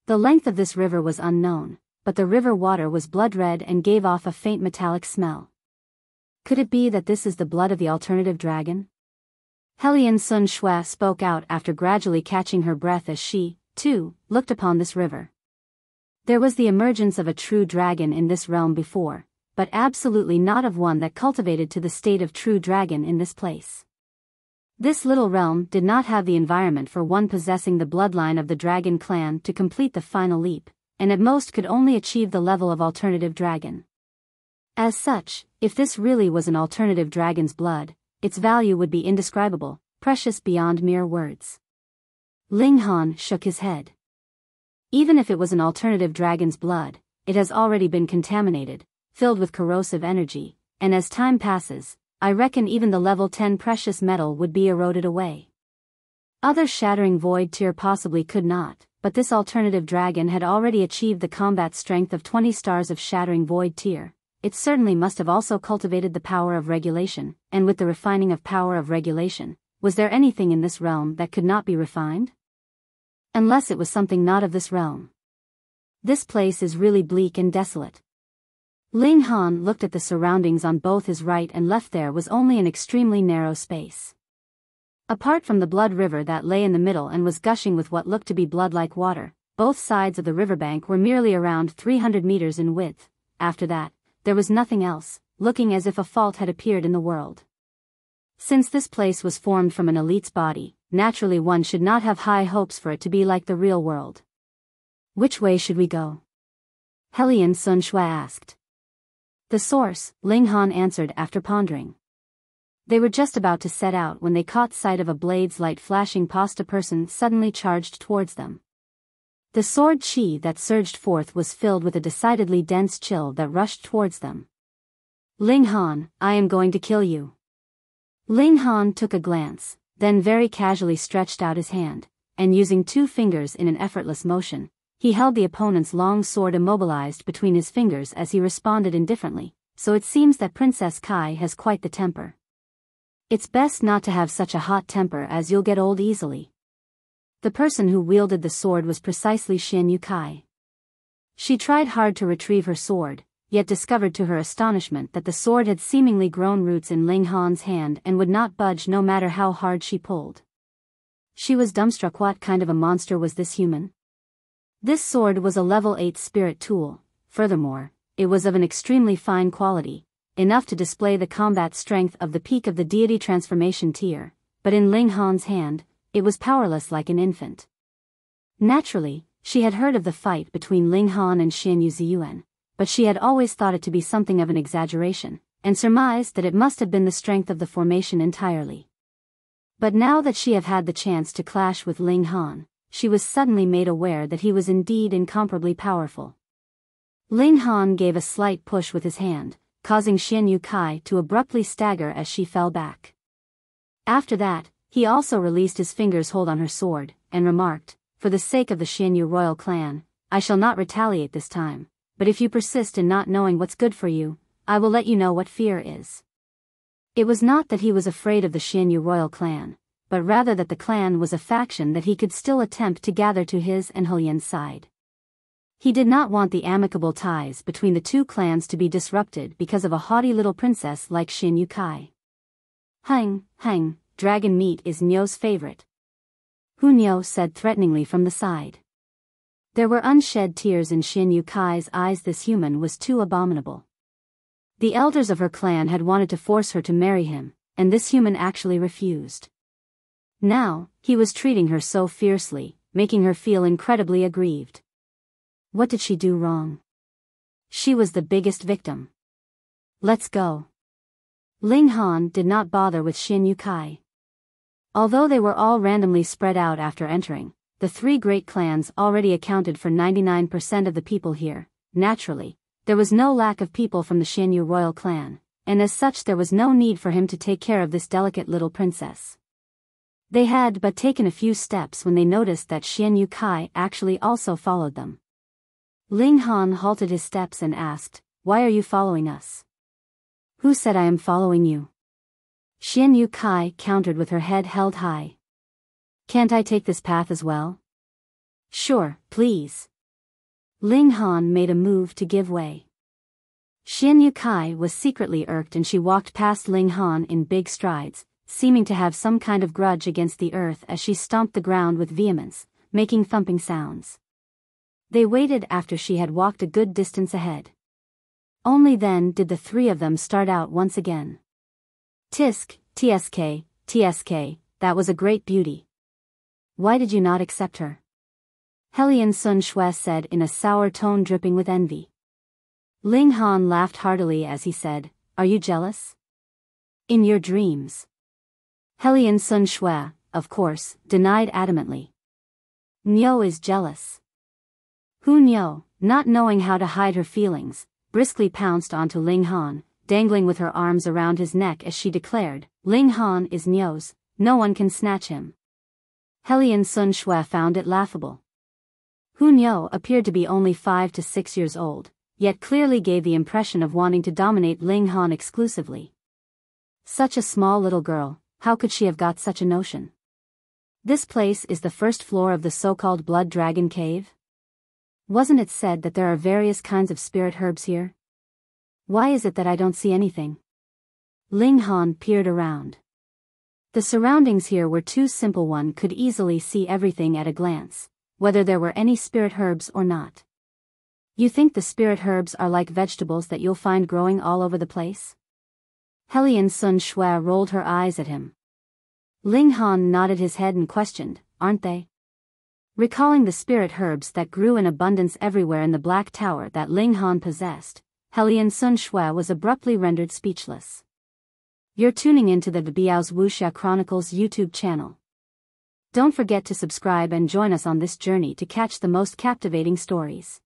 The length of this river was unknown, but the river water was blood red and gave off a faint metallic smell. Could it be that this is the blood of the alternative dragon? Hellion Sun Shui spoke out after gradually catching her breath as she, too, looked upon this river. There was the emergence of a true dragon in this realm before, but absolutely not of one that cultivated to the state of true dragon in this place. This little realm did not have the environment for one possessing the bloodline of the dragon clan to complete the final leap, and at most could only achieve the level of alternative dragon. As such, if this really was an alternative dragon's blood, its value would be indescribable, precious beyond mere words. Ling Han shook his head. Even if it was an alternative dragon's blood, it has already been contaminated, filled with corrosive energy, and as time passes, I reckon even the level 10 precious metal would be eroded away. Other Shattering Void tier possibly could not, but this alternative dragon had already achieved the combat strength of 20 stars of Shattering Void tier. It certainly must have also cultivated the power of regulation, and with the refining of power of regulation, was there anything in this realm that could not be refined? Unless it was something not of this realm. This place is really bleak and desolate. Ling Han looked at the surroundings on both his right and left. There was only an extremely narrow space. Apart from the blood river that lay in the middle and was gushing with what looked to be blood-like water, both sides of the riverbank were merely around 300 meters in width. After that, there was nothing else, looking as if a fault had appeared in the world. Since this place was formed from an elite's body, naturally one should not have high hopes for it to be like the real world. Which way should we go? Hellion Sun Shui asked. The source, Ling Han answered after pondering. They were just about to set out when they caught sight of a blade's light flashing past a person suddenly charged towards them. The sword chi that surged forth was filled with a decidedly dense chill that rushed towards them. Ling Han, I am going to kill you. Ling Han took a glance, then very casually stretched out his hand, and using two fingers in an effortless motion, he held the opponent's long sword immobilized between his fingers as he responded indifferently, so it seems that Princess Kai has quite the temper. It's best not to have such a hot temper as you'll get old easily. The person who wielded the sword was precisely Xianyu Kai. She tried hard to retrieve her sword, yet discovered to her astonishment that the sword had seemingly grown roots in Ling Han's hand and would not budge no matter how hard she pulled. She was dumbstruck. What kind of a monster was this human? This sword was a level 8 spirit tool. Furthermore, it was of an extremely fine quality, enough to display the combat strength of the peak of the deity transformation tier, but in Ling Han's hand, it was powerless like an infant. Naturally, she had heard of the fight between Ling Han and Xianyu Ziyuan, but she had always thought it to be something of an exaggeration, and surmised that it must have been the strength of the formation entirely. But now that she had the chance to clash with Ling Han, she was suddenly made aware that he was indeed incomparably powerful. Ling Han gave a slight push with his hand, causing Xianyu Kai to abruptly stagger as she fell back. After that, he also released his fingers' hold on her sword, and remarked, "For the sake of the Xianyu royal clan, I shall not retaliate this time, but if you persist in not knowing what's good for you, I will let you know what fear is." It was not that he was afraid of the Xianyu royal clan, but rather that the clan was a faction that he could still attempt to gather to his and Helian's side. He did not want the amicable ties between the two clans to be disrupted because of a haughty little princess like Xianyu Kai. Hang, dragon meat is Nyo's favorite. Hu Nyo said threateningly from the side. There were unshed tears in Xianyu Kai's eyes. This human was too abominable. The elders of her clan had wanted to force her to marry him, and this human actually refused. Now, he was treating her so fiercely, making her feel incredibly aggrieved. What did she do wrong? She was the biggest victim. Let's go. Ling Han did not bother with Xianyu Kai. Although they were all randomly spread out after entering, the three great clans already accounted for 99% of the people here. Naturally, there was no lack of people from the Xianyu royal clan, and as such there was no need for him to take care of this delicate little princess. They had but taken a few steps when they noticed that Xianyu Kai actually also followed them. Ling Han halted his steps and asked, "Why are you following us?" "Who said I am following you?" Xianyu Kai countered with her head held high. "Can't I take this path as well?" "Sure, please." Ling Han made a move to give way. Xianyu Kai was secretly irked and she walked past Ling Han in big strides, seeming to have some kind of grudge against the earth as she stomped the ground with vehemence, making thumping sounds. They waited after she had walked a good distance ahead. Only then did the three of them start out once again. "Tisk, tsk, that was a great beauty. Why did you not accept her?" Helian Sun Shui said in a sour tone dripping with envy. Ling Han laughed heartily as he said, "Are you jealous?" "In your dreams." Helian Sun Shui, of course, denied adamantly. "Nyo is jealous." Hu Nyo, not knowing how to hide her feelings, briskly pounced onto Ling Han, dangling with her arms around his neck as she declared, "Ling Han is Nyo's, no one can snatch him." Helian Sun Shui found it laughable. Hu Nyo appeared to be only 5 to 6 years old, yet clearly gave the impression of wanting to dominate Ling Han exclusively. Such a small little girl, how could she have got such a notion? This place is the first floor of the so-called Blood Dragon Cave? Wasn't it said that there are various kinds of spirit herbs here? Why is it that I don't see anything? Ling Han peered around. The surroundings here were too simple, one could easily see everything at a glance, whether there were any spirit herbs or not. You think the spirit herbs are like vegetables that you'll find growing all over the place? Helian Sun Shui rolled her eyes at him. Ling Han nodded his head and questioned, "Aren't they?" Recalling the spirit herbs that grew in abundance everywhere in the Black Tower that Ling Han possessed, Helian Sun Shui was abruptly rendered speechless. You're tuning into the Biyao's Wuxia Chronicles YouTube channel. Don't forget to subscribe and join us on this journey to catch the most captivating stories.